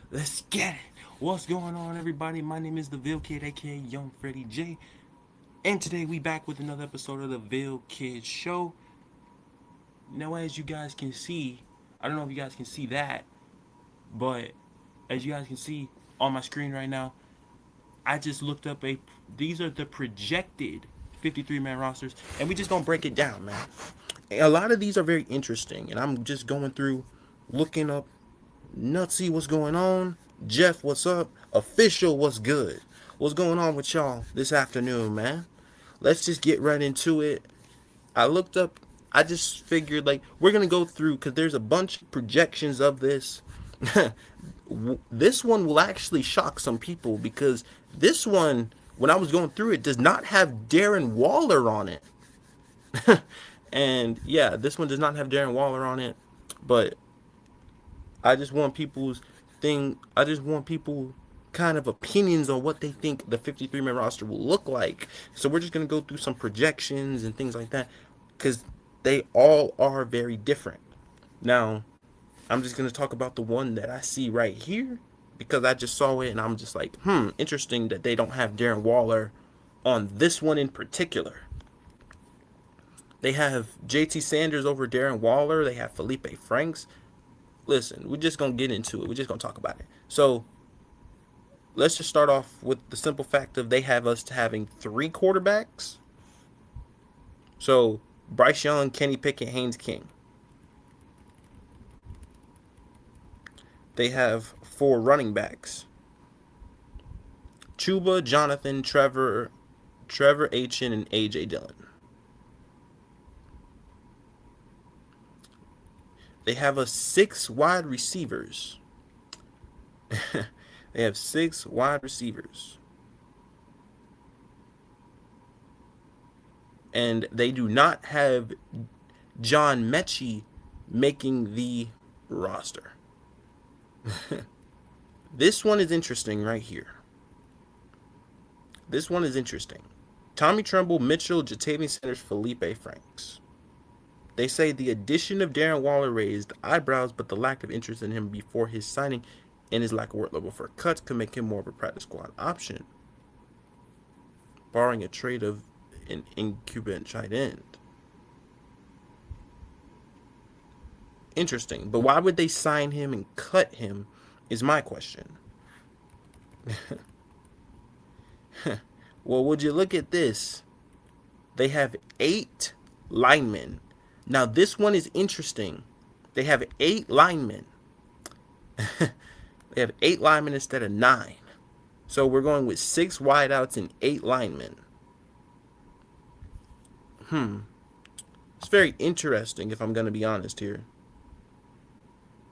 Let's get it. What's going on, everybody? My name is the Ville Kid, aka Young Freddie J, and today we back with another episode of the Ville Kid Show. Now, as you guys can see, I don't know if you guys can see that, but as you guys can see on my screen right now, I just looked up a. These are the projected 53-man rosters, and we just gonna break it down, man. A lot of these are very interesting, and I'm just going through, looking up Nutsy, what's going on? Jeff, what's up? Official, what's good? What's going on with y'all this afternoon, man? Let's just get right into it. I looked up, I just figured like we're gonna go through because there's a bunch of projections of this. This one will actually shock some people because this one, when I was going through it, does not have Darren Waller on it. And yeah, this one does not have Darren Waller on it, but I just want people's thing. I just want people kind of opinions on what they think the 53-man roster will look like. So we're just gonna go through some projections and things like that because they all are very different. Now, I'm just gonna talk about the one that I see right here because I just saw it and I'm just like, interesting that they don't have Darren Waller on this one in particular. They have JT Sanders over Darren Waller. They have Felipe Franks. Listen, we're just gonna get into it. We're just gonna talk about it. So let's just start off with the simple fact of they have us having three quarterbacks. So Bryce Young, Kenny Pickett, Haynes King. They have four running backs. Chuba, Jonathan, Trevor Achen, and AJ Dillon. They have us six wide receivers. They have six wide receivers. And they do not have John Mechie making the roster. This one is interesting right here. This one is interesting. Tommy Tremble, Mitchell, Jatavian Sanders, Felipe Franks. They say the addition of Darren Waller raised eyebrows, but the lack of interest in him before his signing and his lack of work level for cuts could make him more of a practice squad option, barring a trade of an incumbent tight end. Interesting, but why would they sign him and cut him is my question. Well, would you look at this? They have 8 linemen. Now, this one is interesting. They have 8 linemen. They have 8 linemen instead of 9. So we're going with 6 wideouts and 8 linemen. It's very interesting if I'm going to be honest here.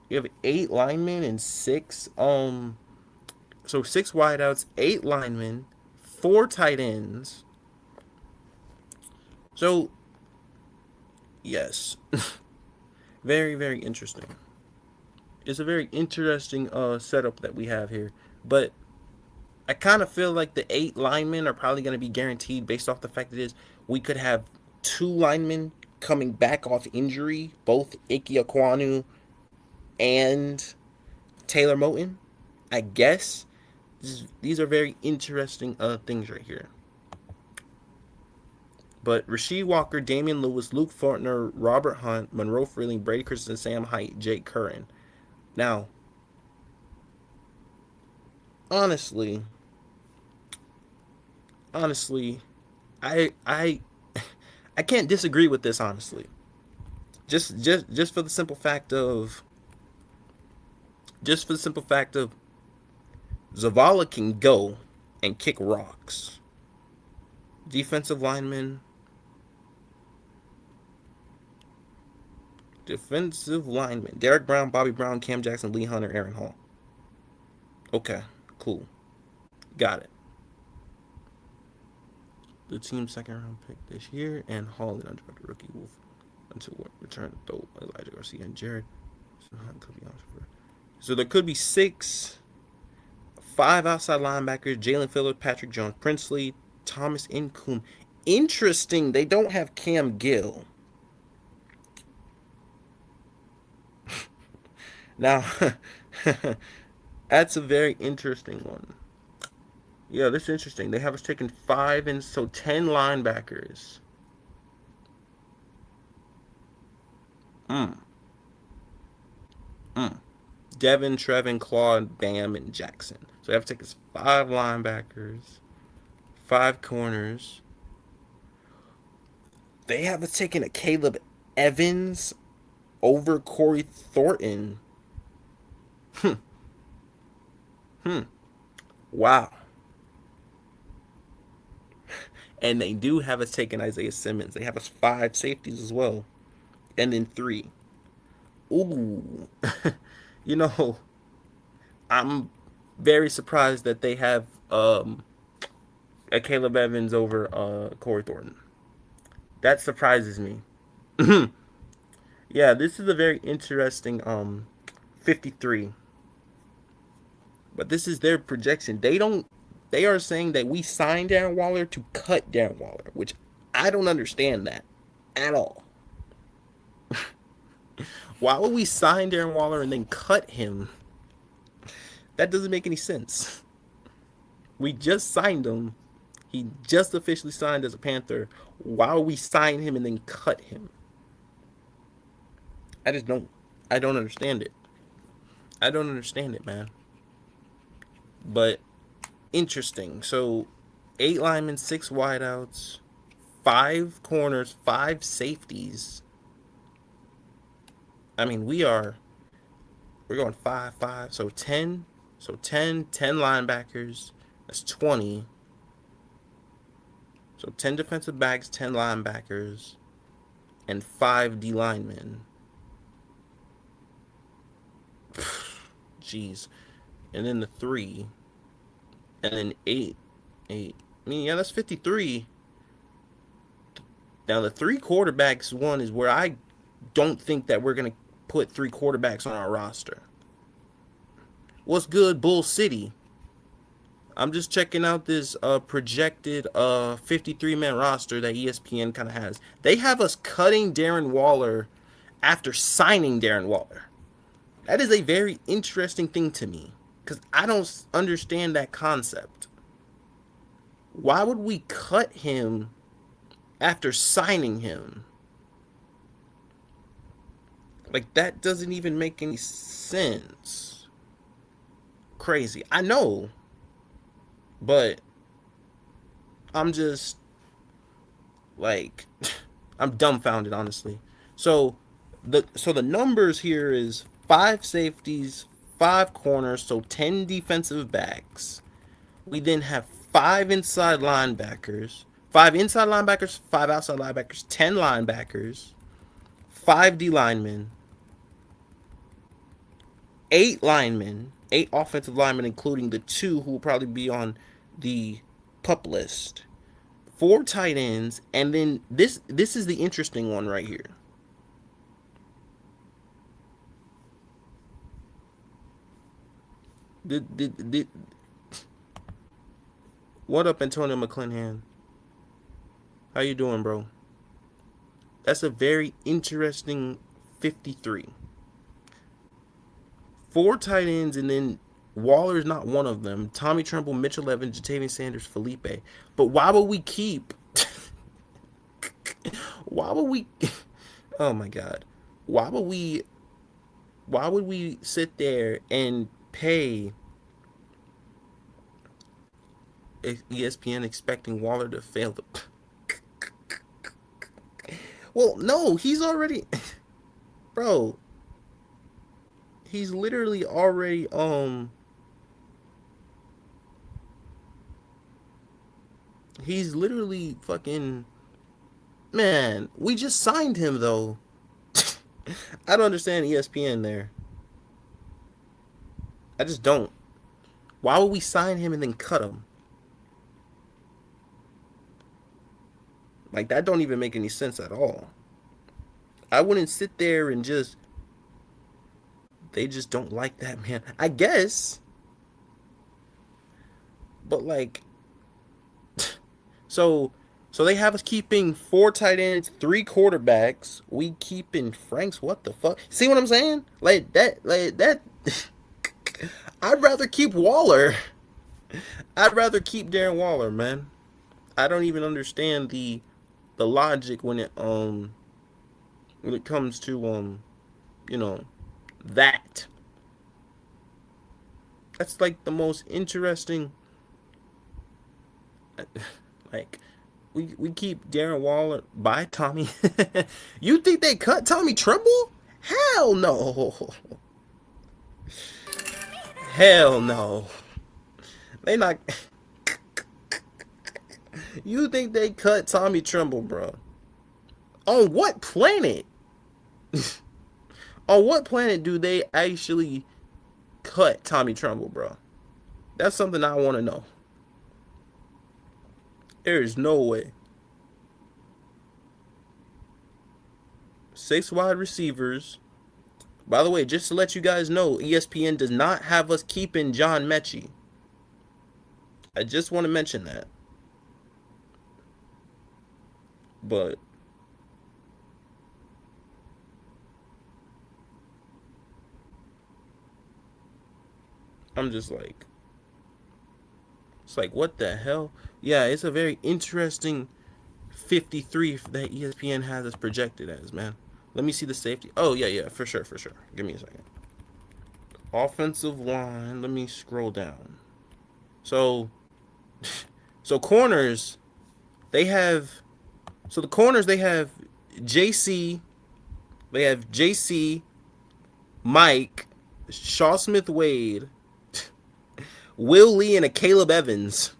You have 8 linemen and 6 so 6 wideouts, 8 linemen, 4 tight ends. So yes. Very, very interesting. It's a very interesting setup that we have here. But I kind of feel like the 8 linemen are probably going to be guaranteed based off the fact that we could have 2 linemen coming back off injury, both Ike Ekwonu and Taylor Moton. I guess these are very interesting things right here. But Rasheed Walker, Damian Lewis, Luke Fortner, Robert Hunt, Monroe Freeling, Brady Christensen, Sam Hite, Jake Curran. Now, honestly, I I can't disagree with this. Honestly, just for the simple fact of Zavala can go and kick rocks. Defensive lineman. Derek Brown, Bobby Brown, Cam Jackson, Lee Hunter, Aaron Hall. Okay, cool. Got it. The team's second round pick this year, and Hall and undrafted rookie Wolf until return though Elijah Garcia and Jared. So there could be 5 outside linebackers: Jalen Phillips, Patrick Jones, Princely, Thomas Incoom. Interesting, they don't have Cam Gill. Now, That's a very interesting one. Yeah, this is interesting. They have us taking 5 and so 10 linebackers. Mm, mm. Devin, Trevin, Claude, Bam, and Jackson. So they have to take us 5 linebackers, 5 corners. They have us taking a Caleb Evans over Corey Thornton. Hmm. Hmm. Wow. And they do have us taking Isaiah Simmons. They have us 5 safeties as well. And then 3. Ooh. you know, I'm very surprised that they have a Caleb Evans over Corey Thornton. That surprises me. Yeah, this is a very interesting 53. But this is their projection. They are saying that we signed Darren Waller to cut Darren Waller, which I don't understand that at all. Why would we sign Darren Waller and then cut him? That doesn't make any sense. We just signed him. He just officially signed as a Panther. Why would we sign him and then cut him? I just don't. I don't understand it. I don't understand it, man. But interesting. So, 8 linemen, 6 wideouts, 5 corners, 5 safeties. I mean, we're going 5, 5. So 10. So 10 linebackers. That's 20. So 10 defensive backs, 10 linebackers, and 5 D linemen. Jeez. And then the 3. And then 8. I mean, yeah, that's 53. Now, the 3 quarterbacks one is where I don't think that we're going to put 3 quarterbacks on our roster. What's good, Bull City? I'm just checking out this projected 53-man roster that ESPN kind of has. They have us cutting Darren Waller after signing Darren Waller. That is a very interesting thing to me because I don't understand that concept. Why would we cut him after signing him? Like, that doesn't even make any sense. Crazy. I know. But I'm just like I'm dumbfounded, honestly. So the numbers here is 5 safeties, 5 corners, so 10 defensive backs. We then have 5 inside linebackers, 5 inside linebackers, 5 outside linebackers, 10 linebackers, 5 D linemen, 8 linemen, 8 offensive linemen, including the 2 who will probably be on the pup list, 4 tight ends, and then this is the interesting one right here. What up, Antonio McClinhan? How you doing, bro? That's a very interesting 53. 4 tight ends, and then Waller's not one of them. Tommy Tremble, Mitchell Evans, Jatavian Sanders, Felipe. But why would we keep... why would we... oh, my God. Why would we sit there and pay ESPN expecting Waller to fail the... well, no, he's already... bro, he's literally already he's literally fucking, man, we just signed him though. I don't understand ESPN there. I just don't. Why would we sign him and then cut him? Like, that don't even make any sense at all. I wouldn't sit there and just... they just don't like that man. I guess. But, like... so they have us keeping 4 tight ends, 3 quarterbacks. We keeping Franks. What the fuck? See what I'm saying? Like that... I'd rather keep Waller. I'd rather keep Darren Waller, man. I don't even understand the logic when it comes to you know that. That's like the most interesting. Like we keep Darren Waller by Tommy. You think they cut Tommy Tremble? Hell no. Hell no. They not. You think they cut Tommy Tremble, bro? On what planet? On what planet do they actually cut Tommy Tremble, bro? That's something I want to know. There is no way. 6 wide receivers. By the way, just to let you guys know, ESPN does not have us keeping John Mechie. I just want to mention that. But I'm just like, it's like, what the hell? Yeah, it's a very interesting 53 that ESPN has us projected as, man. Let me see the safety. Oh, yeah, for sure, for sure. Give me a second. Offensive line. Let me scroll down. So, so corners, they have, so the corners, they have JC, Mike, Shaw Smith Wade, Will Lee, and a Caleb Evans.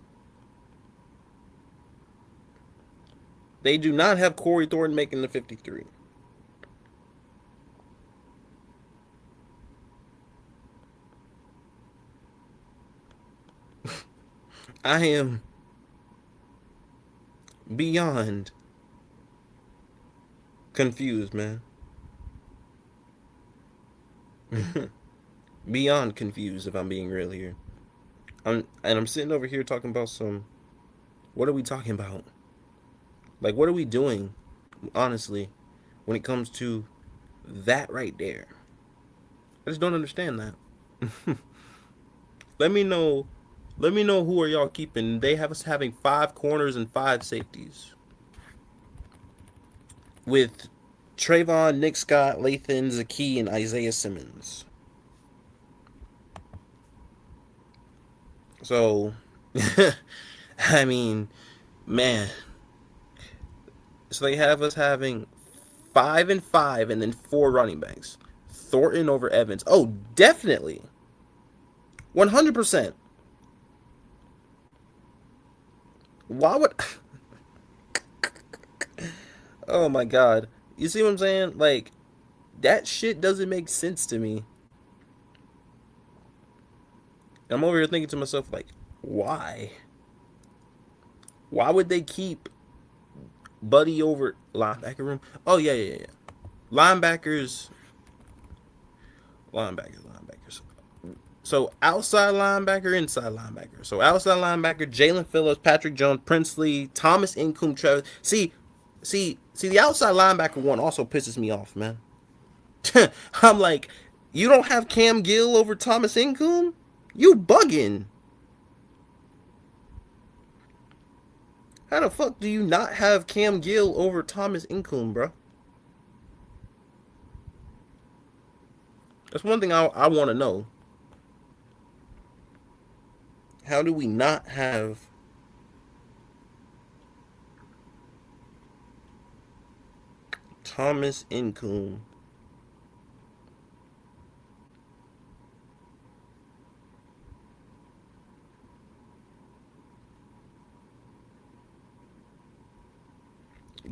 They do not have Corey Thornton making the 53. I am beyond confused, man. Beyond confused, if I'm being real here. I'm sitting over here talking about some. What are we talking about? Like, what are we doing, honestly, when it comes to that right there? I just don't understand that. Let me know. Let me know who are y'all keeping. They have us having 5 corners and 5 safeties. With Trayvon, Nick Scott, Lathan, Zaki, and Isaiah Simmons. So, I mean, man. So they have us having 5 and 5 and then 4 running backs. Thornton over Evans. Oh, definitely. 100%. Why would. Oh my god. You see what I'm saying? Like, that shit doesn't make sense to me. I'm over here thinking to myself, like, why? Why would they keep Buddy over linebacker room? Oh, yeah. Linebackers. Linebackers. So outside linebacker, inside linebacker. So outside linebacker, Jalen Phillips, Patrick Jones, Princely, Thomas Incoom, Travis. See, the outside linebacker one also pisses me off, man. I'm like, you don't have Cam Gill over Thomas Incoom? You bugging. How the fuck do you not have Cam Gill over Thomas Incoom, bro? That's one thing I want to know. How do we not have Thomas Incoom?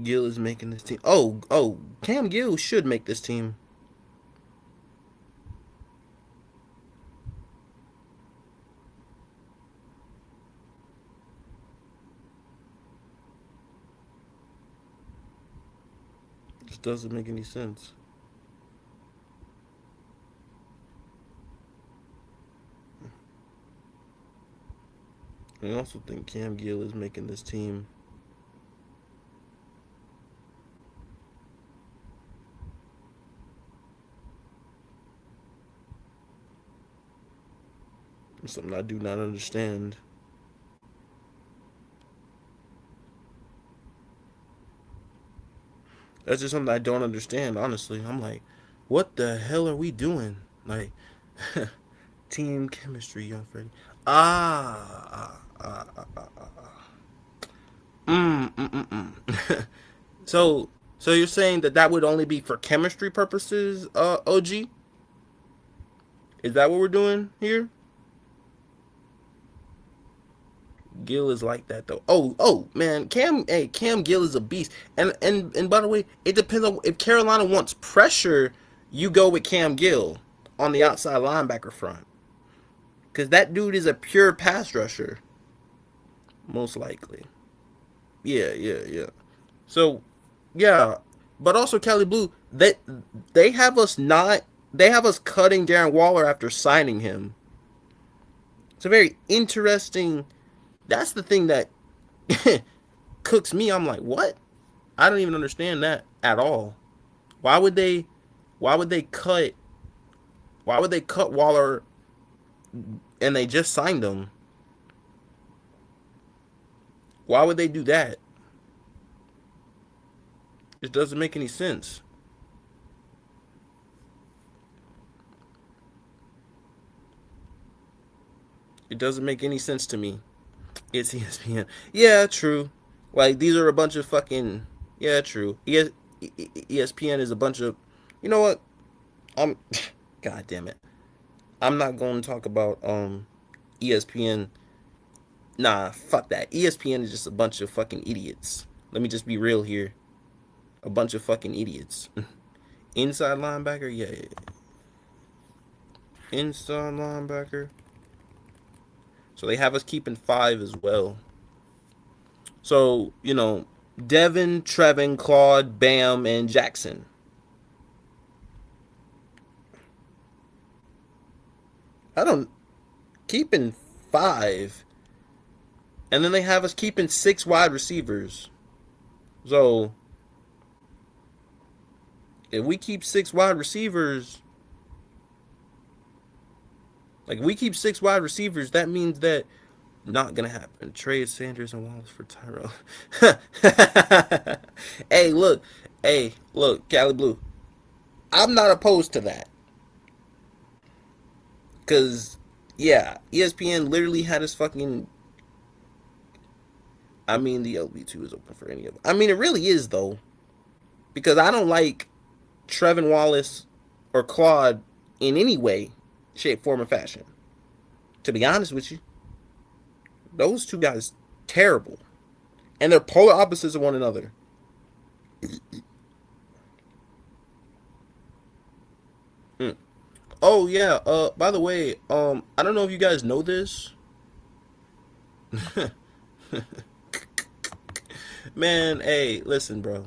Gill is making this team. Oh, Cam Gill should make this team. This doesn't make any sense. I also think Cam Gill is making this team. Something I do not understand. That's just something I don't understand, honestly. I'm like, what the hell are we doing? Like, team chemistry, young Freddy. So, so you're saying that that would only be for chemistry purposes, OG? Is that what we're doing here? Gill is like that though. Oh man, Cam Gill is a beast. And by the way, it depends on if Carolina wants pressure, you go with Cam Gill on the outside linebacker front. Cause that dude is a pure pass rusher, most likely. Yeah. So, yeah, but also Kelly Blue, they have us not they have us cutting Darren Waller after signing him. It's a very interesting. That's the thing that cooks me. I'm like, what? I don't even understand that at all. Why would they? Why would they cut? Why would they cut Waller and they just signed him? Why would they do that? It doesn't make any sense. It doesn't make any sense to me. It's ESPN. Yeah, true. Like these are a bunch of fucking. Yeah, true. ESPN is a bunch of. You know what? I'm. God damn it. I'm not going to talk about ESPN. Nah, fuck that. ESPN is just a bunch of fucking idiots. Let me just be real here. A bunch of fucking idiots. Inside linebacker, yeah. Inside linebacker. So they have us keeping 5 as well. So, Devin, Trevin, Claude, Bam, and Jackson. I don't. Keeping 5. And then they have us keeping 6 wide receivers. So, if we keep 6 wide receivers, like if we keep 6 wide receivers, that means that not gonna happen. Trade Sanders and Wallace for Tyrell. hey, look, Cali Blue. I'm not opposed to that. Cause yeah, ESPN literally had us fucking. I mean, the LB2 is open for any of them. I mean, it really is though, because I don't like Trevin Wallace or Claude in any way, shape, form, or fashion. To be honest with you, those two guys terrible, and they're polar opposites of one another. Mm. Oh yeah. By the way, I don't know if you guys know this. Man, hey, listen, bro.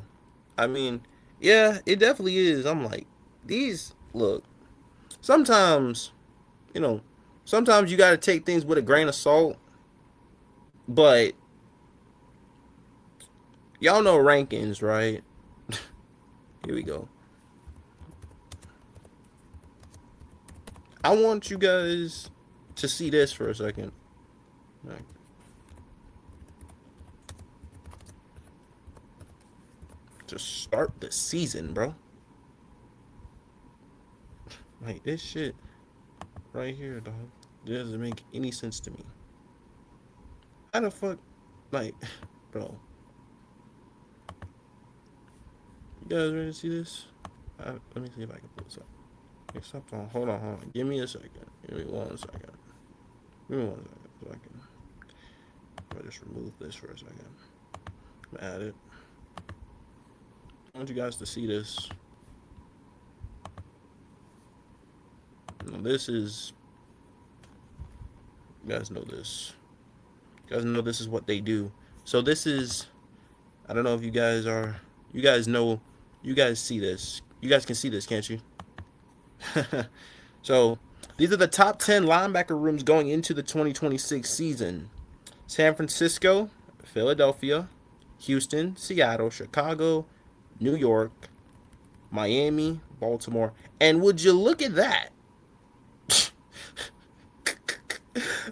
I mean, yeah, it definitely is. I'm like, these look. Sometimes, you know, sometimes you got to take things with a grain of salt. But y'all know rankings, right? Here we go. I want you guys to see this for a second. Right. To start the season, bro. Like this shit right here, dog. Doesn't make any sense to me. How the fuck, like, bro? You guys ready to see this? Let me see if I can pull this up. Okay, stop on. Hold on. Give me a second. Give me 1 second. Give me 1 second so I can. I'll just remove this for a second. Add it. I want you guys to see this. Now this is. You guys know this. You guys know this is what they do. So this is. I don't know if you guys are. You guys know. You guys see this. You guys can see this, can't you? So these are the top 10 linebacker rooms going into the 2026 season. San Francisco, Philadelphia, Houston, Seattle, Chicago, New York, Miami, Baltimore. And would you look at that?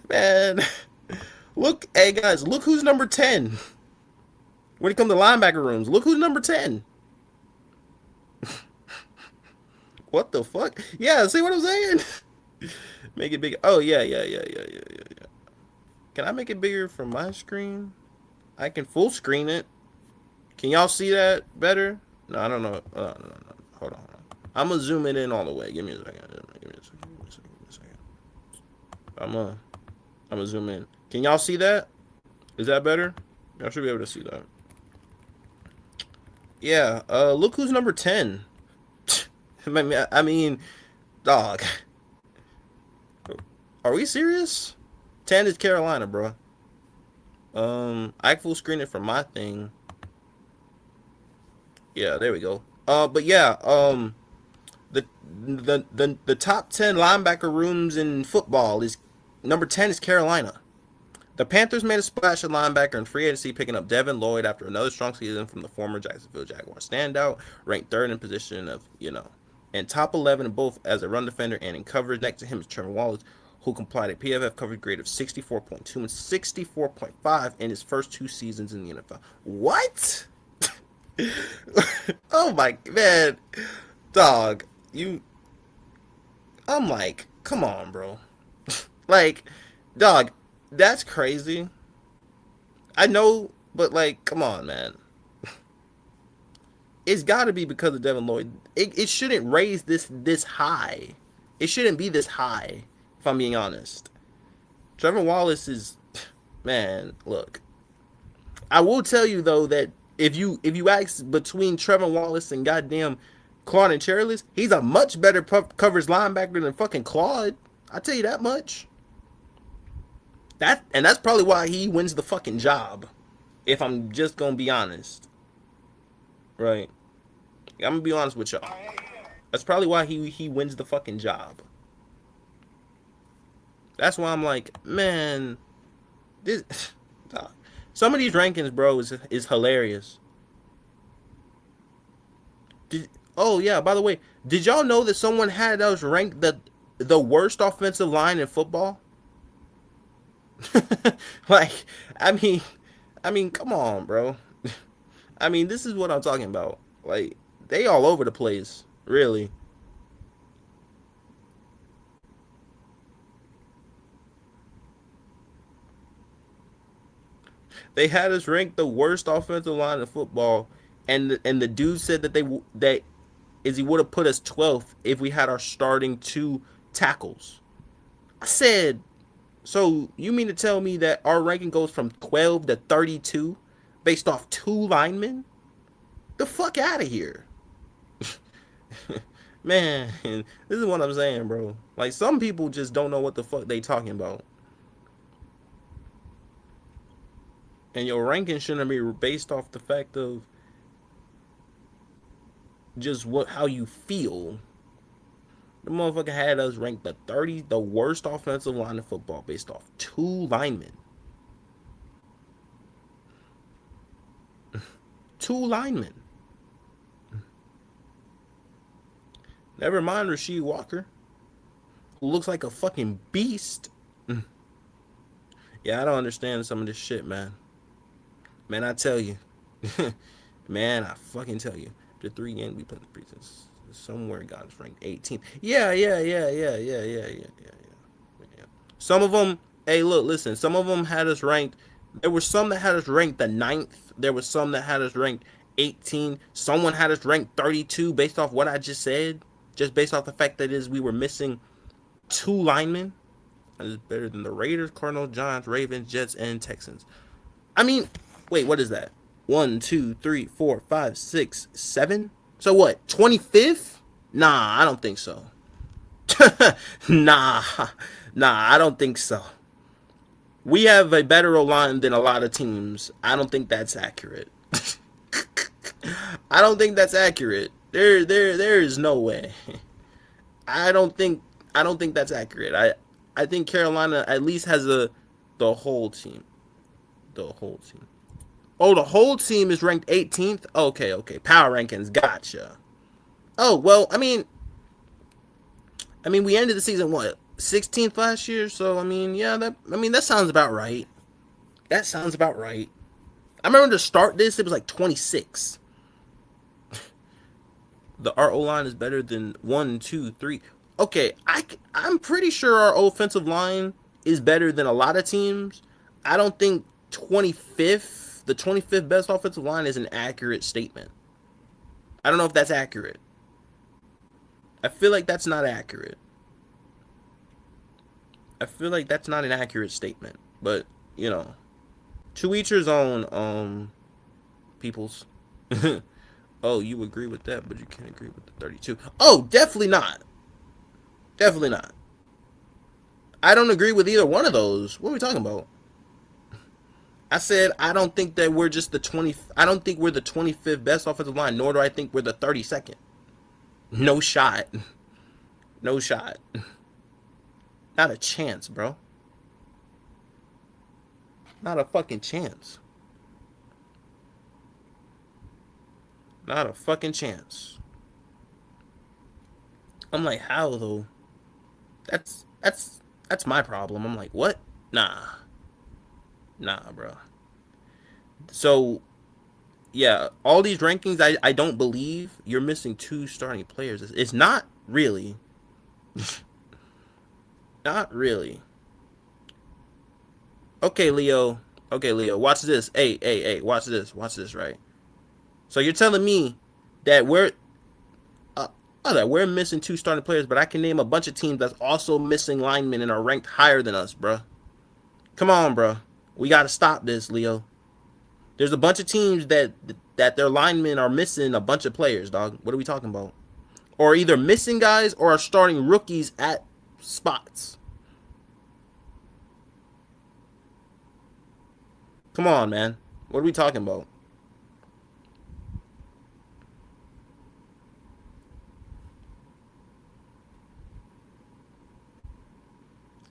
Man, look, hey guys, look who's number 10. When it comes to linebacker rooms, look who's number 10. What the fuck? Yeah, see what I'm saying? Make it bigger. Oh, yeah. Can I make it bigger from my screen? I can full screen it. Can y'all see that better? No, I don't know. No. Hold on. I'm gonna zoom it in all the way. Give me a second. I'm gonna zoom in. Can y'all see that? Is that better? Y'all should be able to see that. Yeah. Look who's number 10. I mean, dog. Are we serious? 10 is Carolina, bro. I can full screen it from my thing. Yeah, there we go. But yeah, the top 10 linebacker rooms in football is number 10 is Carolina. The Panthers made a splash at linebacker in free agency, picking up Devin Lloyd after another strong season from the former Jacksonville Jaguars standout, ranked third in position and top 11 in both as a run defender and in coverage. Next to him is Trevor Wallace, who complied a PFF coverage grade of 64.2 and 64.5 in his first 2 seasons in the NFL. What? Oh my man, dog, you. I'm like, come on, bro. Like, dog, that's crazy. I know, but like, come on, man. It's got to be because of Devin Lloyd. It shouldn't raise this high. It shouldn't be this high, if I'm being honest. Trevor Wallace is, man. Look, I will tell you though that if you ask between Trevor Wallace and goddamn Claude and Cheryl's, he's a much better coverage linebacker than fucking Claude. I tell you that much. That's probably why he wins the fucking job. If I'm just gonna be honest, right? I'm gonna be honest with y'all. That's probably why he wins the fucking job. That's why I'm like, man, this. Some of these rankings, bro, is hilarious. Oh yeah, by the way, did y'all know that someone had us ranked the worst offensive line in football? Like, I mean, come on, bro. I mean, this is what I'm talking about. Like, they all over the place, really. They had us ranked the worst offensive line in football, and the dude said that he would have put us 12th if we had our starting 2 tackles. I said, so you mean to tell me that our ranking goes from 12 to 32 based off 2 linemen? The fuck out of here. Man, this is what I'm saying, bro. Like, some people just don't know what the fuck they talking about. And your ranking shouldn't be based off the fact of just how you feel. The motherfucker had us ranked the worst offensive line in football based off 2 linemen. 2 linemen. Never mind Rasheed Walker, who looks like a fucking beast. Yeah, I don't understand some of this shit, man. Man, I tell you. Man, I fucking tell you. The 3 games we put in the preseason, somewhere got us ranked 18th. Yeah. Some of them, hey, look, listen. Some of them had us ranked. There were some that had us ranked the 9th. There was some that had us ranked 18. Someone had us ranked 32 based off what I just said. Just based off the fact that we were missing 2 linemen. That is better than the Raiders, Cardinals, Giants, Ravens, Jets, and Texans. I mean, wait, what is that? 1, 2, 3, 4, 5, 6, 7. So what? 25th? Nah, I don't think so. nah, I don't think so. We have a better O-line than a lot of teams. I don't think that's accurate. I don't think that's accurate. There is no way. I don't think that's accurate. I think Carolina at least has the whole team. The whole team. Oh, the whole team is ranked 18th? Okay. Power rankings, gotcha. Oh, well, I mean we ended the season what? 16th last year. So I mean, yeah, that sounds about right. That sounds about right. I remember to start this, it was like 26. Our O line is better than 1, 2, 3. Okay, I'm pretty sure our offensive line is better than a lot of teams. I don't think 25th, the 25th best offensive line is an accurate statement. I don't know if that's accurate. I feel like that's not accurate. I feel like that's not an accurate statement. But, you know, to each his own, peoples. Oh, you agree with that, but you can't agree with the 32. Oh, definitely not. Definitely not. I don't agree with either one of those. What are we talking about? I said I don't think that we're just the 20. I don't think we're the 25th best offensive line, nor do I think we're the 32nd. No shot. No shot. Not a chance, bro. Not a fucking chance. Not a fucking chance. I'm like, how though? That's my problem. I'm like, what? Nah, bro. So, yeah, all these rankings, I don't believe you're missing 2 starting players. It's not really. Not really. Okay, Leo. Okay, Leo. Watch this. Hey. Watch this. Watch this, right? So you're telling me that we're missing 2 starting players, but I can name a bunch of teams that's also missing linemen and are ranked higher than us, bro. Come on, bro. We got to stop this, Leo. There's a bunch of teams that their linemen are missing a bunch of players, dog. What are we talking about? Or either missing guys or are starting rookies at spots. Come on, man. What are we talking about?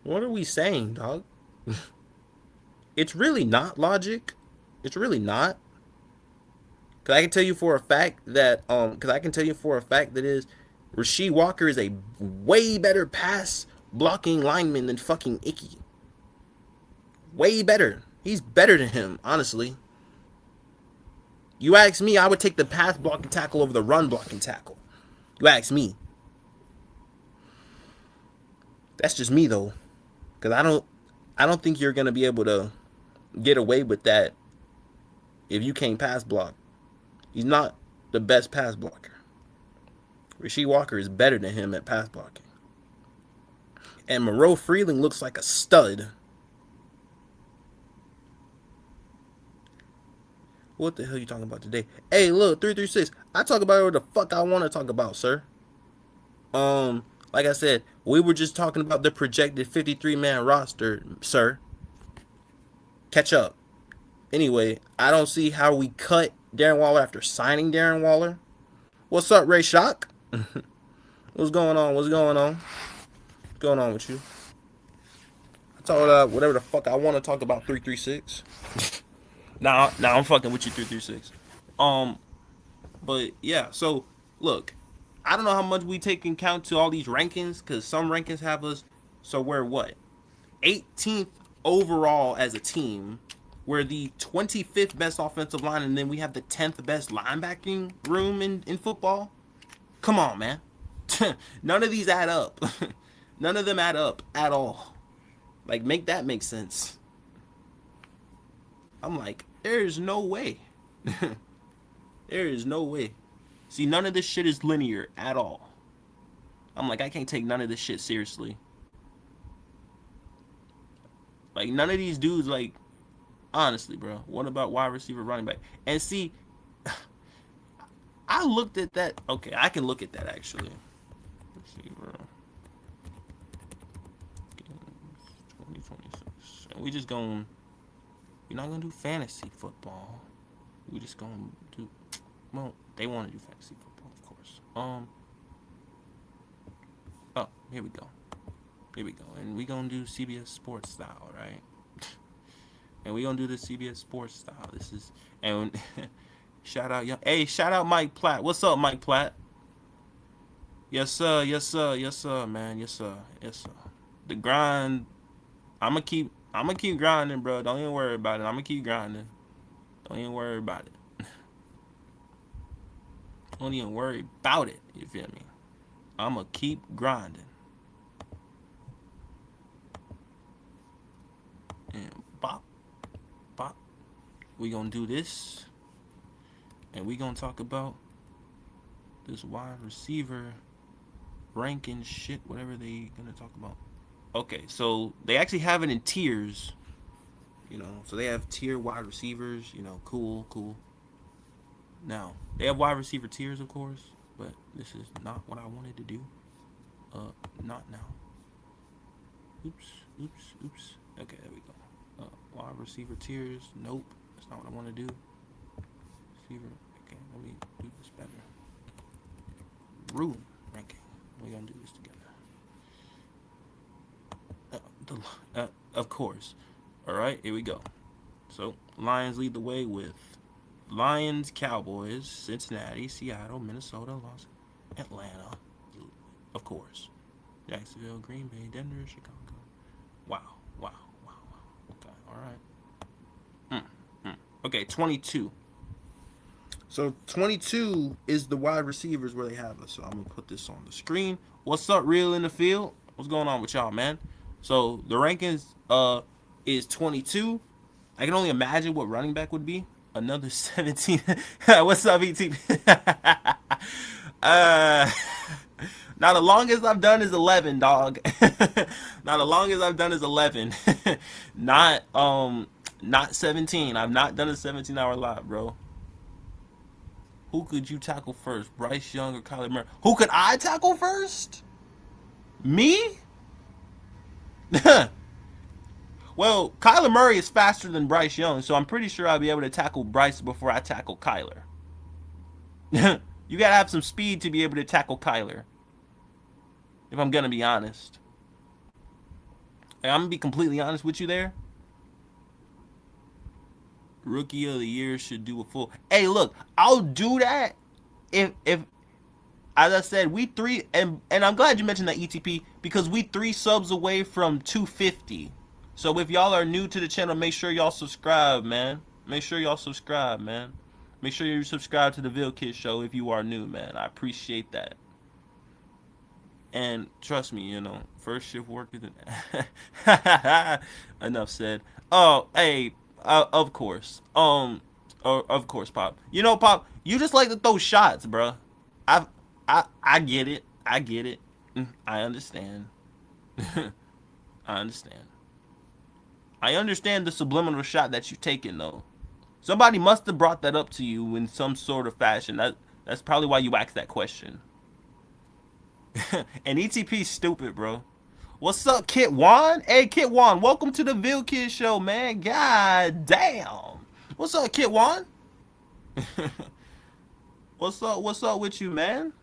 What are we saying, dog? It's really not logic. It's really not. Cause I can tell you for a fact that is Rasheed Walker is a way better pass blocking lineman than fucking Icky. Way better. He's better than him, honestly. You ask me, I would take the pass blocking tackle over the run blocking tackle. You ask me. That's just me though. Cause I don't think you're gonna be able to get away with that if you can't pass block. He's not the best pass blocker. Rasheed Walker is better than him at pass blocking. And Moreau Freeling looks like a stud. What the hell are you talking about today? Hey, look, 336. I talk about what the fuck I want to talk about, sir. Like I said, we were just talking about the projected 53-man roster, sir. Catch up. Anyway, I don't see how we cut Darren Waller after signing Darren Waller. What's up, Ray Shock? What's going on? What's going on? What's going on with you? I talk about whatever the fuck I want to talk about, 336. Nah, I'm fucking with you, 336. But yeah, so look, I don't know how much we take in count to all these rankings, because some rankings have us, so we're what? 18th overall as a team. We're the 25th best offensive line, and then we have the 10th best linebacking room in football. Come on, man. None of these add up. None of them add up at all. Like, make that make sense. I'm like, there's no way. There is no way. See, none of this shit is linear at all. I'm like, I can't take none of this shit seriously. Like, none of these dudes, like, honestly, bro. What about wide receiver, running back? And see, I looked at that. Okay, I can look at that, actually. Receiver. 2026. And we just going, we're not going to do fantasy football. We just going to do, well, they want to do fantasy football, of course. Oh, here we go. And we going to do CBS Sports style, right? And we going to do the CBS Sports style. This is, and shout out Mike Platt. What's up, Mike Platt? Yes, sir, man. Yes, sir. the grind. I'm gonna keep grinding, bro. Don't even worry about it. I'm gonna keep grinding. Don't even worry about it. Don't even worry about it. You feel me? I'm gonna keep grinding. And bop, bop. We gonna do this, and we gonna talk about this wide receiver ranking shit, whatever they gonna talk about. Okay, so they actually have it in tiers, you know. So they have tier wide receivers, you know. Cool. Now they have wide receiver tiers, of course, but this is not what I wanted to do. Not now. Oops. Okay, there we go. Wide receiver tiers. Nope, that's not what I want to do. Receiver. Okay, let me do this better. Room ranking. We're gonna do this together. Of course. All right, here we go. So Lions lead the way with Lions, Cowboys, Cincinnati, Seattle, Minnesota, Atlanta, of course, Jacksonville, Green Bay, Denver, Chicago. Wow. Okay, all right. Okay, 22. So 22 is the wide receivers where they have us. So I'm gonna put this on the screen. What's up, Real in the Field? What's going on with y'all, man? So the rankings is 22. I can only imagine what running back would be. Another 17. What's up, ETP? Now the longest I've done is 11, dog. Now the longest I've done is 11. Not 17. I've not done a 17-hour live, bro. Who could you tackle first, Bryce Young or Kyler Murray? Who could I tackle first? Me? Well, Kyler Murray is faster than Bryce Young, so I'm pretty sure I'll be able to tackle Bryce before I tackle Kyler. You gotta have some speed to be able to tackle Kyler. If I'm gonna be honest. Like, I'm gonna be completely honest with you there. Rookie of the year should do a full. Hey, look, I'll do that if as I said, we three, and I'm glad you mentioned that, ETP, because we 3 subs away from 250. So if y'all are new to the channel, make sure y'all subscribe, man. Make sure you subscribe to the Ville Kid Show if you are new, man. I appreciate that. And trust me, you know, first shift work is enough said. Oh, hey, of course. Of course, Pop. You know, Pop, you just like to throw shots, bro. I get it. I understand. I understand the subliminal shot that you're taking, though. Somebody must have brought that up to you in some sort of fashion. That's probably why you asked that question. And ETP's stupid, bro. What's up, Kit Juan? Hey, Kit Juan, welcome to the Ville Kid Show, man. God damn. What's up, Kit Juan? What's up with you, man?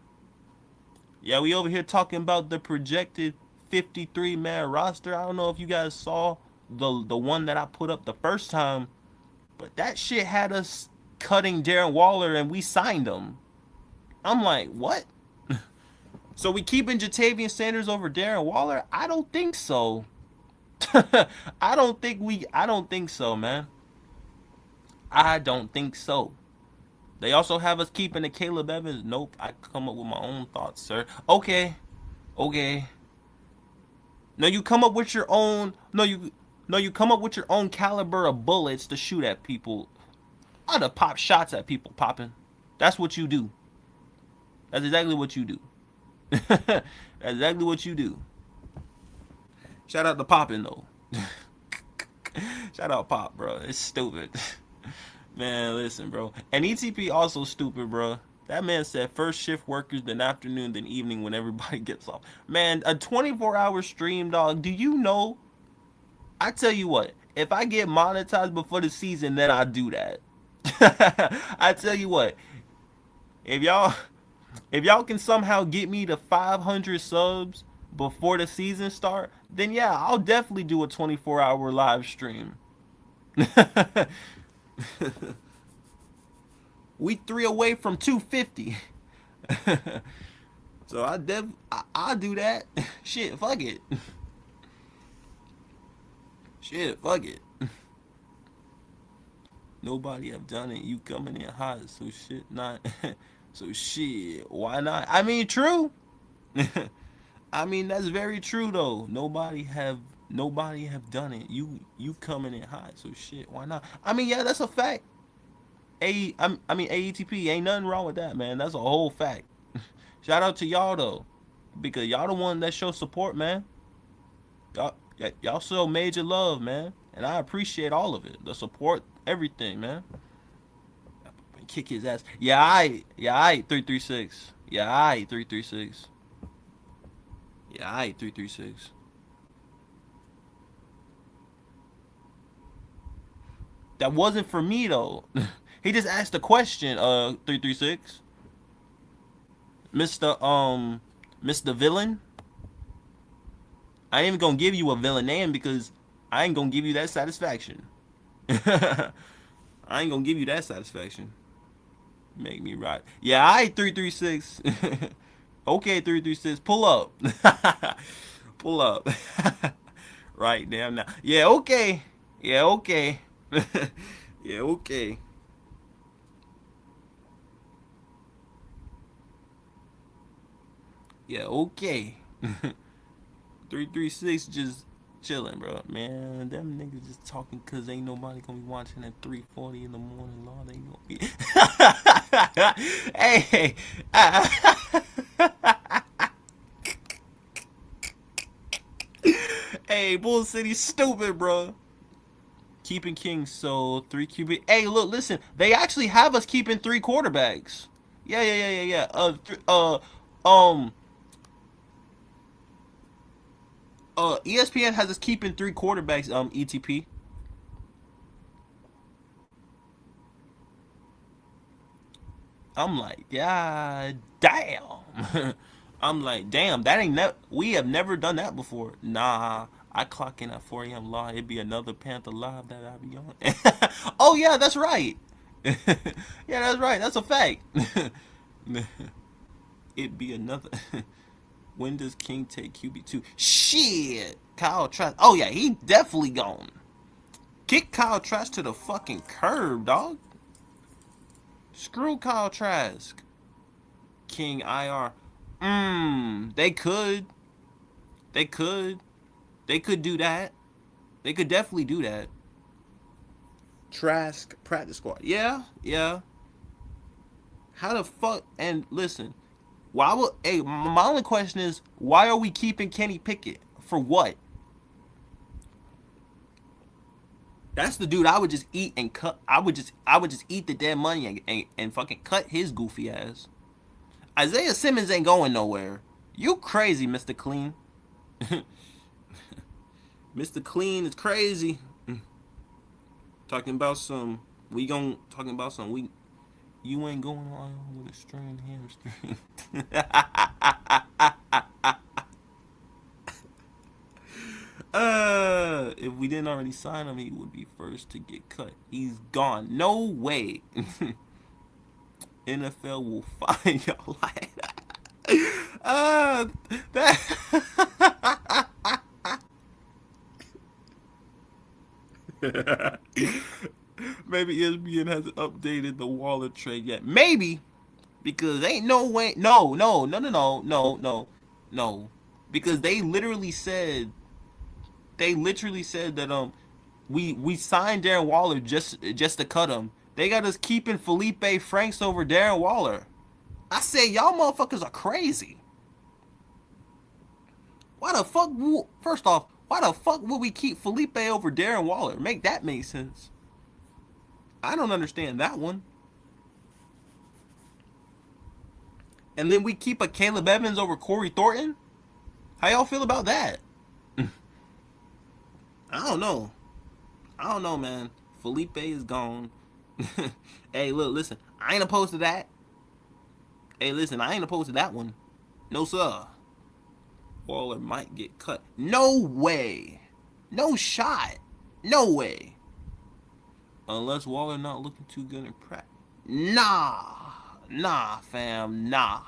Yeah, we over here talking about the projected 53-man roster. I don't know if you guys saw the one that I put up the first time, but that shit had us cutting Darren Waller and we signed him. I'm like, what? So we keeping Jatavian Sanders over Darren Waller? I don't think so. I don't think so, man. I don't think so. They also have us keeping the Caleb Evans. Nope, I come up with my own thoughts, sir. Okay. No, you come up with your own. No, you come up with your own caliber of bullets to shoot at people. I'd have pop shots at people popping. That's what you do. That's exactly what you do. That's exactly what you do. Shout out to Poppin' though. Shout out Pop, bro. It's stupid. Man, listen, bro. And ETP also stupid, bro. That man said first shift workers, then afternoon, then evening when everybody gets off. Man, a 24-hour stream, dog. Do you know? I tell you what, if I get monetized before the season, then I do that. I tell you what, if y'all can somehow get me to 500 subs before the season start, then yeah, I'll definitely do a 24-hour live stream. We 3 away from 250. So I'll do that. Shit, fuck it. Shit, fuck it. Nobody have done it. You coming in hot, so shit not. So shit, why not? I mean, true. I mean, that's very true though. Nobody have done it. You coming in hot, so shit, why not? I mean, yeah, that's a fact. I mean AETP ain't nothing wrong with that, man. That's a whole fact. Shout out to y'all though, because y'all the one that show support, man. Y'all show major love, man, and I appreciate all of it. The support, everything, man. Kick his ass. Yeah, I 336. Yeah, I 336. Yeah, I 336. That wasn't for me though. He just asked a question. 336. Mr. Villain. I ain't even gonna give you a villain name because I ain't gonna give you that satisfaction. I ain't gonna give you that satisfaction. Make me right. Yeah, I 336. Okay, 336. Pull up. Pull up. Right damn now. Yeah, okay. Yeah, okay. Yeah, okay. Yeah, okay. 336 just chilling, bro. Man, them niggas just talking cause ain't nobody gonna be watching at 3:40 in the morning. Lord, they gonna be. Hey, hey, Bull City stupid, bro. Keeping King so 3 QB. Hey, look, listen. They actually have us keeping 3 quarterbacks. Yeah. Um, ESPN has us keeping 3 quarterbacks. ETP. I'm like, yeah, damn. I'm like, damn, that ain't we have never done that before. Nah, I clock in at 4 a.m. Law. It'd be another Panther live that I be on. Oh yeah, that's right. Yeah, that's right. That's a fact. It'd be another. When does King take QB2? Shit, Kyle Trask. Oh yeah, he definitely gone. Kick Kyle Trask to the fucking curb, dog. Screw Kyle Trask. King IR. They could. They could. They could do that. They could definitely do that. Trask practice squad. Yeah. How the fuck? And listen, why would? Hey, my only question is, why are we keeping Kenny Pickett? For what? That's the dude I would just eat and cut. I would just eat the dead money and fucking cut his goofy ass. Isaiah Simmons ain't going nowhere. You crazy, Mr. Clean. Mr. Clean is crazy. Talking about some. We gon' talking about some. We. You ain't going on with a strained hamstring. If we didn't already sign him, he would be first to get cut. He's gone. No way. NFL will find y'all like that. Maybe ESPN hasn't updated the Waller trade yet. Maybe because ain't no way. No. Because they literally said that we signed Darren Waller just to cut him. They got us keeping Felipe Franks over Darren Waller. I said y'all motherfuckers are crazy. Why the fuck? First off, why the fuck would we keep Felipe over Darren Waller? Make that make sense. I don't understand that one. And then we keep a Caleb Evans over Corey Thornton? How y'all feel about that? I don't know. I don't know, man. Felipe is gone. Hey, look, listen. I ain't opposed to that. Hey, listen, I ain't opposed to that one. No, sir. Waller might get cut. No way. No shot. No way. Unless Waller not looking too good in practice. Nah, fam. Nah,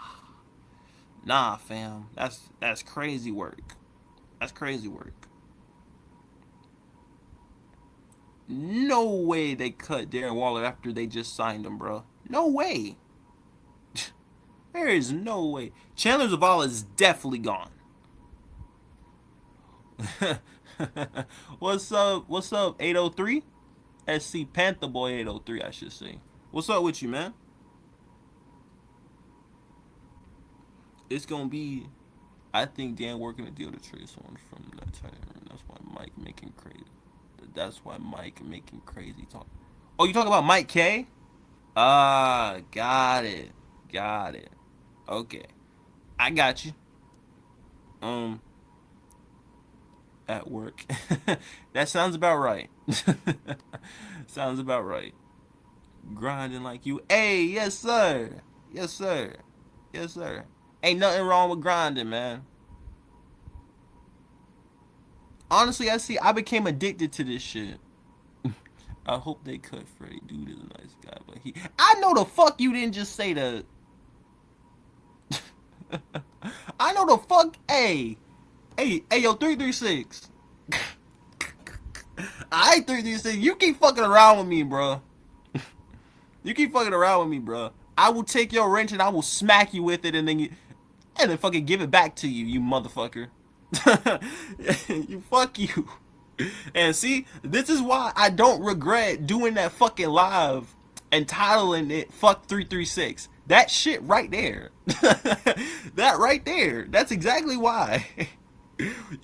fam. That's crazy work. That's crazy work. No way they cut Darren Waller after they just signed him, bro. No way. There is no way. Chandler Zavala is definitely gone. What's up? What's up, 803? SC Panther Boy 803, I should say. What's up with you, man? It's gonna be, I think Dan working a deal to trade someone from that tight end. That's why Mike making crazy. That's why Mike making crazy talk. Oh, you talking about Mike K? Ah, got it. Got it. Okay. I got you. Um, at work. That sounds about right. Sounds about right. Grinding like you. Hey, yes, sir. Yes, sir. Yes, sir. Ain't nothing wrong with grinding, man. Honestly, I became addicted to this shit. I hope they cut Freddie. Dude is a nice guy, but I know the fuck you didn't just say that. I know the fuck. Hey, yo, 336. I 336. You keep fucking around with me, bro. You keep fucking around with me, bro. I will take your wrench and I will smack you with it, and then fucking give it back to you, you motherfucker. You fuck you. And see, this is why I don't regret doing that fucking live and titling it "Fuck 336." That shit right there. That right there. That's exactly why.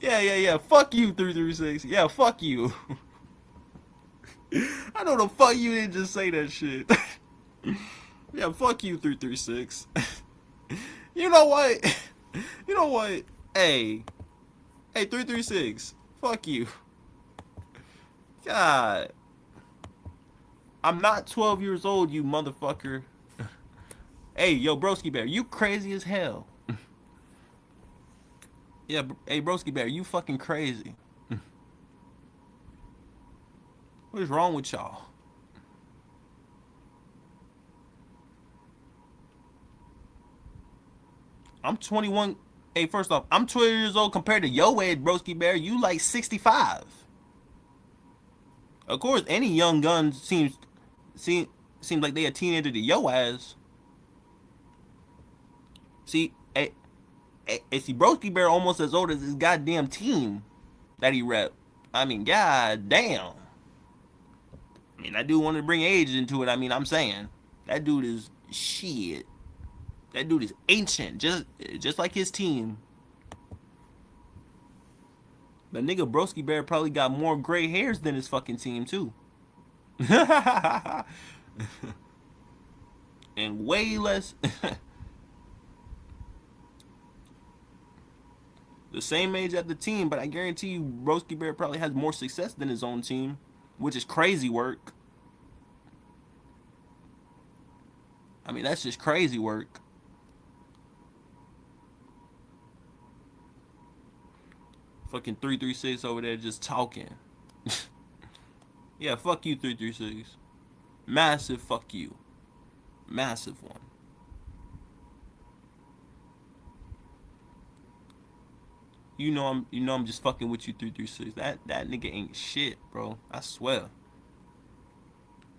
Yeah. Fuck you, 336. Yeah, fuck you. I know the fuck you didn't just say that shit. Yeah, fuck you, 336. You know what? You know what? Hey, 336. Fuck you. God. I'm not 12 years old, you motherfucker. Hey, yo, Broski Bear, you crazy as hell. Yeah, hey, Broski Bear, you fucking crazy. What is wrong with y'all? I'm 21. Hey, first off, I'm 12 years old compared to your age, Broski Bear. You like 65. Of course, any young gun seems like they a teenager to your ass. See, see, Broski Bear almost as old as his goddamn team that he rep. I mean, god damn. I mean, that dude wanted to bring age into it. I mean, I'm saying that dude is shit. That dude is ancient, just like his team. The nigga Broski Bear probably got more gray hairs than his fucking team too. And way less. The same age at the team, but I guarantee you Broski Bear probably has more success than his own team, which is crazy work. I mean, that's just crazy work. Fucking 336 over there just talking. Yeah, fuck you, 336. Massive fuck you. Massive one. You know I'm just fucking with you, 336. That nigga ain't shit, bro. I swear.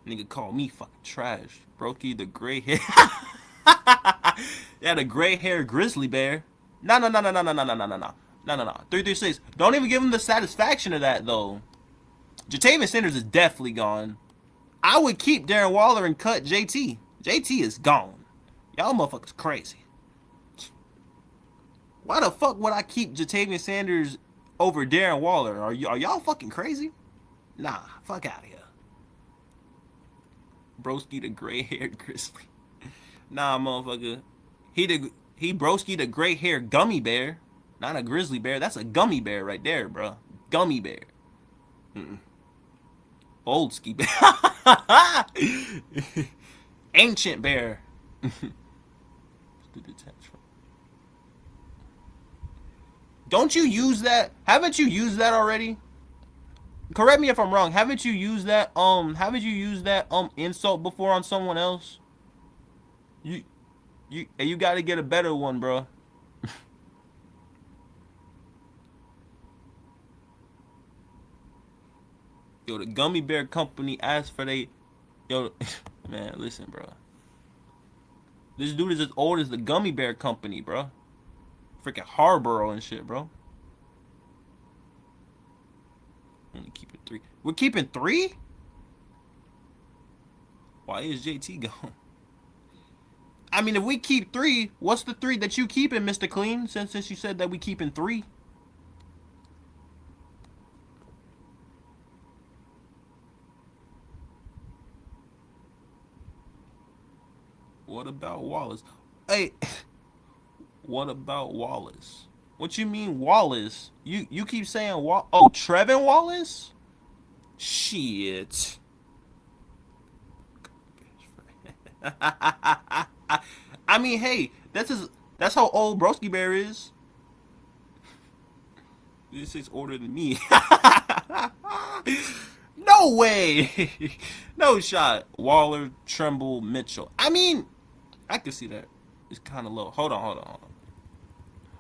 Nigga called me fucking trash. Brokey the gray hair. Yeah, the gray hair grizzly bear. No. 336. Don't even give him the satisfaction of that though. Jatavius Sanders is definitely gone. I would keep Darren Waller and cut JT. JT is gone. Y'all motherfuckers crazy. Why the fuck would I keep Jatavius Sanders over Darren Waller? Are y'all fucking crazy? Nah, fuck out of here. Broski the gray haired grizzly. Nah, motherfucker. He Broski the gray haired gummy bear. Not a grizzly bear. That's a gummy bear right there, bro. Gummy bear. Old ski bear. Ancient bear. Don't you use that? Haven't you used that already? Correct me if I'm wrong. Haven't you used that insult before on someone else? You got to get a better one, bro. Yo, the Gummy Bear Company asked for they. Yo, man, listen, bro. This dude is as old as the Gummy Bear Company, bro. Freaking Harborough and shit, bro. Only keeping 3. We're keeping 3? Why is JT gone? I mean, if we keep 3, what's the 3 that you keeping, Mr. Clean? Since you said that we keeping 3. What about Wallace? Hey, what about Wallace? What you mean Wallace? You keep saying Oh, Trevin Wallace? Shit. I mean, hey, that's how old Broski Bear is. This is older than me. No way. No shot. Waller, Tremble, Mitchell. I mean, I can see that. It's kind of low. Hold on.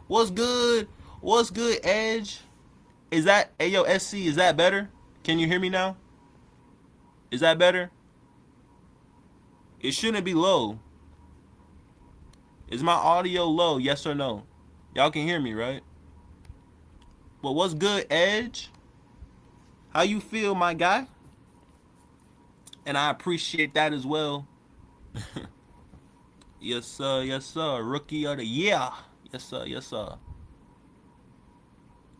What's good? What's good, Edge? Is that Ayo SC? Is that better? Can you hear me now? Is that better? It shouldn't be low. Is my audio low? Yes or no? Y'all can hear me, right? But what's good, Edge? How you feel, my guy? And I appreciate that as well. Yes, sir. Yes, sir. Rookie of the year. Yes, sir. Yes, sir.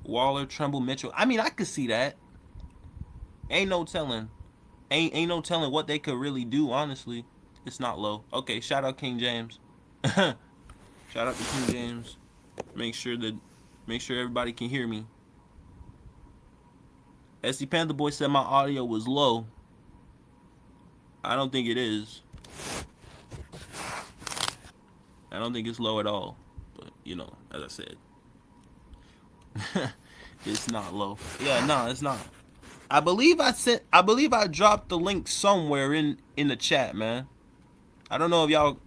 Waller, Tremble, Mitchell. I mean, I could see that. Ain't no telling. Ain't no telling what they could really do, honestly. It's not low. Okay, shout out King James. Shout out to King James. Make sure everybody can hear me. SC Panther Boy said my audio was low. I don't think it is. I don't think it's low at all. But, you know, as I said. It's not low. Yeah, no, it's not. I believe I dropped the link somewhere in the chat, man. I don't know if y'all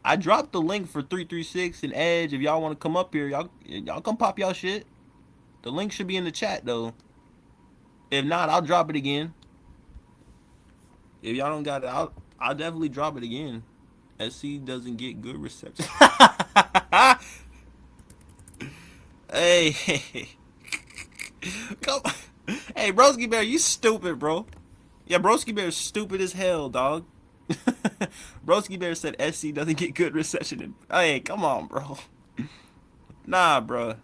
I dropped the link for 336 and Edge. If y'all want to come up here, y'all come pop y'all shit. The link should be in the chat though. If not, I'll drop it again. If y'all don't got it, I'll definitely drop it again. SC doesn't get good reception. Hey, come on. Hey, Broski Bear, you stupid, bro. Yeah, Broski Bear's stupid as hell, dog. Broski Bear said SC doesn't get good reception. Hey, come on, bro. Nah, bro.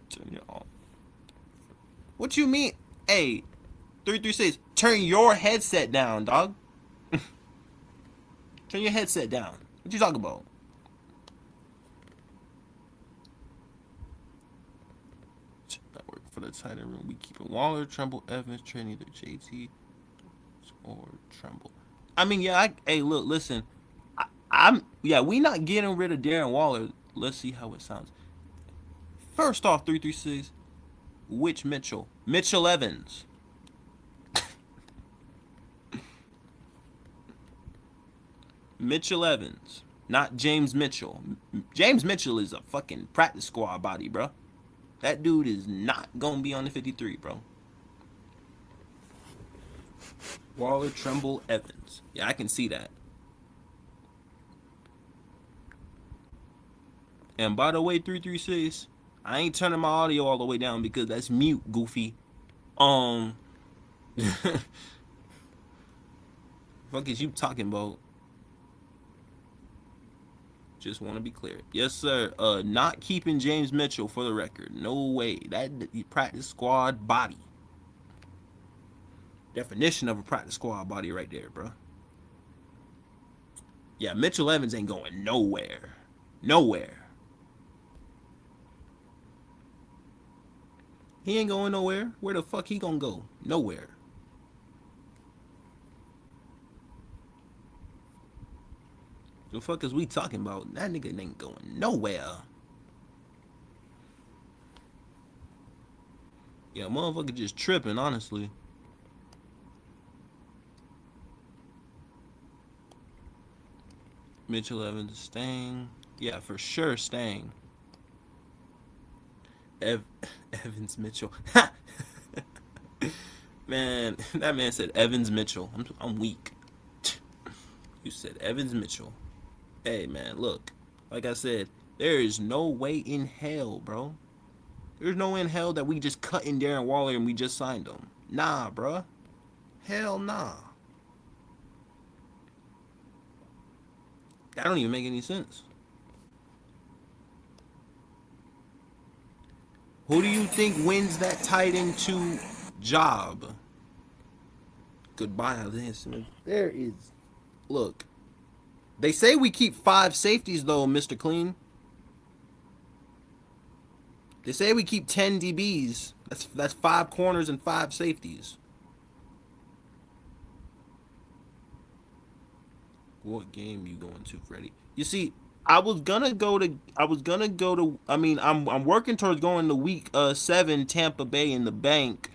Turn your on. What you mean? Hey, 336, turn your headset down, dog. Turn your headset down. What you talking about? Network for the tight end room. We keep it Waller, Tremble, Evans, trade either JT or Tremble. I mean, yeah. Hey, look, listen. We not getting rid of Darren Waller. Let's see how it sounds. First off, 336. Which Mitchell? Mitchell Evans. Mitchell Evans, not James Mitchell. James Mitchell is a fucking practice squad body, bro. That dude is not gonna be on the 53, bro. Waller, Tremble, Evans. Yeah, I can see that. And by the way, 336, I ain't turning my audio all the way down because that's mute, goofy. Fuck is you talking about? Just want to be clear. Yes, sir. Not keeping James Mitchell for the record. No way. That practice squad body. Definition of a practice squad body right there, bro. Yeah, Mitchell Evans ain't going nowhere. Nowhere. He ain't going nowhere. Where the fuck he gonna go? Nowhere. The fuck is we talking about? That nigga ain't going nowhere. Yeah, motherfucker just tripping, honestly. Mitchell Evans staying. Yeah, for sure staying. Evans Mitchell. Man, that man said Evans Mitchell. I'm weak. You said Evans Mitchell. Hey man, look. Like I said, there is no way in hell, bro. There's no way in hell that we just cut in Darren Waller and we just signed him. Nah, bro. Hell nah. That don't even make any sense. Who do you think wins that tight end 2 job? Goodbye, Isaiah Simmons. There is. Look. They say we keep 5 safeties, though, Mr. Clean. They say we keep 10 DBs. That's 5 corners and 5 safeties. What game you going to, Freddie? You see, I was gonna go to. I mean, I'm working towards going to week 7 Tampa Bay in the bank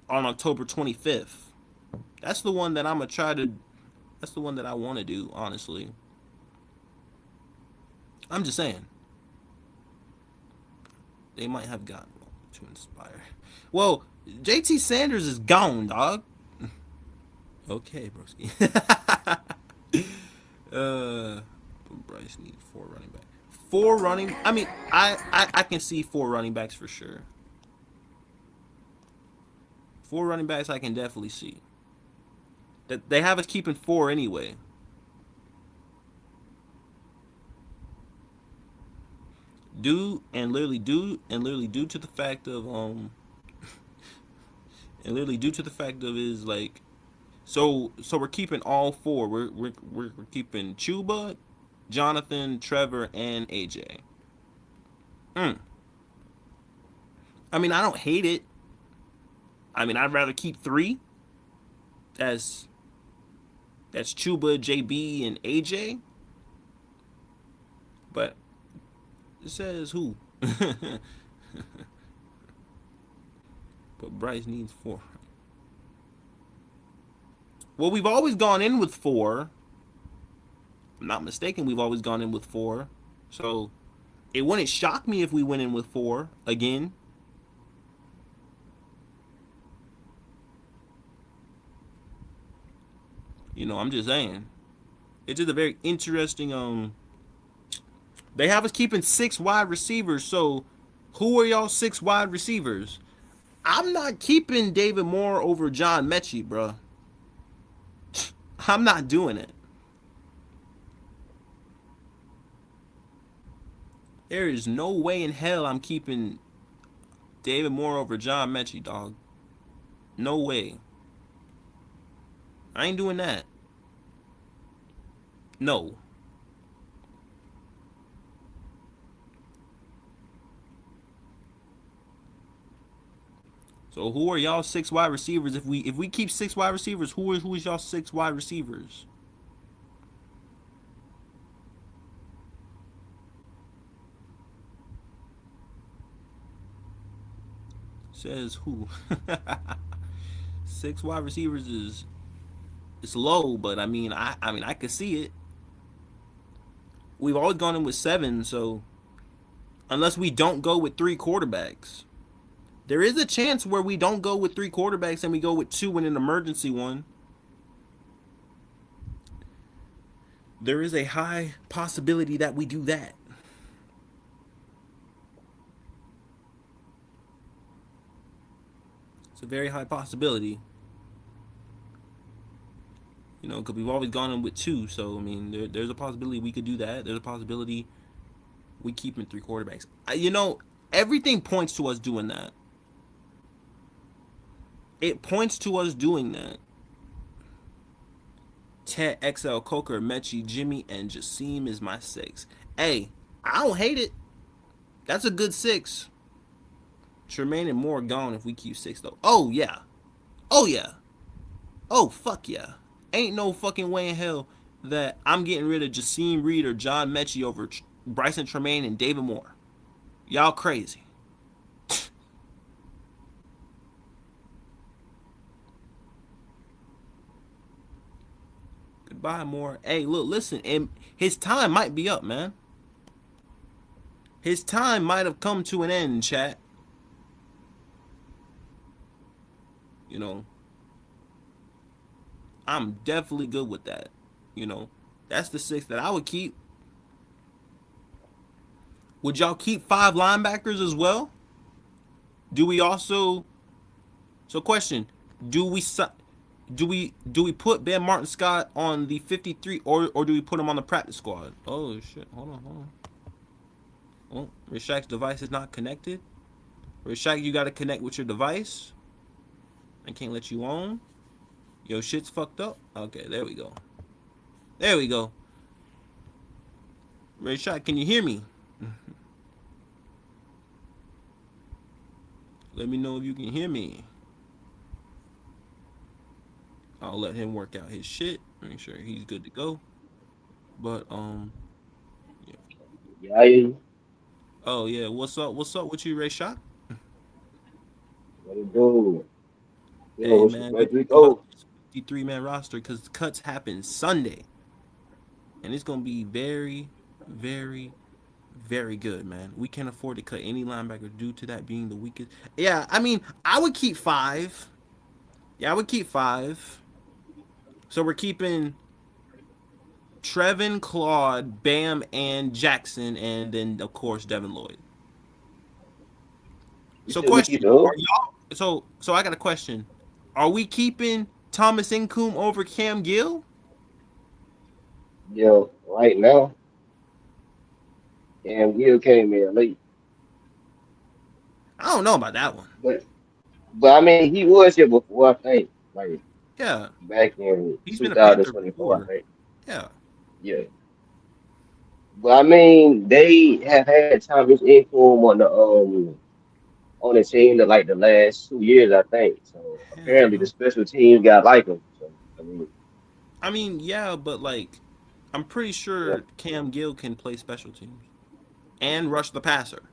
on October 25th. That's the one that I'm gonna try to. That's the one that I want to do. Honestly, I'm just saying. They might have gotten to inspire. Well, JT Sanders is gone, dog. Okay, broski. Bryce needs 4 running backs. 4 running. I mean, I can see 4 running backs for sure. 4 running backs I can definitely see. That they have us keeping 4 anyway. Due to the fact of and literally due to the fact of is like so we're keeping all 4. We're keeping Chuba, Jonathan, Trevor, and AJ. I mean, I don't hate it. I mean, I'd rather keep 3. That's Chuba, JB, and AJ. But it says who? But Bryce needs 4. Well, we've always gone in with 4. If I'm not mistaken, we've always gone in with 4. So it wouldn't shock me if we went in with 4 again. You know, I'm just saying. It's just a very interesting. They have us keeping 6 wide receivers. So who are y'all 6 wide receivers? I'm not keeping David Moore over John Mechie, bro. I'm not doing it. There is no way in hell I'm keeping David Moore over John Mechie, dog. No way. I ain't doing that. No. So who are y'all 6 wide receivers? If we keep 6 wide receivers, who is y'all 6 wide receivers? Says who? 6 wide receivers is it's low, but I mean I could see it. We've always gone in with 7, so unless we don't go with 3 quarterbacks. There is a chance where we don't go with 3 quarterbacks and we go with 2 in an emergency one. There is a high possibility that we do that. It's a very high possibility. You know, because we've always gone in with 2. So, I mean, there's a possibility we could do that. There's a possibility we keep in 3 quarterbacks. You know, everything points to us doing that. It points to us doing that. Ted, XL, Coker, Mechie, Jimmy, and Jasim is my 6. Hey, I don't hate it. That's a good 6. Tremaine and Moore gone if we keep 6, though. Oh, yeah. Oh, yeah. Oh, fuck yeah. Ain't no fucking way in hell that I'm getting rid of Jasim Reed or John Mechie over Bryson Tremaine and David Moore. Y'all crazy. Goodbye, Moore. Hey, look, listen, and his time might be up, man. His time might have come to an end, chat. You know, I'm definitely good with that. You know, that's the 6 that I would keep. Would y'all keep 5 linebackers as well? Do we also? So, question: Do we do we put Ben Martin Scott on the 53 or do we put him on the practice squad? Oh shit! Hold on. Oh, Rashak's device is not connected. Rashak, you got to connect with your device. I can't let you on. Yo, shit's fucked up. Okay, there we go. There we go. Rashak, can you hear me? Let me know if you can hear me. I'll let him work out his shit. Make sure he's good to go. But yeah. Yeah, I Oh yeah, what's up? What's up with you, Rashak? what it do? Hey Yo, man, we Frederick. talking about Oh, this 53-man roster because cuts happen Sunday, and it's gonna be very, very, very good, man. We can't afford to cut any linebacker due to that being the weakest. Yeah, I mean, I would keep 5. Yeah, I would keep 5. So we're keeping Trevin, Claude, Bam, and Jackson, and then of course Devin Lloyd. you So said we keep question: the Are who? y'all? So I got a question. Are we keeping Thomas Incoom over Cam Gill? Yeah, right now. And Gill came in late, I don't know about that one. but I mean he was here before. I think like Yeah, back in he's been a Panther 2024. I before. think. Yeah. Yeah, but I mean they have had Thomas Income on the team that like the last 2 years. I think so. Apparently the Yeah. special teams got like him. So I mean, I mean, yeah, but like, I'm pretty yeah. sure Cam Gill can play special teams and rush the passer.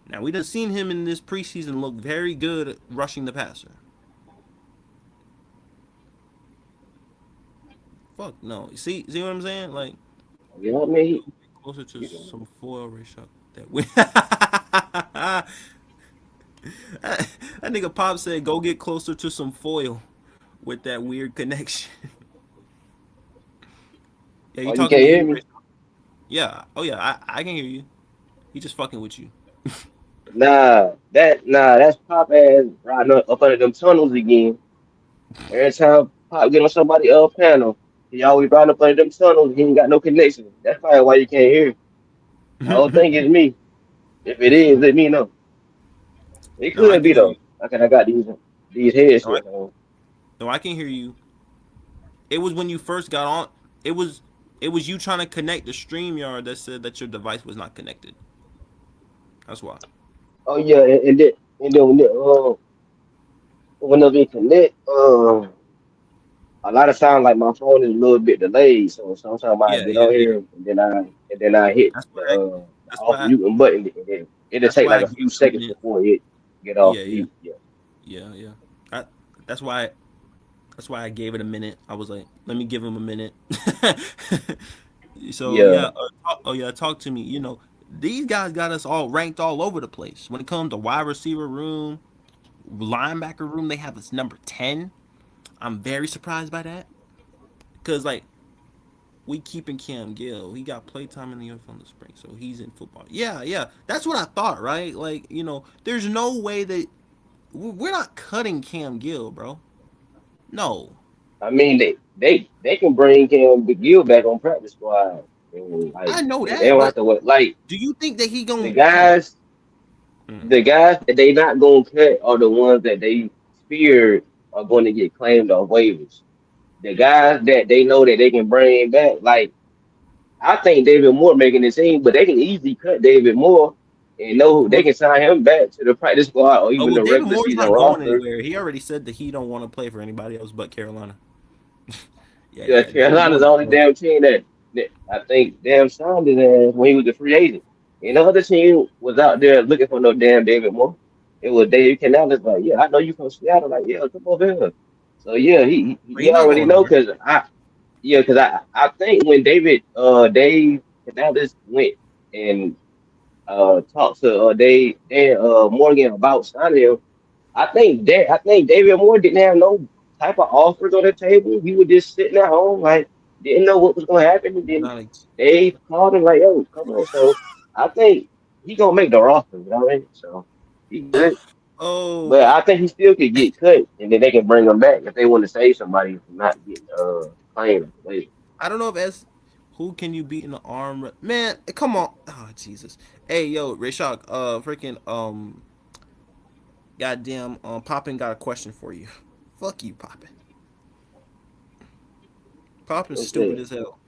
Now we done seen him in this preseason look very good at rushing the passer. Fuck no. See what I'm saying? Like, You know what I mean? closer to He, some foil race shot that we. That nigga Pop said, "Go get closer to some foil with that weird connection." Yeah, you oh, you talking to can't me? hear me? Yeah. Oh yeah, I can hear you. He just fucking with you. That's Pop ass riding up under them tunnels again. Every time Pop get on somebody else panel, he always riding up under them tunnels. He ain't got no connection. That's probably why you can't hear him. I don't think it's me. If it is, let me know. It No, I could can be hear you. though. I got these No, I, headsets on. no, I can hear you. It was when you first got on. It was it was you trying to connect the StreamYard that said that your device was not connected. That's why. Oh yeah, and then when they connect, a lot of times like my phone is a little bit delayed, so sometimes I Yeah, get yeah, on yeah. here and then I hit That's the why. I, that's off why. mute button, and then it'll That's take why I like a gave few it a seconds minute. before it get off Yeah, yeah, mute. Yeah. yeah, yeah. I, that's why. That's why I gave it a minute. I was like, let me give him a minute. So Yeah. yeah, oh yeah, talk to me. You know, these guys got us all ranked all over the place. When it comes to wide receiver room, linebacker room, they have us number 10. I'm very surprised by that because like we keeping Cam Gill. He got playtime in the NFL in the spring, so he's in football. Yeah, yeah, that's what I thought, right? Like there's no way that we're not cutting Cam Gill, bro. No, I mean they can bring him Gill back on practice squad. And, like I know they that, don't have but to what like do you think that he the gonna come on? guys Mm. the guys that they not gonna cut are the ones that they feared are going to get claimed on waivers. The guys that they know that they can bring back, like I think David Moore making the team, but they can easily cut David Moore and know they Well, can sign him back to the practice squad or oh even well, the David regular Moore's season not going roster. anywhere. He already said that he don't want to play for anybody else but Carolina. Yeah, Yeah, yeah, David Carolina's Moore's the not only going. damn team that I think damn signed his ass when he was a free agent. And the other team was out there looking for no damn David Moore. It was Dave Canales like, yeah, I know you from Seattle. Like, yeah, come over here. So yeah, But he he's not already going know nowhere. because I think when Dave Canales went and talked to Dave Morgan about signing him, I think David Moore didn't have no type of offers on the table. He was just sitting at home, like didn't know what was gonna happen. And then Not ex- Dave called him like, "Yo, come on." So I think he gonna make the roster. You know what I mean? So he good, oh, but I think he still could get cut, and then they can bring him back if they want to save somebody from not getting playing later. I don't know if as who can you beat in the man? Come on, oh Jesus! Hey yo, Rayshak, freaking goddamn, Poppin got a question for you. Fuck you, Poppin. Poppin's What's stupid that? as hell.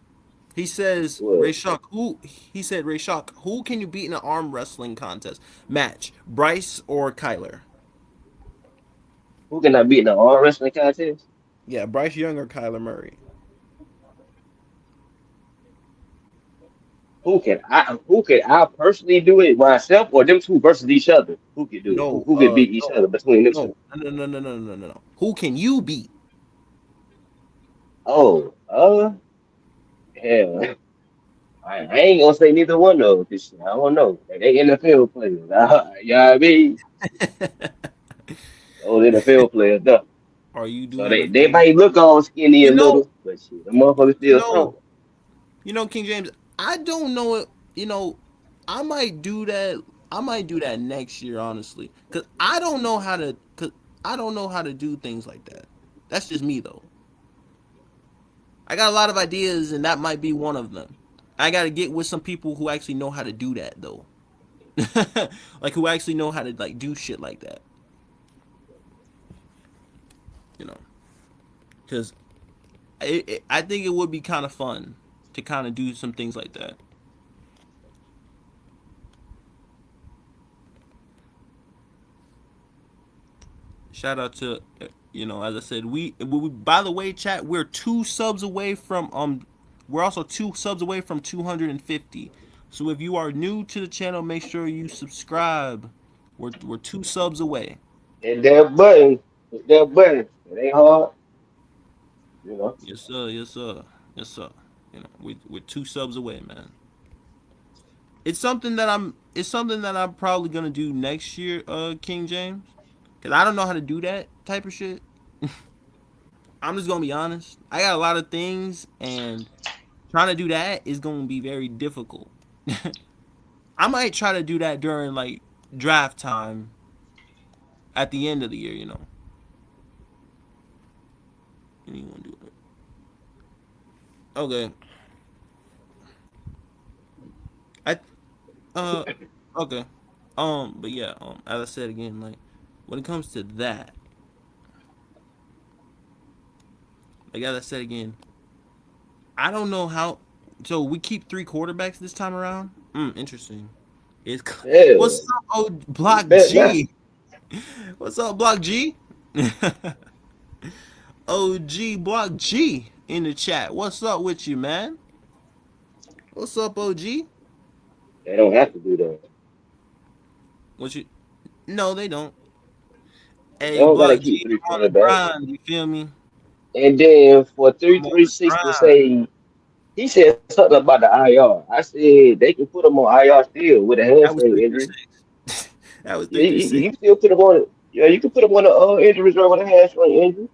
He says, What? Rayshak, who? He said, Rayshak, who can you beat in an arm wrestling contest match? Bryce or Kyler? Who can I beat in the arm wrestling contest? Yeah, Bryce Young or Kyler Murray. Who can I personally do it myself or them two versus each other? Who could do it? No, Who could beat each other between them two? no. Who can you beat? Oh, hell. I ain't gonna say neither one though. Cause I don't know. They NFL players. You know what I mean? Those NFL players, though. Are you So doing they NFL? might look all skinny You a know, little, but shit, the motherfuckers you still know, strong. King James. I don't know it. I might do that. I might do that next year, honestly, cause I don't know how to. Cause I don't know how to do things like that. That's just me though. I got a lot of ideas, and that might be one of them. I got to get with some people who actually know how to do that though. Like who actually know how to like do shit like that. You know, because I think it would be kind of fun to kind of do some things like that. Shout out to as I said, we by the way, chat, we're 2 subs away from we're also 2 subs away from 250. So if you are new to the channel, make sure you subscribe. We're 2 subs away. And that button, hit that button. It ain't hard, you know. Yes sir, yes sir, yes sir. We're 2 subs away, man. It's something that I'm probably gonna do next year, King James. Cause I don't know how to do that type of shit. I'm just gonna be honest. I got a lot of things, and trying to do that is gonna be very difficult. I might try to do that during like draft time at the end of the year. Anyone do it? Okay. I uh okay. But yeah. As I said again, like when it comes to that, like as I said again, I don't know how. So we keep 3 quarterbacks this time around. Interesting. It's what's Hell, up, oh you Block bet that. G? What's up, Block G? OG Block G in the chat. What's up with you, man? What's up, OG? They don't have to do that. What you? No, they don't. They Hey, don't gotta Block keep G, three I'm on the quarterbacks. grind. You feel me? And then for three I'm on three the six to grind. say he said something about the IR. I said they can put him on IR still with a That was hamstring three through injury. six. That was Yeah, three through six. you can still put him on. Yeah, you can put him on the injury reserve with a hamstring injury.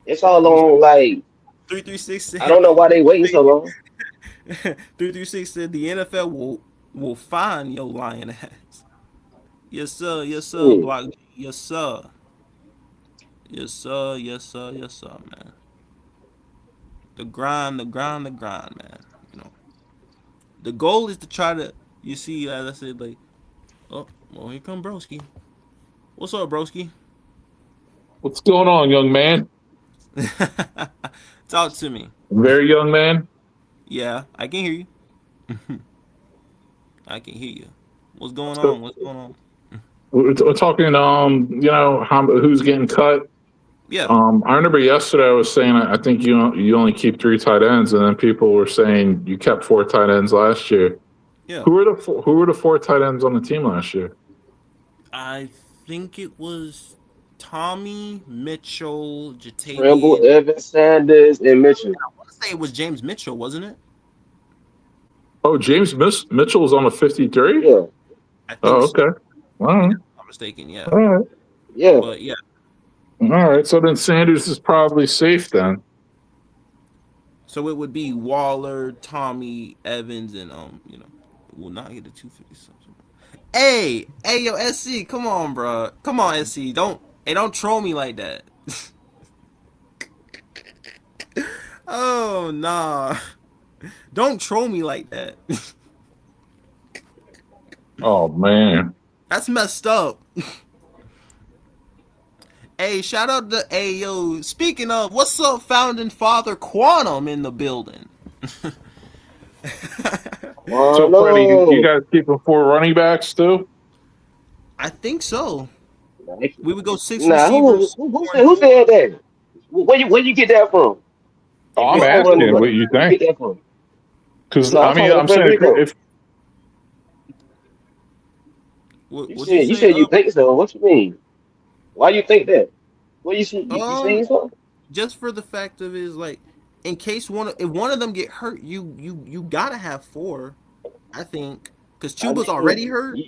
It's all You on like 336 I said don't know why they waiting so long. 336 said the NFL will find your lying ass. Yes sir, Hmm. Block G. Yes sir. Yes sir, yes sir, yes sir, man. The grind, man. You know. The goal is to try to you see, as I said, like, oh, well, here come Broski. What's up, Broski? What's going on, young man? Talk to me. Very young man. Yeah, I can hear you. I can hear you. What's going So on? What's going on? we're talking, who's getting cut. Yeah. I remember yesterday I was saying I think you only keep 3 tight ends, and then people were saying you kept 4 tight ends last year. Yeah. Who were the 4 tight ends on the team last year? I think it was Tommy Mitchell, Tremble, Jatavian. Evans, Sanders, and Mitchell. I want to say it was James Mitchell, wasn't it? Oh, James Mitchell was on the 53. Yeah. I think Oh, so. okay. All right. If I'm not mistaken. Yeah. All right. Yeah. But yeah, All right, so then Sanders is probably safe then. so it would be Waller, Tommy, Evans, and will not get the 250 something. Hey, yo, SC, come on, bro, come on, SC, don't troll me like that. Oh nah, don't troll me like that. Oh man. That's messed up. Hey, shout out to Ayo. Speaking of, what's up, founding father Quantum in the building? Oh So Freddie, you no. guys keeping 4 running backs too? I think so. We would go 6 Nah, receivers. who said that? Where you get that from? Oh, If I'm it's four running asking back, what you where you think. get that from? Because No, I'm I mean, talking to I'm saying Federico. if What'd you You say? said you think so. What you mean? Why you think that? What you see? You Um, seen something? just for the fact of is like, in case if one of them get hurt, you gotta have 4. I think because I Chuba's already mean, hurt,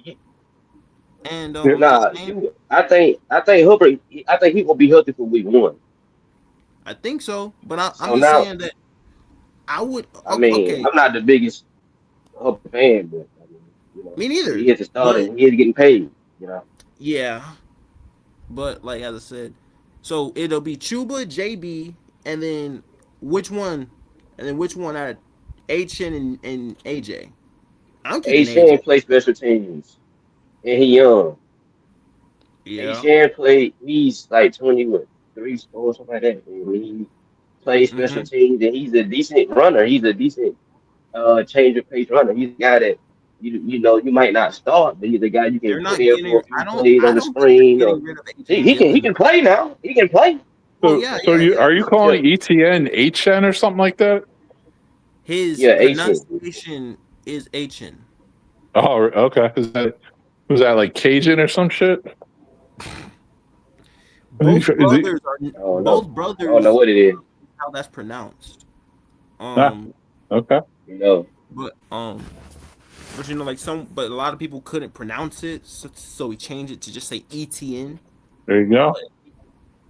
and Yeah. I'm just nah. saying. I think Hubbard. I think he gonna be healthy for week 1. I think so, but I'm So just now, saying that I would. I mean, Okay, I'm not the biggest Hubbard fan, but I mean, me he neither. is the starter But and he is getting paid. You know. yeah, but like as I said, so it'll be Chuba, JB, and then which one, out of HN and AJ. I'm keeping AJ. Shan play special teams and he young. Yeah. Shan played. He's like 20, what, 3, 4, something like that. And he plays special Mm-hmm. teams and he's a decent runner. He's a decent change of pace runner. He's a guy that you might not start, but he's a guy you can They're put not in for getting. a few plays I on the don't think they're screen. Or getting rid of he, AJ he can he Dillon. can play now. He can play. Well, so, yeah, so yeah, you yeah. are you Yeah, calling ETN HN or something like that? His yeah, 18. pronunciation is HN. Oh, okay. Was that like Cajun or some shit? Both Is he, brothers are I don't both know. I don't know brothers. what it is. How that's pronounced. ah, Um, okay. You know. but like but a lot of people couldn't pronounce it, so we changed it to just say ETN. There you go.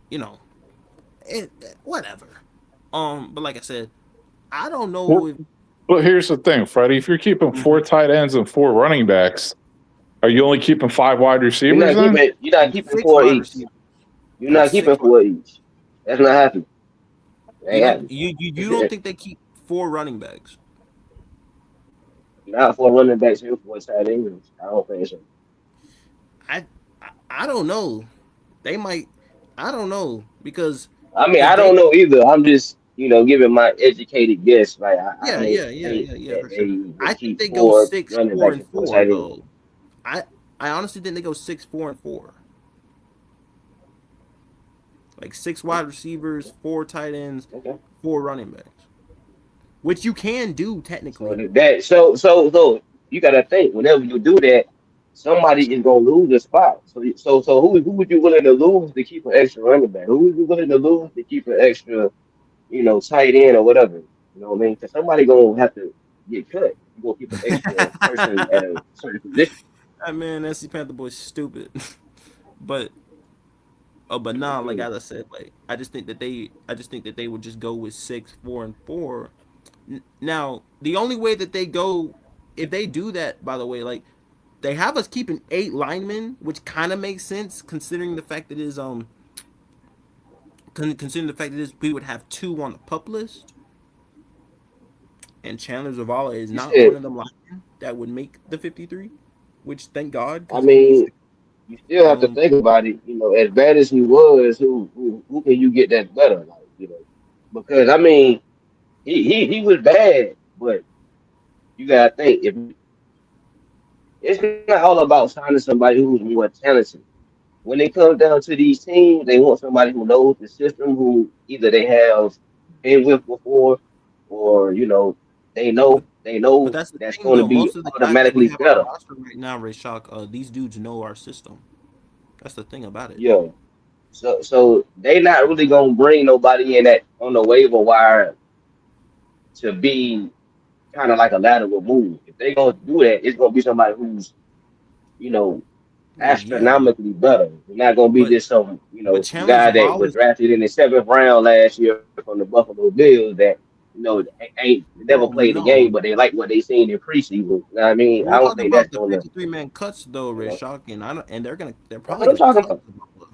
You know, whatever. But like I said, I don't know Well, if well, here's the thing, Freddie. If you're keeping 4 tight ends and 4 running backs, are you only keeping 5 wide receivers then? You're not keeping 6 4 wide each. receivers. You're not keeping 6 wide. 4 each. That's not happening. It You ain't don't happening. you don't think they keep 4 running backs? Not for running backs and 4 tight ends. I don't think so. I don't know. They might. I don't know because I mean, if I they don't know either. I'm just, giving my educated guess. Like, I yeah don't yeah yeah think yeah yeah that for sure. they I would think keep they go 4 6 running 4 backs and and 4 4 tight ends. though. I honestly think they go 6 4 and 4. Like 6 wide receivers, 4 tight ends, Okay. 4 running backs, which you can do So technically. so you gotta think whenever you do that, somebody is gonna lose a spot. So who would you willing to lose to keep an extra running back? Who would you willing to lose to keep an extra, tight end or whatever? You know what I mean? Because somebody gonna have to get cut. You gonna keep an extra person at a certain position. That man, SC Panther boy's stupid. but but nah, like as I said, like I just think that they would just go with 6 4 and 4. Now the only way that they go, if they do that, by the way, like they have us keeping 8 linemen, which kind of makes sense considering the fact that we would have 2 on the pup list, and Chandler Zavala is You not one said, of them linemen that would make the 53, which thank God I because he needs mean, to. you still have to Um, think about it. As bad as he was, who can you get that better? Like, because I mean, he was bad, but you gotta think if it's not all about signing somebody who's more talented. When it comes down to these teams, they want somebody who knows the system, who either they have been with before, or but they but know that's the that's thing going to though. be Most of the guys that we automatically have on our better. roster right now, Ray Shock, these dudes know our system. That's the thing about it. Yeah. So they not really gonna bring nobody in that on the waiver wire to be kind of like a lateral move. If they gonna do that, it's gonna be somebody who's you know Yeah, astronomically better. It's not gonna be but just some, some Chandler guy that was Zavala's drafted in the 7th round last year from the Buffalo Bills that ain't never bro. played the game, No, but they like what they seen in preseason. You know what I mean? I we're don't talking think about that's the gonna. 53-man cuts though, You know, Rashok, and I don't, and they're that's probably what I'm gonna talking cut about. Zavala.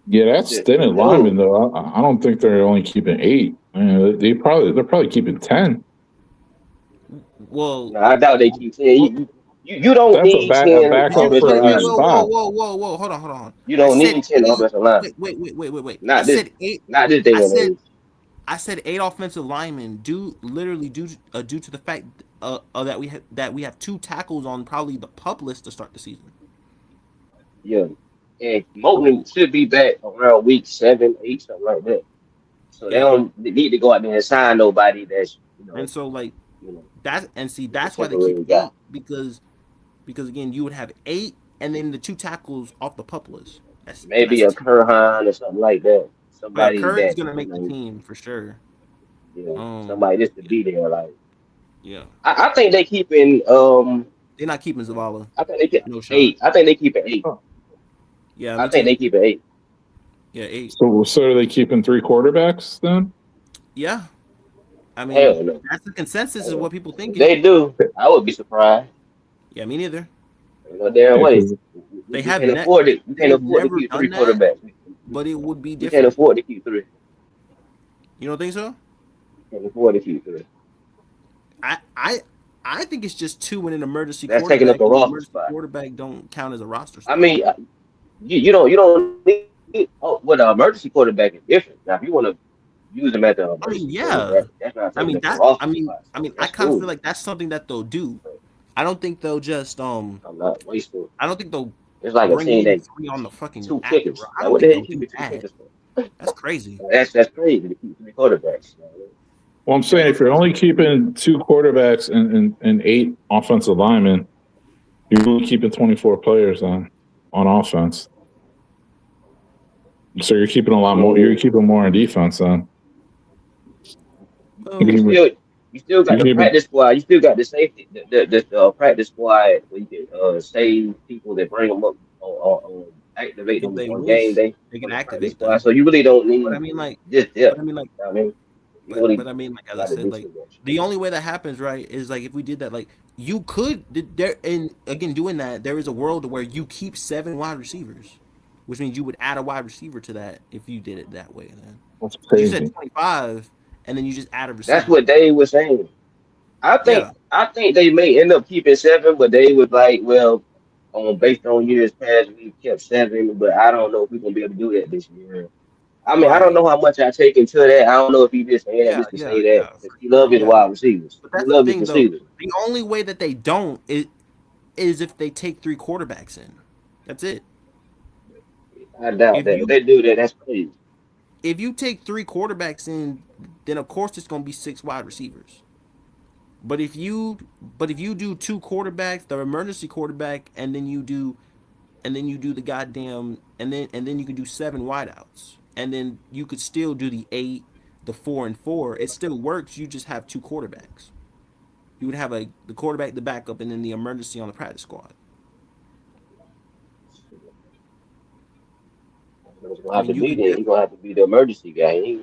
Yeah, that's thinning lineman Dude, though. I don't think they're only keeping 8. I mean, they're probably keeping 10. Well, no, I doubt they keep saying well, you don't That's need a 10 did you backup for offensive wait, wait, each whoa, linemen. whoa, spot. whoa, whoa, whoa, hold on, hold on. You I don't said need 10 eight. offensive linemen. Wait. I Not this, said eight. not this day I and said age. I said 8 offensive linemen due to the fact that we have 2 tackles on probably the pup list to start the season. Yeah. And Moulton So should be back around week 7, 8, something like that. So they yeah, don't need to go out there and sign nobody that's, and so like you know, that's just a why they keep temporary guy. 8 because again you would have 8 and then the 2 tackles off the pup list. Maybe That's a 10. Kurhan or something like that. Oh yeah, Somebody Curry's that, gonna make the team for sure. somebody just to Yeah, be there. Like yeah. I think they keeping They're not keeping Zavala. I think they keep No shot. 8. I think they keep it 8. Oh, Yeah, I me think too. they keep it 8. Yeah, 8. so are they keeping 3 quarterbacks then? Yeah. I mean, Hell no. that's the consensus is what people If thinking. they do, I would be surprised. Yeah, me neither. Ain't no damn Yeah, way. because They We have can't afford it. We can't they've afford to never keep 3 done that, quarterbacks. but it would be We can't different. afford to keep 3. You don't think so? Can't afford to keep 3. I I I think it's just 2 in an emergency That's taking up quarterback, a and the roster emergency spot. quarterback don't count as a roster I spot. mean, you don't need. Oh, well, the emergency quarterback is different. Now, if you want to use him as the I mean, emergency yeah. quarterback, that's not I taking mean up a that roster spot. I So mean I that's kind of feel cool. like that's something that they'll do. But I don't think they'll just I'm not wasting. I don't think they'll It's like a bring team in that 3 on the fucking 2 active. kickers. I Like, don't what the think hell you they'll do keeping 2 that. kickers for? That's crazy. That's crazy to keep 3 quarterbacks. well, I'm saying if you're only keeping 2 quarterbacks and 8 offensive linemen, you're only keeping 24 players on offense. So you're keeping a lot I more. You're mean, keeping more on defense then. Well, you You're still you still got the keeping. practice squad. You still got the safety, the practice squad where you can save people that bring them up or activate if them they on game wish, day they on can the practice activate squad. them. So you really don't But I need mean, like, this but depth. I mean, like, You know what I mean, you really but I mean, like, as I got to said, do like, too much. the only way that happens, right, is like if we did that, like, you could there, and again, doing that, there is a world where you keep 7 wide receivers, which means you would add a wide receiver to that if you did it that way. Then, That's because you said crazy. 25, and then you just add a That's receiver. what Dave was saying. Yeah, I think they may end up keeping 7, but they was like, well, based on years past, we kept 7, but I don't know if we're gonna be able to do that this year. I mean, I don't right. know how much I take into that. I don't know if he just saying that Yeah, just to yeah, say that yeah, because for he sure. love his Yeah, wide receivers. but He that's the love his thing, though. receivers. The only way that they don't is if they take 3 quarterbacks in. That's it. I doubt If that. If you they do that, that's crazy. if you take 3 quarterbacks in, then of course it's gonna be 6 wide receivers. But if you do 2 quarterbacks, the emergency quarterback, and then you do the goddamn and then you can do 7 wideouts, and then you could still do the 8, the 4 and 4. It still works. You just have 2 quarterbacks. You would have the quarterback, the backup, and then the emergency on the practice squad. It's gonna I have mean, to you be could there. He's gonna have to be the emergency guy.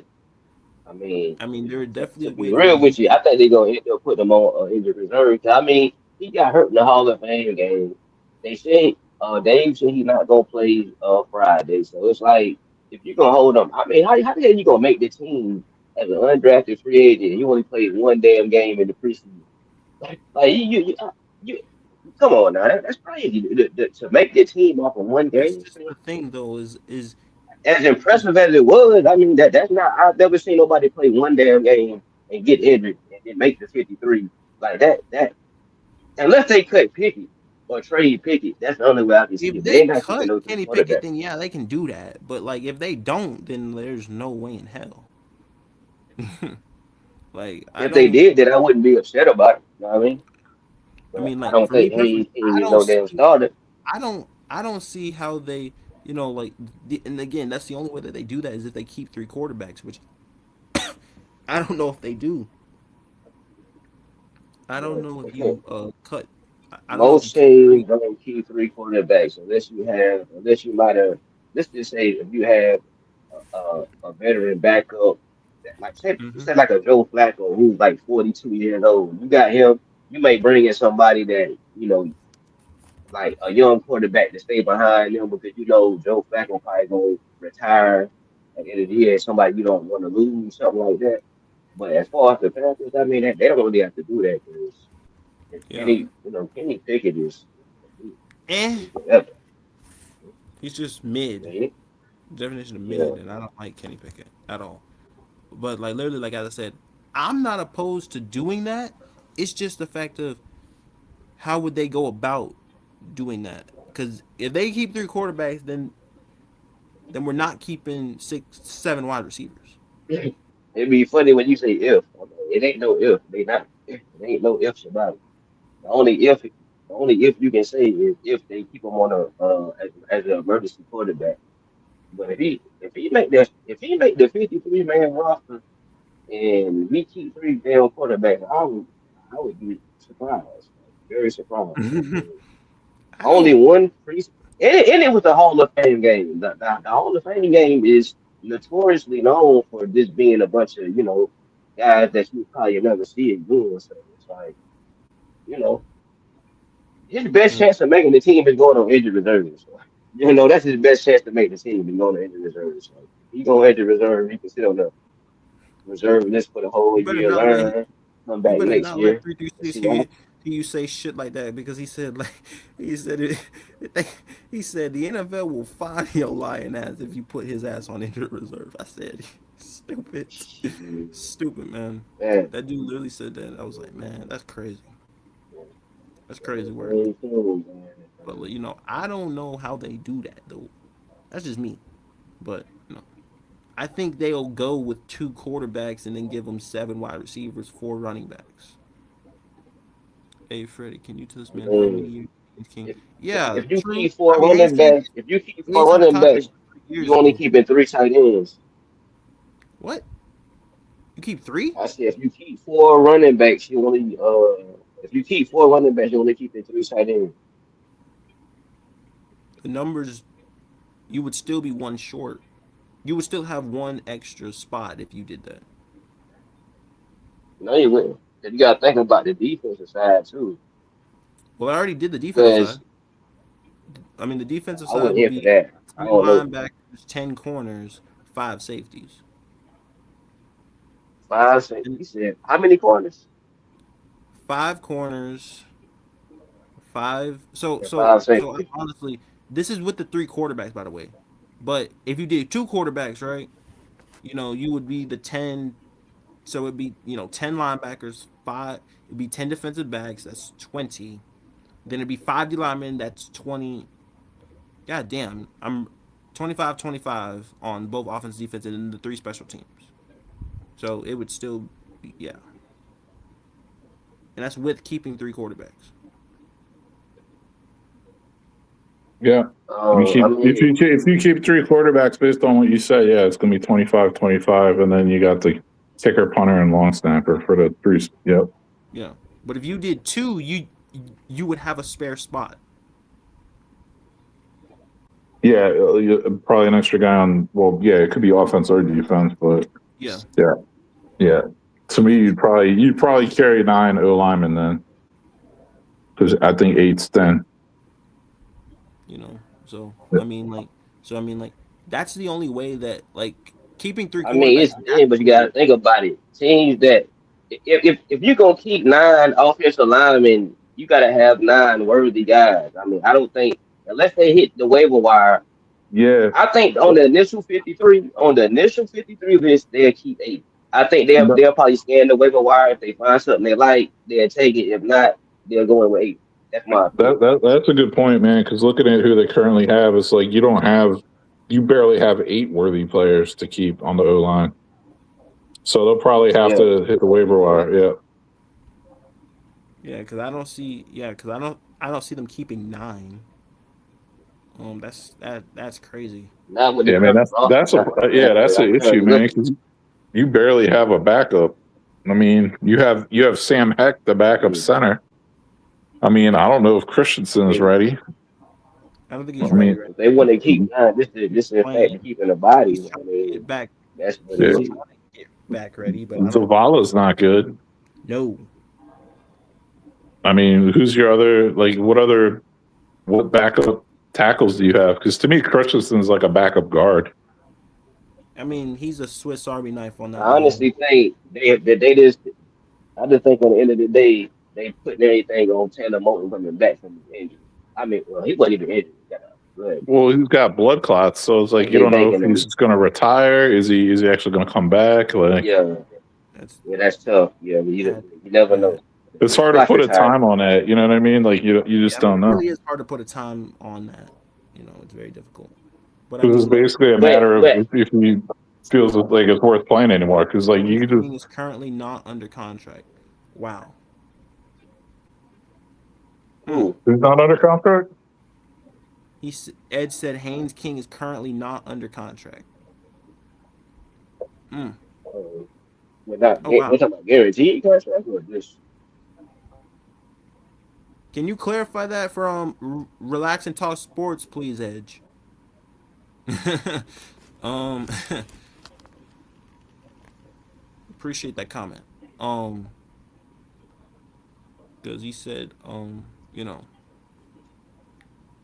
I mean, I mean, there are definitely to a be way that real you with you, could. I think they're gonna end up putting him on injured reserve. 'Cause, I mean, he got hurt in the Hall of Fame game. They say Dave said he's not gonna play Friday, so it's like if you're gonna hold him, I mean, how the hell you gonna make the team as an undrafted free agent? You only played one damn game in the preseason. Like you come on now, that's crazy to make the team off of one That's game. just the thing, though. Is As impressive as it was, I mean that's not. I've never seen nobody play one damn game and get injured and then make the 53 like that. That unless they cut Pickett or trade Pickett, that's the only way I can see if it. They they ain't not keeping cut no three Kenny Pickett, quarterbacks. then yeah, they can do that. But like if they don't, then there's no way in hell. Like I If they don't. did, then I wouldn't be upset about it. You know what I mean? I But mean, I like don't for me think personally, he I is don't no damn see. starter. I don't see how they. Like, and again, that's the only way that they do that is if they keep 3 quarterbacks, which I don't know if they do. I don't know if Yeah. you cut I don't know if you Most keep teams three. don't keep three quarterbacks unless you might have. Let's just say if you have a veteran backup, that, like Mm-hmm. say like a Joe Flacco who's like 42 years old. You got him. You may bring in somebody that like a young quarterback to stay behind them because Joe Flacco probably gonna retire at the end of the year. Somebody you don't want to lose, something like that. But as far as the Panthers, I mean, they don't really have to do that because Yeah. Kenny Pickett is Eh. he's whatever. He's just mid. Man. Definition of Yeah, mid, and I don't like Kenny Pickett at all. But like literally, like as I said, I'm not opposed to doing that. It's just the fact of how would they go about doing that? Because if they keep three quarterbacks, then we're not keeping 6, 7 wide receivers. it'd be funny when you say if. I mean, it ain't no if. They not. It ain't no ifs about it. The only if you can say is if they keep him on as an emergency quarterback. But if he make the 53-man roster and we keep three damn quarterbacks, I would be surprised, very surprised. I mean, I only don't. one free, and it was the Hall of Fame game. The Hall of Fame game is notoriously known for just being a bunch of guys that you probably never see again. So it's like you know his best Mm. chance of making the team is going on injured reserve. So, that's his best chance to make the team is going on injured reserve. So if he going injured reserve, he can sit on the reserve list for the whole You better year, not let learn, come you back better next not let year, three three and six see what hear happens. you say shit like that because he said like he said it. He said the NFL will fine your lying ass if you put his ass on injured reserve. I said stupid, Shit, stupid man. man. That dude literally said that. I was like, man, that's crazy. That's crazy work. Very cool, man. But like, I don't know how they do that though. That's just me. But I think they'll go with two quarterbacks and then give them 7 wide receivers, 4 running backs. Hey Freddie, can you tell this I man how many mean, years he's king? if, if Yeah, if you true. keep I four mean, running backs, if you keep he ain't four signed a running contract backs, for 3 years you only though. keeping three tight ends. What? You keep 3? I said if you keep four running backs, you only if you keep four running backs, you only keeping three tight ends. The numbers, you would still be one short. You would still have one extra spot if you did that. No, you wouldn't. 'Cause you got to think about the defensive side too, Well, I already did the defensive because side. I mean, the defensive I side wasn't would here for be that. I 10 don't know. linebackers, 10 corners, 5 safeties. Five, six. And He said, how many corners? 5 corners, 5. So And so five so safety. honestly, this is with the 3 quarterbacks, by the way. But if you did 2 quarterbacks, right? You would be the 10. So it'd be 10 linebackers, 5. It'd be 10 defensive backs. That's 20. Then it'd be 5 D linemen. That's 20. God damn, I'm 25, 25 on both offense, defense, and then the 3 special teams. So it would still be, yeah, and that's with keeping 3 quarterbacks. Yeah. I mean, If you keep three quarterbacks based on what you say, yeah, it's gonna be 25-25, and then you got the kicker, punter, and long snapper for the three. Yep. Yeah, but if you did 2, you would have a spare spot. Yeah, probably an extra guy on. Well, yeah, it could be offense or defense, but Yeah, yeah. To me, you'd probably carry 9 O linemen then, because I think 8's 10. So I mean like that's the only way that like keeping 3 I mean, quarterbacks. it's thin, but you got to think about it. Teams that if you're gonna keep nine offensive linemen, you got to have nine worthy guys. I mean, I don't think unless they hit the waiver wire. Yeah. I think on the initial 53 list, they'll keep 8. I think they'll No, they'll probably scan the waiver wire if they find something they like, they'll take it. If not, they'll go in with 8. That's my opinion. that's a good point, man. Because looking at who they currently have, it's like you barely have 8 worthy players to keep on the O line. So they'll probably have Yeah. to hit the waiver wire. Yeah. Yeah, because I don't see them keeping 9. That's crazy. Not with the Yeah, man. current roster. That's an issue, Currently man. looking. Because you barely have a backup. I mean, you have Sam Heck, the backup center. I mean, I don't know if Christensen's ready. I don't think he's I mean, ready. If they want to keep this is in fact to keeping the body. He's I trying to mean, get back. that's what Yeah. it He's is. trying to get back ready, but I don't Zavala's not good. know. I mean, who's your other, like, what backup tackles do you have? Because to me, Christensen's like a backup guard. I mean, he's a Swiss Army knife on that. I honestly think they just. I just think on the end of the day, they putting everything on Taylor Moton coming back from his injury. I mean, well, he wasn't even injured. He got a leg. Well, he's got blood clots, so it's like And you they don't know if banking he's him. just going to retire. Is he actually going to come back? Like, Yeah, That's that's tough. Yeah, but you never know. it's hard to put a time on that. You know what I mean? Like you just don't It know. really is hard to put a time on that. You know, it's very difficult. But This is basically a matter of if he feels like it's worth playing anymore. Because like you just King is currently not under contract. Wow. Who? he's not under contract. Ed said Haynes King is currently not under contract. We're not. Oh, wow. We're talking about guaranteed contract or just. Can you clarify that from Relax and Talk Sports, please, Edge? Appreciate that comment. Because he said, you know,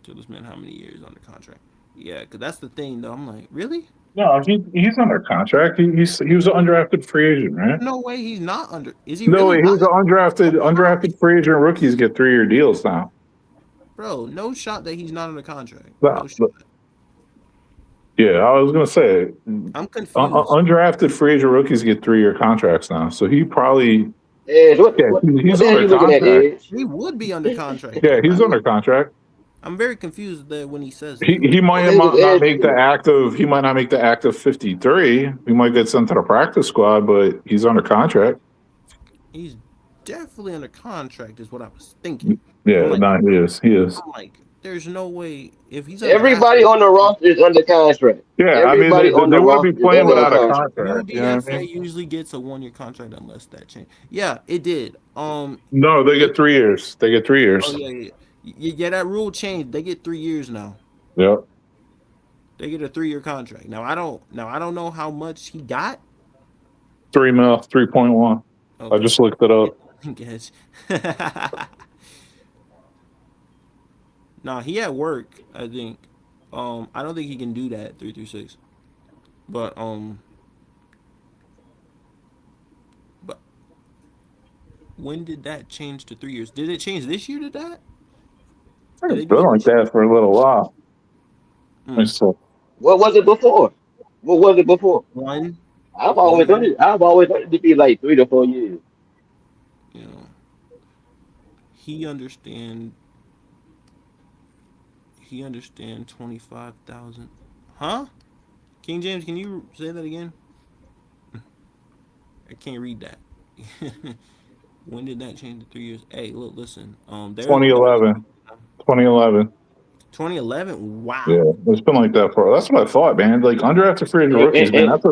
to this man, how many years under contract? Yeah, because that's the thing, though. I'm like, really? No, he's under contract. He was an undrafted free agent, right? No way, he's not under. Is he? No, really he was an not? undrafted free agent. Rookies get 3-year deals now. Bro, no shot that he's not under contract. Nah, No shot. Yeah, I was gonna say I'm confused. undrafted free agent rookies get 3-year contracts now. So he probably Edge, he's what the hell under you looking at, contract. Edge? He would be under contract. Yeah, he's under contract. I'm very confused that when he says He might not make the active. He might not make the active 53. He might get sent to the practice squad, but he's under contract. he's definitely under contract, is what I was thinking. Yeah, I'm like, no, he is. He is. I'm like, there's no way if he's Everybody on the roster is under contract. Yeah, Everybody I on mean, the they wouldn't be roster playing is under without a contract. contract. You know what I UDFA mean? usually gets a 1-year contract unless that changed. Yeah, it did. No, they get 3 years. They get 3 years. Oh yeah. That rule changed. They get 3 years now. Yep. They get a 3-year contract. Now I don't know how much he got. 3 mil, 3.1. Okay. I just looked it up. Guess. Nah, he at work, I think. I don't think he can do that 3-6. But when did that change to 3 years? Did it change this year to that? It's been like that for a little while. So, What was it before? What was it before? One, I've always done it. I've always done it to be like 3 to 4 years. you know, he understand 25,000. Huh? King James, can you say that again? I can't read that. When did that change to 3 years? Hey, look, listen. 2011. 2011. 2011. Wow. Yeah, it's been like that for. That's what I thought, man. Like undrafted free agent rookies, man. That's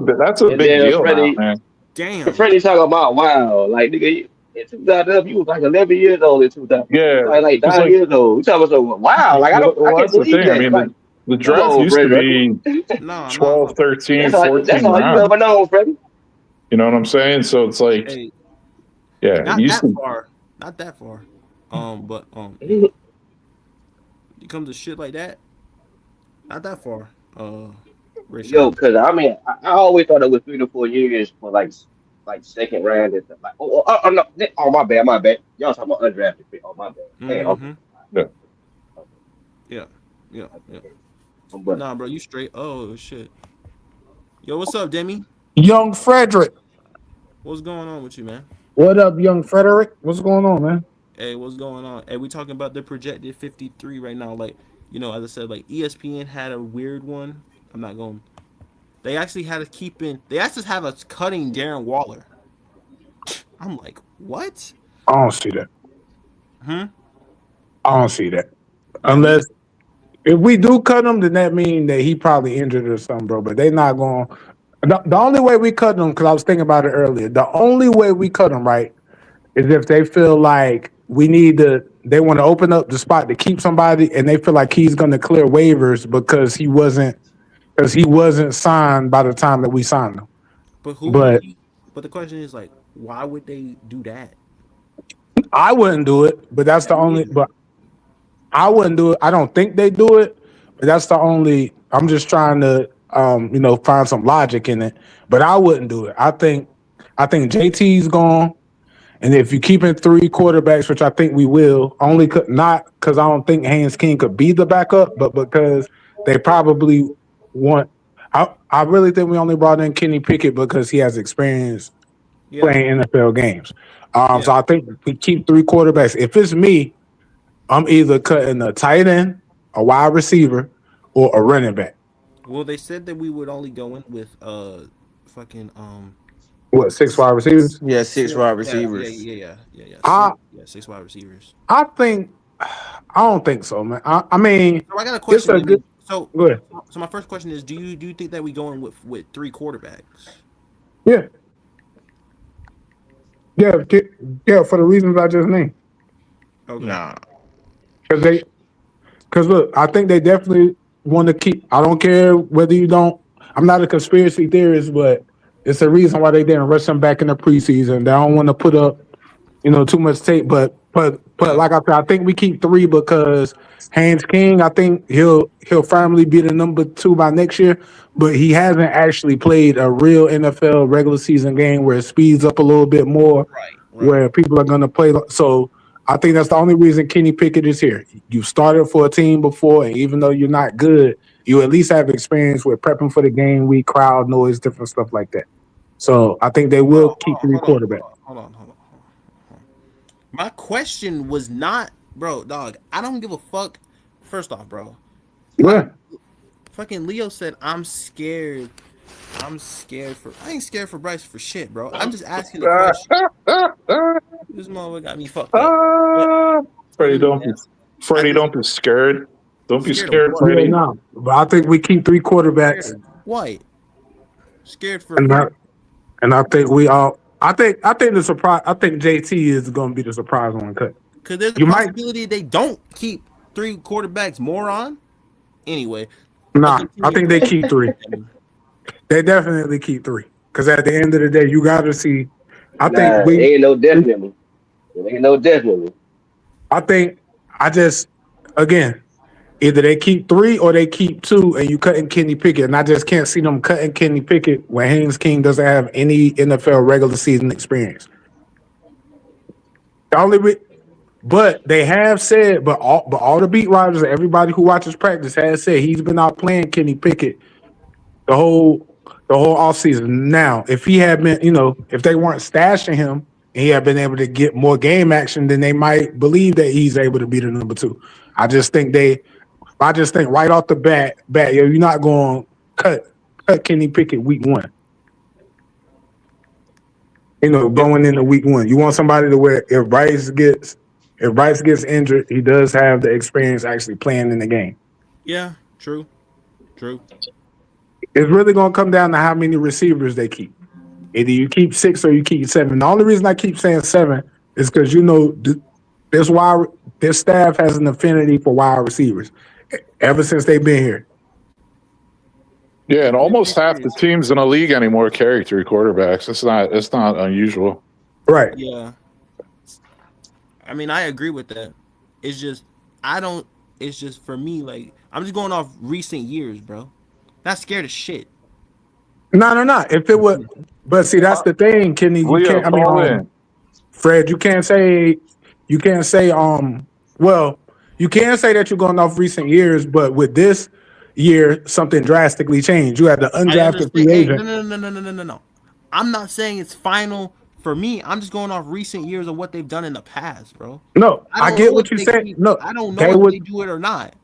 a big deal, Freddie, now, man. Damn. Freddie talking about wow, like nigga, in 2000 you was like 11 years old in 2000. Yeah, like 9 years old. You talking about wow, like I can't that's the believe thing. that. I mean, like, the draft used to be No, 12, 13, that's 14 all you rounds. ever know, Freddie. You know what I'm saying? So it's like, hey, yeah, not it used that to. far. Not that far. But it comes to shit like that. Not that far. Yo, because I mean, I always thought it was 3 to 4 years for like second round and stuff. Like, no, my bad. Y'all talking about undrafted pick. Oh, my bad. Hey, okay. Yeah. But Nah, bro, you straight. Oh shit. Yo, what's up, Demi? Young Frederick. What's going on with you, man? What up, young Frederick? What's going on, man? Hey, what's going on? Hey, we talking about the projected 53 right now. Like, you know, as I said, like ESPN had a weird one. I'm not going. They actually had us keeping. They actually have us cutting Darren Waller. I'm like, what? I don't see that. Hmm. I don't see that. Unless if we do cut him, then that means that he probably injured or something, bro. But they not going. The only way we cut him, because I was thinking about it earlier. The only way we cut him, right, is if they feel like they want to open up the spot to keep somebody, and they feel like he's going to clear waivers because he wasn't signed by the time that we signed him. But but the question is like, why would they do that? I wouldn't do it, but that's the only. But I wouldn't do it. I don't think they do it, but that's the only. I'm just trying to, find some logic in it. But I wouldn't do it. I think JT's gone, and if you're keeping 3 quarterbacks, which I think we will, not because I don't think Haynes King could be the backup, but because they probably want. I really think we only brought in Kenny Pickett because he has experience playing NFL games. So I think we keep 3 quarterbacks. If it's me, I'm either cutting a tight end, a wide receiver, or a running back. Well, they said that we would only go in with 6 wide receivers? Yeah, 6 wide receivers. Yeah. 6 wide receivers. I don't think so, man. I mean, so I got a question. Go ahead. So my first question is, do you think that we go in with 3 quarterbacks? Yeah. Yeah, for the reasons I just named. Okay. Nah. Because look, I think they definitely want to keep. I don't care whether you don't. I'm not a conspiracy theorist, but it's a reason why they didn't rush him back in the preseason. They don't want to put up, too much tape. But like I said, I think we keep 3 because Haynes King, I think he'll firmly be the number 2 by next year. But he hasn't actually played a real NFL regular season game where it speeds up a little bit more, right. where people are going to play. So I think that's the only reason Kenny Pickett is here. You started for a team before, and even though you're not good, you at least have experience with prepping for the game week, crowd noise, different stuff like that. So I think they will keep 3 quarterbacks. Hold on. My question was not, bro, dog. I don't give a fuck. First off, bro. Yeah. Fucking Leo said, I'm scared. I ain't scared for Bryce for shit, bro. I'm just asking the question. This motherfucker got me fucked up. Freddie, don't be scared. Don't be scared, Freddie. No, but I think we keep 3 quarterbacks. What? Scared for and I think we all. I think the surprise. I think JT is going to be the surprise one cut. Because there's a possibility they don't keep 3 quarterbacks moron. Anyway. Nah, I think they keep 3. They definitely keep 3. Because at the end of the day, you got to see. Ain't no definitely. Again, either they keep 3 or they keep 2, and you cutting Kenny Pickett. And I just can't see them cutting Kenny Pickett when Haynes King doesn't have any NFL regular season experience. But they have said, but all the beat writers and everybody who watches practice has said he's been out playing Kenny Pickett the whole offseason. Now, if he had been, if they weren't stashing him and he had been able to get more game action, then they might believe that he's able to be the number 2. I just think right off the bat, you're not going to cut Kenny Pickett week 1. Going into week 1, you want somebody to where if Bryce gets injured, he does have the experience actually playing in the game. Yeah, true. It's really going to come down to how many receivers they keep. Either you keep 6 or you keep 7. The only reason I keep saying 7 is because this staff has an affinity for wide receivers ever since they've been here. Yeah, and almost half the teams in the league anymore carry 3 quarterbacks. It's not unusual. Right. Yeah. I mean, I agree with that. It's just for me, like, I'm just going off recent years, bro. Not scared of shit. No. If it was, but see, that's the thing, Kenny. You can't. Fred, you can't say. You can say that you're going off recent years, but with this year, something drastically changed. You had the undrafted free agent. No. I'm not saying it's final for me. I'm just going off recent years of what they've done in the past, bro. No, I get what you're saying. No, I don't know if they do it or not.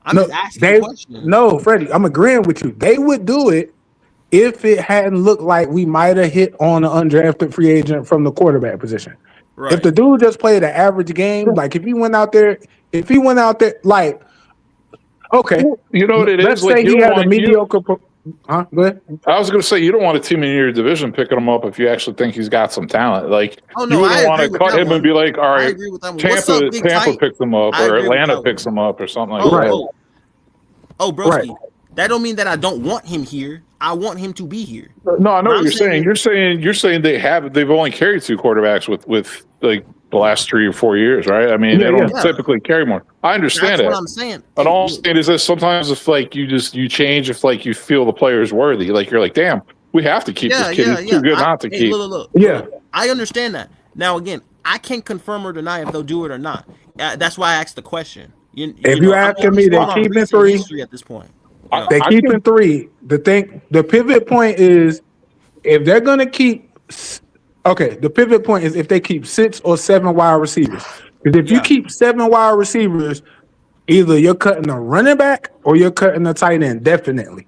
I'm just asking questions. No, Freddie, I'm agreeing with you. They would do it if it hadn't looked like we might have hit on an undrafted free agent from the quarterback position. Right. If the dude just played an average game, like if he went out there like, okay, you know what it let's is. say he had a mediocre. Go ahead. I was going to say you don't want a team in your division picking him up if you actually think he's got some talent. Like Oh, no, you I wouldn't want agree to with cut that him one. and be like, all I right, agree with that one. What's up, Tampa Big Tampa Tight? picks him up, I or agree with Atlanta that picks one. him up, or something like Oh, that. broski. Right. That don't mean that I don't want him here. I want him to be here. No, I know What what I'm you're saying. saying You're saying they've only carried two quarterbacks with like the last 3 or 4 years, right? I mean, Yeah, they don't yeah. typically carry more. I understand That's what it. I'm saying. And Hey, all I'm look, saying is that sometimes if like you change if like you feel the player is worthy, like you're like, damn, we have to keep yeah, this kid. yeah, He's yeah. too good not to Hey, keep. look. Yeah. I understand that. Now, again, I can't confirm or deny if they'll do it or not. That's why I asked the question. If you I'm asking always me, they going on keeping recent three. history at this point. I- They keeping three. The pivot point is if they're gonna keep. Okay, the pivot point is if they keep 6 or 7 wide receivers. Because if you Yeah. keep 7 wide receivers, either you're cutting a running back or you're cutting a tight end. Definitely.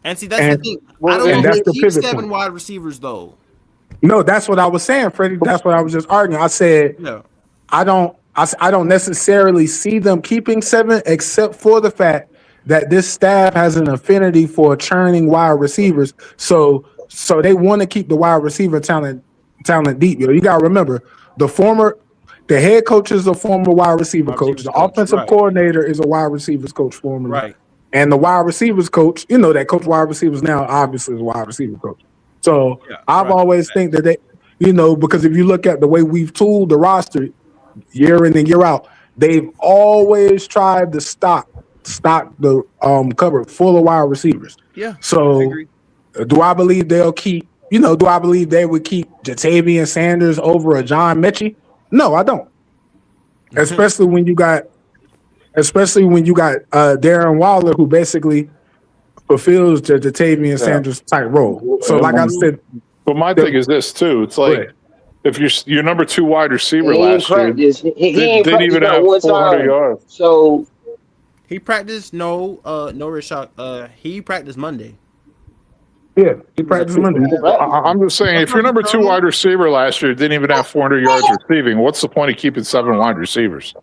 And see, that's the And- thing. Well, I don't and know that's if the they keep pivot 7 point. wide receivers though. No, that's what I was saying, Freddie. That's what I was just arguing. I said Yeah. I don't necessarily see them keeping 7, except for the fact that this staff has an affinity for churning wide receivers. So they want to keep the wide receiver talent deep. Yo, you gotta remember the head coach is a former wide receiver Wide coach. receivers The coach, offensive right. coordinator is a wide receivers coach formerly. Right. And the wide receivers coach, that coach wide receivers now obviously is a wide receiver coach. So Yeah, I've right. always think that they, because if you look at the way we've tooled the roster year in and year out, they've always tried to stock the cupboard full of wide receivers. Yeah. I So agree. do I believe they'll keep, do I believe they would keep Jatavian Sanders over a John Mechie? No, I don't. Especially when you got Darren Waller, who basically fulfills the Jatavian Sanders type role. So like I said, But my thing is this too. It's like Right. if your number 2 wide receiver He ain't last year, practice. He they ain't didn't practice even not have one 400 time. yards. So He practiced no Rashad. He practiced Monday. yeah, he practiced Monday. I'm just saying, if your number 2 wide receiver last year didn't even have 400 yards receiving, what's the point of keeping 7 wide receivers?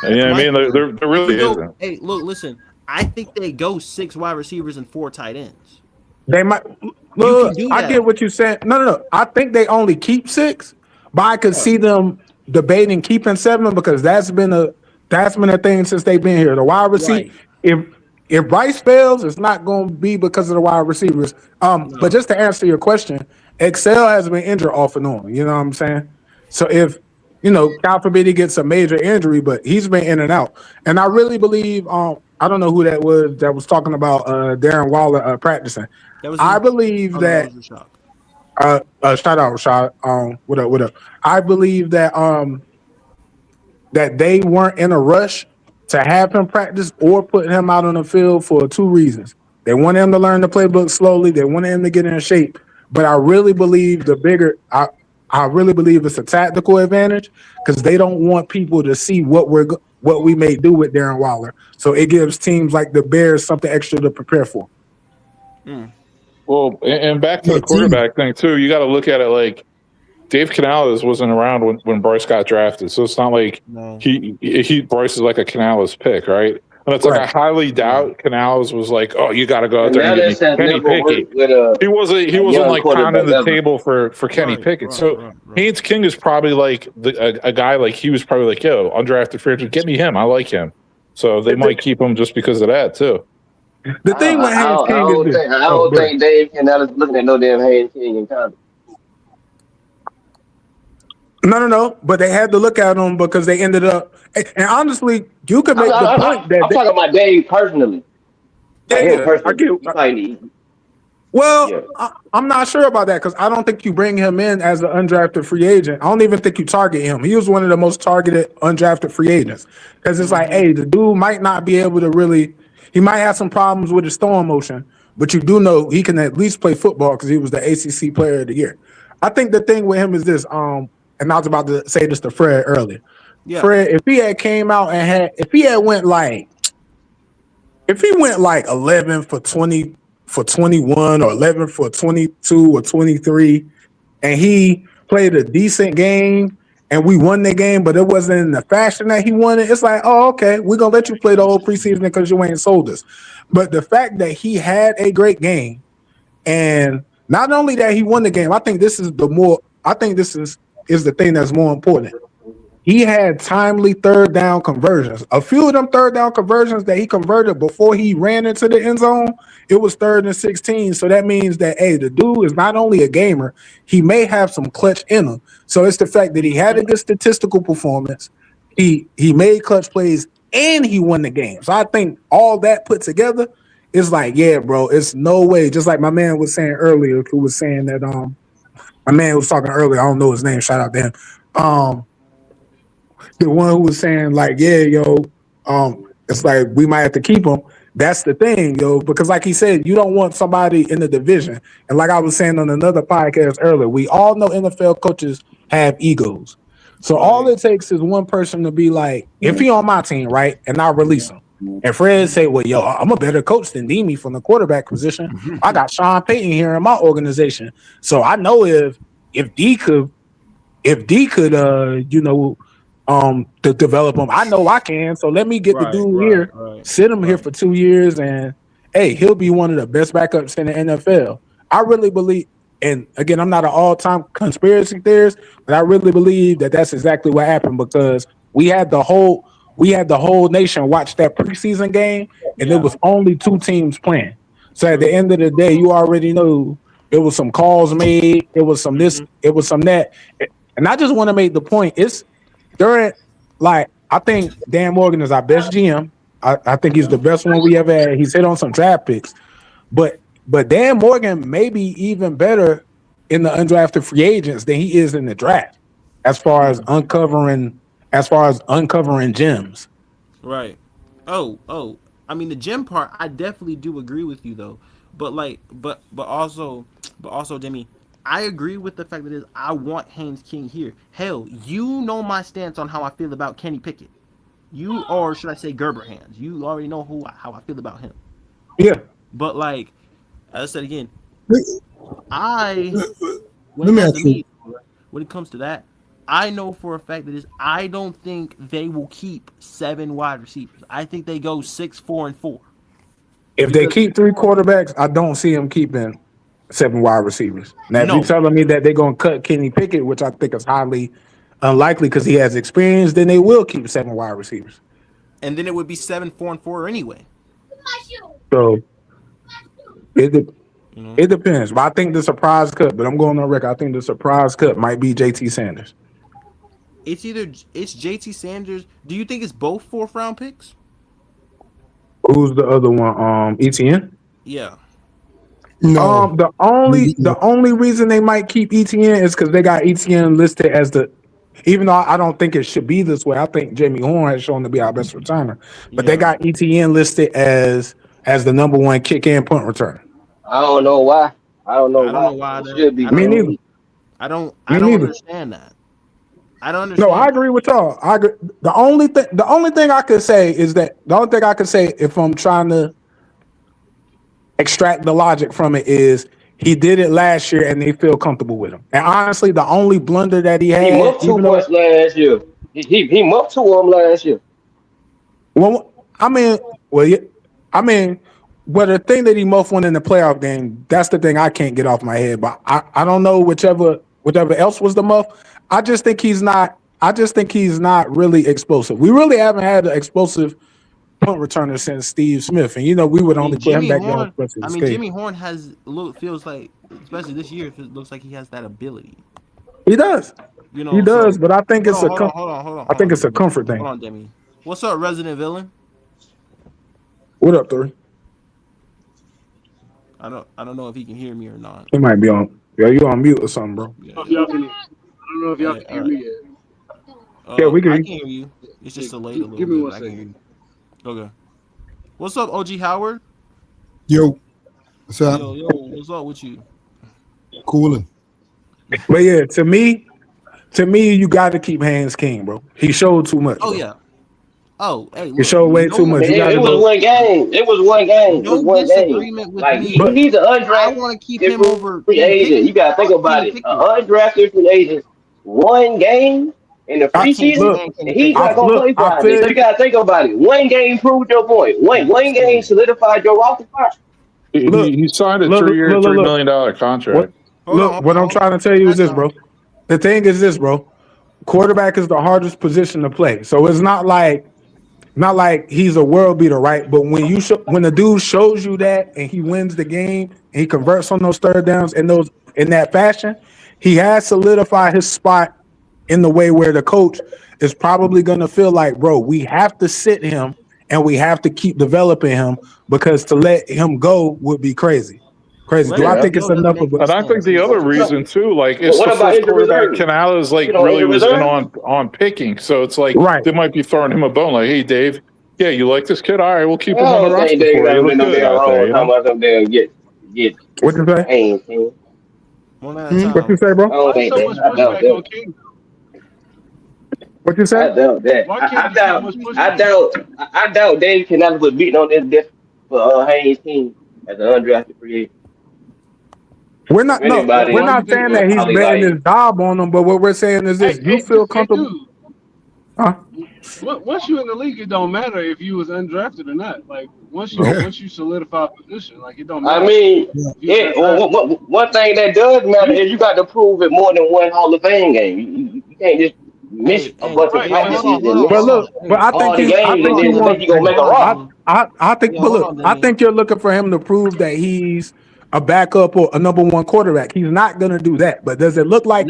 You know what I mean? There really isn't. Hey, look, listen. I think they go 6 wide receivers and 4 tight ends. They might You look. can do I that. get what you're saying. No. I think they only keep 6, but I could see them debating keeping 7 because that's been a thing since they've been here. The wide receiver. Right. If Bryce fails, it's not going to be because of the wide receivers. But just to answer your question, Excel has been injured off and on. You know what I'm saying? So if God forbid he gets a major injury, but he's been in and out. And I really believe, I don't know who that was talking about Darren Waller practicing. That was I believe that was Rashad. shout out Rashad. What up? I believe that that they weren't in a rush to have him practice or put him out on the field for 2 reasons. They wanted him to learn the playbook slowly. They wanted him to get in shape. But I really believe I really believe it's a tactical advantage because they don't want people to see what we may do with Darren Waller. So it gives teams like the Bears something extra to prepare for. Well, and back to the quarterback thing too. You got to look at it like Dave Canales wasn't around when Bryce got drafted, so it's not like Bryce is like a Canales pick, right? And it's like I highly doubt Canales was like, oh, you got to go out there and get me Kenny Pickett. He wasn't like pounding the table for Kenny Pickett. So Haynes King is probably like a guy like he was probably like, yo, undrafted free agent, get me him. I like him. So they might keep him just because of that too. The thing with Haynes King is this. I don't think Dave Canales looking at no damn Haynes King in college. No. But they had to look at him because they ended up. And honestly, you could make the point that I'm talking about Dave personally. I get. I'm not sure about that because I don't think you bring him in as an undrafted free agent. I don't even think you target him. He was one of the most targeted undrafted free agents because it's like, hey, the dude might not be able to really. He might have some problems with his throwing motion, but you do know he can at least play football because he was the ACC Player of the Year. I think the thing with him is this. And I was about to say this to Fred earlier. Yeah. Fred, if he had came out and if he went like 11 for 20 for 21 or 11 for 22 or 23, and he played a decent game and we won the game, but it wasn't in the fashion that he wanted, it's like, oh, okay, we're gonna let you play the whole preseason because you ain't sold us. But the fact that he had a great game, and not only that he won the game, I think this is the thing that's more important. He had timely third down conversions. A few of them third down conversions that he converted before he ran into the end zone, it was 3rd and 16. So that means that, hey, the dude is not only a gamer, he may have some clutch in him. So it's the fact that he had a good statistical performance. He made clutch plays and he won the game. So I think all that put together is like, yeah, bro, it's no way. Just like my man was saying earlier, who was saying that my man was talking earlier, I don't know his name, shout out to him. The one who was saying like, yeah, yo, it's like we might have to keep him. That's the thing, yo, because like he said, you don't want somebody in the division. And like I was saying on another podcast earlier, we all know NFL coaches have egos. So all it takes is one person to be like, if he on my team, right, and I'll release him. And Fred say, well, yo, I'm a better coach than Demi from the quarterback position. I got Sean Payton here in my organization. So I know if D could, to develop him, I know I can. So let me get the dude here, sit him here for 2 years, and hey, he'll be one of the best backups in the NFL. I really believe, and again, I'm not an all-time conspiracy theorist, but I really believe that that's exactly what happened because we had the whole nation watch that preseason game, and there was only 2 teams playing. So at the end of the day, you already know there was some calls made, it was some this, it was some that, and I just want to make the point. It's during, like, I think Dan Morgan is our best GM. I think he's the best one we ever had. He's hit on some draft picks, but Dan Morgan may be even better in the undrafted free agents than he is in the draft, as far as uncovering gems. Right. Oh. I mean, the gem part, I definitely do agree with you though. But also, Demi, I agree with the fact that I want Haynes King here. Hell, you know my stance on how I feel about Kenny Pickett. Or should I say Gerber Hands? You already know how I feel about him. Yeah. But like, as I said again, when it comes to that, I know for a fact that I don't think they will keep 7 wide receivers. I think they go 6, 4, and 4. If they keep 3 quarterbacks, I don't see them keeping 7 wide receivers. Now, if you're telling me that they're going to cut Kenny Pickett, which I think is highly unlikely because he has experience, then they will keep 7 wide receivers. And then it would be 7, 4, and 4 anyway. So it depends. But I think the surprise cut, but I'm going on record, I think the surprise cut might be JT Sanders. It's JT Sanders. Do you think it's both 4th round picks? Who's the other one? ETN? Yeah. No. The only reason they might keep ETN is because they got ETN listed as even though I don't think it should be this way. I think Jamie Horn has shown to be our best returner. But they got ETN listed as the number 1 kick and punt returner. I don't know why. I don't know why. Me neither. I don't understand that. I don't understand. No, I agree with y'all. I agree. The only thing I could say is that if I'm trying to extract the logic from it is he did it last year and they feel comfortable with him. And honestly, the only blunder that he had, he muffed too much last year. He muffed to him last year. Well, the thing that he muffed one in the playoff game, that's the thing I can't get off my head. But I don't know whichever else was the muff. I just think he's not really explosive. We really haven't had an explosive punt returner since Steve Smith, and we would only put him back down. Jimmy Horn feels like, especially this year, it looks like he has that ability. He does. He does, but I think it's hold on. I think it's a comfort thing. Hold on, Demi. What's up, Resident Villain? What up, Thurry? I don't know if he can hear me or not. He might be on. Yeah, you on mute or something, bro. Yeah. I don't know if y'all can hear me yet. Yeah, we can. I can hear you. It's just delayed a little bit. Give me 1 second. Okay. What's up, OG Howard? Yo, what's up? Yo, what's up with you? Cooling. But yeah, to me, you got to keep Haynes King, bro. He showed too much. Oh bro. yeah. Oh, hey, he showed way too much. It was one game. It was one game. No disagreement with me. He's an undrafted. I want to keep him over free agent. You gotta think about it. An undrafted free agent, 1 game. in the I, preseason, look, and he's not gonna play I Friday. So feel you gotta think about it. One game proved your point. One game solidified your roster spot. He signed a 3-year, $3 million contract. What I'm trying to tell you is this, bro. The thing is this, bro. Quarterback is the hardest position to play. So it's not like he's a world beater, right? But when when the dude shows you that and he wins the game and he converts on those third downs in that fashion, he has solidified his spot in the way where the coach is probably going to feel like, bro, we have to sit him and we have to keep developing him because to let him go would be crazy. Do I think it's enough of? And I think the other reason too, like, it's What the about first injured quarterback reserve? Canales like You know, really injured was in reserve? on picking. So it's like Right. they might be throwing him a bone, like, hey, Dave, yeah, you like this kid? All right, we'll keep him I on the don't roster think for they you. got You look no good damn out there, wrong you talking know? about them damn get What you say? pain, team. One at a time. What you say, I bro? don't think So that. much I doubt pushback on that. King. What you I say? doubt that. Why can't you so much pushback? I doubt Dave cannot put beating on this for Haynes' team as an undrafted free agent. We're not If anybody, we're Why you not think saying that? that he's probably betting like his job on him, but what we're saying is this: you feel comfortable? Dude, Huh? once you're in the league, it don't matter if you was undrafted or not. Like once you solidify a position, like it don't matter. I mean, If you one thing that does matter is you got to prove it more than one Hall of Fame game. You can't just miss a bunch of right, but practices hold and on. But miss look, but I all think the I games think and he then think wants. you gonna make a roster. I think, but look, I think you're looking for him to prove that he's a backup or a number one quarterback. He's not gonna do that. But does it look like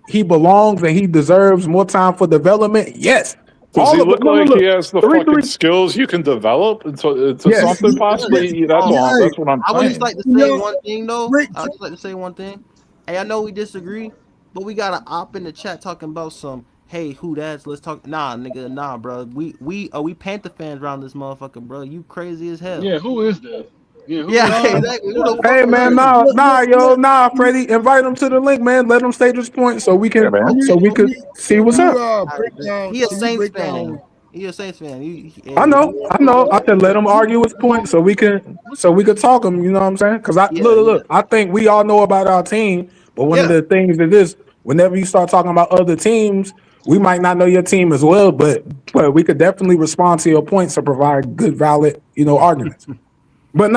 he belongs and he deserves more time for development? Yes. Does he look like he has the Three, fucking three. skills you can develop into Yes. something possibly? That's what I'm I would just saying. like to say one thing though. I would just like to say one thing. Hey, I know we disagree, but we got an op in the chat talking about some. Hey, who that's? Let's talk. Nah, nigga, nah, bro. We Panther fans around this motherfucker, bro. You crazy as hell. Yeah, who is that? Yeah, exactly. Who the fuck Hey is man, that? nah, Freddie, invite him to the link, man. Let him state his point so we can could see what's up. He a Saints fan. He a Saints fan. I know. I said let him argue his point so we could talk him. You know what I'm saying? Because look. I think we all know about our team, but one of the things that is whenever you start talking about other teams, we might not know your team as well, but we could definitely respond to your points to provide good, valid, arguments. But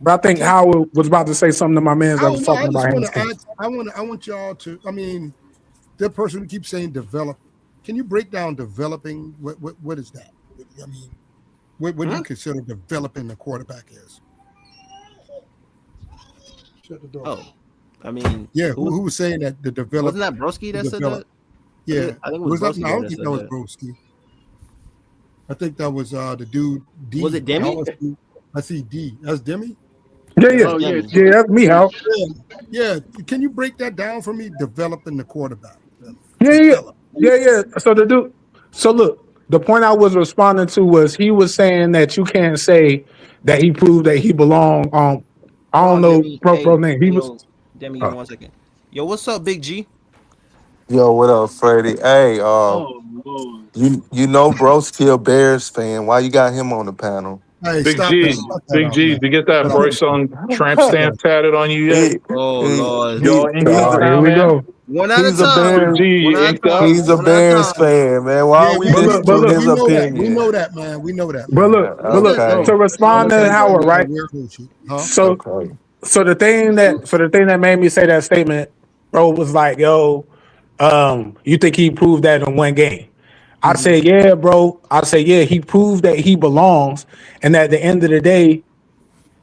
but I think Howard was about to say something to my man that was talking about him. I want y'all to. I mean, the person who keeps saying develop. Can you break down developing? What is that? I mean, what do you consider developing the quarterback is? Shut the door. Oh, I mean, yeah. Who was saying that the develop? Wasn't that Broski that said that? Yeah, I think it was Broski. I don't think that was Broski. I think that was the dude. D. Was it Demi? I see D. That's Demi. Yeah, that's me, Hal. Yeah. Can you break that down for me? Developing the quarterback. Yeah. So look, the point I was responding to was he was saying that you can't say that he proved that he belonged on. I don't know, bro name. He was. Demi, 1 second. Yo, what's up, Big G? Yo, what up, Freddie? Hey, Lord. you know Broski a Bears fan. Why you got him on the panel? Hey, Big G, did you get that Bryce on tramp stamp tatted on you yet? Oh Lord. Yo, inked up Here now, we man. go. One at a time. He's a Bears fan, man. Why are we listening to his opinion? We know that, man. We know that. But look, to respond to Howard, right? So the thing that made me say that statement, bro, was like, yo, you think he proved that in one game? I said, yeah, bro. I said, yeah, he proved that he belongs, and at the end of the day,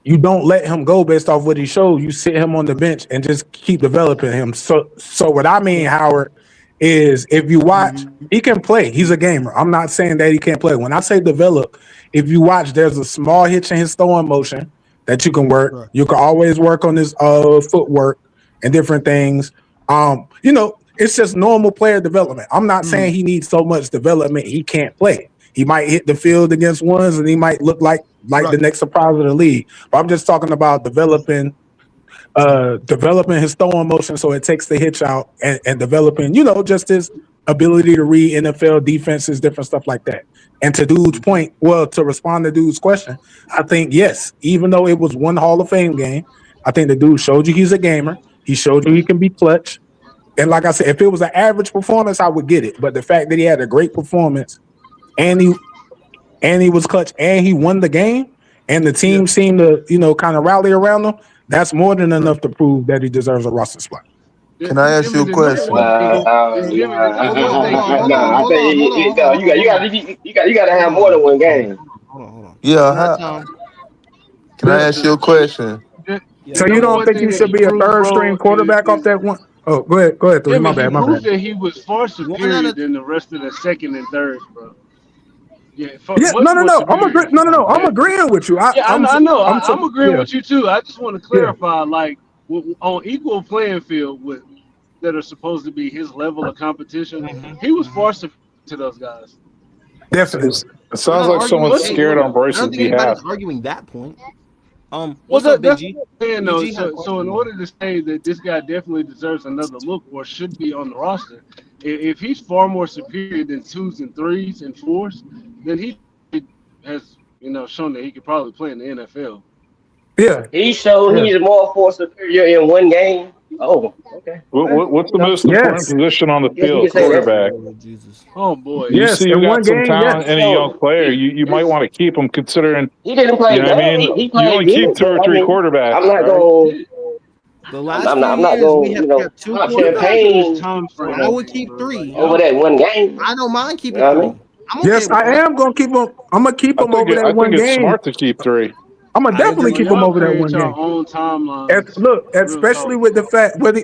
you don't let him go based off what he showed. You sit him on the bench and just keep developing him. So what I mean, Howard, is if you watch, he can play. He's a gamer. I'm not saying that he can't play. When I say develop, if you watch, there's a small hitch in his throwing motion that you can work. Right. You can always work on his footwork and different things. It's just normal player development. I'm not saying he needs so much development he can't play. He might hit the field against ones and he might look like the next surprise of the league. But I'm just talking about developing his throwing motion so it takes the hitch out and developing, just his ability to read NFL defenses, different stuff like that. And to dude's point, to respond to dude's question, I think, yes, even though it was one Hall of Fame game, I think the dude showed you he's a gamer. He showed you he can be clutch. And like I said, if it was an average performance, I would get it. But the fact that he had a great performance and he was clutch and he won the game and the team seemed to, kind of rally around him, that's more than enough to prove that he deserves a roster spot. Can I ask you a question? I think you got to have more than one game. Hold on. Yeah. Can I ask you a question? So you don't think he should be a third string quarterback off that one? Oh, go ahead. Yeah, My bad. He proved that he was far superior than the rest of the second and thirds, bro. No. I'm agreeing with you. I know. I'm agreeing with you too. I just want to clarify, like on equal playing field with that are supposed to be his level of competition, he was far superior to those guys. Definitely. It sounds like someone's scared on Bryce's behalf. Anybody's arguing that point. What's up, Big G? So in order to say that this guy definitely deserves another look or should be on the roster, if he's far more superior than 2s and 3s and 4s, then he has shown that he could probably play in the NFL. Yeah, he showed he's more far superior in one game. Oh, okay. What's the most important position on the field? Quarterback. Oh boy. You see, you got some talent in a young player. You might want to keep him, considering he didn't play. You know what I mean? You only keep 2 or 3 quarterbacks. I'm not going. The last I'm not going. Two quarterbacks. I would keep 3 over that one game. I don't mind keeping 3. Yes, I am gonna keep him. I'm gonna keep him over that one game. It's smart to keep 3. I'm gonna definitely keep him over that one game. Own timeline. Look, especially with the fact I've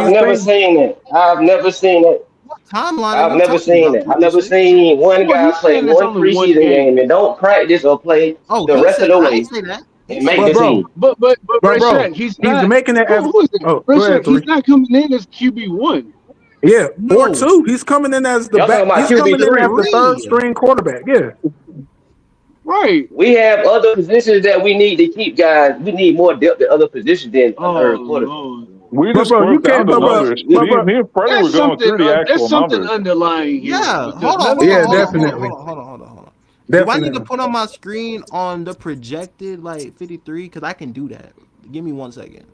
never seen it. I've never seen it. Timeline. I've never seen it. I've never seen one guy play one preseason game and don't practice or play the rest of the way and make the team. But he's making it as he's not coming in as QB1. Yeah, or 2. He's coming in as the back. He's coming in as the third string quarterback. Yeah. Right. We have other positions that we need to keep guys. We need more depth at other positions than third quarterback. We just broke down the numbers. Me and Freddie were going through the actual numbers. There's something underlying here. Yeah, hold on. Definitely. Hold on. Do I need to put on my screen on the projected 53? Because I can do that. Give me 1 second.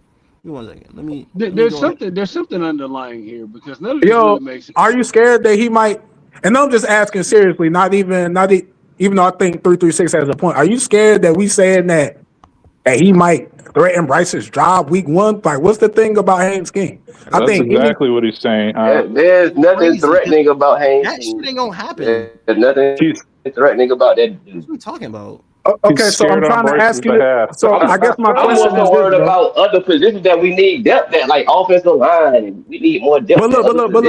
Let me. There's something underlying here because none of this really makes sense. Are you scared that he might? And I'm just asking seriously. Even though I think 336 has a point. Are you scared that we saying that he might threaten Bryce's job week 1? Like, what's the thing about Haynes King? That's exactly what he's saying. There's nothing threatening about Haynes King. That shit ain't gonna happen. There's nothing threatening about that. What are we talking about? Okay, so I'm trying to ask you. So I guess my question is worried about other positions that we need depth at, like offensive line. We need more depth. But look, bro.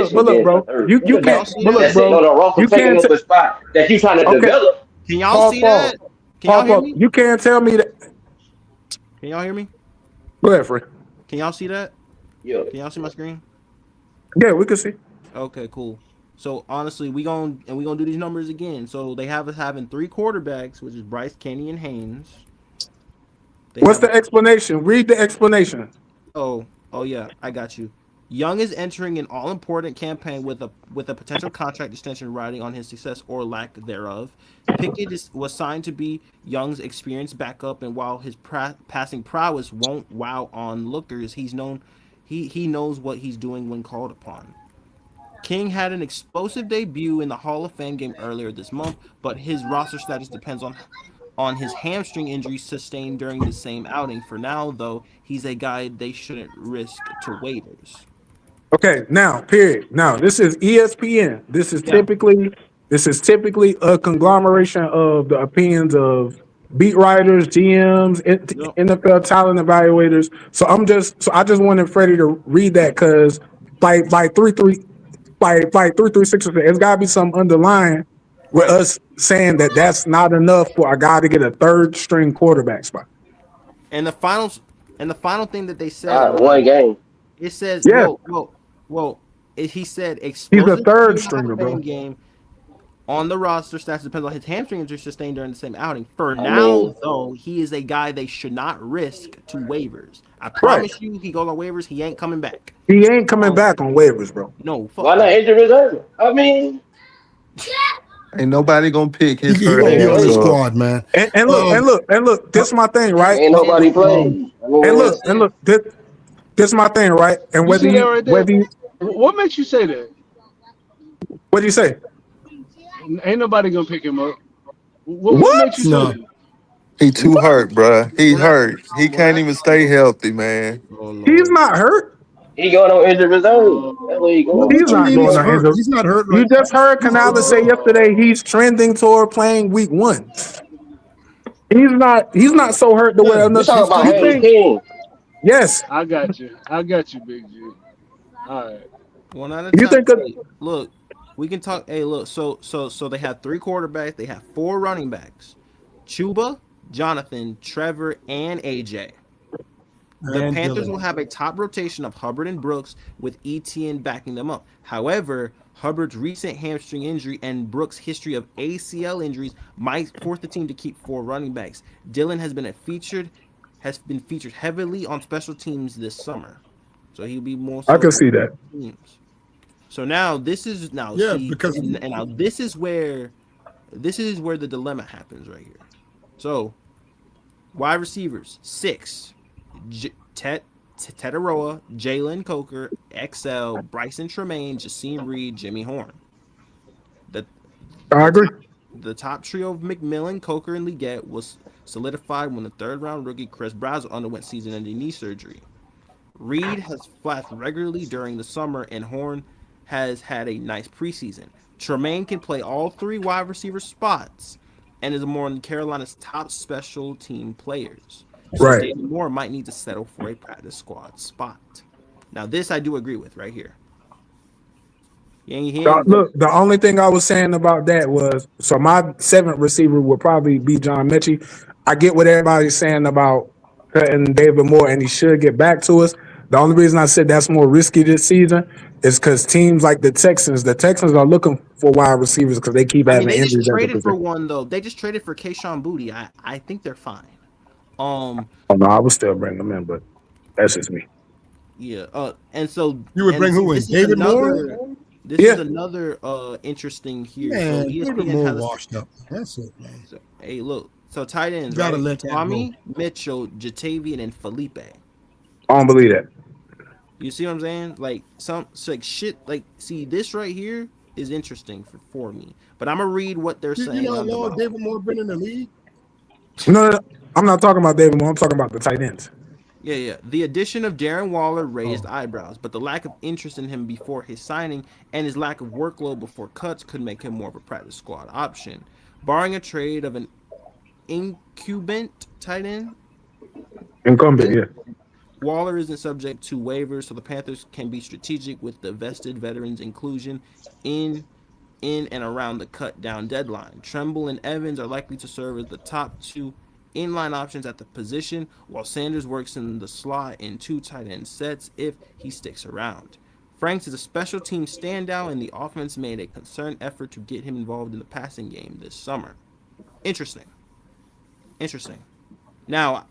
You can't. Look, bro. You can't take the spot that you trying to develop. Can y'all see that? Can y'all hear me? You can't tell me that. Can y'all hear me? Go ahead, Fred. Can y'all see that? Yeah. Can y'all see my screen? Yeah, we can see. Okay, cool. So honestly, we gonna do these numbers again. So they have us having 3 quarterbacks, which is Bryce, Kenny, and Haynes. What's the explanation? Read the explanation. Oh yeah, I got you. Young is entering an all-important campaign with a potential contract extension riding on his success or lack thereof. Pickett was signed to be Young's experienced backup, and while his passing prowess won't wow onlookers, he knows what he's doing when called upon. King had an explosive debut in the Hall of Fame game earlier this month, but his roster status depends on his hamstring injury sustained during the same outing. For now, though, he's a guy they shouldn't risk to waivers. Okay, now, period. Now, this is ESPN. This is typically a conglomeration of the opinions of beat writers, GMs, NFL talent evaluators. So I just wanted Freddie to read that because like 336, it's got to be some underlying with us saying that that's not enough for a guy to get a third string quarterback spot. And the final thing that they said, one game. It says, he said he's a third stringer, bro. Game on the roster stats depends on his hamstring injury sustained during the same outing. For now, though, he is a guy they should not risk to waivers. I promise you, he goes on waivers. He ain't coming back. He ain't coming back on waivers, bro. No. Why not injury reserve? I mean, ain't nobody gonna pick his first squad, man. And look. This is my thing, right? Ain't nobody playing. And look. This is my thing, right? And whether you What makes you say that? What do you say? Ain't nobody gonna pick him up. What makes you say No. that? He too hurt, bruh. He hurt. He When can't I even stay healthy, man. oh He's Lord. not hurt. He going on injured reserve. That's where he What, going. He's what you not mean going he's on hurt? injury. He's not hurt You right now. just heard He's Canales say yesterday he's trending toward playing week 1. He's not so hurt the way Yeah, You enough. talking about You Haynes think? King? Yes. I got you, Big G. All right. One at a You time. think? Hey, look, we can talk. Hey, look. So they have 3 quarterbacks. They have 4 running backs: Chuba, Jonathan, Trevor, and AJ. The And Panthers Dylan. will have a top rotation of Hubbard and Brooks, with Etienne backing them up. However, Hubbard's recent hamstring injury and Brooks' history of ACL injuries might force the team to keep 4 running backs. Dylan has been featured heavily on special teams this summer, so he'll be more so I can see that. teams. So now this is Yeah, because and now this is where the dilemma happens right here. So wide receivers 6, Tetaroa, Jalen Coker, XL, Bryson Tremaine, Jasim Reed, Jimmy Horn. I agree. The top trio of McMillan, Coker, and Leggett was solidified when the 3rd-round rookie Chris Brazel underwent season-ending knee surgery. Reed has flashed regularly during the summer, and Horn has had a nice preseason. Tremaine can play all 3 wide receiver spots and is one of Carolina's top special team players. So Right. David Moore might need to settle for a practice squad spot. Now, this I do agree with right here. Look, the only thing I was saying about that was, so my 7th receiver would probably be John Mechie. I get what everybody's saying about cutting David Moore, and he should get back to us. The only reason I said that's more risky this season is because teams like the Texans are looking for wide receivers because they keep having they injuries. just traded for one though. They just traded for Keyshawn Booty. I think they're fine. Oh no, I would still bring them in, but that's just me. Yeah. And so you would bring who in? David Moore? This is another interesting here. Man, So David Moore washed up. That's it, man. So, hey, look. So tight ends. Gotta right? let that Tommy, Mitchell, Jatavian, and Felipe. I don't believe that. You see what I'm saying? Like shit. Like, see, this right here is interesting for me. But I'm gonna read what they're saying. You know how long David Moore been in the league? No, I'm not talking about David Moore. I'm talking about the tight ends. Yeah. The addition of Darren Waller raised eyebrows, but the lack of interest in him before his signing and his lack of workload before cuts could make him more of a practice squad option. Barring a trade of an incumbent tight end, yeah. Waller isn't subject to waivers, so the Panthers can be strategic with the vested veterans' inclusion in and around the cut down deadline. Tremble and Evans are likely to serve as the top 2 inline options at the position, while Sanders works in the slot in 2 tight end sets if he sticks around. Franks is a special team standout, and the offense made a concerted effort to get him involved in the passing game this summer. Interesting. Now,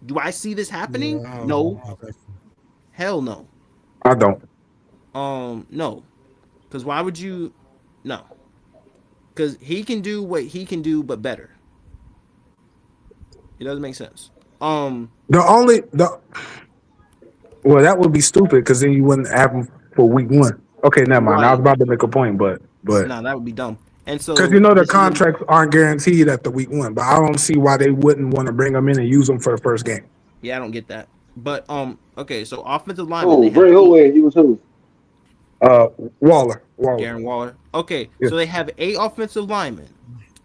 do I see this happening? No. Hell no. I don't. No. Because why would you? No. Because he can do what he can do, but better. It doesn't make sense. Well, that would be stupid because then you wouldn't have him for week 1. Okay, never mind. Right. I was about to make a point, but no, that would be dumb. And so because the contracts aren't guaranteed at the week 1, but I don't see why they wouldn't want to bring them in and use them for the first game. Yeah, I don't get that. But okay, so offensive line. Oh, bring who in? You was who? Waller. Darren Waller. Okay, yeah. So they have 8 offensive linemen: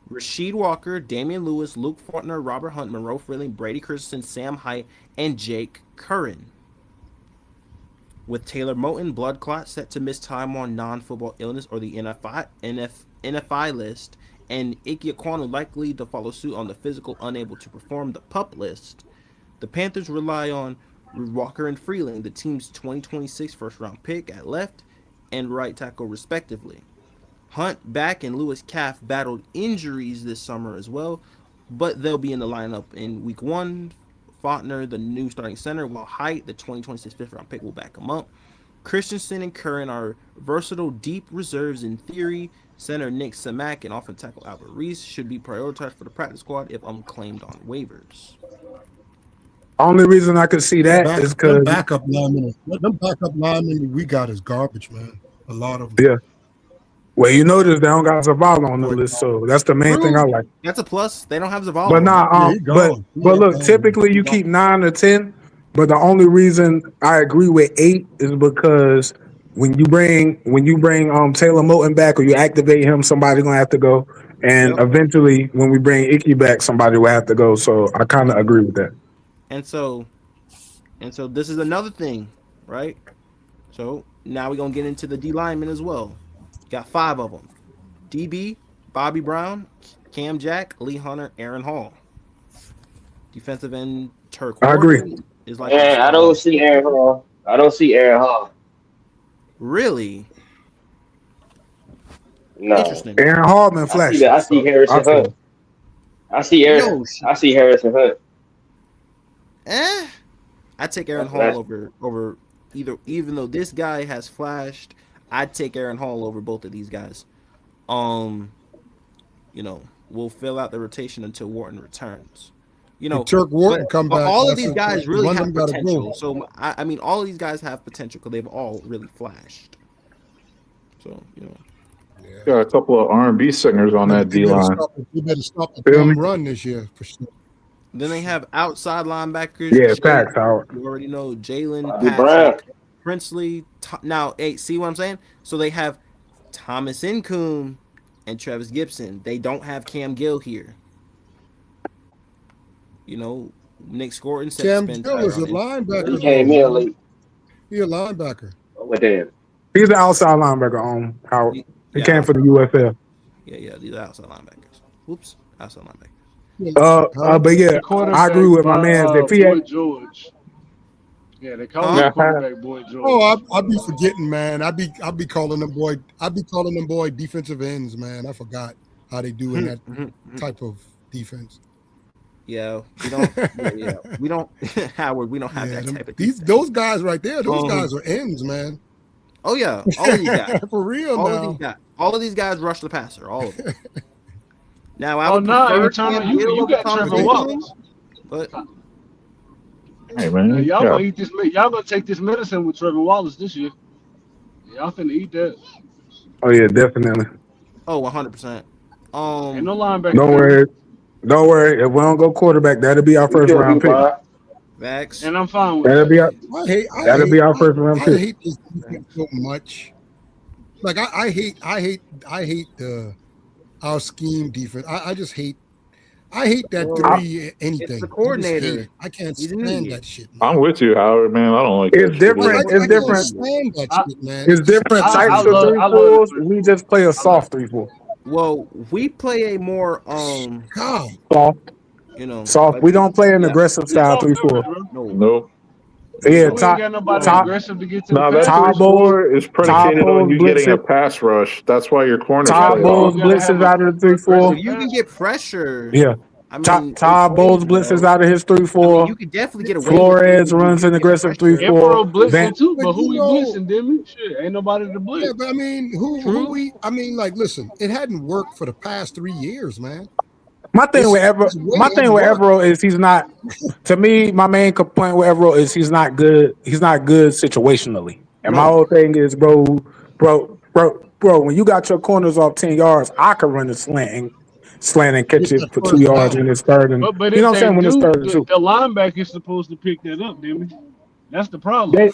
Rasheed Walker, Damian Lewis, Luke Fortner, Robert Hunt, Monroe Freeling, Brady Christensen, Sam Hite, and Jake Curran. With Taylor Moton, blood clot, set to miss time on non-football illness or the NFI list, and Ike Ekwonu likely to follow suit on the physical unable to perform the PUP list, the Panthers rely on Walker and Freeling, the team's 2026 first-round pick at left and right tackle respectively. Hunt back and Lewis Calf battled injuries this summer as well, but they'll be in the lineup in week 1. Faulkner, the new starting center, while Hite, the 2026 fifth-round pick, will back him up. Christensen and Curran are versatile deep reserves in theory. Center Nick Samak and offensive tackle Albert Reese should be prioritized for the practice squad if unclaimed on waivers. Only reason I could see that is them because backup linemen we got is garbage, man. A lot of them. yeah. Well, you notice they don't got Zavala on the list, so that's the main thing I like. That's a plus. They don't have Zavala. But nah, he but gone. look, typically you keep 9 or 10. But the only reason I agree with 8 is because when you bring Taylor Moton back or you activate him, somebody's gonna have to go. And eventually, when we bring Icky back, somebody will have to go. So I kind of agree with that. And so this is another thing, right? So now we're gonna get into the D linemen as well. Got 5 of them: DB, Bobby Brown, Cam Jack, Lee Hunter, Aaron Hall. Defensive end Turk. I agree. Is like I don't see Aaron Hall. I don't see Aaron Hall. Really? No. Interesting. Aaron Hall been flashing. I see Harrison Hunt. I see Harrison Hunt. I take Aaron Hall over either. Even though this guy has flashed, I'd take Aaron Hall over both of these guys. We'll fill out the rotation until Wharton returns. Turk Wharton come back. All of these guys really have potential. So I mean, all of these guys have potential because they've all really flashed. So got a couple of R&B singers on that D line. You better stop the dumb run this year for sure. Then they have outside linebackers. Yeah, facts, Howard. You already know Jalen Brown. Princely. Now, hey, see what I'm saying? So they have Thomas Incoom and Travis Gibson. They don't have Cam Gill here. Nick Scorton said Cam Gill is a linebacker. He came in late. He a linebacker. Oh, damn. He's an outside linebacker, Howard. He came from the UFL. Yeah, these are outside linebackers. Whoops, outside linebackers. But yeah, I agree with my man. Boy George. Yeah, they call him quarterback Boy George. Oh, I be forgetting, man. I be calling them boy defensive ends, man. I forgot how they do in that type of defense. Yeah, we don't Howard. We don't have that type of defense. Those guys right there. Those guys are ends, man. Oh yeah, all of these guys for real. All of these guys rush the passer. All of them. Now you got Trevor Wallace. But hey man, y'all gonna eat this. Y'all gonna take this medicine with Trevor Wallace this year. Y'all finna eat that. Oh yeah, definitely. Oh, 100%. Ain't no linebacker. Don't worry. If we don't go quarterback, that'll be our first round pick. Max. And I'm fine with that'll that. be our first round pick. I hate this defense so much. Like I hate our scheme defense. I just hate. I hate that anything. It's the coordinator. I can't stand that shit. Man. I'm with you, Howard. Man, I don't like. It's different. It's different. It's different types of 3-4s. We just play a soft 3-4. Well, we play a more soft. Soft. Like, we don't play an aggressive style 3-4. No. Yeah, Top Bowles is predicated on you getting a pass rush. That's why your corner. Top Bowles blitzes out of the 3-4. If you can get pressure. Yeah. Todd Bowles blitzes out of his 3-4. You can definitely get away. Flores runs an aggressive 3-4. Blitzing too, but who we blitzing, didn't we? Shit, ain't nobody to blitz. Yeah, but I mean, listen, it hadn't worked for the past 3 years, man. My thing with Evero is he's not. To me, my main complaint with Evero is he's not good. He's not good situationally. And my whole thing is, bro. When you got your corners off 10 yards, I could run a slant and catch it for 2 yards in his third. And but you know what I'm saying? When it's third and 2, the linebacker is supposed to pick that up, didn't he? That's the problem.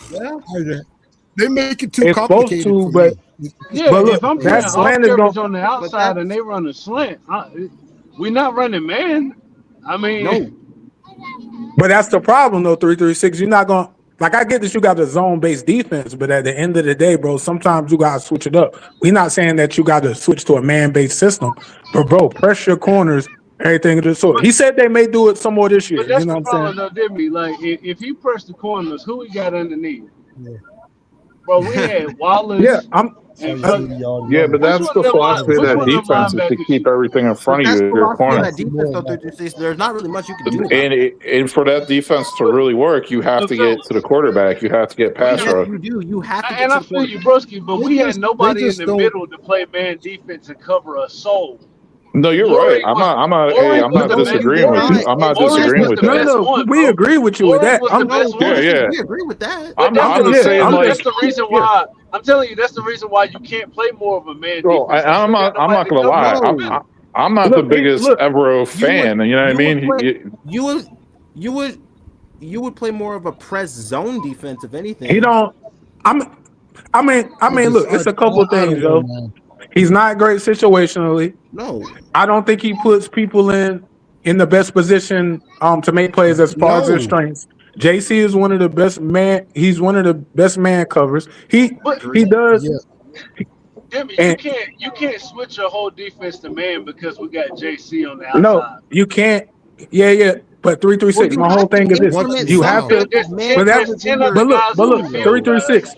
They make it too complicated. But look, if I'm that slant is on the outside and they run a slant, we're not running man. I mean, no. But that's the problem, though. 3-3-6. You're not gonna I get that you got a zone-based defense, but at the end of the day, bro, sometimes you gotta switch it up. We're not saying that you got to switch to a man-based system, but bro, pressure corners, everything of the sort. He said they may do it some more this year. But that's you know the problem, though, didn't we? Like, if he pressed the corners, who we got underneath? Yeah. Bro, we had Wallace. Yeah, but that's the philosophy of that defense is to keep everything in front of you. Your corner. There's not really much you can do. And for that defense to really work, you have to get to the quarterback. You have to get pass rush. You do. You have to. And I feel you, broski, but we had nobody in the middle to play man defense and cover a soul. No, you're Morey right. I'm was- not. Morey I'm was not the best disagreeing with you. I'm not Morey was disagreeing the with No, that. best no, one, we bro. agree with you with Morey that. was the best one. Yeah. We agree with that. But I'm that's just saying, like, that's the reason why I'm telling you. That's the reason why you can't play more of a man bro, defense. I'm not gonna lie. I'm not the biggest Evero fan. You know what I mean? You would play more of a press zone defense, if anything. He don't. I mean, look, it's a couple of things, though. He's not great situationally. No, I don't think he puts people in the best position to make plays as far as their strengths. JC is one of the best man. He's one of the best man covers. He does. Yeah. Jimmy, you can't switch your whole defense to man because we got JC on the outside. No, you can't. Yeah. But 3-3-6. My whole thing is this: you have to. But look, 3-3-6.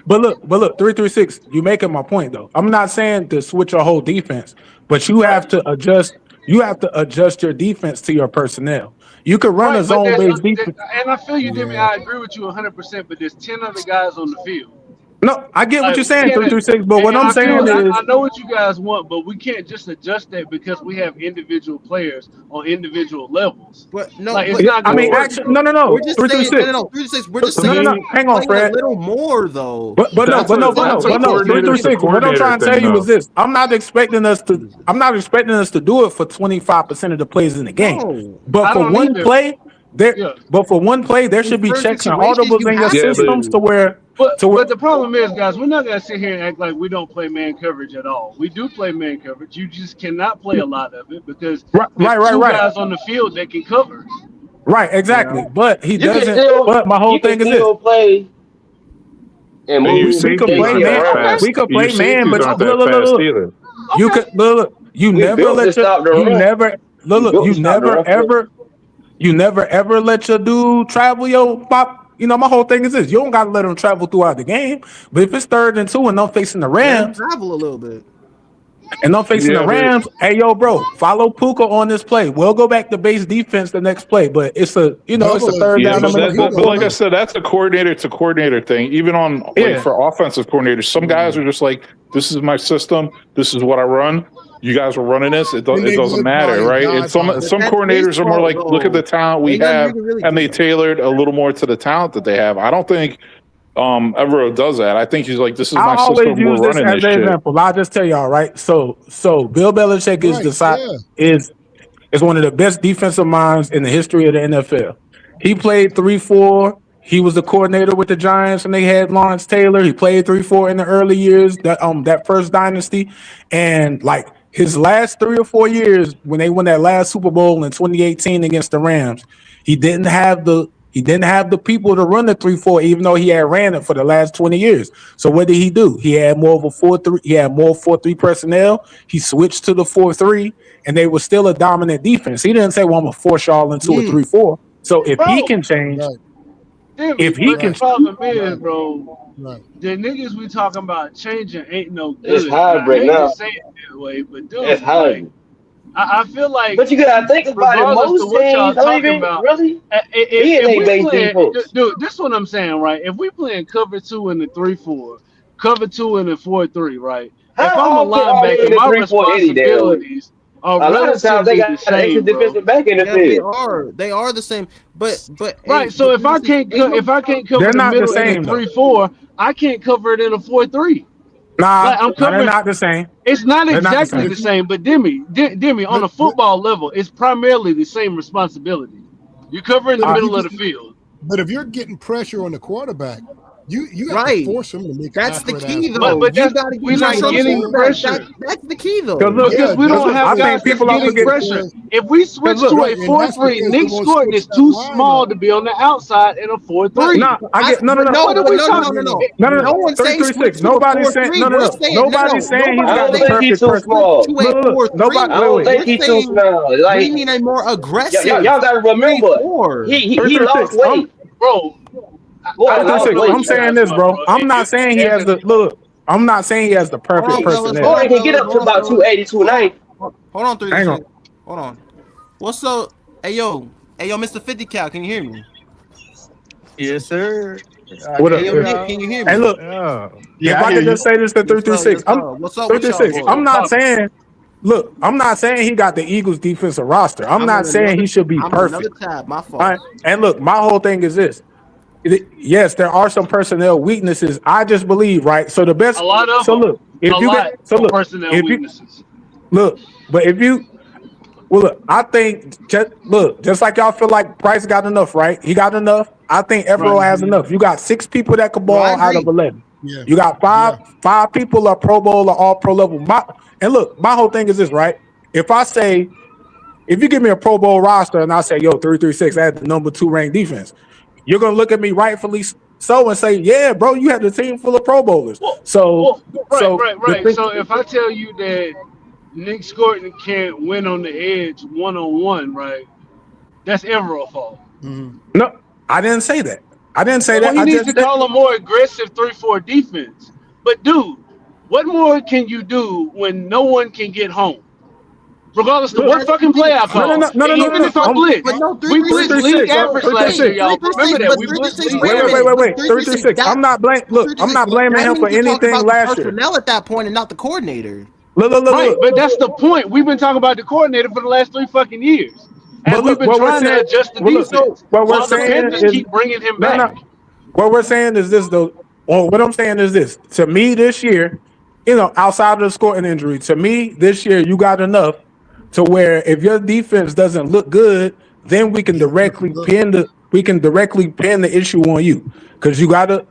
But look, 3-3-6. You making my point though. I'm not saying to switch your whole defense, but you have to adjust. You have to adjust your defense to your personnel. You could run a zone-based defense. And I feel you, Jimmy. I agree with you 100%. But there's 10 other guys on the field. No, I get what you're saying, 3-3-6. But what I'm saying is, I know what you guys want, but we can't just adjust that because we have individual players on individual levels. But no, like, it's not I mean, work, actually, no. We're just 3-3-6. saying, no. 3-6. We're just saying, hang on, Fred. A little more though. But no. 3-3-6. What I'm trying to tell you is this: I'm not expecting us to do it for 25% of the plays in the game. No, but for one play, there should be checks and audibles in your systems to where. But the problem is, guys, we're not gonna sit here and act like we don't play man coverage at all. We do play man coverage. You just cannot play a lot of it because there's two guys on the field that can cover. Right, exactly. But he doesn't. But my whole thing is this: play and we could play man. We could play man, but look. You could look. You never let your dude travel your pop. You know, my whole thing is this: you don't gotta let them travel throughout the game. But if it's 3rd and 2 and I'm facing the Rams, travel a little bit. And I'm facing the Rams. Hey, yo, bro, follow Puka on this play. We'll go back to base defense the next play, but it's a 3rd down. But like I said, that's a coordinator to coordinator thing. Even on for offensive coordinators, some guys are just like, "This is my system. This is what I run. You guys are running this. It doesn't matter, right?" And some coordinators are more like, "Look at the talent we have," and they tailored a little more to the talent that they have. I don't think Evero does that. I think he's like, "This is my system. We're running this shit." Example. I'll just tell y'all, right? So Bill Belichick is one of the best defensive minds in the history of the NFL. He played 3-4. He was the coordinator with the Giants, and they had Lawrence Taylor. He played 3-4 in the early years, that first dynasty, and like his last 3 or 4 years when they won that last Super Bowl in 2018 against the Rams, he didn't have the people to run the 3-4, even though he had ran it for the last 20 years. So what did he do? He had more of a 4-3. He had more 4-3 personnel. He switched to the 4-3, and they were still a dominant defense. He didn't say, "Well, I'm gonna force y'all into a 3-4." So if he can change, the problem is, bro, the niggas we talking about changing ain't no good. It's hybrid now. Say it that way, but dude, it's hybrid. I feel like, but you gotta think about it. Most teams don't even really. Dude, this is what I'm saying, right? If we playing cover 2 in the 3-4, cover 2 in the 4-3 , right? If I'm a linebacker, my responsibilities are a lot of times they got an extra defensive back in the field. They are the same, but right. So if I can't cover the middle in the 3-4, I can't cover it in a 4-3. Nah, they're not the same. It's not exactly the same, but Demi, on a football level, it's primarily the same responsibility. You cover in the middle of the field. But if you're getting pressure on the quarterback, you got to force him to make. That's the key, though. But we're not getting pressure. That's the key, though. Because we don't have guys getting pressure. If we switch to a 4-3, Nick Scott is too small to be on the outside in a 4-3. No. No one's saying 3-6. Nobody's saying Nobody's saying he's got the perfect person. I don't think he's too small. Like, we mean a more aggressive. Y'all got to remember, he lost weight, bro. I'm saying this, bro. I'm not saying he has the I'm not saying he has the perfect personnel. Or he can get up to about 280, 290. Hold on, 3. Hold on. What's up? Hey yo, Mr. 50 Cal, can you hear me? Yes, sir. What up? Can you hear me? Hey, look. If I can just say this to 336, I'm 336. look, I'm not saying he got the Eagles defensive roster. I'm not saying he should be perfect. Tab, my fault. Right? And look, my whole thing is this. Yes, there are some personnel weaknesses. I just believe, right? So the best. A lot of so them. look, if a you lot get, so look, personnel if weaknesses. but if you, well, look, I think just like y'all feel like Price got enough, right? He got enough. I think Evero has enough. You got 6 people that could ball out of 11. Yeah. You got five people are Pro Bowl or All Pro level. And look, my whole thing is this, right? If you give me a Pro Bowl roster and I say, yo, 336, I had the number 2 ranked defense, you're gonna look at me rightfully so and say, yeah, bro, you had the team full of Pro Bowlers. Right. So if I tell you that Nick Scotton can't win on the edge 1-on-1, right? That's Evero's fault. Mhm. No, I didn't say that. I didn't say that. He I needs just to call a more aggressive 3-4 defense. But dude, what more can you do when no one can get home? Regardless of what fucking play I call. No. Even if I blitz. We blitz league average last year, y'all. Remember that. We blitz league Wait. 336. I'm not blaming him for anything last year. Personnel at that point and not the coordinator. Look. Right, but that's the point. We've been talking about the coordinator for the last 3 fucking years. And we've been trying to adjust the defense. What we're saying is keep bringing him back. What we're saying is this, though. Well, what I'm saying is this. To me, this year, outside of the scoring injury, to me, this year, you got enough to where if your defense doesn't look good, then we can directly pin the issue on you. Because you gotta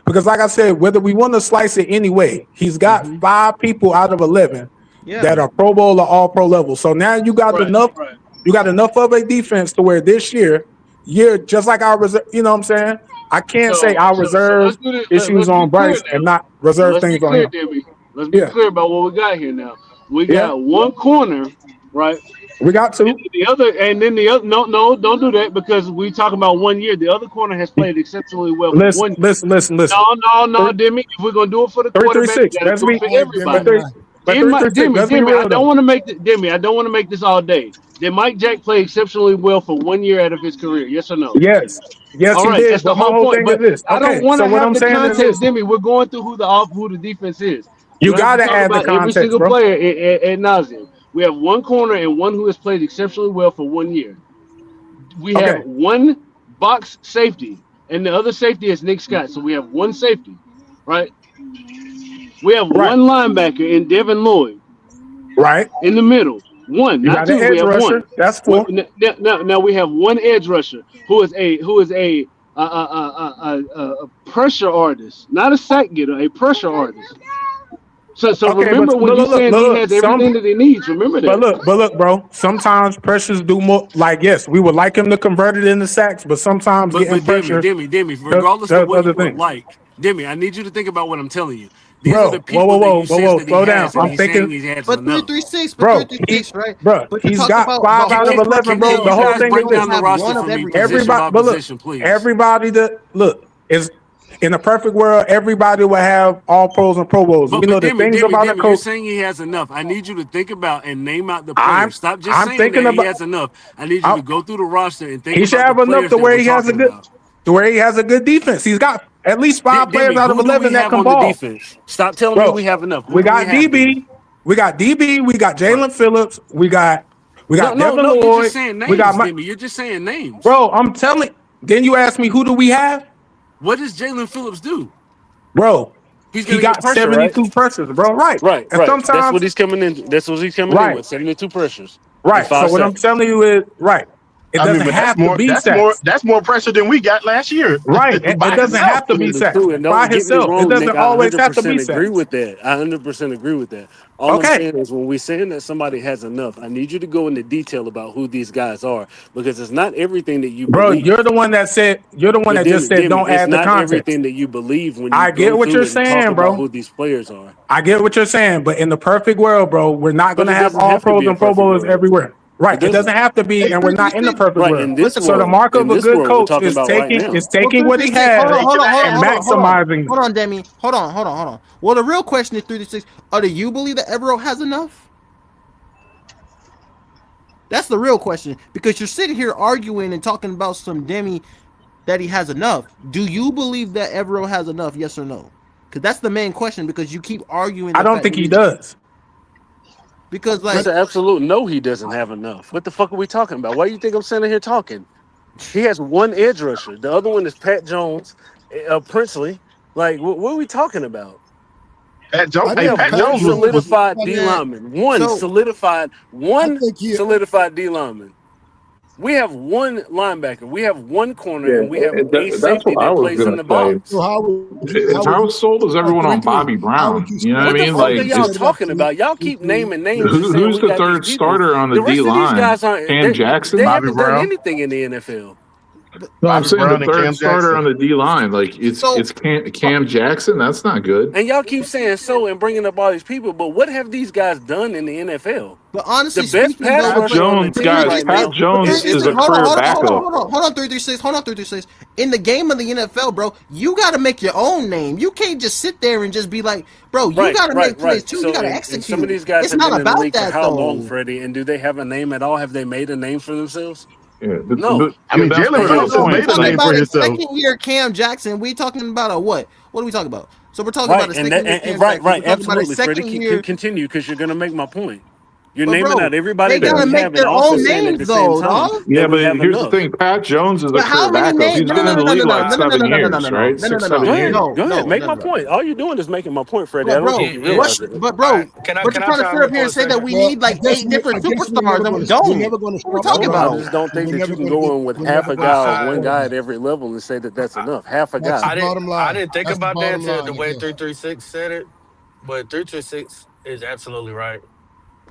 because like I said, whether we want to slice it anyway, he's got 5 people out of 11 that are Pro Bowl or All Pro level. So now you got enough. You got enough of a defense to where this year, just like our reserve. You know what I'm saying? I can't say our reserve issues on Bryce and not reserve things on him. Let's be clear about what we got here now. We got one corner, right? We got 2. The other, no, don't do that because we talking about 1 year. The other corner has played exceptionally well. Listen. No, Demi. If we're gonna do it for the quarterback, that's do it for everybody. Demi, I don't want to make this all day. Did Mike Jack play exceptionally well for 1 year out of his career? Yes or no? Yes, all he right, did. That's the whole point. But I don't want to have the context, Demi. We're going through who the defense is. You gotta add the context, every single bro. player at nauseam. We have one corner and one who has played exceptionally well for 1 year. We have one box safety, and the other safety is Nick Scott. So we have one safety, right? We have one linebacker in Devin Lloyd, right? In the middle, one, you not 2. We have rusher. one. That's 4. Now we have one edge rusher who is a pressure artist, not a sack getter, a pressure artist. So remember when you said he has everything that he needs. Remember that. But look, bro. Sometimes pressures do more. Like, yes, we would like him to convert it into sacks, but sometimes getting pressure. Demi, regardless of what you would like, Demi, I need you to think about what I'm telling you. These are the people whoa, slow down. I'm thinking. But 336, right? Bro, he's got 5 out of 11, bro. The whole thing is this. Everybody that is. In a perfect world, everybody will have all pros and Pro Bowls. But the things about the coach. You're saying he has enough. I need you to think about and name out the players. Stop just saying that he has enough. I need you to go through the roster and think about he should have enough to where he has a good defense. He's got at least 5 players out of 11 that can ball. Stop telling me we have enough. We got DB. We got Jalen Phillips. We got Devin Lloyd. You're just saying names, you're just saying names. Bro, I'm telling. Then you ask me, who do we have? What does Jalen Phillips do? Bro, he got pressure, 72 pressures, bro. Right. And sometimes that's what he's coming in. That's what he's coming in with. 72 pressures. Right. So what I'm telling you is It doesn't have to be sacks. That's more pressure than we got last year. Right. It doesn't have to be sacks. By himself. It doesn't always have to be sacks. I agree with that. I 100% agree with that. All I'm saying is when we're saying that somebody has enough, I need you to go into detail about who these guys are because it's not everything that you believe. Bro, you're the one that said, just said don't add the context. It's not everything that you believe when you I get what you're saying, bro. Who these players are. I get what you're saying, but in the perfect world, bro, we're not going to have all pros and Pro Bowlers everywhere. Right, it doesn't have to be, and we're not in the perfect world. So the mark of a good coach is taking what he has and maximizing. Hold on, Demi. Hold on. Well, the real question is 3-6. Do you believe that Evero has enough? That's the real question because you're sitting here arguing and talking about some Demi that he has enough. Do you believe that Evero has enough? Yes or no? Because that's the main question. Because you keep arguing. I don't think he does. Because like it's an absolute no, he doesn't have enough. What the fuck are we talking about? Why do you think I'm sitting here talking? He has one edge rusher. The other one is Pat Jones, Princely. Like, what are we talking about? Pat Jones. We have Pat one Jones solidified D lineman. One solidified D lineman. We have one linebacker. We have one corner, and we have a safety that plays in the box. So how sold is everyone on Bobby Brown? You know what I mean? What the fuck are y'all talking about? Y'all keep naming names. Who's the third starter on the D line? Cam Jackson? They haven't done anything in the NFL. No, I'm saying the third starter on the D line. Like it's Cam Jackson. That's not good. And y'all keep saying so and bringing up all these people, but what have these guys done in the NFL? But honestly, the best pass Pat Jones, guys. Pat Jones is a career backup. Hold on, 336. In the game of the NFL, bro, you got to make your own name. You can't just sit there and just be like, bro, you got to make plays too. You got to execute. Some of these guys it's have not been in the about league that for how though. long, Freddie? And do they have a name at all? Have they made a name for themselves? Yeah, no. I mean, Jalen Hurts made a name for himself. Second year Cam Jackson. We talking about a what? What are we talking about? So we're talking about a second year Cam right, Jackson. absolutely, Freddie. Continue because you're gonna make my point. You're naming out everybody that we have in offense at the same time. Yeah, but here's the thing: Pat Jones is a career backup. He's been in the league like 7 years, right? 6, 7 years. Go ahead, make my point. All you're doing is making my point, Freddie. I don't think you realize it. But bro, we're trying to sit up here and say that we need like 8 different superstars, and we don't. What are we talking about? I just don't think that you can go in with half a guy or one guy at every level and say that that's enough. Half a guy. I didn't think about that until the way 336 said it, but 336 is absolutely right.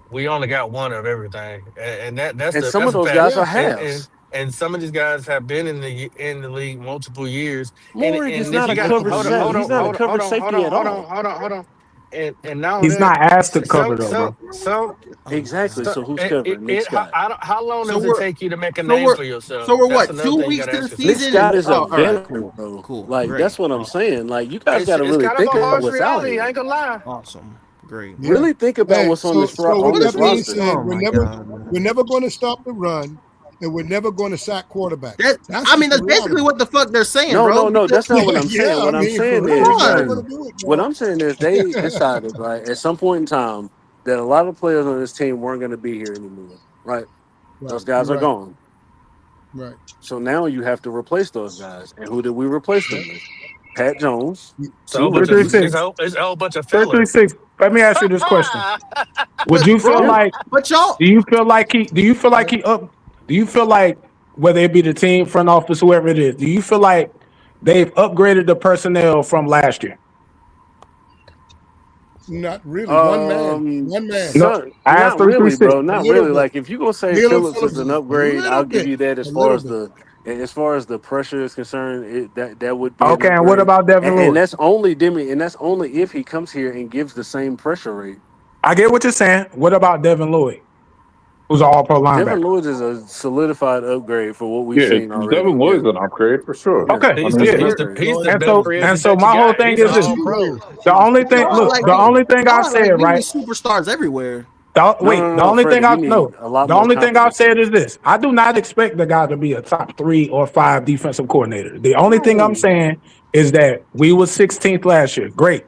We only got one of everything, and that's some of those guys are halves. And some of these guys have been in the league multiple years. Moore is not a coverage safety. He's not a coverage safety at all. Hold on. And now he's not asked to cover though, bro. So exactly. So who's covering? Nick Scott. How long does it take you to make a name for yourself? So we're what? 2 weeks to the season. Nick Scott is a veteran, bro. Cool. Like that's what I'm saying. Like you guys got to really think about what's out here. I ain't gonna lie. Awesome. Great. Really think about what's on this roster. We're never going to stop the run, and we're never going to sack quarterback. That's basically what the fuck they're saying, bro. No, that's not what I'm saying. What I'm saying is they decided, right, at some point in time that a lot of players on this team weren't going to be here anymore, right? Those guys are gone. Right. So now you have to replace those guys. And who did we replace them with? Pat Jones. So it's a whole bunch of fillers. Let me ask you this question: would you feel like? But y'all, do you feel like whether it be the team, front office, whoever it is, do you feel like they've upgraded the personnel from last year? Not really. One man. No, not really, bro. Not really. Like if you gonna say Phillips is an upgrade, I'll give you that as far as the pressure is concerned. That would be okay. And what about Devin Lewis? And that's only if he comes here and gives the same pressure rate. I get what you're saying. What about Devin Lloyd, who's an All-Pro linebacker? Devin Lloyd is a solidified upgrade for what we've seen already. Devin Lloyd's an upgrade for sure. Okay. He's the and so my whole thing is this: the only thing I've said, right? Superstars everywhere. The only thing I've said is this: I do not expect the guy to be a top 3 or 5 defensive coordinator. The only thing I'm saying is that we was 16th last year. Great.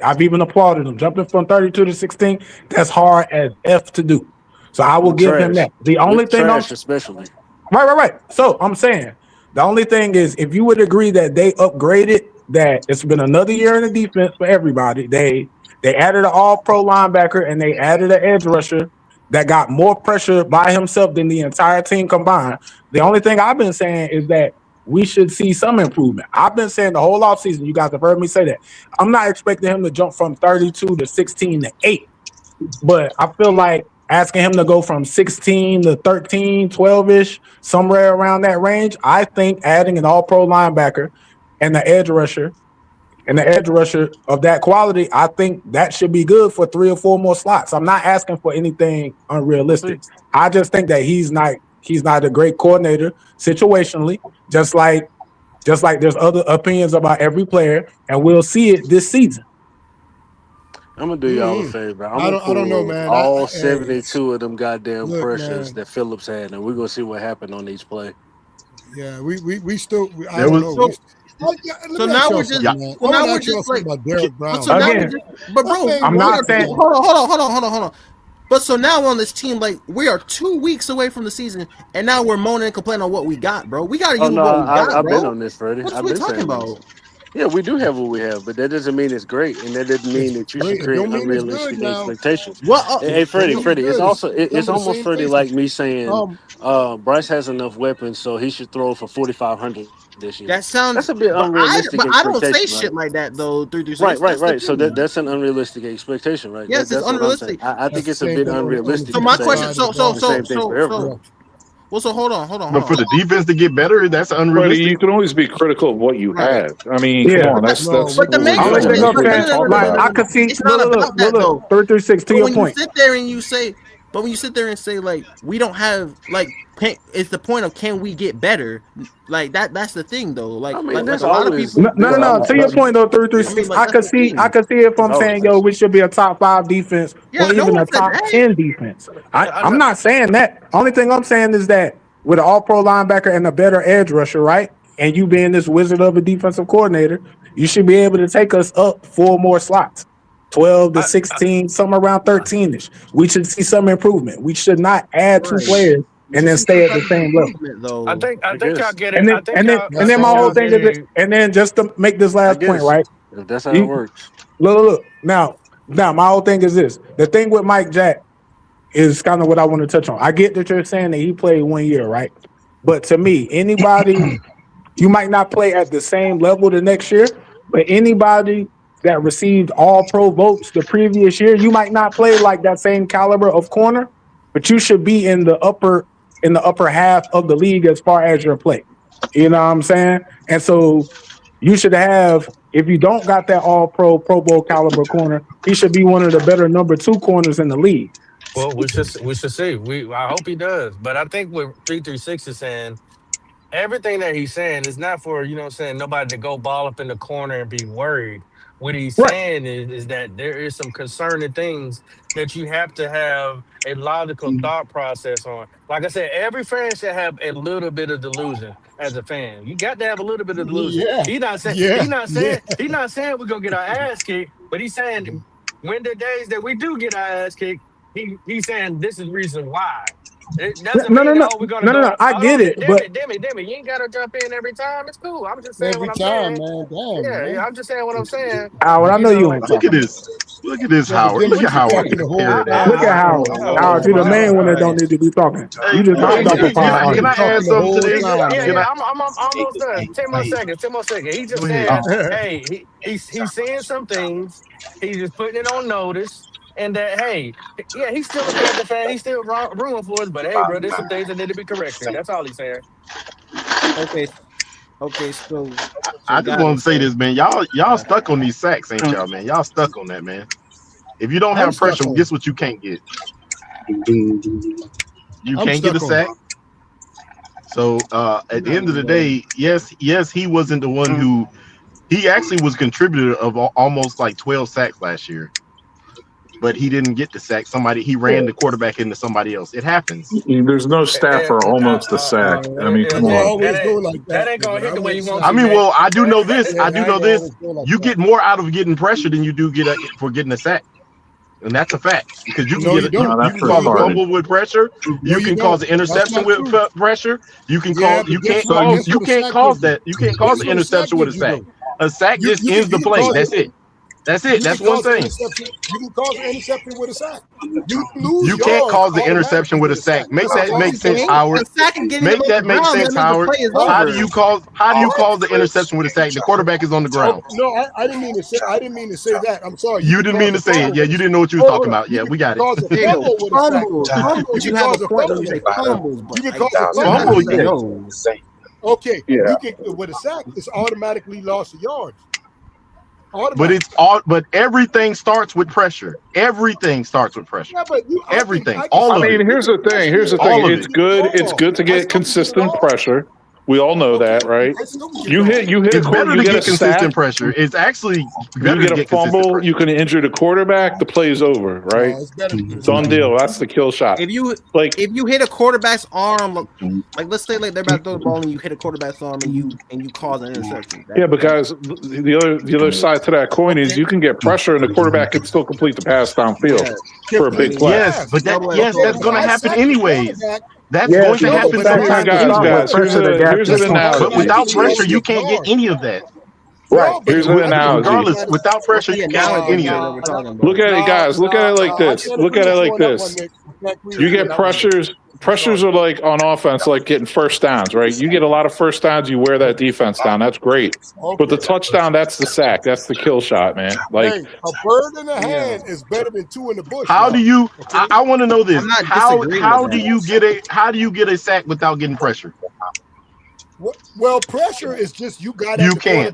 I've even applauded him jumping from 32 to 16. That's hard as F to do. So I will give him that. The only thing especially right. So I'm saying the only thing is if you would agree that they upgraded, that it's been another year in the defense for everybody. They added an all-pro linebacker and they added an edge rusher that got more pressure by himself than the entire team combined. The only thing I've been saying is that we should see some improvement. I've been saying the whole offseason, you guys have heard me say that. I'm not expecting him to jump from 32 to 16 to 8. But I feel like asking him to go from 16 to 13, 12-ish, somewhere around that range, I think adding an all-pro linebacker and the edge rusher of that quality, I think that should be good for 3 or 4 more slots. I'm not asking for anything unrealistic. I just think that he's not a great coordinator situationally, just like there's other opinions about every player, and we'll see it this season. I'm gonna do y'all a favor. I don't know, man. All 72 of them goddamn pressures that Phillips had, and we're gonna see what happened on each play. Yeah, we still. I don't know. So now we're just like about Derek Brown. But bro, I'm not saying. Hold on. But so now on this team, like we are 2 weeks away from the season, and now we're moaning and complaining on what we got, bro. We got to use what we got, I've bro. been on this, Freddie. What are I've we been talking saying about? this. Yeah, we do have what we have, but that doesn't mean it's great, and that doesn't mean that you should create unrealistic expectations. Hey, Freddie, it's also it's almost Freddie like me saying Bryce has enough weapons, so he should throw for 4,500 this year. That's a bit unrealistic. But I don't say right? shit like that though. 336. Right. So that's an unrealistic expectation, right? Yes, it's unrealistic. I think it's a bit unrealistic. So my question, so hold on. But for the defense to get better, that's unrealistic. You can always be critical of what you have. I mean, come on, that's. But the main I could see. Look, 336. To your point. When you sit there and say like we don't have like, it's the point of can we get better? Like that's the thing though. Like, I mean, like a lot of people. No. To your point though, 336. I could see if I'm saying we should be a top 5 defense or even a top 10 defense. I'm not saying that. Only thing I'm saying is that with an all-pro linebacker and a better edge rusher, right? And you being this wizard of a defensive coordinator, you should be able to take us up 4 more slots. 12 to 16, somewhere around 13-ish. We should see some improvement. We should not add 2 players and then stay at the same level. I think y'all get it. And then my whole thing is this, and then just to make this last point, right? If that's how it works. Look. Now my whole thing is this. The thing with Mike Jack is kind of what I want to touch on. I get that you're saying that he played 1 year, right? But to me, anybody, you might not play at the same level the next year, but anybody that received all pro votes the previous year, you might not play like that same caliber of corner, but you should be in the upper half of the league as far as your play. You know what I'm saying? And so you should have, if you don't got that all pro bowl caliber corner, he should be one of the better number 2 corners in the league. Well, we should see. I hope he does. But I think what 336 is saying, everything that he's saying is not for, nobody to go ball up in the corner and be worried. What he's saying is that there is some concerning things that you have to have a logical thought process on. Like I said, every fan should have a little bit of delusion as a fan. You got to have a little bit of delusion. Yeah. He's not saying we're gonna get our ass kicked, but he's saying when the days that we do get our ass kicked, he's saying this is the reason why. It doesn't mean we're gonna go, I get it, but Demi, you ain't gotta jump in every time. It's cool. I'm just saying what I'm saying. I'm just saying what I'm saying. Howard, I know you ain't. Look at this. Look at this, Howard. Look at Howard. Look at Howard. Howard, you're the main one that don't need to be talking. You just talked up a part. Can I add something to this? I'm almost done. 10 more seconds. He just said, hey, he's seeing some things. He's just putting it on notice. And that, hey, yeah, he's still a Panther fan. He's still rooting for us. But, hey, bro, there's some things that need to be corrected. That's all he's saying. Okay, so I just want to say this, man. Y'all stuck on these sacks, ain't y'all, man? Y'all stuck on that, man. If you don't have pressure, guess what you can't get? You can't get a sack. So at the end of the day, yes, he wasn't the one who he actually was contributor of almost like 12 sacks last year. But he didn't get the sack. He ran the quarterback into somebody else. It happens. There's no stat for almost a sack. I mean, come on. That ain't gonna hit the way you want. I mean, well, I do know this. You get more out of getting pressure than you do for getting a sack, and that's a fact. Because you can cause a fumble with pressure. You can cause an interception with pressure. You can't cause that. You can't cause an interception with a sack. A sack just ends the play. That's it. That's it. That's one thing. You can cause an interception with a sack. You can't cause the interception with a sack. Make that make sense, Howard. Make that make sense, Howard. How do you cause the interception with a sack? The quarterback is on the ground. No, I didn't mean to say. I didn't mean to say that. I'm sorry. You didn't mean to say it. Yeah, you didn't know what you were talking about. Yeah, we got it. You can cause a fumble. Okay. With a sack, it's automatically loss of yards. But everything starts with pressure. Everything starts with pressure. Everything. All of it. Here's the thing. It's good to get consistent pressure. We all know that, right? You hit. It's better to get get consistent pressure. It's actually better you to get a get consistent fumble. pressure. You can injure the quarterback. The play's over, right? Done deal. That's the kill shot. If you hit a quarterback's arm, like let's say like they're about to throw the ball and you hit a quarterback's arm and you cause an interception. Yeah, because the other side to that coin is you can get pressure and the quarterback can still complete the pass downfield for a big play. Yes, but that's going to happen anyways. That's going to happen sometimes. Guys, here's an analogy. But without pressure, you can't get any of that. Right. Here's an analogy. Regardless, without pressure, you can't get any of it. Look at it, guys. Look at it like this. Look at it like this. You get pressures. Pressures are like on offense, like getting first downs, right? You get a lot of first downs, you wear that defense down. That's great. But the touchdown, that's the sack. That's the kill shot, man. Like a bird in the hand is better than two in the bush. How do you? I want to know this. How do you get a sack without getting pressure? Well, pressure is just you got. You can't.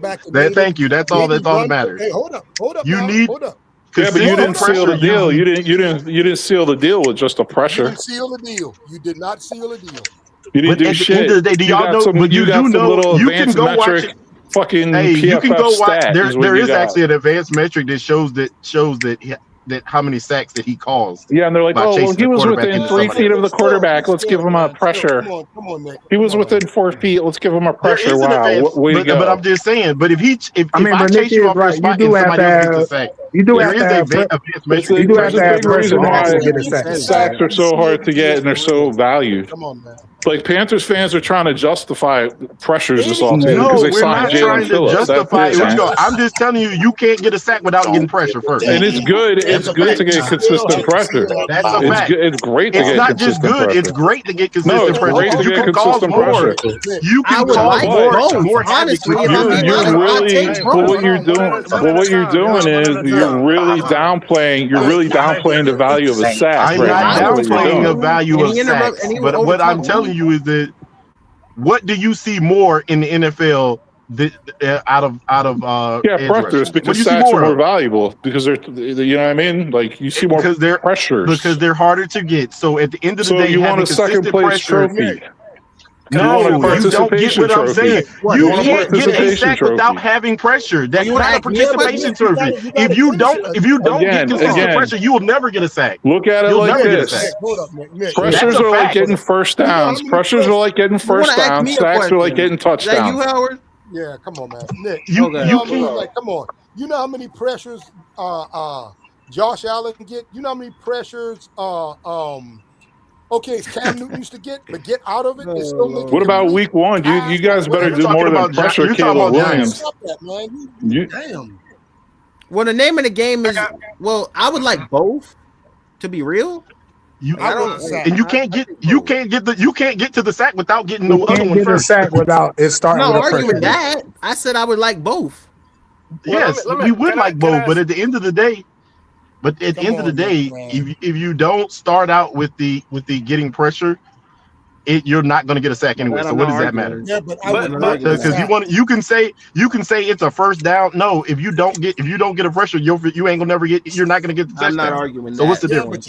Thank you. That's all. That's all that matters. Hey, hold up. You need. Yeah, but you didn't seal the deal. You didn't seal the deal with just a pressure. You didn't seal the deal. You did not seal the deal. You didn't do shit. At the end of the day, do y'all know? But you do know. Little You can go watch metric, fucking hey, PFF you can go watch. stat There is actually an advanced metric that shows that how many sacks that he caused. Yeah, and they're like, oh, well, he was within 3 feet of the quarterback. Let's give him a pressure. Come on, Nick. He was within 4 feet. Let's give him a pressure. Wow, way to go. But I'm just saying. But if I chase you off your spot and somebody else gets a sack, you do have to have sacks are so hard to get and they're so valued. Come on, man. Like Panthers fans are trying to justify pressures this offseason No, because they we're signed not trying Jalen to Phillips. justify it. I'm just telling you, you can't get a sack without getting pressure first. And it's good. It's good to get consistent pressure. That's a fact. It's great to get consistent pressure. It's not just good. It's great to get consistent pressure. Great to You get can cause consistent more. pressure. You can cause more havoc. What you're doing is you're really downplaying the value of a sack. I'm not downplaying the value of sacks. But what I'm telling you is that what do you see more in the NFL out of pressures? Because sacks are more valuable because they're you know what I mean, like you see more pressures because they're harder to get. So at the end of the day, you want a second place trophy. No, you don't get what I'm saying. You can't get a sack without having pressure. That's not a participation trophy. If you don't get consistent pressure, you will never get a sack. Look at it like this. Pressures are like getting first downs. Pressures are like getting first downs. Sacks are like getting touchdowns. You, Howard? Yeah, come on, man. Nick, you come on. You know how many pressures Josh Allen get? You know how many pressures Cam Newton used to get, but get out of it. What about week 1? You guys better do more than pressure Caleb Williams. Damn. Well, the name of the game is I would like both. To be real, you can't get to the sack without getting the other one first. Sack without it starting. I'm not arguing that. I said I would like both. Yes, we would like both, but at the end of the day. But at the end of the day, if you don't start out with the getting pressure, you're not going to get a sack anyway. So what does that matter? Yeah, but because you can say it's a first down. No, if you don't get a pressure, you ain't gonna you're not going to get the touchdown. I'm not arguing. So what's the difference?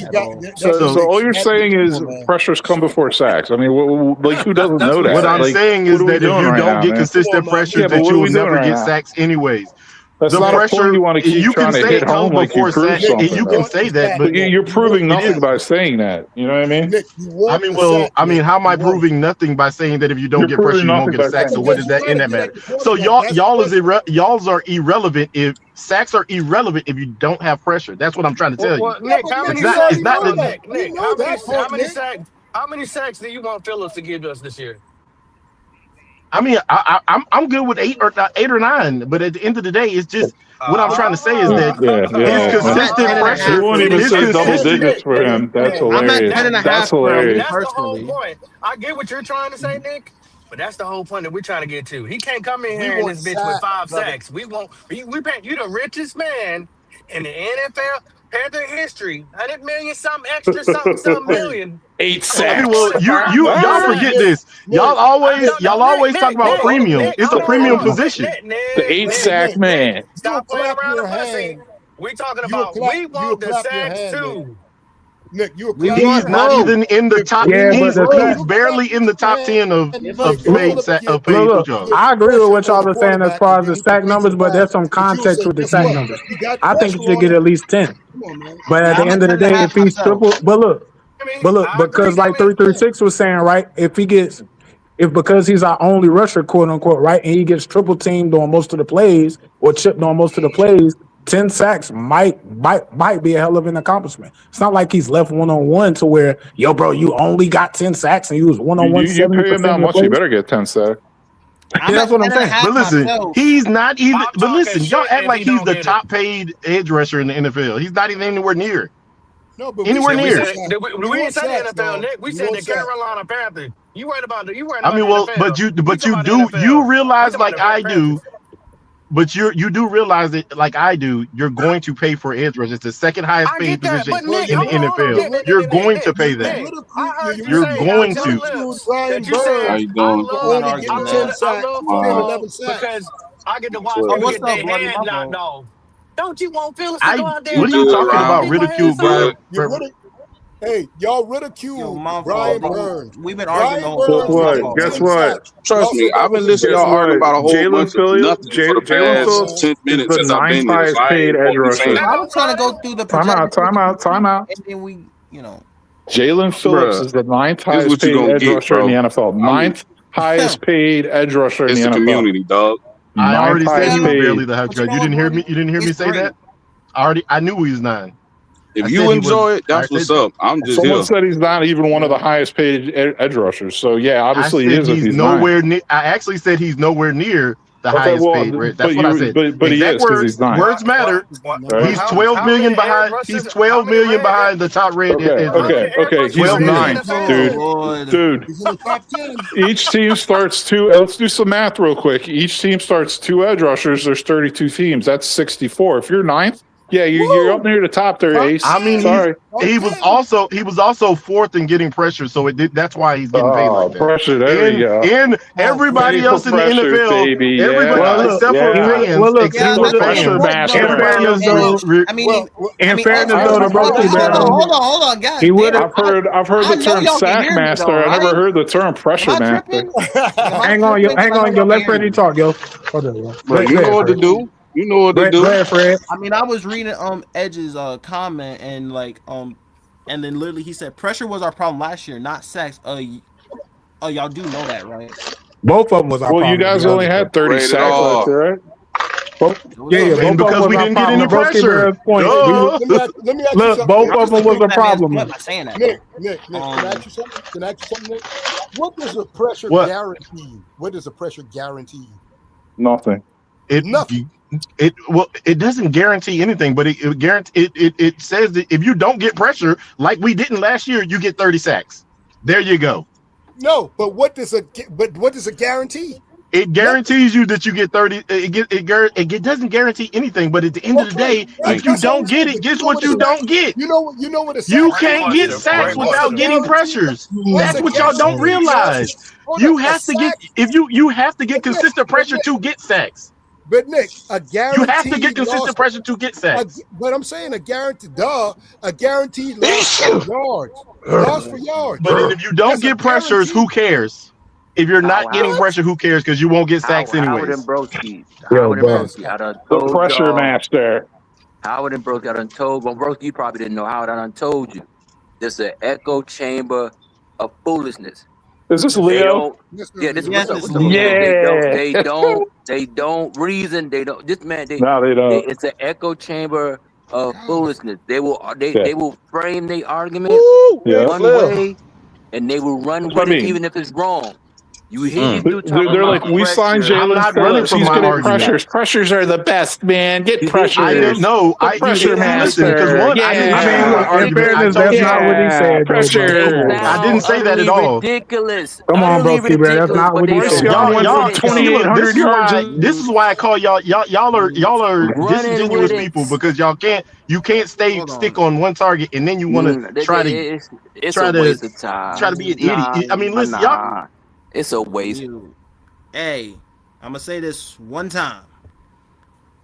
So all you're saying is pressures come before sacks. I mean, like who doesn't know that? What I'm saying is that if you don't get consistent pressure, that you will never get sacks anyways. That's not a point you want to keep trying to hit home like you prove something. You can say that, but you're proving nothing by saying that. You know what I mean? Nick, how am I proving nothing by saying that if you don't get pressure, you won't get a sack? So what does that in that matter? So y'all's are irrelevant if sacks are irrelevant if you don't have pressure. That's what I'm trying to tell you. Nick, how many sacks do you want Phillips to give us this year? I mean, I'm good with 8 or 9, but at the end of the day, it's just what I'm trying to say is that his consistent pressure. You won't even say double digits for him. That's hilarious. That's hilarious. That's the whole point. I get what you're trying to say, Nick, but that's the whole point that we're trying to get to. He can't come in here in this bitch with 5 sacks. We pay you the richest man in the NFL. Panther history, 100 million, something extra, something million. 8 sacks. Well, y'all forget this. Y'all always talk about premium. It's a premium position. The 8-sack man. Stop playing around the pussy. We talking about we want the sacks too. Nick, you a He's not even in the top. Yeah, He's barely in the top 10 of paid football. I agree with what y'all are saying as far as the sack numbers, but there's some context with the sack numbers. I think he should get at least 10. But at the end of the day, if he's triple, but look, because like 336 was saying, right? Because he's our only rusher, quote unquote, right, and he gets triple teamed on most of the plays or chipped on most of the plays, 10 sacks might be a hell of an accomplishment. It's not like he's left one-on-one to where, yo, bro, you only got 10 sacks and you was one-on-one. You pay him that much, you better get 10 sacks. That's what I'm saying. But listen, he's not even. But listen, y'all act like he's the top paid edge rusher in the NFL. He's not even anywhere near. No, but anywhere near. We ain't said the NFL, Nick. We said the Carolina Panthers. You worried about the I mean, well, but you realize like I do. But you do realize that, like I do, you're going to pay for edge rush. It's the second highest paid position in the NFL. You're going to pay that. You're going to. How you doing? Because I get to watch them get their head knocked off. Don't you want Phillips to go out there? What are you talking about? Ridicule, Brian? Hey, y'all ridicule Brian Burns. We've been arguing the whole Guess what? Trust me, I've been listening to y'all argue about a whole bunch of nothing for the past 10 minutes since I've been here. I was trying to go through the time out. And then we, Jalen Phillips is the 9th highest paid edge rusher in the NFL. 9th highest paid edge rusher in the NFL. It's the community, dog. I already said he was barely the highest. You didn't hear me. You didn't hear me say that. I knew he was 9. If you enjoy it, that's what's up. I'm just Someone said he's not even one of the highest paid edge rushers. So yeah, obviously he is. He's nowhere near. I actually said he's nowhere near the highest paid. That's what I said. But he is because he's 9. Words matter. He's 12 million behind. He's 12 million behind the top rated. Okay. He's 9th, dude. He's in the top 10. Each team starts 2. Let's do some math real quick. Each team starts 2 edge rushers. There's 32 teams. That's 64. If you're 9th. Yeah, you're up near the top there, Ace. I mean, sorry. He was also 4th in getting pressure, so that's why he's getting paid like that. Pressure, there you go. And everybody else in the NFL, baby. Everybody except for fans, everybody else knows. I mean, in fairness, though, hold on, guys. I've heard the term sack master. I never heard the term pressure master. Hang on, yo. Let Freddie talk, yo. Hold on, yo. But you know what to do. You know what they do. Fred. I mean, I was reading Edge's comment and and then literally he said pressure was our problem last year, not sacks. Y'all do know that, right? Both of them was our problem. Well, you guys only had 30 sacks last year, right? Yeah, and because we didn't get any pressure. Let me ask you look, both of them was a problem. Nick, can I ask you something? Nick? What does the pressure guarantee you? What does the pressure guarantee you? Nothing. Nothing. It doesn't guarantee anything, but it says that if you don't get pressure like we didn't last year, you get 30 sacks. There you go. No, but what does it guarantee? It guarantees you that you get 30. It doesn't guarantee anything, but at the end of the day, if you don't get it, guess what you don't get? You know what it says? You can't get sacks without getting pressures. That's what y'all don't realize. You have to get you have to get consistent pressure to get sacks. But Nick, a guarantee you have to get consistent pressure to get sacks. But I'm saying a guaranteed loss for yards. Loss for yards. But if you don't get pressures, who cares? If you're not getting pressure, who cares? Because you won't get sacks anyways. The pressure master. Howard and Broski, I done told. Well, Broski, you probably didn't know. Howard, I done told you. There's an echo chamber of foolishness. Is this Leo? Yeah, this is They don't reason. They don't. This man. They don't. It's an echo chamber of foolishness. They will frame their argument one way, and they will run with it even if it's wrong. You hear they're like, we signed Jalen Phillips. He's getting pressures. Pressures are the best, man. Get pressure. I didn't know. Pressure master. In fairness, that's not what he said. Pressure. I didn't say that at all. Ridiculous. Come on, bro. That's not what he said. Y'all 2,800 yards. This is why I call y'all are disingenuous people, because you can't stick on one target and then you want to try to be an idiot. I mean, listen, y'all. It's a waste. Hey, I'm gonna say this one time,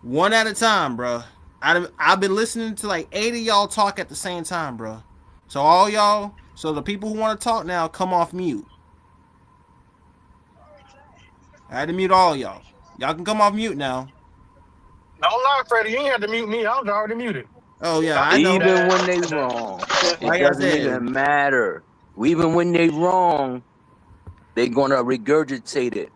one at a time, bro. I've been listening to like 80 of y'all talk at the same time, bro. So all y'all, so the people who want to talk now, come off mute. I had to mute all y'all. Y'all can come off mute now. Don't lie, Freddie. You ain't have to mute me. I was already muted. Oh yeah, I know. Even when they wrong, it doesn't even matter. Even when they wrong, they gonna regurgitate it.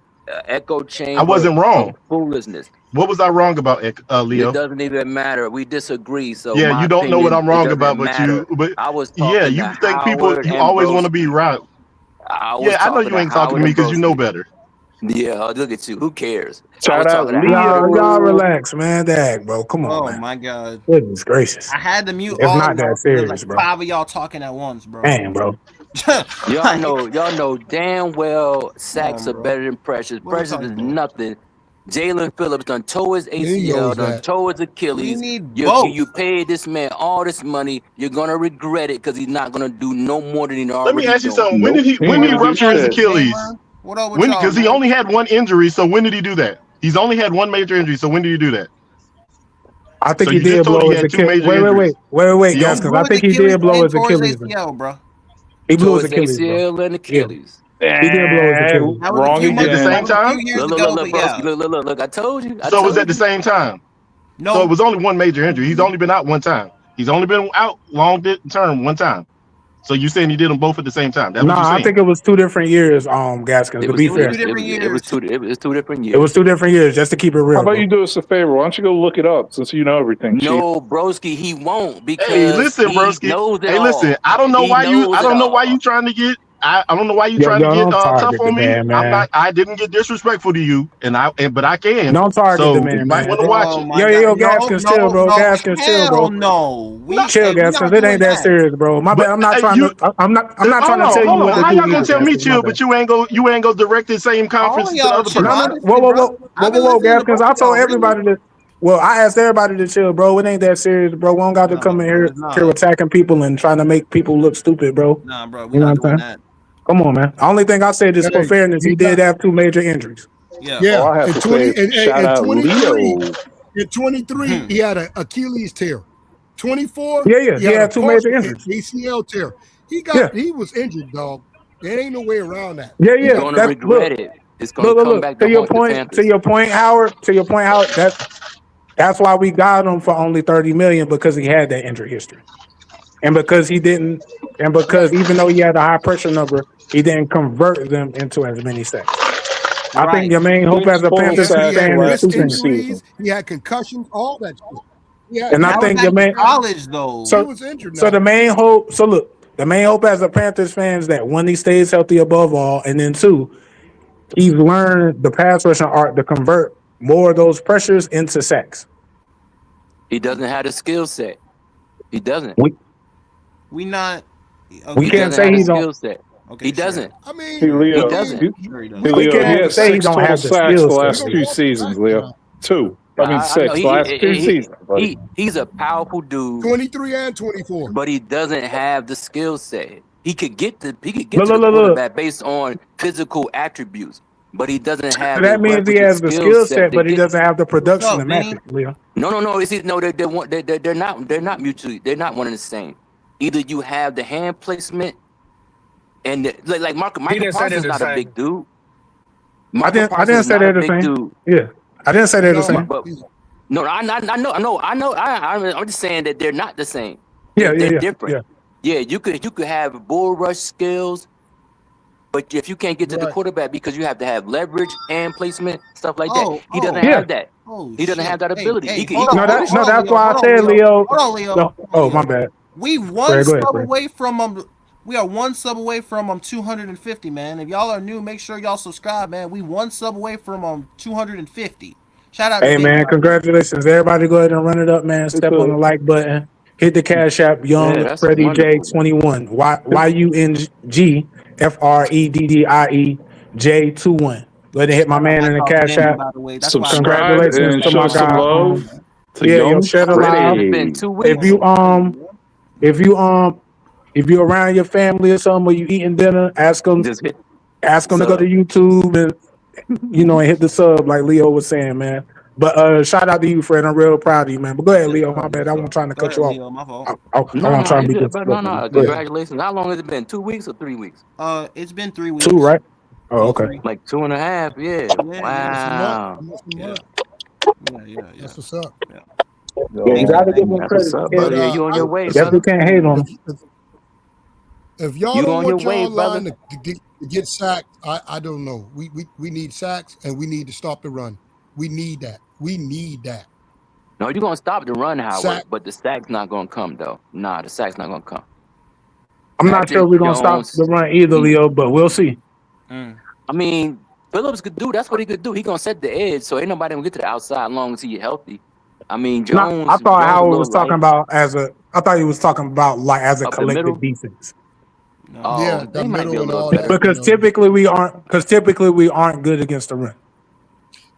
Echo chamber. I wasn't wrong. Foolishness. What was I wrong about, Leo? It doesn't even matter. We disagree. So yeah, you don't know what I'm wrong about, but I was yeah, you think people, you always want to be right. Yeah, I know you ain't talking to me because you know better. Yeah, look at you. Who cares? Shout out Leo. Y'all relax, man. Dag, bro. Come on. Oh man. my God. Goodness gracious. I had to mute It's all not of that y'all. serious, Like bro. 5 of y'all talking at once, bro. Damn, bro. y'all know damn well sacks are better than Precious. Precious is nothing. Jalen Phillips done tore his ACL, done tore his Achilles. You paid this man all this money. You're gonna regret it because he's not gonna do no more than he already. Let me ask you something. When did he rupture his Achilles? What up with when? y'all, Because he only had one injury. So when did he do that? He's only had one major injury. So when did he do that? I think So he you just did told blow he his had two Achilles. major injuries. Wait, Gaskins. I think he did blow his Achilles. ACL, bro. He blew his Achilles, bro. ACL and Achilles. He did blow his Achilles. Wrong again. At the same time? Look, I told you. So it was at the same time. No. So it was only one major injury. He's only been out one time. He's only been out long term one time. So you saying he did them both at the same time? That's what you're saying. I think it was 2 different years, Gaskins, to be fair. It was 2 different years. It was 2 different years, just to keep it real. How about you do us a favor? Why don't you go look it up since you know everything? No, broski, he won't because hey, listen, broski. Hey, listen. I don't know why you. I don't know why you trying to get. I don't know why you trying to get tough on me. Man. I'm not. I didn't get disrespectful to you, but I can. Don't target so the man. You might want to watch it. Yo, Gaskins, chill, bro. Gaskins, chill, bro. Chill, Gaskins. It ain't that serious, bro. My bad. I'm not trying to. I'm not trying to tell you what to do. How y'all gonna tell me chill, but you ain't go direct the same conference to the other person? Whoa, Gaskins. I told everybody to. Well, I asked everybody to chill, bro. It ain't that serious, bro. We don't got to come in here attacking people and trying to make people look stupid, bro. Nah, bro. We not doing that. Come on, man. The only thing I said is for fairness, he did have 2 major injuries. Yeah. In 23, Hmm. he had an Achilles tear. 24, he had 2 major injuries. ACL tear. He was injured, dog. There ain't no way around that. Yeah. He's gonna regret it. It's gonna come back to your point, Howard. That's why we got him for only $30 million, because he had that injury history. And because even though he had a high pressure number, he didn't convert them into as many sacks. I think your main hope as a Panthers fan is 2 things. He had concussions, all that shit. And I think your main college though. He was injured. So the main hope. So look, the main hope as a Panthers fan is that 1, he stays healthy above all, and then 2, he's learned the pass rushing art to convert more of those pressures into sacks. He doesn't have the skill set. He doesn't. We can't say he don't. Okay, he doesn't. I mean, he doesn't. Leo, he has 6 total sacks the last 2 seasons, Leo. 2. I mean 6 last 2 seasons. He's a powerful dude. 23 and 24. But he doesn't have the skill set. He could get to the quarterback based on physical attributes. But he doesn't have. So that means he has the skill set, but he doesn't have the production to match it, Leo. No. They're not mutually. They're not one and the same. Either you have the hand placement, and like Michael Parsons is not a big dude. I didn't say they're the same. Yeah, I didn't say they're the same. No, I know. I'm just saying that they're not the same. They're different. Yeah, you could have bull rush skills. But if you can't get to the quarterback because you have to have leverage and placement, stuff like that, he doesn't have that. He doesn't have that ability. That's why I said, Leo. Hold on, Leo. Oh, my bad. We one sub away from them. We are 1 sub away from 250, man. If y'all are new, make sure y'all subscribe, man. We 1 sub away from 250. Shout out. Hey, man, congratulations. Everybody go ahead and run it up, man. Step on the like button. Hit the Cash App, Young Freddie J 21. YUNG FREDDIE J21. Go ahead and hit my man in the Cash App. Congratulations to my guy. Love share the love. If you around your family or something, or you eating dinner, ask them to go to YouTube and and hit the sub like Leo was saying, man. But shout out to you, Fred. I'm real proud of you, man. But go ahead, Leo. My bad. I wasn't trying to cut you off. Leo, my fault. I wasn't trying to be No. Congratulations. How long has it been? 2 weeks or 3 weeks? It's been 3 weeks. 2, right? Oh, okay. Like 2.5. Yeah. Wow. Yeah. That's what's up. You gotta give them credit. You on your way, Definitely can't hate on them. If y'all don't want y'all line to get sacked, I don't know. We need sacks and we need to stop the run. We need that. We need that. No, you're gonna stop the run, Howard, Sack. but the sack's not gonna come though. Nah, the sack's not gonna come. I'm not sure we're gonna stop the run either, Leo, but we'll see. I mean, Phillips could do. That's what he could do. He gonna set the edge, so ain't nobody gonna get to the outside as long as he healthy. I mean, Jones. I thought Howard was talking about I thought he was talking about like as a collective defense. Oh, Yeah, they that might be a middle and little all better. that. Because typically we aren't good against the run.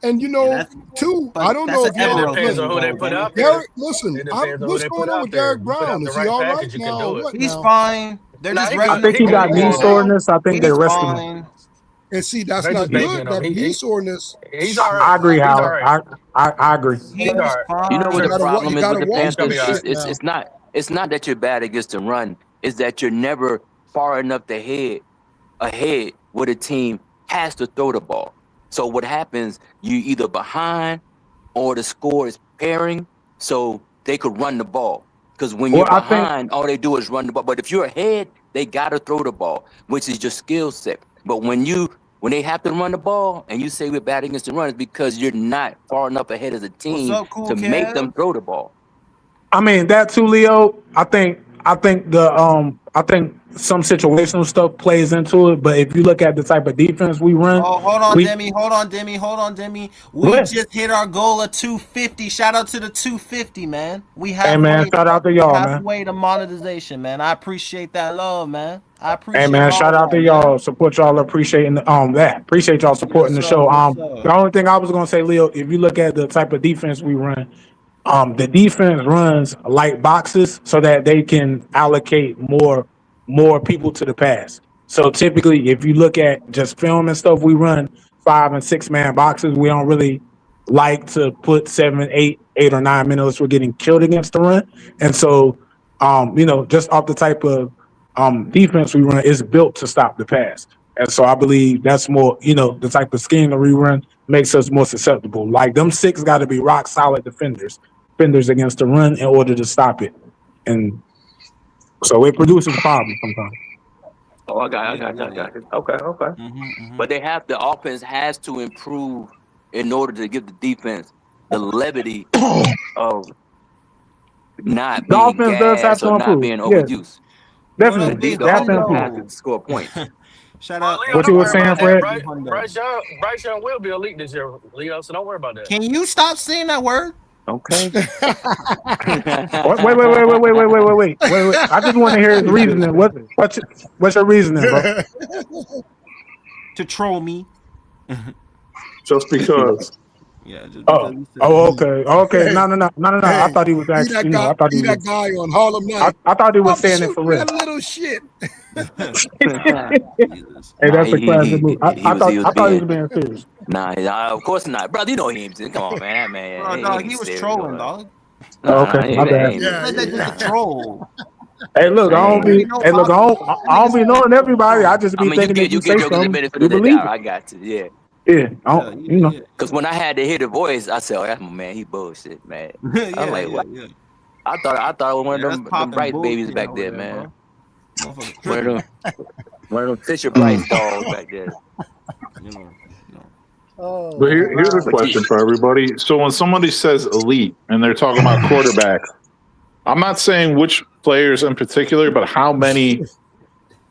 And you know, too, I don't know if It y'all depends on who they put up. Derek, listen, It depends on who what's they going put on up with there. Derek You put out Brown? the Is he right all right package, you can now? do or it. what He's now? fine. They're just I think he got knee soreness. I think they rested him. fine. And see, that's They not just banking good. on That him. knee soreness. He's all right. I agree, He's all Howard. right. I agree. He's all right. You know what You the gotta problem you is gotta with the watch Panthers? this shit It's now. it's not that you're bad against the run. It's that you're never far enough ahead where the team has to throw the ball. So what happens? You either behind or the score is pairing, so they could run the ball. Because when you're behind, all they do is run the ball. But if you're ahead, they gotta throw the ball, which is your skill set. But when they have to run the ball and you say we're bad against the run, it's because you're not far enough ahead as a team to make them throw the ball. I mean that too, Leo. I think some situational stuff plays into it, but if you look at the type of defense we run, Hold on, Demi. We just hit our goal of 250. Shout out to the 250, man. We have Hey man, shout out to y'all, man. halfway to monetization, man. I appreciate that love, man. I appreciate. Hey man, shout out to y'all. Support y'all appreciating that. Appreciate y'all supporting the show. The only thing I was gonna say, Leo, if you look at the type of defense we run, the defense runs light boxes so that they can allocate more people to the pass. So typically, if you look at just film and stuff, we run 5 and 6 man boxes. We don't really like to put 7, 8 or 9 minutes. We're getting killed against the run, and so just off the type of defense we run is built to stop the pass. And so I believe that's more, the type of scheme that we run makes us more susceptible. Like them 6 got to be rock solid defenders against the run in order to stop it. And so it produces problems sometimes. Oh, I got it. Okay. But the offense has to improve in order to give the defense the levity of not The being offense does have gassed to or not improve. being Yeah. overused. Definitely. The They have to offense has improve. to score points. Shout out. What you were saying, Fred? Bryce Young will be elite this year, Leo. So don't worry about that. Can you stop saying that word? Okay. Wait. I just want to hear his reasoning. What's your reasoning, bro? To troll me. Just because. Yeah. Okay. No. I thought he was actually. I thought he was that guy on Harlem Night. I thought he was saying it for real. That little shit. Hey, that's a classic move. I thought he was being serious. Nah, of course not, brother. You know he ain't. Come on, man. That man. Bro, dog, he was trolling, dog. Okay, my bad. He said that just a troll. Hey, look, I don't be knowing everybody. I just be thinking that you you say get the something. benefit You of the believe doubt. it. I got you. Yeah. Yeah, Because when I had to hear the voice, I said, "Oh, that's my man. He bullshit, man." I'm like, what? Yeah. I thought it was one of That's them popping bright babies bullshit back over there, there, man. bro. One of them Fisher Price dolls back there. But here's a question for everybody. So when somebody says elite and they're talking about quarterbacks, I'm not saying which players in particular, but how many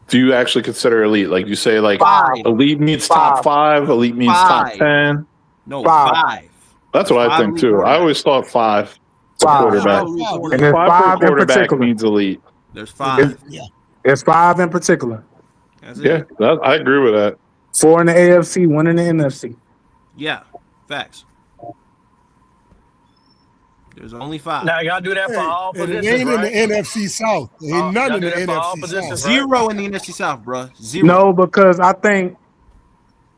do you actually consider elite? Like you say, like 5. elite means top 5, elite means top 10. No, 5. That's what I think too. I always thought 5 for quarterback. And there's 5 5 for in quarterback particular. means elite. There's 5. There's 5 in particular. Yeah, I agree with that. 4 in the AFC, 1 in the NFC. Yeah, facts. There's only 5. Now y'all do that for all And it positions, ain't right? in the NFC South. There ain't none y'all in do the that for all NFC positions, South. right? 0 in the NFC South, bro. 0. No, because I think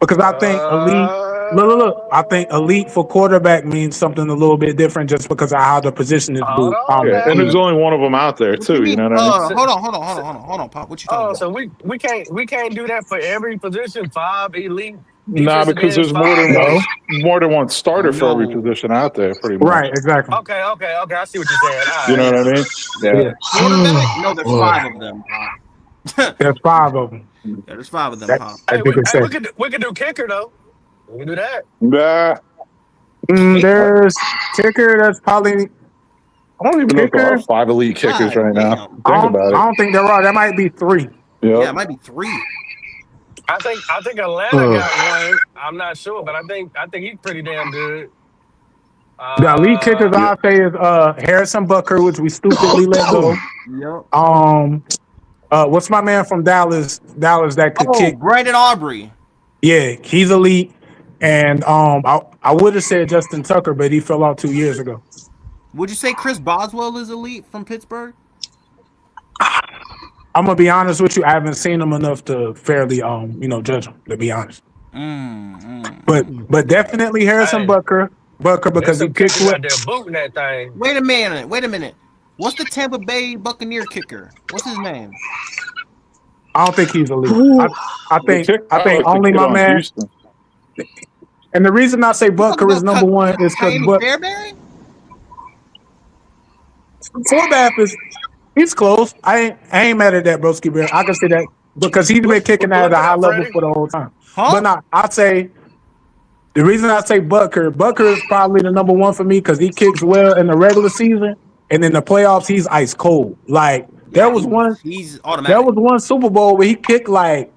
elite. Look. I think elite for quarterback means something a little bit different just because of how the position is moved. Yeah, and there's only one of them out there too. You know what I mean? Hold on, Pop. What you talking about? So we can't do that for every position. 5 elite. Nah, because there's more than one starter for every position out there, pretty much. Right, exactly. Okay. I see what you're saying. All You know what I mean? Yeah. Quarterback? No, there's 5 of them, Pop. There's 5 of them. Yeah, there's 5 of them, Pop. Hey, we could do kicker though. We can do that. Nah. There's kicker. That's probably. I don't even know if there are 5 elite kickers right now. Think about it. I don't think there are. There might be 3. Yeah, it might be 3. I think Atlanta got one. I'm not sure, but I think he's pretty damn good. The elite kickers I'll say is Harrison Butker, which we stupidly let go. Yep. What's my man from Dallas that could kick? Brandon Aubrey. Yeah, he's elite. And I would have said Justin Tucker, but he fell out 2 years ago. Would you say Chris Boswell is elite from Pittsburgh? I'm gonna be honest with you. I haven't seen him enough to fairly, judge him. To be honest, but definitely Harrison Butker because he kicks out there booting that thing. Wait a minute. What's the Tampa Bay Buccaneer kicker? What's his name? I don't think he's elite. I think only my man. Houston. And the reason I say Butker is number 1 is because Forbath he's close. I ain't mad at that, broski bear. I can say that because he's been kicking at a high level for the whole time. But I say the reason I say Butker is probably the number 1 for me because he kicks well in the regular season, and in the playoffs he's ice cold. Like there was one Super Bowl where he kicked like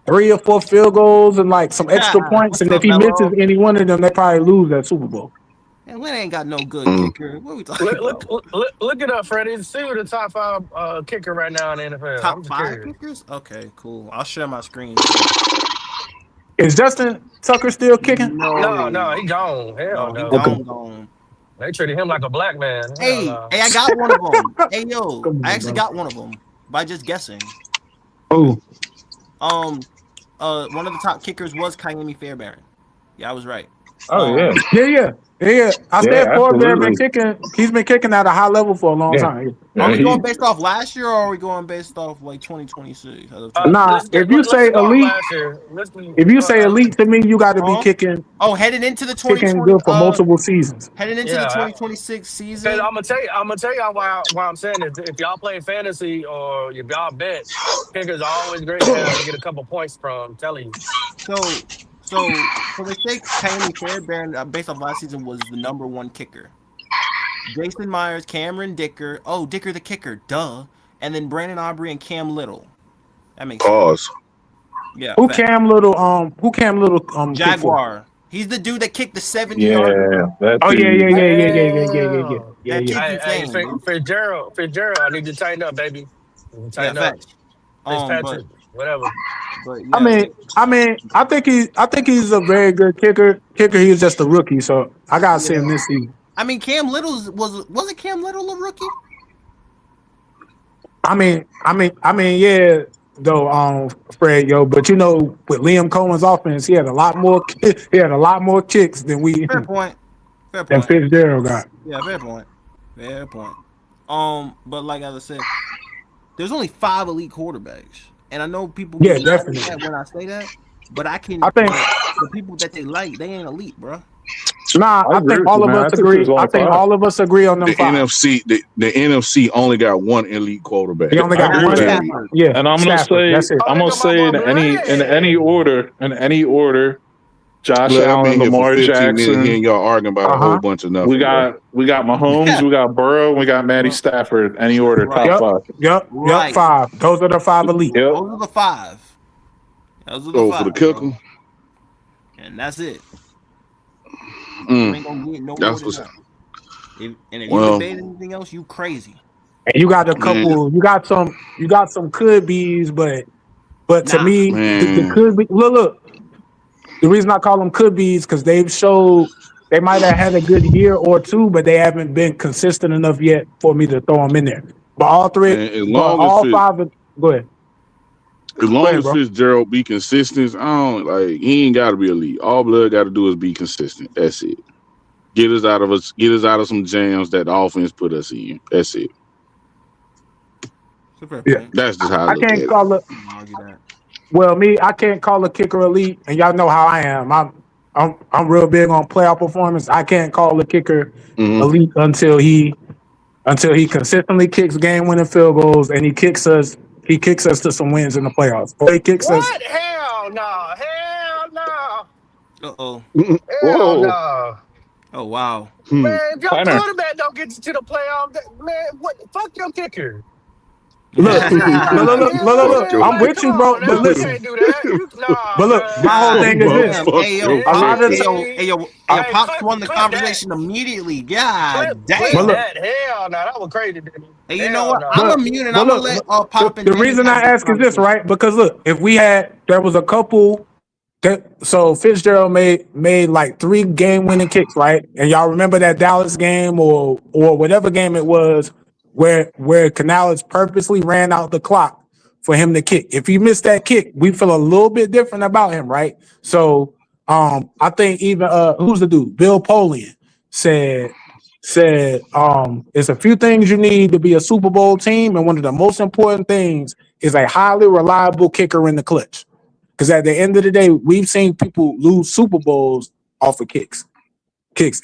3 or 4 field goals and like some extra points, and if he misses any one of them, they probably lose that Super Bowl. And we ain't got no good kicker. What are we talking about? Look it up, Freddie. See who the top 5 kicker right now in the NFL. Top 5 kickers? Okay, cool. I'll share my screen. Is Justin Tucker still kicking? No, he gone. Hell no. Gone. They treated him like a black man. Hey, I got one of them. Hey, yo, I actually got one of them by just guessing. Oh. One of the top kickers was Kyemi Fairbairn. Yeah, I was right. Oh yeah. I said Fairbairn been kicking. He's been kicking at a high level for a long time. Are we going based off last year, or are we going based off like 2026? If you say elite, elite to me, you got to be kicking. Oh, headed into the 2020, kicking good for multiple seasons. Headed into the 2026 season. I'm gonna tell y'all why I'm saying this. If y'all play fantasy or if y'all bet, kickers are always great to get a couple points from. I'm telling you. So for the sake, Kyemi Fairbairn, based off last season, was the number 1 kicker. Jason Myers, Cameron Dicker, Dicker the kicker, duh, and then Brandon Aubrey and Cam Little. That makes sense. Yeah. Who Cam Little? Jaguar. He's the dude that kicked the 70-yard. Yeah. Hey, Fitzgerald, I need you to tighten up, baby. Tighten up. Fitzpatrick, whatever. But, yeah, I think he's a very good kicker. He was just a rookie, so I gotta see him this season. I mean, Cam Little wasn't Cam Little a rookie? I mean, yeah, though, Fred, but with Liam Cohen's offense, he had a lot more kicks than we. Fair point. Than Fitzgerald got. Yeah, fair point. But like I said, there's only 5 elite quarterbacks. And I know people definitely when I say that, but I think the people that they like, they ain't elite, bro. Nah, I think all of us agree. I think all of us agree on them. The 5. NFC only got 1 elite quarterback. They only got 1. Yeah, and I'm gonna say in any order, Josh Allen, Lamar Jackson. And y'all arguing about a whole bunch of nothing. We got Mahomes, we got Burrow, we got Matty Stafford. Any order, top 5. Yep, 5. Those are the 5 elite. Those are the 5. For the kicker. And that's it. Ain't gonna get no that's what's. And if you debate anything else, you crazy. And you got a couple. You got some could be's, but to me, the could be. Look. The reason I call them could be is because they've showed they might have had a good year or 2, but they haven't been consistent enough yet for me to throw them in there. But all 3, all 5. Go ahead. As long as Fitzgerald be consistent, he ain't gotta be elite. All Blood gotta do is be consistent. That's it. Get us out of some jams that the offense put us in. That's it. Yeah. That's just how I look can't at call it. Well, I can't call a kicker elite, and y'all know how I am. I'm real big on playoff performance. I can't call a kicker elite until he consistently kicks game-winning field goals and he kicks us to some wins in the playoffs. Or he kicks us. What? Hell no! Hell no! Uh-oh. Hell no! Oh wow. Man, if your quarterback don't get you to the playoff, man, what? Fuck your kicker. Look. I'm with you, bro. But listen. But look, my whole thing is this. Pops won the conversation immediately. God damn. Hell no, that was crazy. Hey, you know what? I'm immune and I'm gonna let Pop and the reason I ask is this, right? Because look, if there was a couple so Fitzgerald made like 3 game-winning kicks, right? And y'all remember that Dallas game or whatever game it was where Canales purposely ran out the clock for him to kick. If he missed that kick, we feel a little bit different about him, right? So I think even who's the dude? Bill Polian said it's a few things you need to be a Super Bowl team, and one of the most important things is a highly reliable kicker in the clutch. Because at the end of the day, we've seen people lose Super Bowls off of kicks.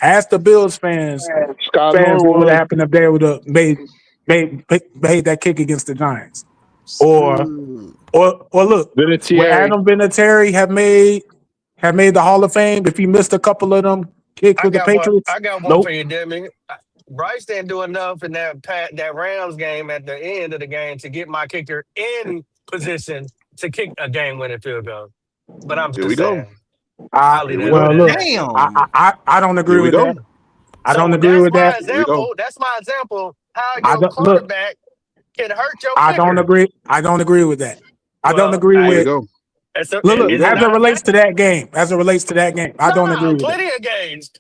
Ask the Bills fans what would happen if they would have made that kick against the Giants. Or look, would Adam Vinatieri have made the Hall of Fame if he missed a couple of them kicks with the Patriots? I got one for you, Demi. Bryce didn't do enough in that Rams game at the end of the game to get my kicker in position to kick a game-winning field goal. But I'm just saying. I don't agree with that. I don't agree with that. That's my example. How your quarterback can hurt your kicker. I don't agree with that. I don't agree with. Look, as it relates to that game, I don't agree with plenty of games.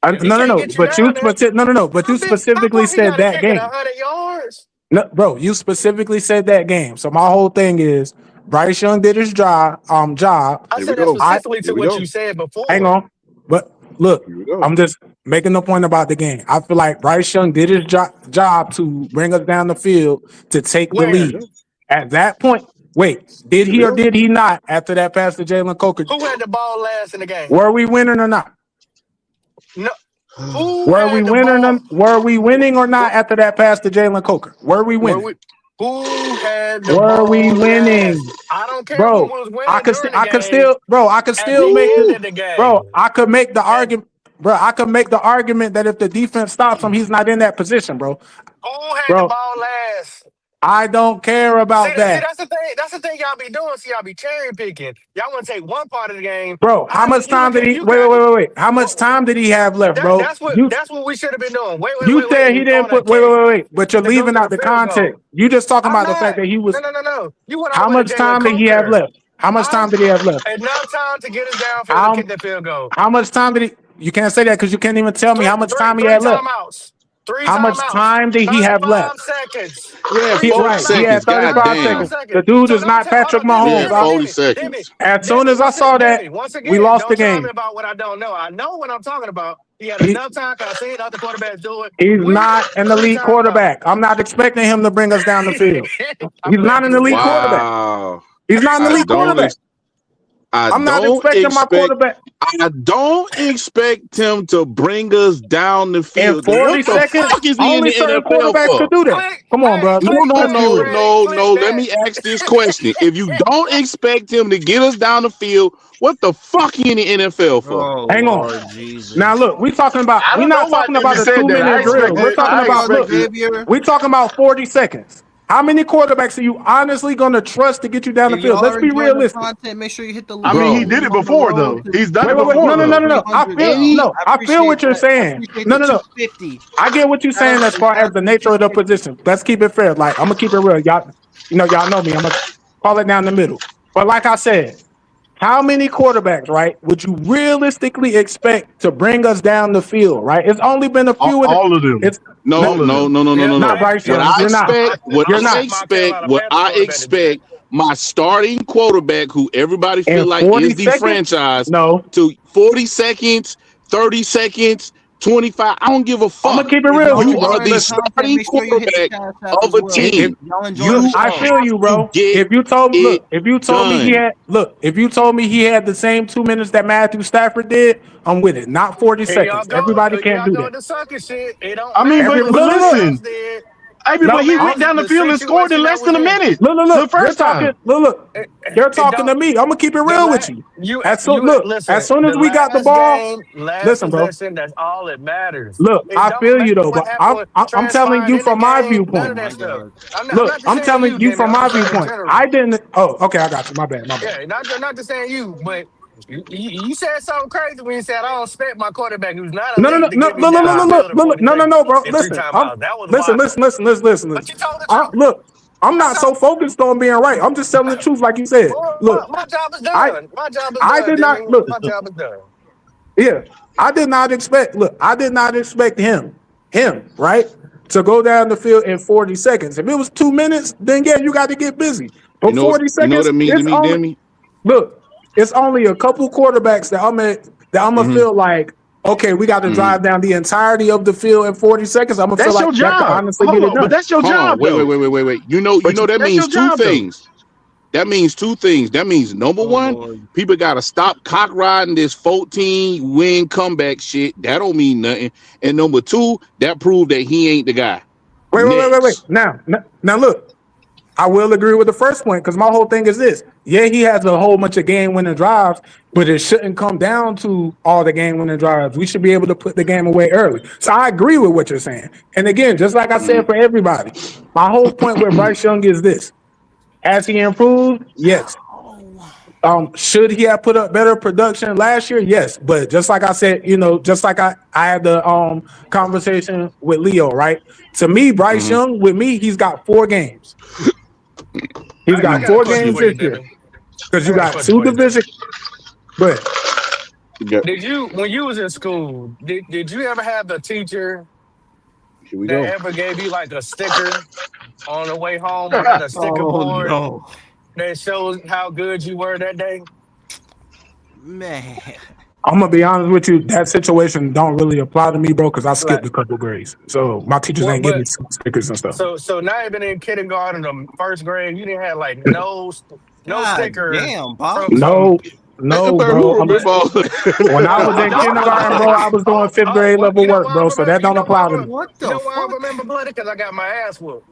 No. But you specifically said that game. 100 yards. No, bro, you specifically said that game. So my whole thing is Bryce Young did his job. I said that specifically to what you said before. Hang on. But look, I'm just making the point about the game. I feel like Bryce Young did his job to bring us down the field to take the lead. At that point, did he or did he not after that pass to Jalen Coker? Who had the ball last in the game? Were we winning or not? No. Were we winning or not after that pass to Jalen Coker? Were we winning? Who had the ball we winning? Last? I don't care bro, who was winning. I could make the argument. Bro, I could make the argument that if the defense stops him, he's not in that position, bro. Who had the ball last? I don't care about that. See, that's the thing y'all be doing. See, y'all be cherry picking. Y'all want to take one part of the game. Bro, how much time did he wait. How much time did he have left, bro? That's what we should have been doing. You said he didn't put wait. But you're leaving out the context. You just talking about the fact that he was No. How much time did he have left? Enough time to get us down to kick the field goal. How much time did he? You can't say that because you can't even tell me how much time he had left. How much time did he have left? Seconds. Yeah, he had 35 seconds. The dude is not Patrick Mahomes. 40 seconds. As soon as I saw that, we lost the game. Don't tell me about what I don't know. I know what I'm talking about. He had enough time because I seen other quarterbacks do it. He's not an elite quarterback. I'm not expecting him to bring us down the field. He's not an elite quarterback. He's not an elite quarterback. I'm not expecting my quarterback. I don't expect him to bring us down the field. In 40 seconds, only certain quarterbacks could do that. Come on, bro. No. Let me ask this question. If you don't expect him to get us down the field, what the fuck he in the NFL for? Hang on. Now look, we're not talking about the 2-minute drill. We're talking about 40 seconds. How many quarterbacks are you honestly going to trust to get you down the field? Let's be realistic. Make sure you hit the I mean, he did it before, though. He's done it before. No. I feel what you're saying. No. I get what you're saying as far as the nature of the position. Let's keep it fair. Like, I'm going to keep it real. Y'all know me. I'm going to call it down the middle. But like I said, how many quarterbacks, right, would you realistically expect to bring us down the field, right? It's only been a few. All of them. No. Not Bryce Young. What I expect my starting quarterback, who everybody feel like is the franchise, to 40 seconds, 30 seconds, 25. I don't give a fuck. I'm gonna keep it real. You are the starting quarterback of a team. I feel you, bro. If you told me he had the same 2 minutes that Matthew Stafford did, I'm with it. Not 40 seconds. Everybody can't do that. I mean, but listen. But he went down the field and scored in less than a minute. Look. The first time. Look. You're talking to me. I'm gonna keep it real with you. As soon as we got the ball, listen, bro. That's all that matters. Look, I feel you though, but I'm telling you from my viewpoint. Look, I'm telling you from my viewpoint. I didn't. Oh, okay, I got you. My bad. Yeah, not to saying you, but you said something crazy when you said I don't expect my quarterback who's not a no, bro. Listen. Look, I'm not so focused on being right. I'm just telling the truth, like you said. Look, my job is done. My job is done. I did not look. My job is done. Yeah, I did not expect him, right, to go down the field in 40 seconds. If it was 2 minutes, then yeah, you got to get busy. But 40 seconds, you know what I mean to me, Demi? Look, it's only a couple quarterbacks that I'm gonna feel like, okay, we got to drive down the entirety of the field in 40 seconds. I'm gonna feel like that can honestly get it done. But that's your job. Wait. You know that means two things. That means two things. That means number one, people gotta stop cock riding this 14 win comeback shit. That don't mean nothing. And number two, that proved that he ain't the guy. Wait. Now look, I will agree with the first point because my whole thing is this. Yeah, he has a whole bunch of game-winning drives, but it shouldn't come down to all the game-winning drives. We should be able to put the game away early. So I agree with what you're saying. And again, just like I said for everybody, my whole point with Bryce Young is this. Has he improved? Yes. Should he have put up better production last year? Yes. But just like I said, just like I had the conversation with Leo, right? To me, Bryce Young, with me, he's got 4 games. He's got 4 games this year. Because you got 2 division. But did you, when you was in school, did you ever have a teacher that ever gave you like a sticker on the way home or had a sticker board that shows how good you were that day? Man, I'm gonna be honest with you, that situation don't really apply to me, bro, because I skipped a couple grades. So my teachers ain't give me stickers and stuff. So now even in kindergarten or first grade, you didn't have like no sticker. Damn, Bob. No, bro. When I was in kindergarten, bro, I was doing 5th grade level work, bro. So that don't apply to me. What the fuck? I remember bloody because I got my ass whooped.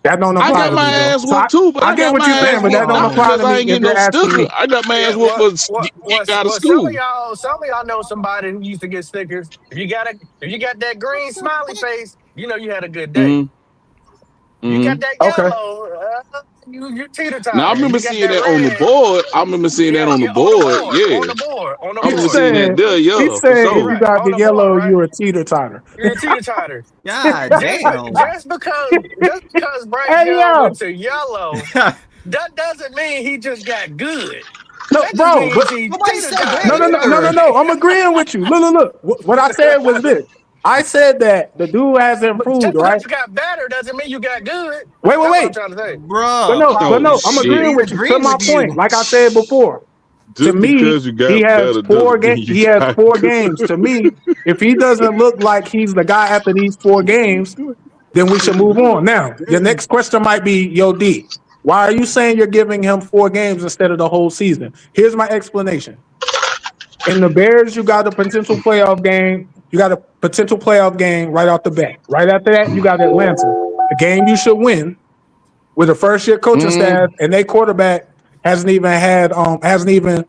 That don't apply. I got my ass whooped too, but I get what you're saying, but that don't apply to me. I ain't getting no sticker. I got my ass whooped for getting out of school. Some of y'all know somebody who used to get stickers. If you got that green smiley face, you know you had a good day. You got that yellow. You teeter-totter. Now I remember seeing that on the board. Yeah. On the board. I remember seeing that there, yeah. He said if you got the yellow, you're a teeter-totter. You're a teeter-totter. God damn. Just because Bryce Young went to yellow, that doesn't mean he just got good. No, bro. No. I'm agreeing with you. Look. What I said was this. I said that the dude has improved, just right? You got better doesn't mean you got good. Wait. That's what I'm trying to say. Bro. But no, I'm agreeing with you. To my point, like I said before. Just to me, he has 4 games. He has 4 games. To me, if he doesn't look like he's the guy after these 4 games, then we should move on. Now, your next question might be, yo, D, why are you saying you're giving him 4 games instead of the whole season? Here's my explanation. In the Bears, you got a potential playoff game. You got a potential playoff game right off the bat. Right after that, you got Atlanta, a game you should win with a first-year coaching staff, and their quarterback hasn't even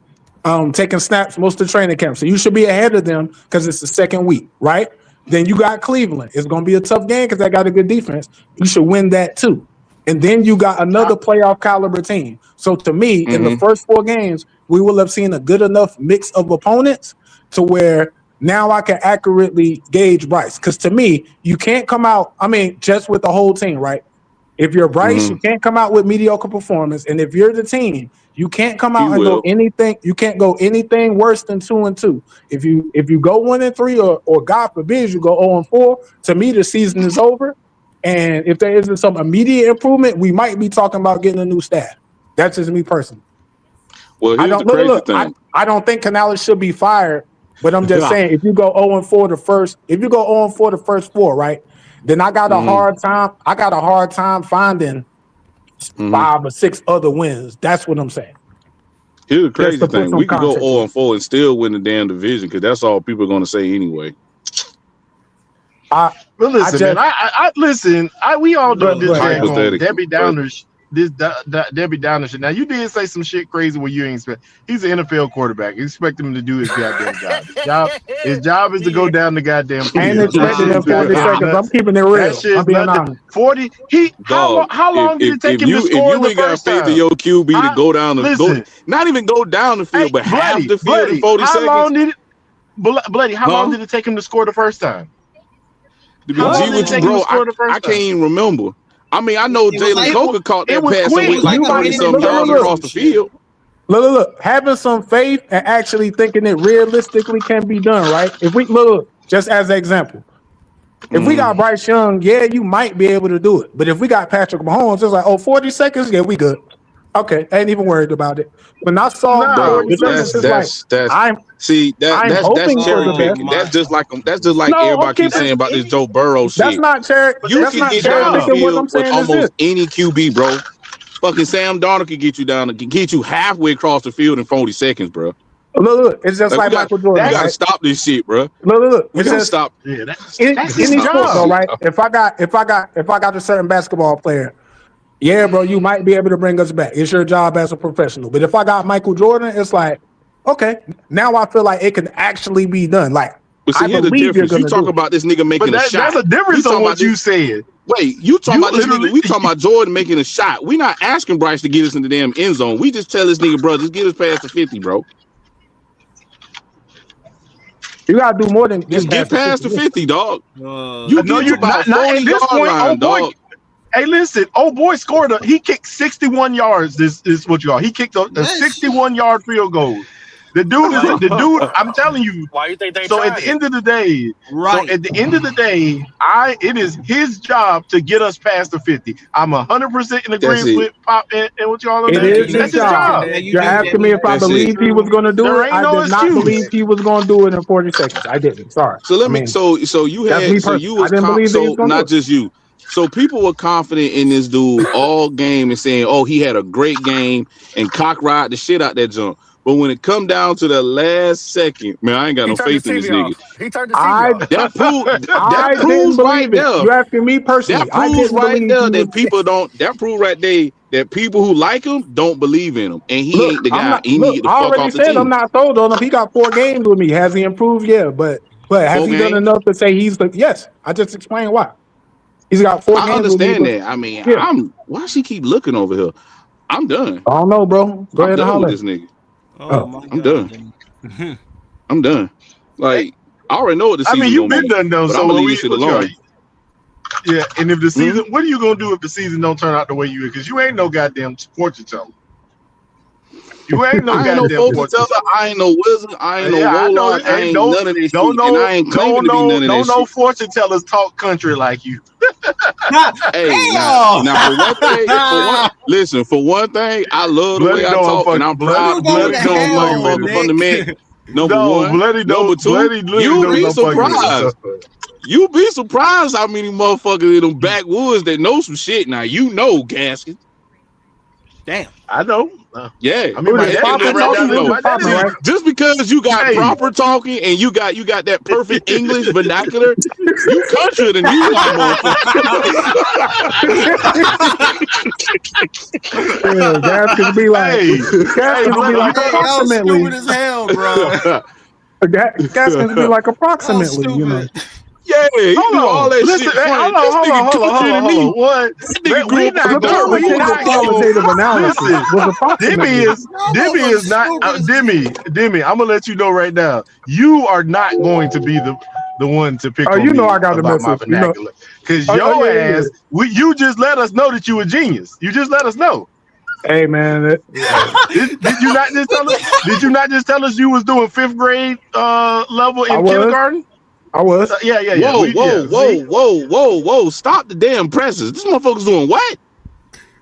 taken snaps most of the training camp. So you should be ahead of them because it's the 2nd week, right? Then you got Cleveland. It's going to be a tough game because they got a good defense. You should win that too. And then you got another playoff caliber team. So to me, in the first 4 games, we will have seen a good enough mix of opponents to where now I can accurately gauge Bryce. Because to me, you can't come out, just with the whole team, right? If you're Bryce, you can't come out with mediocre performance. And if you're the team, you can't come out go anything. You can't go anything worse than 2-2. If you go 1-3 or God forbid you go 0-4, to me the season is over. And if there isn't some immediate improvement, we might be talking about getting a new staff. That's just me personally. Well, here's the crazy thing. I don't think Canales should be fired, but I'm just saying if you go 0-4 the first 4, right? Then I got a hard time. I got a hard time finding 5 or 6 other wins. That's what I'm saying. Here's the crazy thing: we could go 0-4 and still win the damn division because that's all people are going to say anyway. But listen, man. We all do this. Debbie Downers. Debbie Downer shit. Now you did say some shit crazy where you ain't expect. He's an NFL quarterback. You expect him to do his goddamn job. His job is to go down the goddamn field. I ain't expecting him 40 seconds. I'm keeping it real. I'm being honest. 40. How long did it take him to score the first time? If you got faith in your QB to go down not even go down the field, but half the field in 40 seconds. How long did it take him to score the first time? I can't even remember. I mean, I know Jalen Coker caught that pass with like 30-something yards across the field. Look, having some faith and actually thinking it realistically can be done, right? If we look, just as an example, if we got Bryce Young, you might be able to do it. But if we got Patrick Mahomes, it's like, 40 seconds, we good. Okay, I ain't even worried about it. When I saw that's cherry picking. That's just like everybody keeps saying about this Joe Burrow shit. That's not cherry. You can get down the field with almost any QB, bro. Fucking Sam Darnold can get you halfway across the field in 40 seconds, bro. Look, it's just like Michael Jordan. You gotta stop this shit, bro. Look, we gotta stop. Yeah, that's his job, though, right? If I got a certain basketball player. Yeah, bro, you might be able to bring us back. It's your job as a professional. But if I got Michael Jordan, it's like, okay, now I feel like it can actually be done. Like, but see, here's the difference. You talk about this nigga making a shot. That's a difference on what you said. Wait, you talking about this nigga? We talking about Jordan making a shot. We not asking Bryce to get us in the damn end zone. We just tell this nigga, bro, just get us past the 50, bro. You gotta do more than just get past the 50, dog. You know you're about 40 yard line, dog. Hey, listen, boy scored he kicked 61 yards. This is what you are. He kicked a 61-yard field goal. The dude, I'm telling you. Why you think they So at the end of the day, it is his job to get us past the 50. I'm 100% in agreement with Pop and what y'all are saying. That's his job. You're asking me if I believe he was going to do it. I did not believe he was going to do it in 40 seconds. I didn't. Sorry. So let me. So you had. So you was. So not just you. So people were confident in this dude all game and saying, "Oh, he had a great game," and cock ride the shit out that jump. But when it come down to the last second, man, I ain't got no faith in this nigga. He turned the TV off. That proves right there. You asking me personally? That proves right there that people don't. That proves right there that people who like him don't believe in him, and he ain't the guy. He need to fuck off the team. I'm not sold on him. He got 4 games with me. Has he improved? Yeah, but has he done enough to say he's the? Yes, I just explained why. He's got 4 games. I understand that. I mean, why she keep looking over here? I'm done. I don't know, bro. Go ahead and holler. With this nigga. I'm done. I'm done. Like, I already know what the season. I mean, you've been done though, so leave this shit alone. Yeah, and if the season, what are you gonna do if the season don't turn out the way you? Because you ain't no goddamn fortune teller. You ain't no goddamn fortune teller. I ain't no wizard. I ain't no warlock. I ain't none of this shit. And I ain't claiming to be none of this shit. No fortune tellers talk country like you. Hey, now for one thing, I love the way I talk, and I'm proud bloody motherfucker from the man. Number one, number two, you be surprised. You be surprised how many motherfuckers in them backwoods that know some shit. Now you know, Gaskin. Damn, I know. Yeah, I mean, just because you got proper talking and you got that perfect English vernacular, you country than you are. Gas can be like, approximately. Stupid as hell, bro. Gas can be like approximately, you know. Yeah, you do all that shit. Hold on. What? We not Demi is not Demi. I'm gonna let you know right now. You are not going to be the one to pick. You know I got the message. Because your ass, you just let us know that you a genius. You just let us know. Hey man, did you not just tell us? Did you not just tell us you was doing 5th grade level in kindergarten? I was. Yeah. Whoa. Stop the damn presses. This motherfucker's doing what?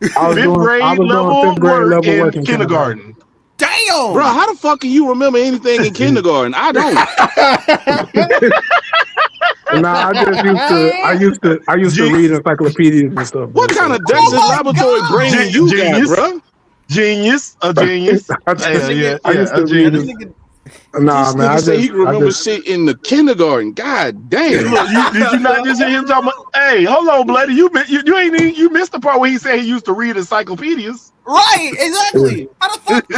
Fifth grade level work in kindergarten. Damn, bro, how the fuck can you remember anything in kindergarten? I don't. Nah, I used to read encyclopedias and stuff. What kind of Dexter's laboratory brain you got, bro? Genius, a genius. I used to read. Nah, man, I say he remember shit in the kindergarten. God damn! Look, did you not just hear him talking about? Hey, hold on, bloody. You missed the part where he said he used to read encyclopedias. Right, exactly. How the fuck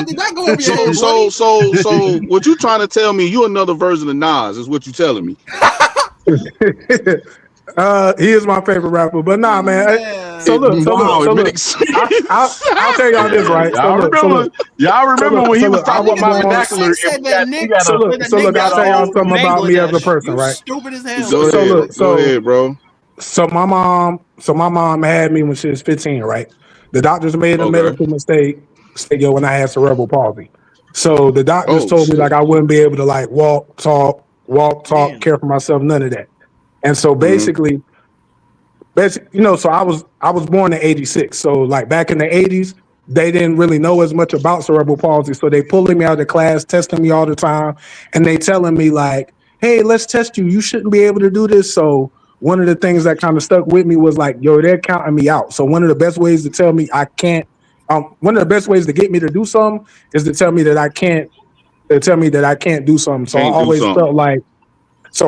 did that go over your head? So, what you trying to tell me? You another version of Nas is what you telling me? He is my favorite rapper, but nah, man. So look. I'll tell y'all this, right? Y'all remember when he was talking about my vernacular? So look, I'll tell y'all something about me as a person, right? Stupid as hell. Go ahead, bro. So my mom had me when she was 15, right? The doctors made a medical mistake, when I had cerebral palsy. So the doctors told me like I wouldn't be able to like walk, talk, care for myself, none of that. And so basically, so I was born in 86. So like back in the 80s, they didn't really know as much about cerebral palsy. So they pulling me out of class, testing me all the time, and they telling me like, hey, let's test you. You shouldn't be able to do this. So one of the things that kind of stuck with me was like, yo, they're counting me out. So one of the best ways to tell me I can't, one of the best ways to get me to do something is to tell me that I can't, do something. So I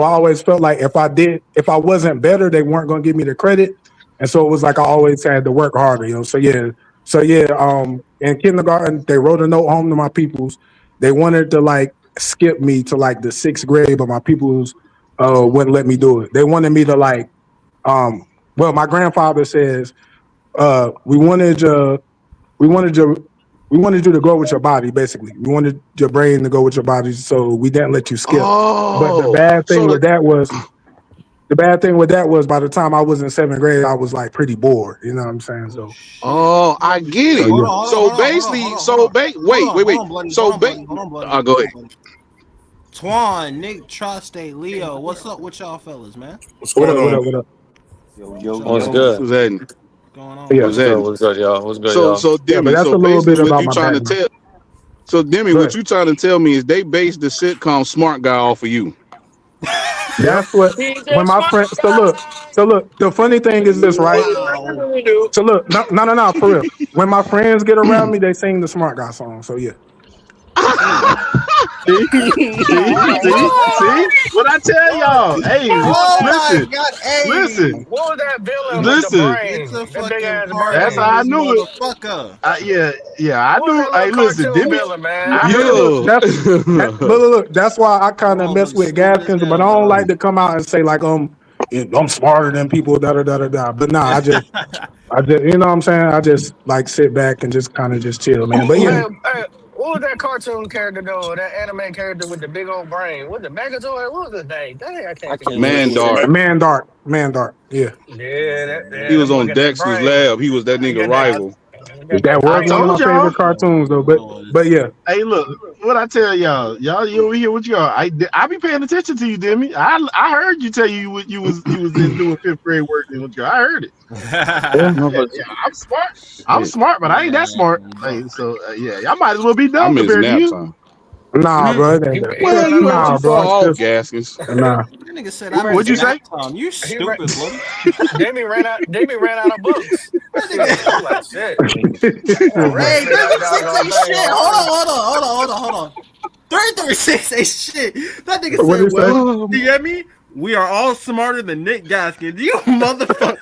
always felt like if I wasn't better, they weren't going to give me the credit. And so it was like I always had to work harder, So in kindergarten, they wrote a note home to my peoples. They wanted to like skip me to like the 6th grade, but my peoples wouldn't let me do it. They wanted me to like, my grandfather says, we wanted you to go with your body, basically. We wanted your brain to go with your body, so we didn't let you skip. But the bad thing with that was by the time I was in 7th grade, I was like pretty bored. You know what I'm saying? So I get it. Go ahead. Twan, Nick, Tri-State, Leo, what's up with y'all fellas, man? What's going on? What up? Yo, what's good? What's that? Going on? What's good, y'all? What's good, y'all? So Demi, that's a little bit about my background. What you trying to tell me is they based the sitcom Smart Guy off of you. That's what when my friend. So look. The funny thing is this, right? So look, no, for real. When my friends get around me, they sing the Smart Guy song. So yeah. See? What I tell y'all? Hey, listen. What was that villain? Listen. It's a fucking That's how I knew it. I knew. Hey, listen, Demi. Look. That's why I kind of mess with Gaskins, but I don't like to come out and say like I'm smarter than people. Da. But nah, I just, you know what I'm saying? I just like sit back and just kind of just chill, man. But yeah. What was that cartoon character though? That anime character with the big old brain? What the Megazord? What was his name? Dang, I can't think. Mandark. Yeah. Yeah. He was on Dexter's Lab. He was that nigga rival. That was one of my favorite cartoons though. But yeah. Hey, look, what I tell y'all you over here with y'all. I be paying attention to you, Demi. I heard you tell you what you was doing 5th grade work with you. I heard it. I'm smart, but I ain't that smart. Hey, so y'all might as well be dumb compared to you. Nah, bro. Bro. Gaskins. Nah. That nigga said, what'd you say? You stupid, buddy. Demi ran out of books. Shit. Ray, 336 ain't shit. Hold on. 336 ain't shit. That nigga said, well, you get me? We are all smarter than Nick Gaskins. You motherfucker.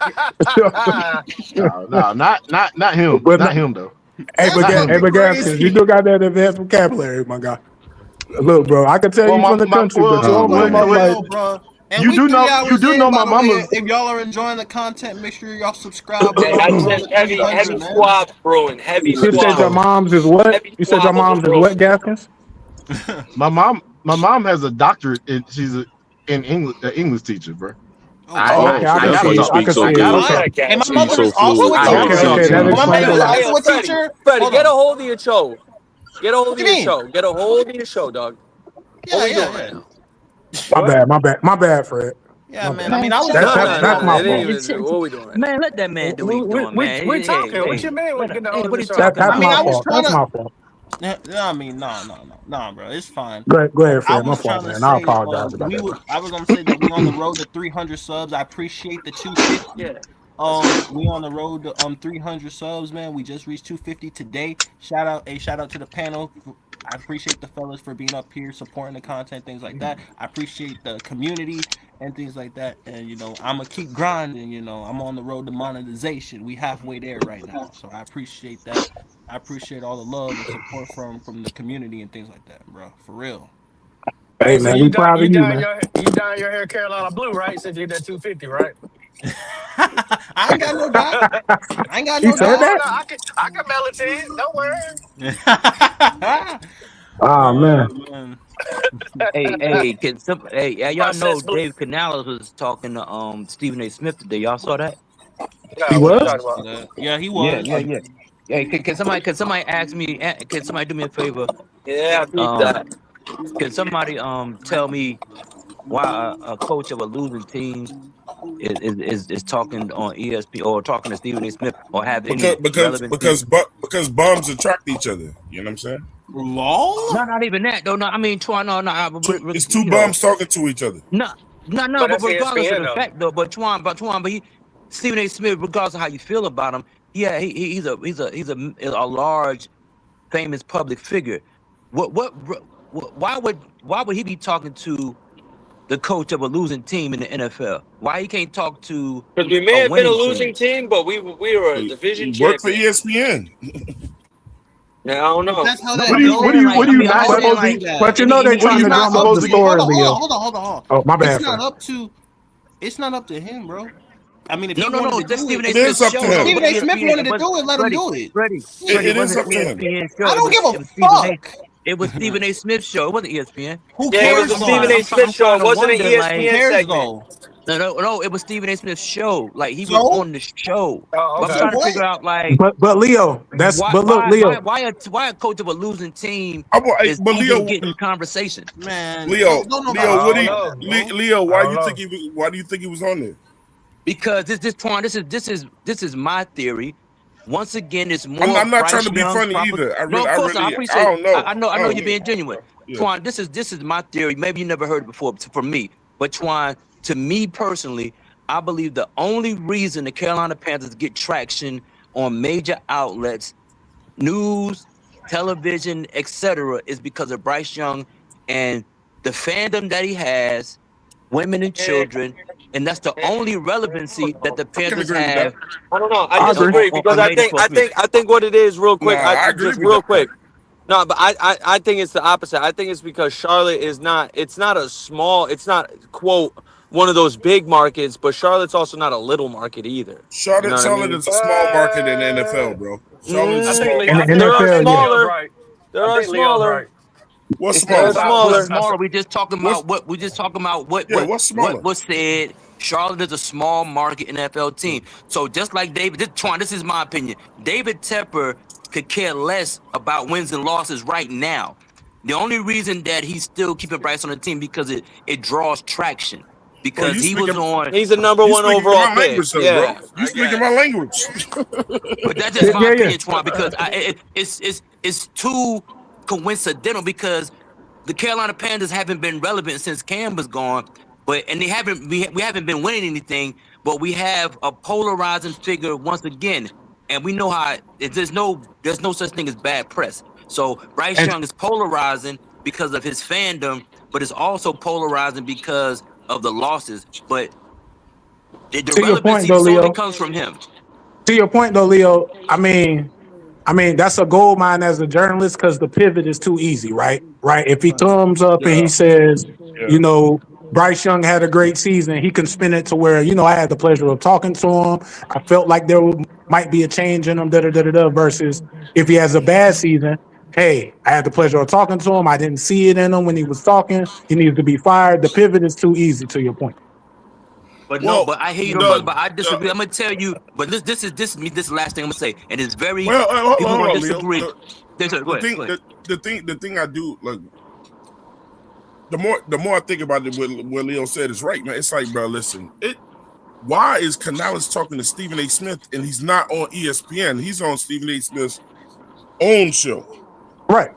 No, not him. But not him though. Hey, but Gaskins, you still got that advanced vocabulary, my guy. Look, bro, I can tell you from the country, but bro. You do know my mama. If y'all are enjoying the content, make sure y'all subscribe. Heavy squad, bro, and heavy squad. You said your mom's is what? You said your mom's is what, Gaskins? My mom has a doctorate. She's an English teacher, bro. I can see it. And my mother is also a teacher. Freddie, get a hold of your show. Get a hold of your show, dog. Yeah. My bad, Fred. Yeah, My man. bad. I mean, I was That's my It ain't fault. even what we doing. Man, let that man do what he's doing, man. We talking. What you mean? What are you That's talking about? my I was fault. trying That's to. my fault. I mean, no, bro. It's fine. Go ahead, I Fred. My was fault, trying to man. I say, apologize about that. I was gonna say that we on the road to 300 subs. I appreciate the 250. Yeah. We on the road to 300 subs, man. We just reached 250 today. Shout out to the panel. I appreciate the fellas for being up here, supporting the content, things like that. I appreciate the community and things like that. And I'm gonna keep grinding. I'm on the road to monetization. We halfway there right now, so I appreciate that. I appreciate all the love and support from the community and things like that, bro. For real. Hey, So man, you we done proud of you, man. your hair Carolina blue, right? Since you did that 250, right? I ain't got no doubt. I ain't got He no said doubt. that? I can mail it to you. Don't worry. Oh, man. Man. Hey, yeah, y'all know Process blue. Dave Canales was talking to Stephen A. Smith today. Y'all saw that? He No, what you was? talking about? Yeah, he was. Yeah. Hey, can somebody ask me? Can somebody do me a favor? Yeah, I need that. Can somebody tell me why a coach of a losing team is talking on ESPN or talking to Stephen A. Smith or have any relevancy? Because bums attract each other. You know what I'm saying? Lol? No, not even that though. No, I mean, Twan, no. It's two bums talking to each other. No, But but that's regardless of ESPN the though. fact though, but Stephen A. Smith, regardless of how you feel about him, yeah, he's a large, famous public figure. Why would he be talking to the coach of a losing team in the NFL? Why he can't talk to? Because we may a have been a winning losing team, but we were a division Work for champion. ESPN. Yeah, I don't know. That's how No, that but goes. what are you not supposed to eat? But you know they trying to drum up the story, Leo. Hold on. Oh, my bad. It's not up to him, bro. I mean, if No, he wanted to that's do Stephen A. it, Smith's show. if Stephen A. Smith wanted to do it, let him do it. Freddie, It is wasn't up to him. ESPN show. I don't give a fuck. It was Stephen A. Smith's show. It wasn't ESPN. Who Yeah, it cares? was a though? Stephen A. Smith show. It wasn't an ESPN cares, segment. though? No, it was Stephen A. Smith's show. Like he So? was on the show. Oh, But okay. I'm trying to What? figure out like But Leo, Leo. why a coach of a losing team is But Leo, even getting conversation. Man, Leo, don't know Leo, about what all do that, you, bro. Leo? I Why don't do you think he was on there? Because this is my theory. Once again, it's more. I'm not Bryce trying to be Young's funny either. I No, of course, I appreciate. don't know. I know you're being genuine. Yeah. Twan, this is my theory. Maybe you never heard it before from me, but Twan, to me personally, I believe the only reason the Carolina Panthers get traction on major outlets, news, television, etc., is because of Bryce Young and the fandom that he has, women and children, and that's the only relevancy that the Panthers have. I don't know. I disagree because I think what it is real quick. Nah, I agree just with real that. quick. No, but I think it's the opposite. I think it's because Charlotte is not. It's not a small. It's not quote one of those big markets, but Charlotte's also not a little market either. Charlotte You know what I mean? is a small market in the NFL, bro. Charlotte's a small In the market. There are NFL, smaller. yeah. There are smaller. What's They're smaller? What's smaller? We just talking about what what's smaller? what was said. Charlotte is a small market NFL team. So just like David, this is my opinion. David Tepper could care less about wins and losses right now. The only reason that he's still keeping Bryce on the team because it draws traction. Because he was on. He's the number one overall pick. Yeah, you speaking my language. But that's just my opinion, Twan, because it's too coincidental because the Carolina Panthers haven't been relevant since Cam was gone, and we haven't been winning anything, but we have a polarizing figure once again, and we know how there's no such thing as bad press. So Bryce Young is polarizing because of his fandom, but it's also polarizing because of the losses. But the relevancy solely comes from him. To your point, though, Leo. I mean, that's a gold mine as a journalist because the pivot is too easy, right? Right. If he comes up and he says, Bryce Young had a great season, he can spin it to where, I had the pleasure of talking to him. I felt like there might be a change in him, versus if he has a bad season, hey, I had the pleasure of talking to him. I didn't see it in him when he was talking. He needs to be fired. The pivot is too easy, to your point. But but I hear you. But I disagree. I'm gonna tell you. But this is the last thing I'm gonna say, and it's very. People gonna disagree. The thing I do like. the more I think about it, what Leo said is right, man. It's like, bro, listen, why is Canales talking to Stephen A. Smith and he's not on ESPN? He's on Stephen A. Smith's own show. Right.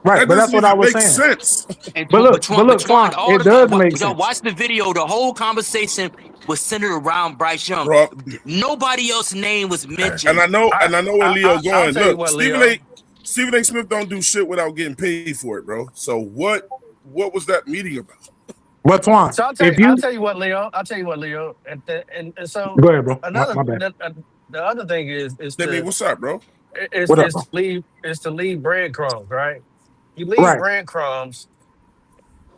But that's what I was saying. Sense. But look, Twan, it does make sense. Watch the video. The whole conversation was centered around Bryce Young. Bro. Nobody else's name was mentioned. And I know where Leo going. Look, Stephen A. Smith don't do shit without getting paid for it, bro. So what was that meeting about? What, Twan? So I'll tell you what, Leo. And so go ahead, bro. The other thing is what's up, bro? Is to leave breadcrumbs, right? You leave breadcrumbs,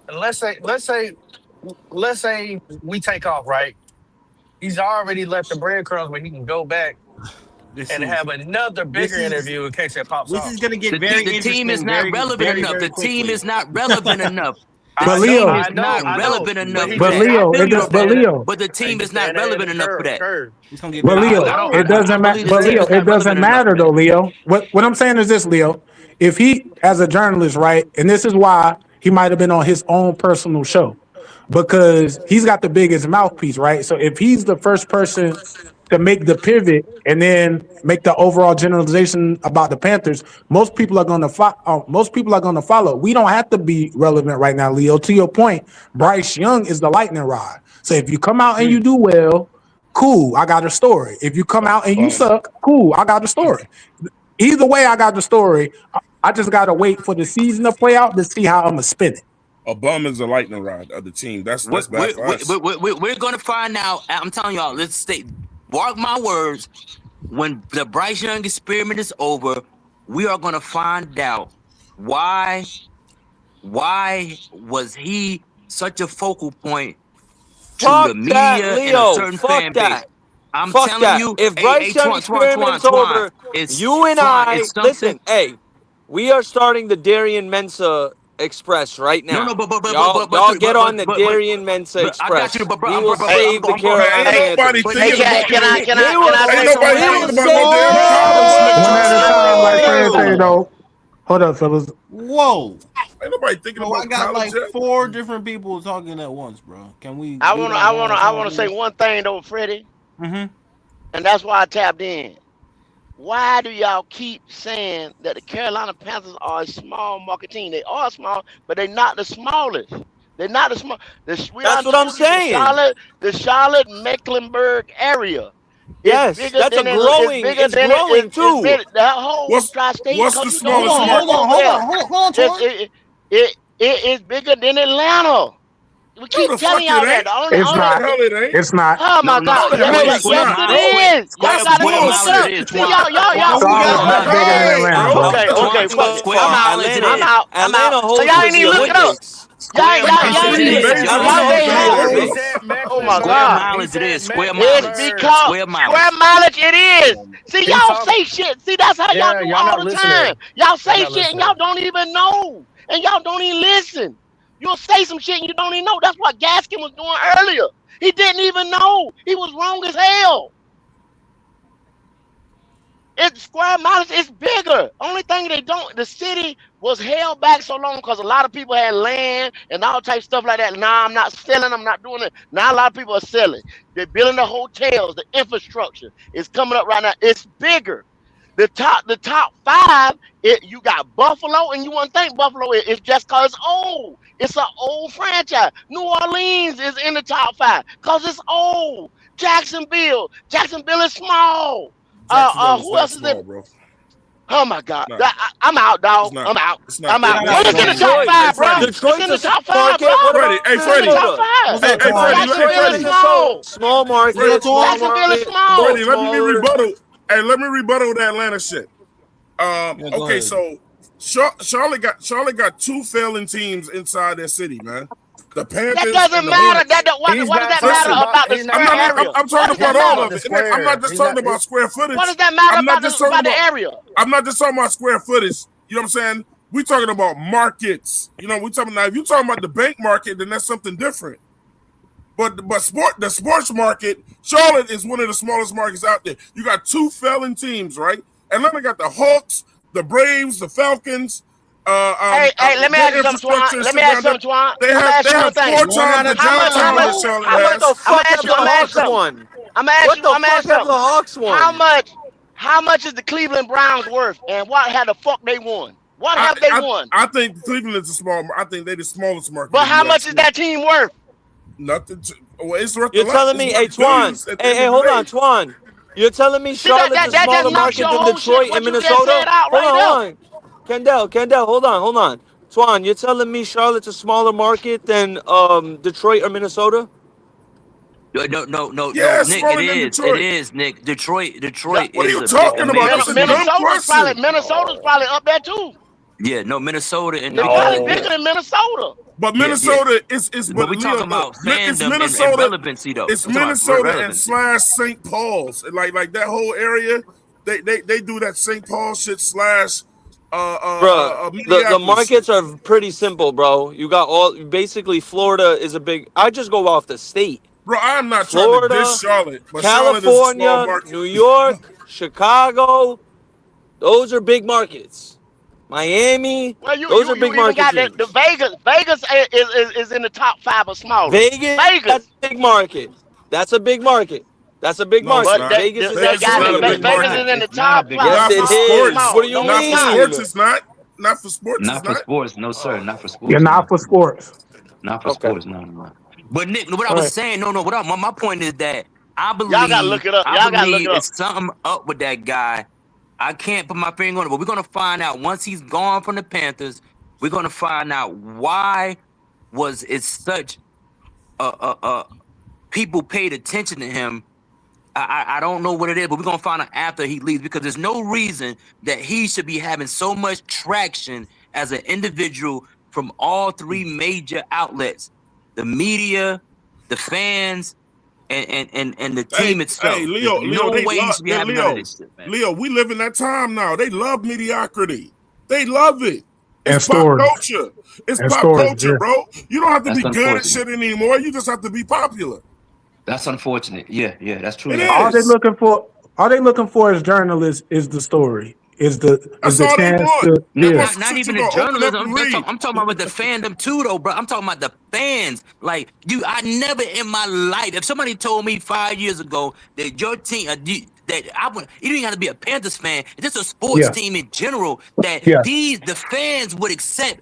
and let's say we take off, right? He's already left the breadcrumbs where he can go back and have another bigger interview in case it pops off. This is gonna get very interesting. The team is not relevant enough. The team is not relevant enough. But Leo, it's not relevant enough. But the team is not relevant enough for that. But Leo, it doesn't matter. But Leo, it doesn't matter though, Leo. What I'm saying is this, Leo. If he, as a journalist, right, and this is why he might have been on his own personal show, because he's got the biggest mouthpiece, right? So if he's the first person to make the pivot and then make the overall generalization about the Panthers, most people are going to follow. We don't have to be relevant right now, Leo. To your point, Bryce Young is the lightning rod. So if you come out and you do well, cool, I got a story. If you come out and you suck, cool, I got a story. Either way, I got the story. I just got to wait for the season to play out to see how I'm going to spin it. A bum is a lightning rod of the team. That's bad for us. We're going to find out. I'm telling y'all, let's stay. Mark my words. When the Bryce Young experiment is over, we are going to find out why was he such a focal point to the media and a certain fan base. I'm telling you, if Bryce Young experiment's over, you and I listen. Hey, we are starting the Darian Mensah Express right now. Y'all get on the Darian Mensah Express. We will save the Carolina Panthers. Hold up, fellas. Whoa! Ain't nobody thinking about. I got like 4 different people talking at once, bro. Can we? I want to say one thing though, Freddie. Mm-hmm. And that's why I tapped in. Why do y'all keep saying that the Carolina Panthers are a small market team? They are small, but they're not the smallest. They're not the small. That's what I'm saying. The Charlotte Mecklenburg area. Yes, that's it's growing too. That whole tri-state. What's the smallest market? Hold on. It is bigger than Atlanta. We keep telling y'all that. It's not. Oh my God! Yes, it is. Y'all gotta look it up. Okay. I'm out. So y'all ain't even look it up. Y'all oh my God! Square mileage it is. Square mileage. It's because square mileage it is. See, y'all say shit. See, that's how y'all do all the time. Y'all say shit and y'all don't even know, and y'all don't even listen. You'll say some shit and you don't even know. That's what Gaskin was doing earlier. He didn't even know. He was wrong as hell. It's square mileage. It's bigger. Only thing the city was held back so long because a lot of people had land and all types of stuff like that. Nah, I'm not selling. I'm not doing it. Now a lot of people are selling. They're building the hotels. The infrastructure is coming up right now. It's bigger. The top 5, you got Buffalo, and you wouldn't think Buffalo is just because it's old. It's an old franchise. New Orleans is in the top 5 because it's old. Jacksonville is small. Who else is there? Bro. Oh my God! No. I'm out, dog. I'm out. It's in the top 5, bro. Detroit's in the top 5, bro. Freddie. Small market. Jacksonville is small. Freddie, let me rebuttal the Atlanta shit. Okay, so Charlotte got 2 failing teams inside their city, man. The Panthers. That doesn't matter. What does that matter about the square area? I'm talking about all of it. I'm not just talking about square footage. What does that matter about the area? I'm not just talking about square footage. You know what I'm saying? We're talking about markets. You know, if you're talking about the bank market, then that's something different. But the sports market, Charlotte is one of the smallest markets out there. You got 2 failing teams, right? Atlanta got the Hawks, the Braves, the Falcons. Hey, let me ask you something, Twan. Let me ask you something, Twan. They have 4 times the downtown that Charlotte has. What the fuck have the Hawks won? What the fuck have the Hawks won? How much is the Cleveland Browns worth, and what have the fuck they won? What have they won? I think Cleveland is a small. I think they're the smallest market. But how much is that team worth? Nothing. Well, it's worth. You're telling me, hey Twan, hey, hold on, Twan. You're telling me Charlotte's a smaller market than Detroit and Minnesota? Hold on. Kendall, hold on. Twan, you're telling me Charlotte's a smaller market than Detroit or Minnesota? No, Yes, Nick, it is, Nick. Detroit. What are you talking about? Minnesota's probably up there too. Yeah, no, Minnesota and They're probably bigger than Minnesota. But Minnesota is but we talking about fandom and relevancy though. It's Minnesota and / St. Paul's. Like that whole area, they do that St. Paul shit / bro, the markets are pretty simple, bro. You got basically Florida is a big. I just go off the state. Bro, I'm not Florida, trying to diss Charlotte, but California, Charlotte is a small market. New York, Chicago, those are big markets. Miami, those are big markets. The Vegas is in the top 5 of small. Vegas, that's a big market. That's a big market. Vegas is in the top 5. Yes, it is. What do you mean? Not for sports, it's not. Not for sports, not for sports. No, sir. Not for sports. Yeah, not for sports. Not for sports. No. But Nick, what I was saying, my point is that I believe y'all gotta look it up. It's something up with that guy. I can't put my finger on it, but we're gonna find out once he's gone from the Panthers. We're gonna find out why was it such people paid attention to him. I don't know what it is, but we're gonna find out after he leaves because there's no reason that he should be having so much traction as an individual from all 3 major outlets: the media, the fans, and the team itself. Hey, Leo, we live in that time now. They love mediocrity. They love it. It's pop culture. It's pop culture, bro. You don't have to be good at shit anymore. You just have to be popular. That's unfortunate. Yeah, that's true. All they looking for as journalists is the story. Is the chance to not even the journalism. I'm talking about with the fandom too, though, bro. I'm talking about the fans. Like I never in my life. If somebody told me 5 years ago that your team, you didn't have to be a Panthers fan, it's just a sports team in general, that the fans would accept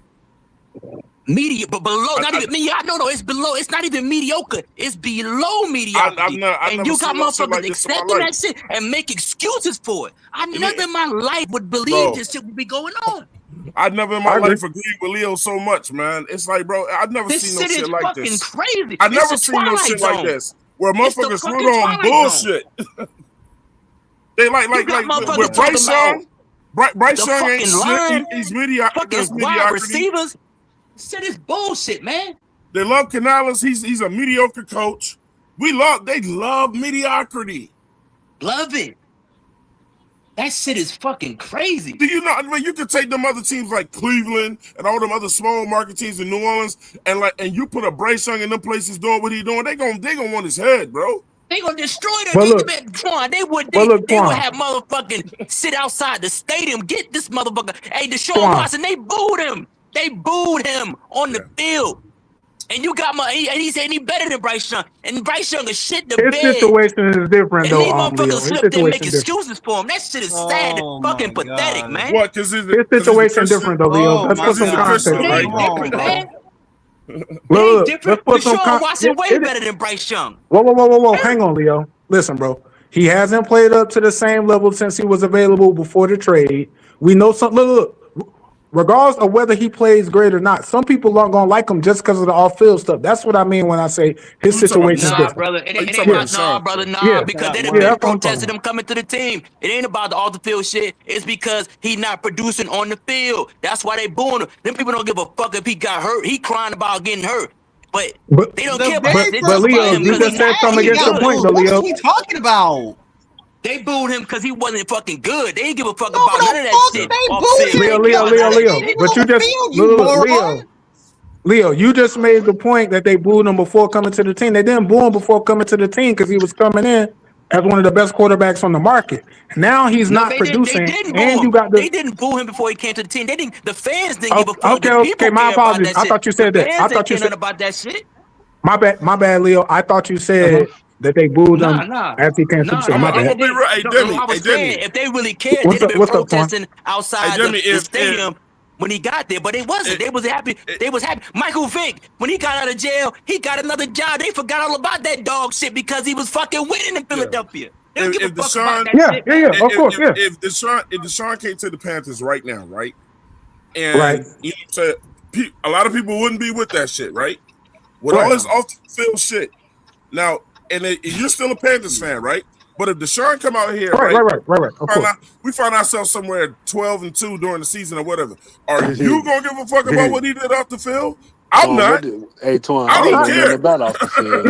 media, but below, not even mediocre. No, it's below. It's not even mediocre. It's below mediocrity. And you got motherfuckers accepting that shit and make excuses for it. I never in my life would believe this shit would be going on. I never in my life agreed with Leo so much, man. It's like, bro, I've never seen no shit like this. Crazy. I never seen no shit like this where motherfuckers root on bullshit. They like with Bryce Young. Bryce Young ain't shit. He's mediocre. Fucking wide receivers. Shit is bullshit, man. They love Canales. He's a mediocre coach. They love mediocrity. Love it. That shit is fucking crazy. Do you know? I mean, you could take them other teams like Cleveland and all them other small market teams in New Orleans, and you put a Bryce Young in them places doing what he doing. They gonna want his head, bro. They gonna destroy them. They would have motherfucking sit outside the stadium. Get this motherfucker. Hey, Deshaun Watson, they booed him. They booed him on the field. And you got and he said he better than Bryce Young. And Bryce Young is shit the bed. His situation is different, though. And these motherfuckers slipped and make excuses for him. That shit is sad and fucking pathetic, man. What? His situation different, though, Leo. Let's put some context. It ain't different, man. Look, let's put some context. Deshaun Watson way better than Bryce Young. Whoa. Hang on, Leo. Listen, bro. He hasn't played up to the same level since he was available before the trade. We know something. Look. Regardless of whether he plays great or not, some people aren't gonna like him just because of the off-field stuff. That's what I mean when I say his situation is different. Brother. It ain't because they've been protesting him coming to the team. It ain't about the off-the-field shit. It's because he's not producing on the field. That's why they booing him. Them people don't give a fuck if he got hurt. He crying about getting hurt. But they don't care about it. But Leo, you just said something against the point, though, Leo. What are you talking about? They booed him because he wasn't fucking good. They didn't give a fuck about none of that shit. Leo. But you just Leo, you just made the point that they booed him before coming to the team. They didn't boo him before coming to the team because he was coming in as one of the best quarterbacks on the market. Now he's not producing, and you got they didn't boo him before he came to the team. They didn't. The fans didn't give a fuck. Okay. My apologies. I thought you said that. I thought you said about that shit. My bad, Leo. I thought you said that they booed him after he came to the team. My bad. If they really cared, they'd have been protesting outside the stadium. When he got there, but they wasn't. They was happy. They was happy. Michael Vick, when he got out of jail, he got another job. They forgot all about that dog shit because he was fucking winning in Philadelphia. If Deshaun came to the Panthers right now, right? And you know what I'm saying, a lot of people wouldn't be with that shit, right? With all this off the field shit. Now, and you're still a Panthers fan, right? But if Deshaun come out here, we find ourselves somewhere 12-2 during the season or whatever. Are you gonna give a fuck about what he did off the field? I'm not. Hey, Twan, I don't care. Off the field.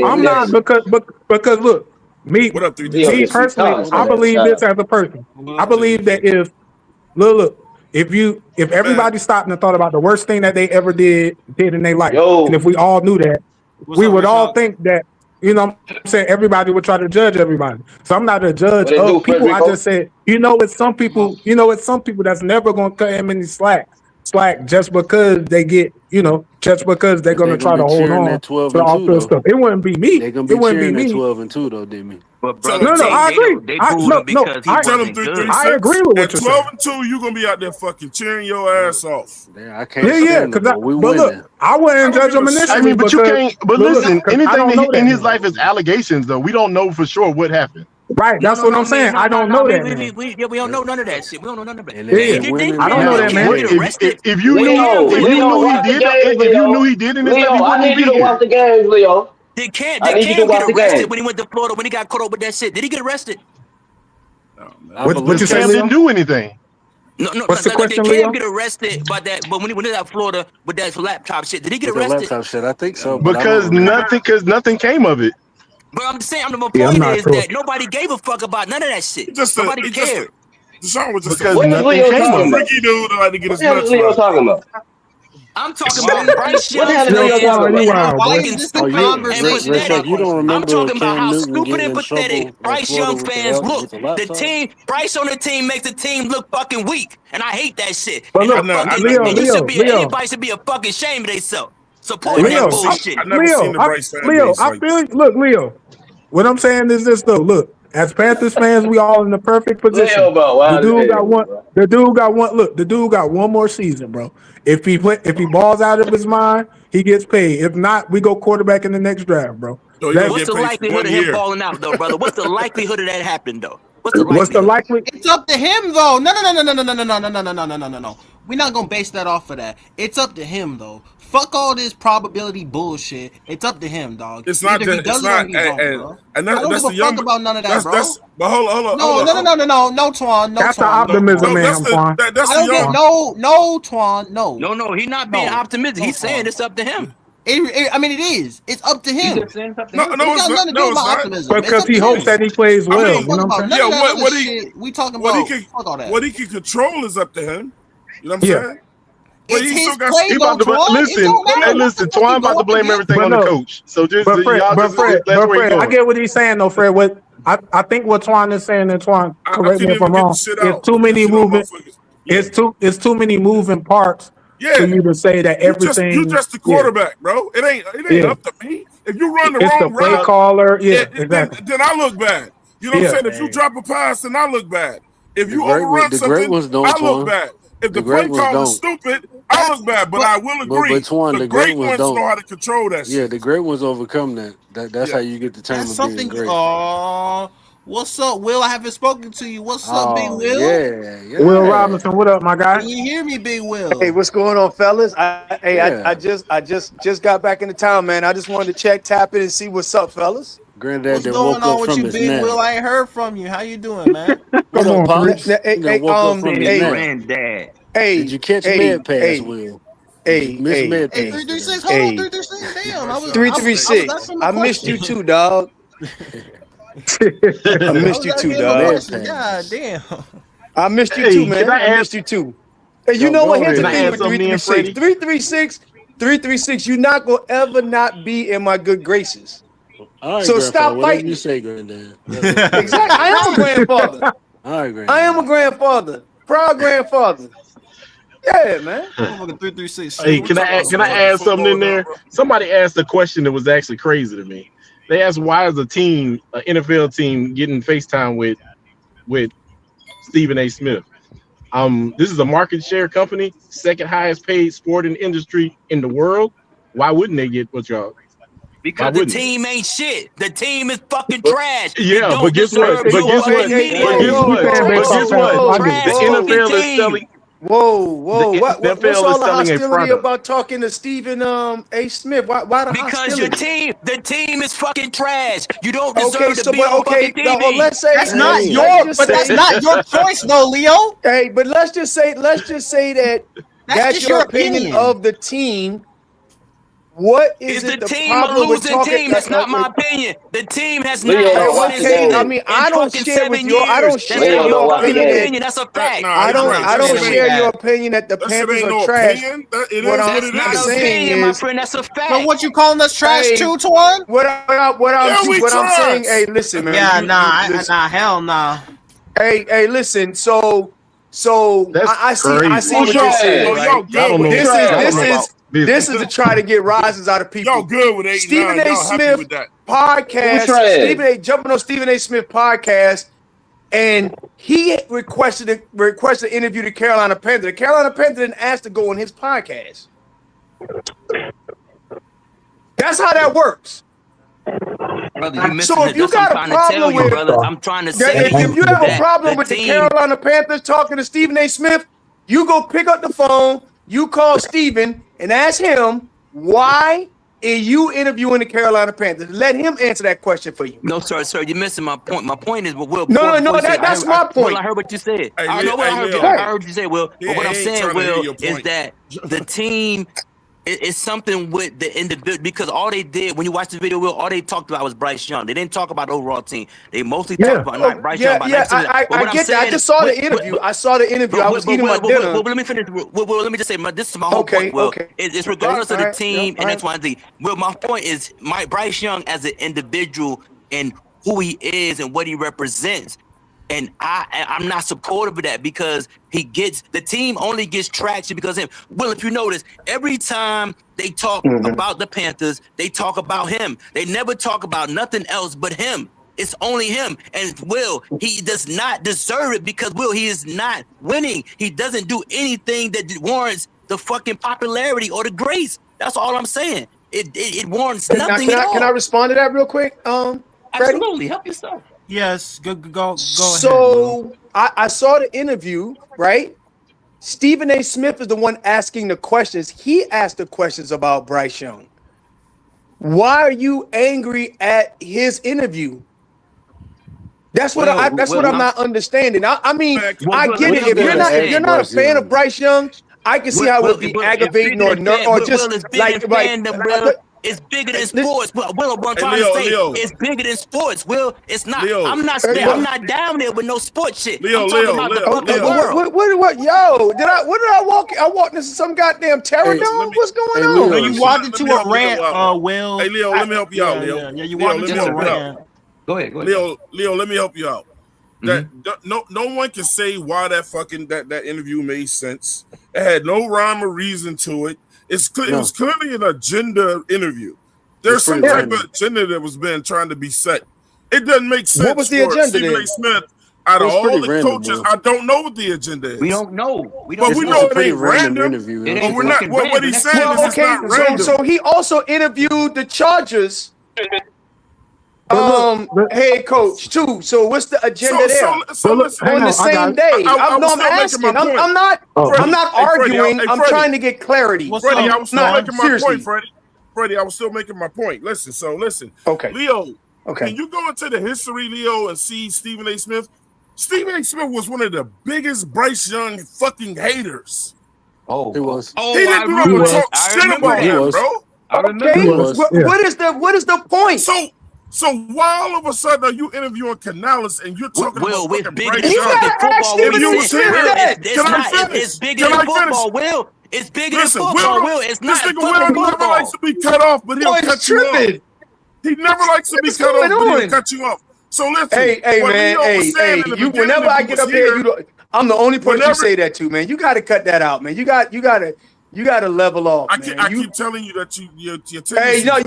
I'm not because look, me personally, I believe this as a person. I believe that if everybody stopped and thought about the worst thing that they ever did in their life, and if we all knew that, we would all think that. You know what I'm saying? Everybody would try to judge everybody. So I'm not a judge of people. I just said, it's some people that's never gonna cut him any slack just because they get, just because they're gonna try to hold on to all this stuff. It wouldn't be me. It wouldn't be me. 12-2 though, didn't But I agree. I agree with what you're saying. 12-2, you're gonna be out there fucking cheering your ass off. I can't. But look, I wouldn't judge him initially. I mean, but you can't. But listen, anything in his life is allegations, though. We don't know for sure what happened. Right, that's what I'm saying. I don't know that. We don't know none of that shit. We don't know none of that. I don't know that, man. If you knew he did in his life, he I need you to watch the games, Leo. Did Cam get arrested when he went to Florida when he got caught up with that shit? Did he get arrested? What you say? Cam didn't do anything. No. What's the question, did Leo? Cam get arrested by that? But when he went to Florida with that laptop shit, did he get arrested? Laptop shit, I think so. Because nothing came of it. But I'm saying, my point is that nobody gave a fuck about none of that shit. Nobody cared. Deshaun was just because nothing came of it. Freaky dude like to get his nuts. What Leo talking about? I'm talking about Bryce Young. Why is this the conversation? You don't remember? I'm talking about how stupid and pathetic Bryce Young fans look. The team, Bryce on the team makes the team look fucking weak, and I hate that shit. But look, anybody should be a fucking shame of themselves. Support that bullshit. Leo, what I'm saying is this though. Look, as Panthers fans, we all in the perfect position. The dude got one more season, bro. If he balls out of his mind, he gets paid. If not, we go quarterback in the next draft, bro. What's the likelihood of him falling out, though, brother? What's the likelihood of that happening, though? What's the likelihood? It's up to him, though. No. We're not gonna base that off of that. It's up to him, though. Fuck all this probability bullshit. It's up to him, dog. It's not. And that's the young. About none of that, bro. But hold on. No, Twan. That's the optimism, man, Twan. No, Twan. No. He's not being optimistic. He's saying it's up to him. It is. It's up to him. Because he hopes that he plays well. We talking about what he can control is up to him. You know what I'm saying? But he about to listen. Twan about to blame everything on the coach. So just Fred, I get what he's saying though, Fred. What I think what Twan is saying, and Twan, correct me if I'm wrong. It's too many moving. It's too many moving parts. For you to say that everything. You just the quarterback, bro. It ain't up to me. If you run the wrong play caller, exactly. Then I look bad. You know what I'm saying? If you drop a pass, then I look bad. If you overrun something, I look bad. If the play call is stupid, I look bad, but I will agree. But Twan, the great ones know how to control that shit. Yeah, the great ones overcome that. That's how you get the term of being great. What's up, Will? I haven't spoken to you. What's up, Big Will? Yeah. Will Robinson, what up, my guy? Can you hear me, Big Will? Hey, what's going on, fellas? I just got back into town, man. I just wanted to tap in and see what's up, fellas. Granddad, what's going on with you, Big Will? I ain't heard from you. How you doing, man? Come on, Pops. Granddad. Hey, did you catch Med Pass, Will? Hey, Med Pass. 336. Hold on, 336. Damn, 336. I missed you too, dog. I missed you too, dog. God damn. I missed you too, man. I missed you too. Hey, you know what? Here's the thing with 336. 336, you're not gonna ever not be in my good graces. All right, So grandpa, stop whatever fighting. you say, granddad. Exactly. I am a grandfather. All right, granddad. I am a grandfather. Proud grandfather. Yeah, man. 336. Hey, can I add something in there? Somebody asked a question that was actually crazy to me. They asked, why is a team, an NFL team, getting FaceTime with Stephen A. Smith? This is a market share company, second highest paid sporting industry in the world. Why wouldn't they get what y'all? Because the team ain't shit. The team is fucking trash. Yeah, but guess what? But guess what? The NFL is selling. Whoa! What's all the hostility product about talking to Stephen A. Smith? Why the because hostility? the team is fucking trash. You don't deserve to be on fucking TV. No, let's say that's not your choice, though, Leo. Hey, but let's just say that that's your opinion of the team. What is the it? The team problem a losing with team? That's not my opinion. The team has not. Okay, I mean, I don't share with your. I don't share your opinion. That's a fact. I don't share your opinion that the Panthers are trash. What I'm saying is, that's a fact. So what you calling us trash too, Twan? What I'm saying? Hey, listen, man. Yeah, hell nah. Hey, listen. So I see what you're saying. This is to try to get rises out of people. Y'all good with 8-9. Stephen A. Smith podcast. Jumping on Stephen A. Smith podcast, and he requested an interview to Carolina Panthers. The Carolina Panthers didn't ask to go on his podcast. That's how that works. Brother, so if you got a problem with, I'm trying to say, if you have a problem with the Carolina Panthers talking to Stephen A. Smith, you go pick up the phone, you call Stephen and ask him, why are you interviewing the Carolina Panthers? Let him answer that question for you. No, sir, you're missing my point. My point is, Will. No, that's my point. Will, I heard what you said. I heard what you said, Will. But what I'm saying, Will, is that the team is something with the individual, because all they did when you watch the video, Will, all they talked about was Bryce Young. They didn't talk about the overall team. They mostly talked about Bryce Young. I get that. I just saw the interview. I was eating my dinner. Let me finish. Let me just say, this is my whole point, Will. It's regardless of the team and X, Y, and Z. Will, my point is, Bryce Young as an individual and who he is and what he represents. And I'm not supportive of that, because the team only gets traction because of him. Well, if you notice, every time they talk about the Panthers, they talk about him. They never talk about nothing else but him. It's only him. And Will, he does not deserve it, because Will, he is not winning. He doesn't do anything that warrants the fucking popularity or the grace. That's all I'm saying. It warrants nothing at all. Can I respond to that real quick? Absolutely. Help yourself. Yes, go ahead. So I saw the interview, right? Stephen A. Smith is the one asking the questions. He asked the questions about Bryce Young. Why are you angry at his interview? That's what I'm not understanding. I mean, I get it. If you're not a fan of Bryce Young, I can see how it would be aggravating or just like. It's bigger than sports. Will, what I'm trying to say, it's bigger than sports. Will, it's not. I'm not down there with no sports shit. I'm talking about the fucking world. What? Yo, what did I walk? I walked into some goddamn terror dome. What's going on? No, you walked into a rant, Will. Hey, Leo, let me help you out, Leo. Yeah, you walked into a rant. Go ahead. Leo, let me help you out. That no one can say why that interview made sense. It had no rhyme or reason to it. It was clearly an agenda interview. There's some type of agenda that was trying to be set. It doesn't make sense. What was the agenda? Stephen A. Smith, out of all the coaches, I don't know what the agenda is. We don't know. But we know it ain't random. But we're not. What he's saying is it's not random. So he also interviewed the Chargers. Head coach too. So what's the agenda there? On the same day. I'm asking. I'm not arguing. I'm trying to get clarity. Freddie, I was still making my point, Freddie, I was still making my point. Listen. Okay. Leo, can you go into the history, Leo, and see Stephen A. Smith? Stephen A. Smith was one of the biggest Bryce Young fucking haters. Oh, he was. He didn't do talk shit about him, bro. I remember. What is the point? So why all of a sudden are you interviewing Canales and you're talking about fucking Bryce Young? It's bigger than football, Will. It's bigger than football, Will. It's not Will never likes to be cut off, but he'll cut you off. He never likes to be cut off, but he'll cut you off. So listen, hey man, you whenever I get up here, I'm the only person you say that to, man. You got to cut that out, man. You got to level off. I keep telling you that you're hey, no,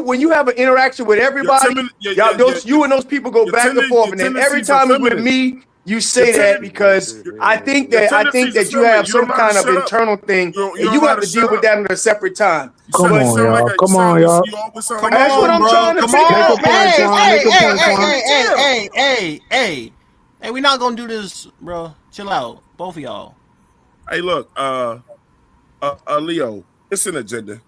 when you have an interaction with everybody, you and those people go back and forth, and then every time it's with me, you say that because I think that you have some kind of internal thing, and you have to deal with that at a separate time. Come on, y'all. That's what I'm trying to say. Hey, we're not gonna do this, bro. Chill out, both of y'all. Hey, look, Leo, it's an agenda.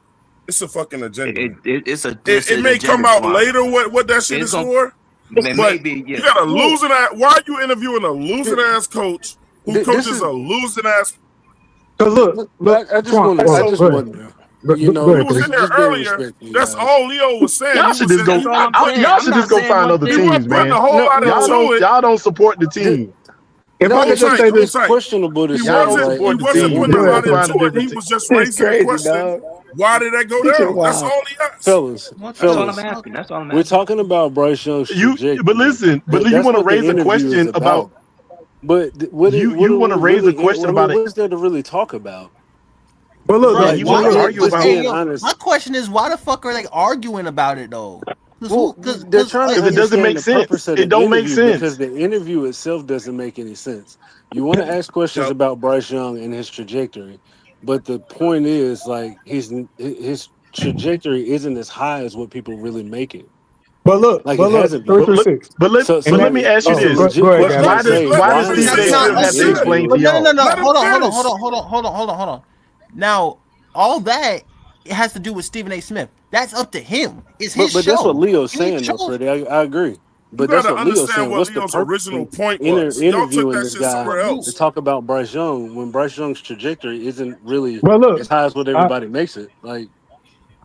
It's a fucking agenda. It may come out later what that shit is for. But you got a losing ass. Why are you interviewing a losing ass coach who coaches a losing ass? Look, I just want to. You know, he was in there earlier. That's all Leo was saying. Y'all should just go. Y'all should just go find other teams, man. Y'all don't support the team. If I could just say this, questionable. He wasn't putting a lot into it. He was just raising the question. Why did that go down? That's all he asked. Fellas, that's all I'm asking. We're talking about Bryce Young's trajectory. But listen, you want to raise a question about. But you want to raise a question about it. What is there to really talk about? But look, you want to argue about it. My question is, why the fuck are they arguing about it though? Because they're trying to. It doesn't make sense. It don't make sense because the interview itself doesn't make any sense. You want to ask questions about Bryce Young and his trajectory, but the point is, like, his trajectory isn't as high as what people really make it. But look, like but it hasn't been. let me ask you this: why does Steve A. Smith have to explain to y'all? No. Hold on. Now, all that it has to do with Stephen A. Smith. That's up to him. It's his show. But that's what Leo's saying, though, Freddie. I agree. But that's what Leo's saying. What's the original point was? Interviewing this guy to talk about Bryce Young when Bryce Young's trajectory isn't really as high as what everybody makes it. Like,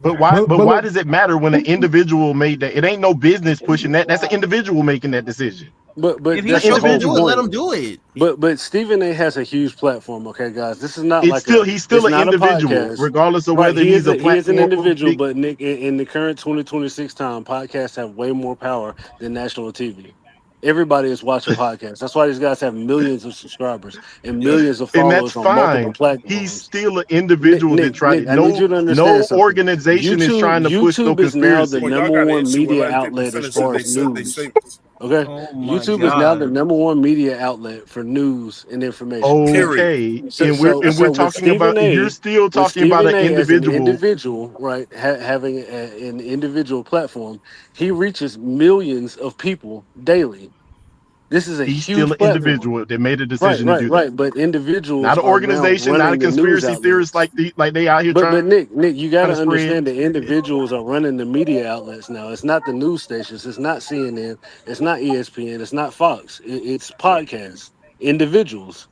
but why does it matter when an individual made that? It ain't no business pushing that. That's an individual making that decision. But if he should do it, let him do it. But Stephen A. has a huge platform. Okay, guys, this is not he's still an individual, regardless of whether he's a platform. He is an individual, but Nick, in the current 2026 time, podcasts have way more power than national TV. Everybody is watching podcasts. That's why these guys have millions of subscribers and millions of followers on multiple platforms. He's still an individual that tried. No organization is trying to push no conspiracy. YouTube is now the number one media outlet as far as news. Okay, YouTube is now the number one media outlet for news and information. Okay, and we're talking about. You're still talking about an individual, right? Having an individual platform, he reaches millions of people daily. This is he's huge still an individual that made a decision to do that. Right, but individuals, not an organization, not a conspiracy theorist like they out here trying. But Nick, you got to understand the individuals are running the media outlets now. It's not the news stations. It's not CNN. It's not ESPN. It's not Fox. It's podcasts. Individuals.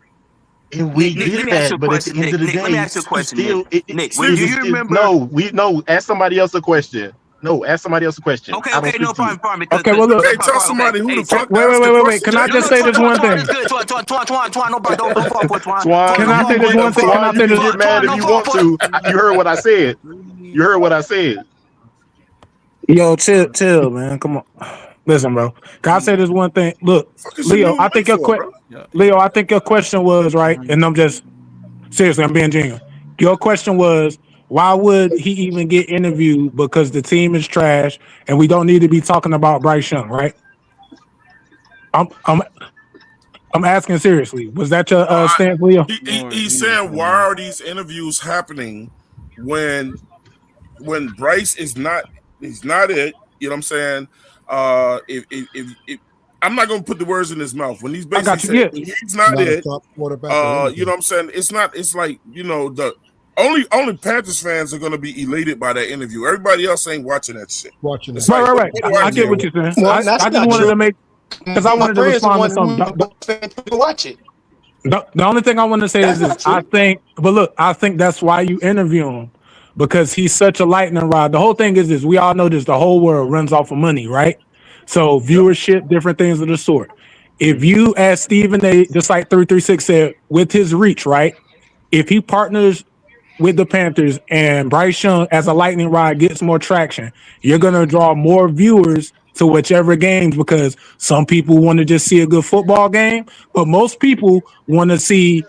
And we did that, but at the end of the day, let me ask you a question, Nick. Do you remember? No. Ask somebody else a question. No, ask somebody else a question. Okay, no, fine. Okay, well, look. Tell somebody who the fuck. Wait. Can I just say this one thing? Can I say this one thing? You can get mad if you want to. You heard what I said. Yo, chill, man. Come on. Listen, bro. Can I say this one thing? Look, Leo, I think your question was right, and I'm just seriously, I'm being genuine. Your question was, why would he even get interviewed? Because the team is trash, and we don't need to be talking about Bryce Young, right? I'm asking seriously. Was that your stance, Leo? He's saying, why are these interviews happening when Bryce is not? He's not it. You know what I'm saying? If I'm not gonna put the words in his mouth when he's basically saying he's not it. You know what I'm saying? It's not. It's like, you know, the only Panthers fans are gonna be elated by that interview. Everybody else ain't watching that shit. Right. I get what you're saying. I just wanted to make because I wanted to respond to something. Watch it. The only thing I want to say is this. I think that's why you interview him, because he's such a lightning rod. The whole thing is this. We all know this. The whole world runs off of money, right? So viewership, different things of the sort. If you, as Stephen A., just like 336 said, with his reach, right? If he partners with the Panthers and Bryce Young as a lightning rod gets more traction, you're going to draw more viewers to whichever games, because some people want to just see a good football game, but most people want to see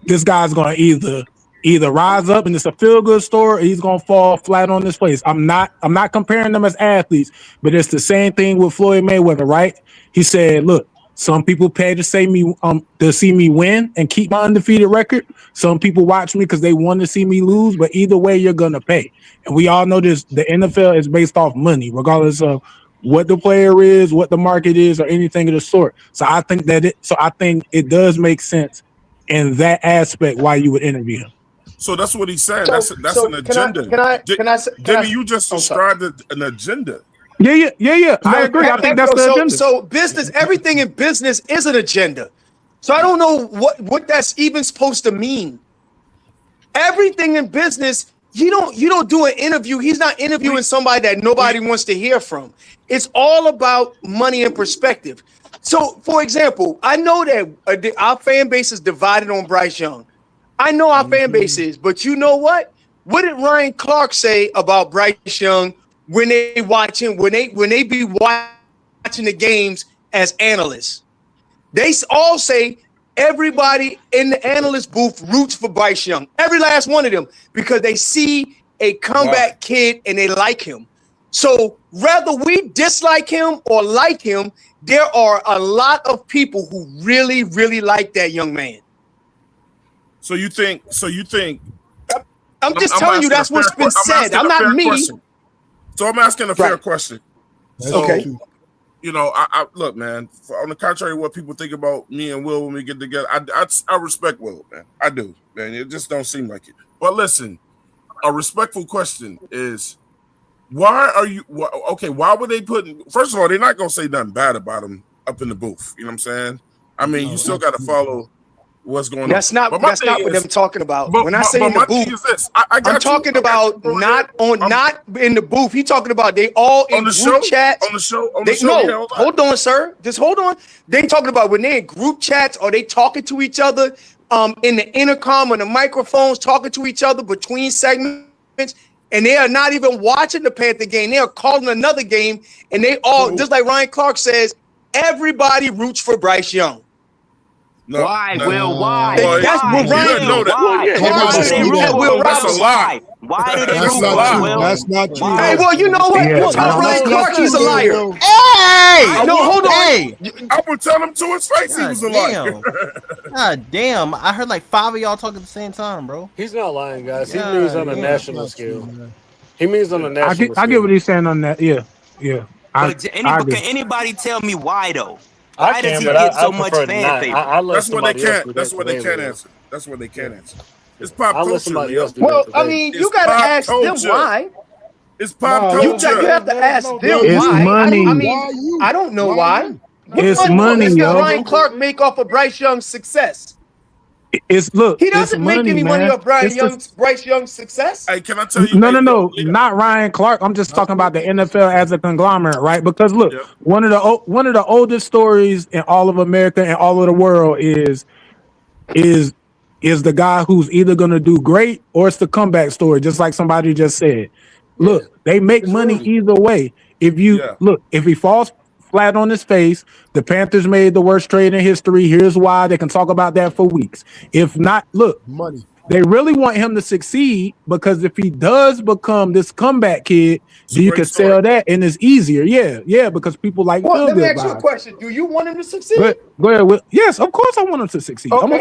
this guy's going to either rise up and it's a feel-good story, or he's going to fall flat on his face. I'm not comparing them as athletes, but it's the same thing with Floyd Mayweather, right? He said, look, some people pay to see me win and keep my undefeated record. Some people watch me because they want to see me lose, but either way, you're going to pay. And we all know this, the NFL is based off money, regardless of what the player is, what the market is, or anything of the sort. So I think it does make sense in that aspect why you would interview him. So that's what he's saying. That's an agenda. Jimmy, you just described an agenda. Yeah. I agree. I think that's the agenda. So business, everything in business is an agenda. So I don't know what that's even supposed to mean. Everything in business, you don't do an interview. He's not interviewing somebody that nobody wants to hear from. It's all about money and perspective. So, for example, I know that our fan base is divided on Bryce Young. I know our fan base is, but you know what? What did Ryan Clark say about Bryce Young when they watch him, when they be watching the games as analysts? They all say everybody in the analyst booth roots for Bryce Young, every last one of them, because they see a comeback kid and they like him. So whether we dislike him or like him, there are a lot of people who really, really like that young man. So you think? I'm just telling you that's what's been said. I'm not me. So I'm asking a fair question. So, okay. You know, I look, man. On the contrary, what people think about me and Will when we get together, I respect Will, man. I do, man. It just don't seem like it. But listen, a respectful question is, why are you? Okay, why were they putting? First of all, they're not gonna say nothing bad about him up in the booth. You know what I'm saying? I mean, you still got to follow what's going on. That's not what I'm talking about. When I say in the booth, I'm talking about not in the booth. He's talking about they all in group chats. On the show. Hold on, sir. Just hold on. They talking about when they in group chats, or they talking to each other in the intercom on the microphones, talking to each other between segments. And they are not even watching the Panther game. They are calling another game. And they all, just like Ryan Clark says, everybody roots for Bryce Young. No, why, Will? Why? That's what Ryan know that. That's a lie. Why do they root for Will? That's not true. Hey, well, you know what? We'll tell Ryan Clark he's a liar. Hey! No, hold on. Hey! I would tell him to his face he was a liar. God damn. I heard like 5 of y'all talking at the same time, bro. He's not lying, guys. He means on a national scale. He means on a national scale. I get what he's saying on that. Yeah. Can anybody tell me why, though? Why does he get so much fan favor? That's what they can't. That's what they can't answer. That's what they can't answer. It's pop culture. Well, I mean, you got to ask them why. It's pop culture. You have to ask them it's why. Money. I mean, I don't know why. It's money, yo. Ryan Clark make off of Bryce Young's success? He doesn't make any money off Bryce Young's success. Hey, can I tell you? No, not Ryan Clark. I'm just talking about the NFL as a conglomerate, right? Because look, one of the oldest stories in all of America and all of the world is the guy who's either going to do great or it's the comeback story, just like somebody just said. Look, they make money either way. If he falls flat on his face, the Panthers made the worst trade in history. Here's why. They can talk about that for weeks. If not, look, money. They really want him to succeed, because if he does become this comeback kid, you can sell that and it's easier. Yeah, because people like. Well, let me ask you a question. Do you want him to succeed? Go ahead. Yes, of course I want him to succeed. Okay. I'm a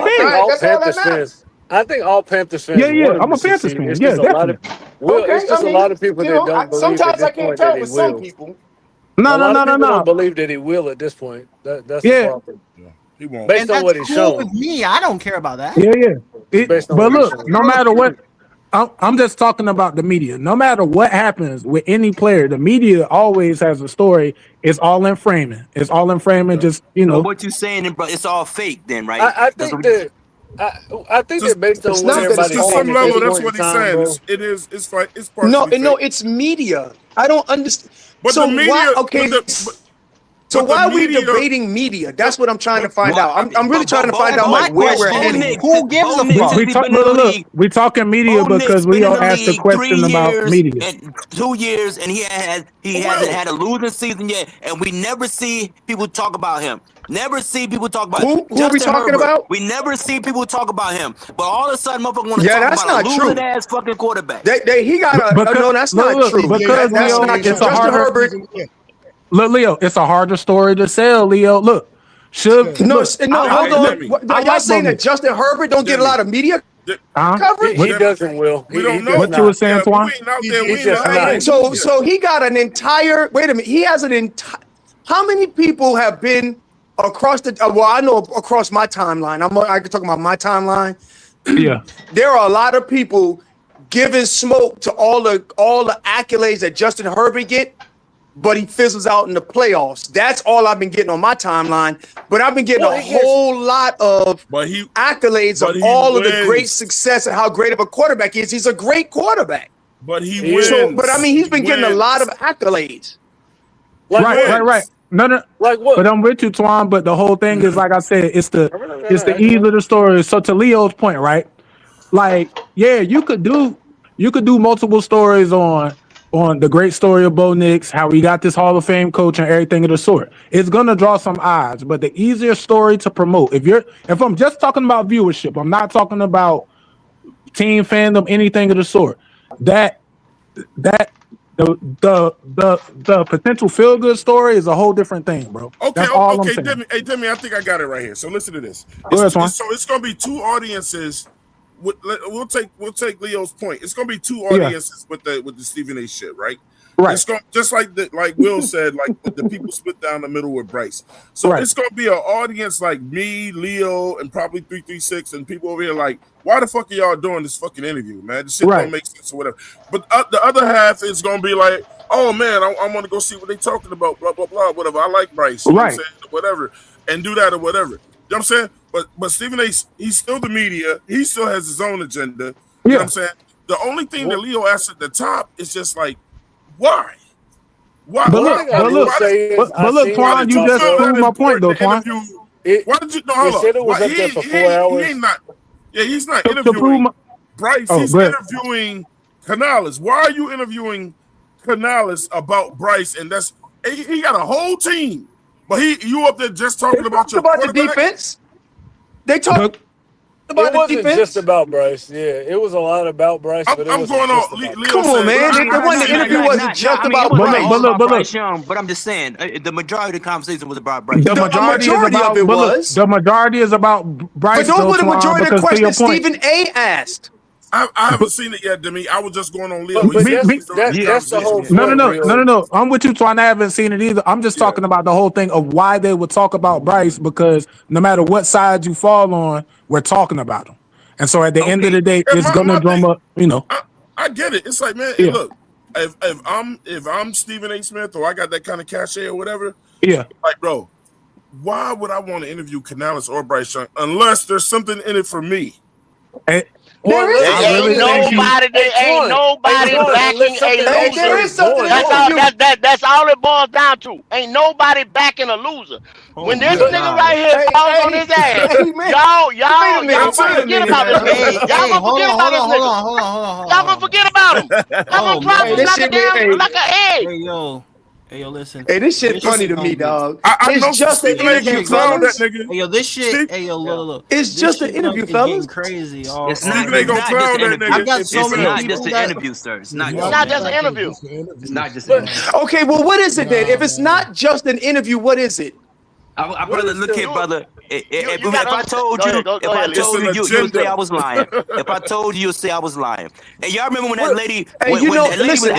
fan. I think all Panthers fans. Yeah, I'm a Panthers fan. Yeah, definitely. It's just a lot of people that don't believe. Sometimes I can't tell with some people. No. Don't believe that he will at this point. That's the problem. He won't. Based on what he's shown. With me, I don't care about that. Yeah. But look, no matter what, I'm just talking about the media. No matter what happens with any player, the media always has a story. It's all in framing. Just Well, what you saying? It's all fake, then, right? I think that based on what everybody to some level, that's what he's saying. It's partially No, it's media. I don't understand. But so the media, why, okay. So why are we debating media? That's what I'm trying to find out. I'm really trying to find out like where we're heading. Who gives a fuck? We talking media because we don't ask the question about media. And 2 years, and he hasn't had a losing season yet, and we never see people talk about him. Never see people talk about who are we talking about? We never see people talk about him, but all of a sudden, motherfucker want to talk about a losing ass fucking quarterback. He got a no. That's not true. Because that's Leo, not true. it's a harder. Look, Leo, it's a harder story to sell. Leo, look. Hold on. Are y'all saying that Justin Herbert don't get a lot of media coverage? He doesn't, Will. We don't know. What you were saying, Twan? So he got an entire. Wait a minute. He has an entire. How many people have been across the? Well, I know across my timeline. I can talk about my timeline. Yeah. There are a lot of people giving smoke to all the accolades that Justin Herbert get, but he fizzles out in the playoffs. That's all I've been getting on my timeline. But I've been getting a whole lot of accolades of all of the great success and how great of a quarterback he is. He's a great quarterback. But he wins. But I mean, he's been getting a lot of accolades. Right. No. Like what? But I'm with you, Twan. But the whole thing is, like I said, it's the ease of the story. So to Leo's point, right? Like, yeah, you could do multiple stories on the great story of Bo Nix, how we got this Hall of Fame coach and everything of the sort. It's gonna draw some eyes, but the easier story to promote, if I'm just talking about viewership, I'm not talking about team fandom, anything of the sort. The potential feel good story is a whole different thing, bro. Okay, Demi, I think I got it right here. So listen to this. So it's gonna be two audiences. We'll take Leo's point. It's gonna be two audiences with the Stephen A. shit, right? Right. It's gonna just like Will said, like the people split down the middle with Bryce. So it's gonna be an audience like me, Leo, and probably 336, and people over here like, why the fuck are y'all doing this fucking interview, man? This shit don't make sense or whatever. But the other half is gonna be like, oh man, I want to go see what they talking about, blah blah blah, whatever. I like Bryce, you know what I'm saying? Whatever, and do that or whatever. You know what I'm saying? But Stephen A, he's still the media. He still has his own agenda. You know what I'm saying? The only thing that Leo asks at the top is just like, why? Why? But look, Twan, you just proved my point, though, Twan. Why did you? No, hold said it was up there for 4 hours. He's not interviewing Bryce. He's interviewing Canales. Why are you interviewing Canales about Bryce? And he got a whole team. But you up there just talking about your the defense. They talk about the defense. Just about Bryce. Yeah, it was a lot about Bryce. But I'm going on. Come on, man. The interview wasn't just about Bryce. But I'm just saying, the majority of the conversation was about Bryce. The majority of it was. The majority is about Bryce. But those were the majority of the questions Stephen A. asked. I haven't seen it yet, Demi. I was just going on Leo. That's the whole thing. No. I'm with you, Twan. I haven't seen it either. I'm just talking about the whole thing of why they would talk about Bryce, because no matter what side you fall on, we're talking about him. And so at the end of the day, it's gonna drum up, you know. I get it. It's like, man, look, if I'm Stephen A. Smith or I got that kind of cachet or whatever, like, bro, why would I want to interview Canales or Bryce Young unless there's something in it for me? Ain't nobody backing a loser. That's all it boils down to. Ain't nobody backing a loser. When this nigga right here falls on his ass, y'all forget about this. Y'all gonna forget about this nigga. Y'all gonna forget about him. Y'all gonna drop him like an egg. Hey, yo, listen. Hey, this shit funny to me, dog. It's just an interview, fellas. Hey, yo, this shit. Hey, yo, look. It's just an interview, fellas. Crazy. It's not just an interview, sir. It's not just an interview. It's not just an interview. Okay, well, what is it then? If it's not just an interview, what is it? I brother, look here, brother. If I told you, you'd say I was lying. If I told you, you'd say I was lying. And y'all remember when that lady? Listen,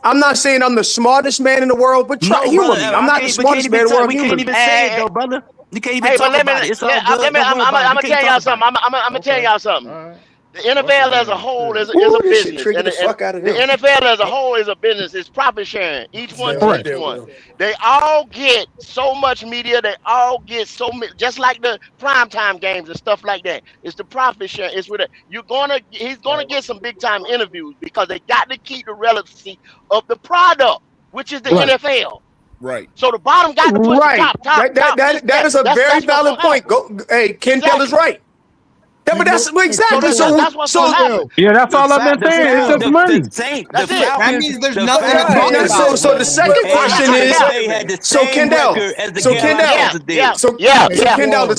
I'm not saying I'm the smartest man in the world, but try humor me. I'm not the smartest man in the world. We can't even say it, though, brother. You can't even talk about it. It's all good. I'm gonna tell y'all something. I'm gonna tell y'all something. The NFL as a whole is a business. The NFL as a whole is a business. It's profit sharing. Each one to each one. They all get so much media. They all get so much, just like the primetime games and stuff like that. It's the profit sharing. It's with it. He's gonna get some big time interviews because they got to keep the relevancy of the product, which is the NFL. Right. So the bottom got to push the top. That is a very valid point. Hey, Kendall is right. Yeah, but that's exactly so. That's what's gonna happen. Yeah, that's all I've been saying. It's just money. That's it. That means there's nothing to talk about. So the second question is, Kendall, the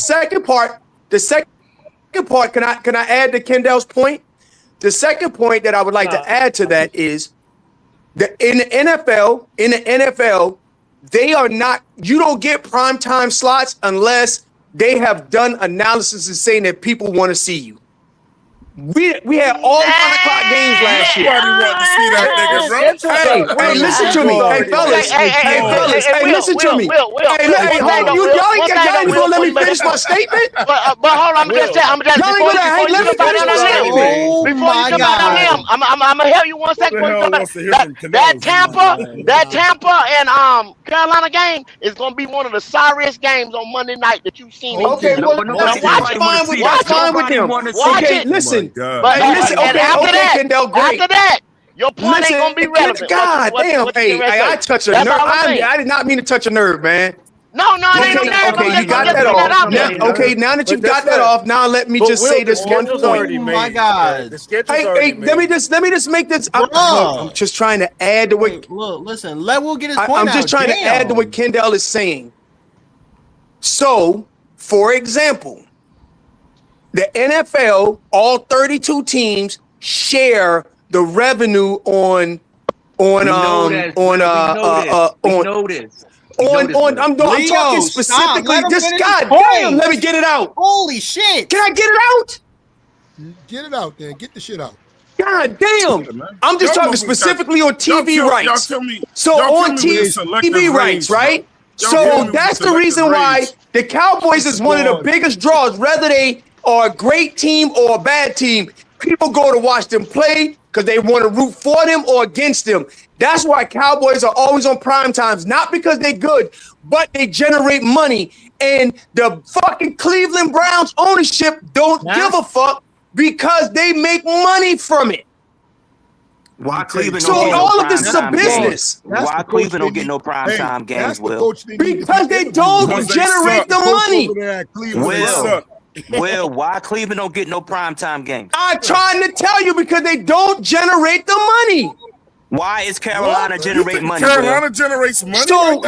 second part, can I add to Kendall's point? The second point that I would like to add to that is that in the NFL, they are not, you don't get primetime slots unless they have done analysis and saying that people want to see you. We had all 9 o'clock games last year. Hey, listen to me. Hey, fellas. Hey, listen to me. Hey, hold on. Y'all ain't gonna let me finish my statement? But hold on, I'm just saying. Before you jump out on them, I'm gonna help you 1 second. That Tampa and Carolina game is gonna be one of the sorriest games on Monday night that you've seen. Okay, watch fine with them. Watch it. Listen. But after that, your point ain't gonna be relevant. God damn! Hey, I touch a nerve. I did not mean to touch a nerve, man. No, it ain't no nerve. Okay, you got that off. Okay, now that you got that off, now let me just say this one point. Oh my God! Hey, let me just make this. I'm just trying to add to what. Look, listen. We'll get his point. I'm just trying to add to what Kendall is saying. So, for example, the NFL, all 32 teams share the revenue on. I'm talking specifically. Just goddamn, let me get it out. Holy shit! Can I get it out? Get it out there. Get the shit out. God damn! I'm just talking specifically on TV rights. So on TV rights, right? So that's the reason why the Cowboys is one of the biggest draws, whether they are a great team or a bad team. People go to watch them play because they want to root for them or against them. That's why Cowboys are always on prime times, not because they're good, but they generate money. And the fucking Cleveland Browns ownership don't give a fuck because they make money from it. Why Cleveland? So all of this is a business. Why Cleveland don't get no primetime games, Will? Because they don't generate the money. Will, why Cleveland don't get no primetime games? I'm trying to tell you because they don't generate the money. Why is Carolina generating money? Carolina generates money. So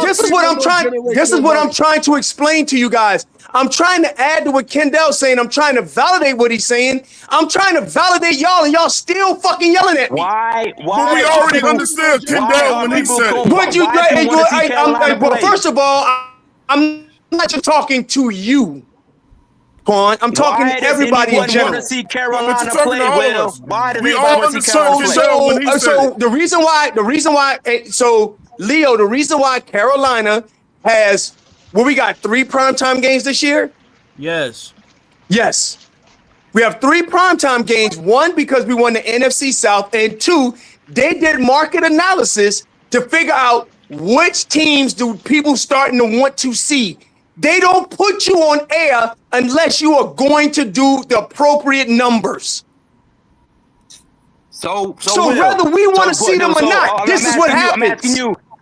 this is what I'm trying. This is what I'm trying to explain to you guys. I'm trying to add to what Kendall's saying. I'm trying to validate what he's saying. I'm trying to validate y'all, and y'all still fucking yelling at me. Why? But we already understood Kendall when he said it. What you? First of all, I'm not just talking to you. I'm talking to everybody in general. Want to see Carolina play well? Why do they want to see Carolina play? So the reason why, Leo, the reason why Carolina has, we got 3 primetime games this year? Yes. We have 3 primetime games. 1, because we won the NFC South, and 2, they did market analysis to figure out which teams do people starting to want to see. They don't put you on air unless you are going to do the appropriate numbers. So whether we want to see them or not, this is what happens.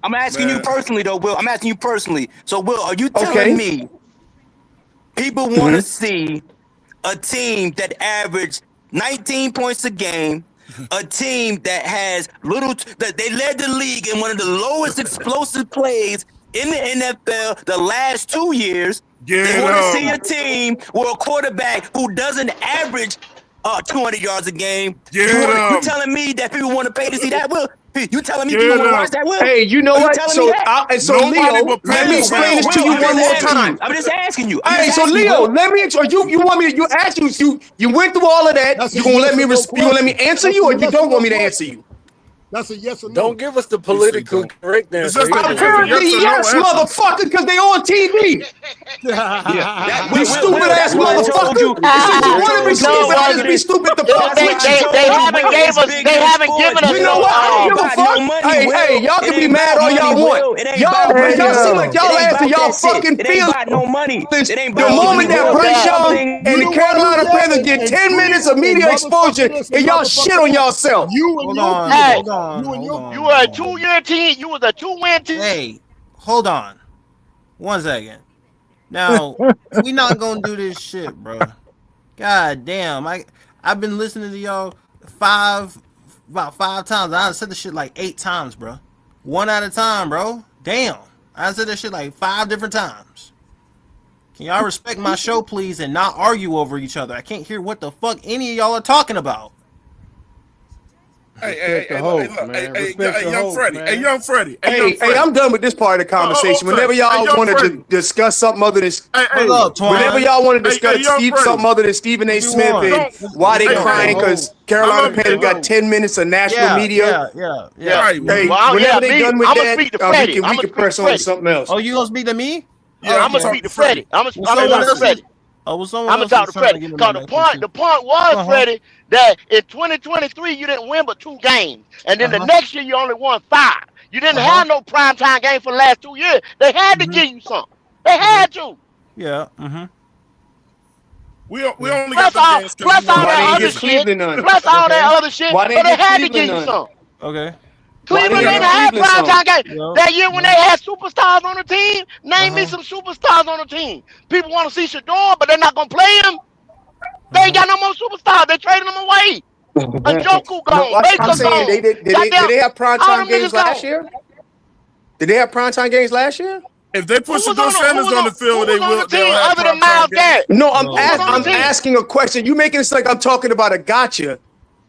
I'm asking you personally, though, Will. I'm asking you personally. So, Will, are you telling me people want to see a team that averaged 19 points a game, a team that has that they led the league in one of the lowest explosive plays in the NFL the last 2 years? They want to see a team with a quarterback who doesn't average 200 yards a game. You telling me that people want to pay to see that, Will? You telling me people want to watch that, Will? Hey, you know what? So Leo, let me explain this to you one more time. I'm just asking you. Hey, so Leo, let me. You want me to? You went through all of that. You gonna let me answer you, or you don't want me to answer you? That's a yes or no. Don't give us the political correctness. Apparently, yes, motherfucker, because they on TV. You stupid ass motherfucker. You want to be stupid? I just be stupid. They haven't given us. You know what? I don't give a fuck. Hey, y'all can be mad all y'all want. Y'all seem like y'all answer y'all fucking feelings. The moment that Bryce Young and the Carolina Panthers get 10 minutes of media exposure, and y'all shit on yourself. on. You were a 2-year team. You was a 2-win team. Hey, hold on. 1 second. Now, we not gonna do this shit, bro. God damn. I've been listening to y'all about 5 times. I said this shit like 8 times, bro. 1 at a time, bro. Damn. I said this shit like 5 different times. Can y'all respect my show, please, and not argue over each other? I can't hear what the fuck any of y'all are talking about. Hey, young Freddie. Hey, I'm done with this part of the conversation. Whenever y'all want to discuss something other than whenever y'all want to discuss something other than Stephen A. Smith and why they crying because Carolina Panthers got 10 minutes of national media. Yeah. Hey, whenever they done with that, we can press on to something else. Oh, you gonna speak to me? Yeah, I'm gonna speak to Freddie. I'm gonna talk to Freddie. I'm gonna talk to Freddie. Because the point was, Freddie, that in 2023 you didn't win but 2 games, and then the next year you only won 5. You didn't have no primetime game for the last 2 years. They had to give you something. They had to. Yeah. We only got the games. Plus all that other shit. Plus all that other shit. But they had to give you something. Okay. Cleveland didn't have primetime game. That year when they had superstars on the team, name me some superstars on the team. People want to see Shador, but they're not going to play him. They ain't got no more superstars. They traded them away. Njoku gone. Baker gone. Did they have primetime games last year? Did they have primetime games last year? If they put Shador Sanders on the field, they will. Other than Miles Garrett. No, I'm asking a question. You making it like I'm talking about a gotcha.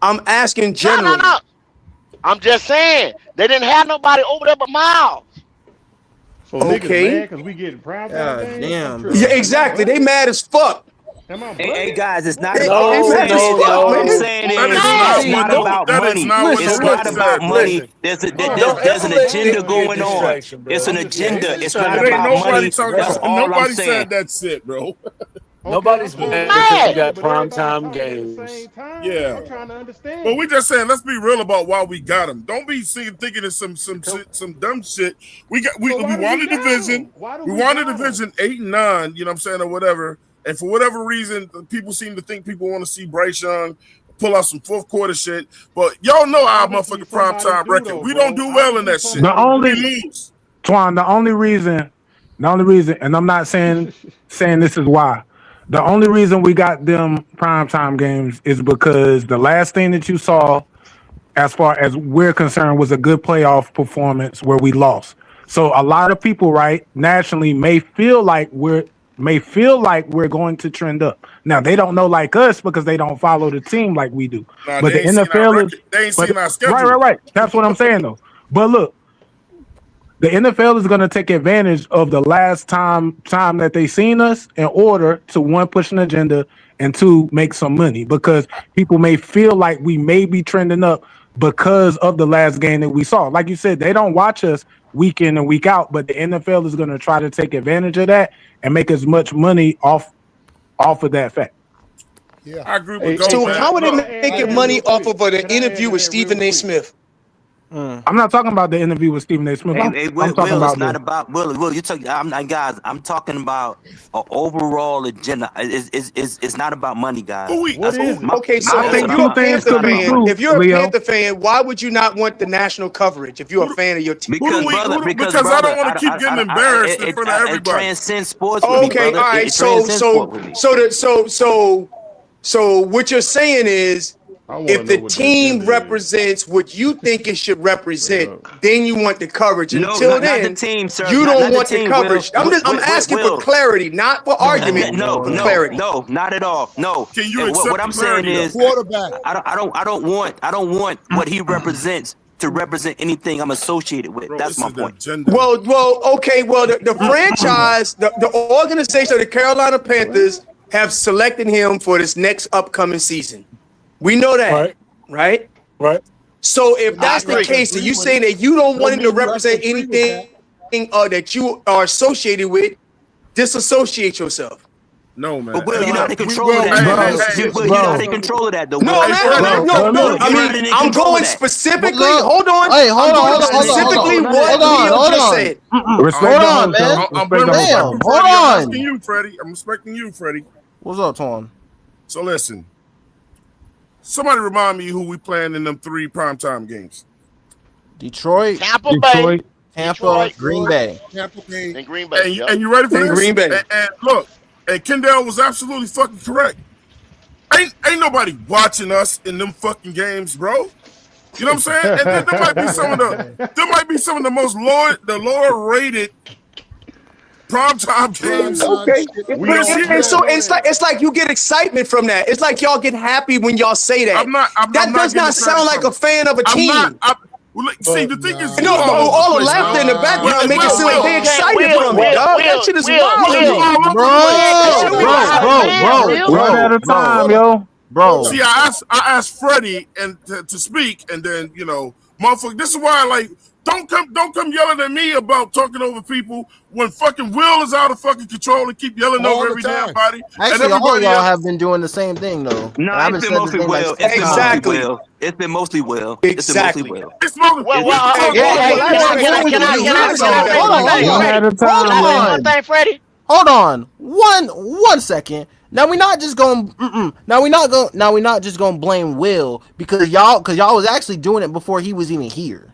I'm asking generally. No. I'm just saying they didn't have nobody over there but Miles. So okay, because we get prime time. Damn. Yeah, exactly. They mad as fuck. Hey guys, it's not about what I'm saying is it's not about money. It's not about money. There's an agenda going on. It's an agenda. It's not about money. That's all I'm Nobody saying. said that's it, bro. Nobody's mad because we got primetime games. Yeah, I'm trying to understand. but we just saying, let's be real about why we got them. Don't be thinking it's some dumb shit. We won the division. We won the division 8 and 9. You know what I'm saying, or whatever. And for whatever reason, people seem to think people want to see Bryce Young pull out some 4th quarter shit. But y'all know our motherfucking primetime record. We don't do well in that shit. The only reason, and I'm not saying this is why. The only reason we got them primetime games is because the last thing that you saw, as far as we're concerned, was a good playoff performance where we lost. So a lot of people, right, nationally may feel like we're going to trend up. Now they don't know like us because they don't follow the team like we do. Nah, but the NFL is they ain't seen our schedule. Right. That's what I'm saying though. But look, the NFL is going to take advantage of the last time that they seen us in order to 1, push an agenda, and 2, make some money, because people may feel like we may be trending up because of the last game that we saw. Like you said, they don't watch us week in and week out, but the NFL is going to try to take advantage of that and make as much money off of that fact. Yeah, I agree with So how would they make money off of an interview with Stephen A. Smith? I'm not talking about the interview with Stephen A. Smith. I'm talking about it's not about Will. You talking? I'm talking about an overall agenda. It's not about money, guys. Okay, so if you're a Panther fan, why would you not want the national coverage if you're a fan of your team? Because I don't want to keep getting embarrassed in front of everybody. It transcends sports. Okay, all right. So what you're saying is, if the team represents what you think it should represent, then you want the coverage. Until then, not the team, sir. You don't want the coverage. I'm asking for clarity, for argument. Clarity. No, not at all. No. Can you accept what I'm saying is, quarterback? I don't want what he represents to represent anything I'm associated with. That's my point. Well, okay. Well, the franchise, the organization of the Carolina Panthers have selected him for this next upcoming season. We know that, right? So if that's the case, and you say that you don't want him to represent anything that you are associated with, disassociate yourself. No, man. But Will, you're not in control of that. You're not in control of that, though. No. I mean, I'm going specifically. Hold on. Hey, hold on. Specifically, what Leo just said. Hold on, man. Hold on. I'm respecting you, Freddie. What's up, Twan? So listen. Somebody remind me who we playing in them 3 primetime games. Detroit, Tampa Bay, Tampa, Green Bay. Tampa Bay. and Green Bay. And you ready for this? Green Bay. And look, and Kendall was absolutely fucking correct. Ain't nobody watching us in them fucking games, bro. You know what I'm saying? And then there might be some of the most lower rated primetime games. Okay. So it's like you get excitement from that. It's like y'all get happy when y'all say that. That does not sound like a fan of a team. See, the thing is, no, all the laughter in the background make it seem like they excited from me, dog. That shit is wild. Bro. One at a time, yo. Bro. See, I asked Freddie to speak, and then motherfucker. This is why, like, don't come yelling at me about talking over people when fucking Will is out of fucking control and keep yelling over every damn body. Actually, all of y'all have been doing the same thing though. No, it's been mostly Will. It's been mostly Will. Exactly. It's mostly Will. One thing, Freddie. Hold on, one second. Now we're not just going. Now we're not just going to blame Will because y'all was actually doing it before he was even here.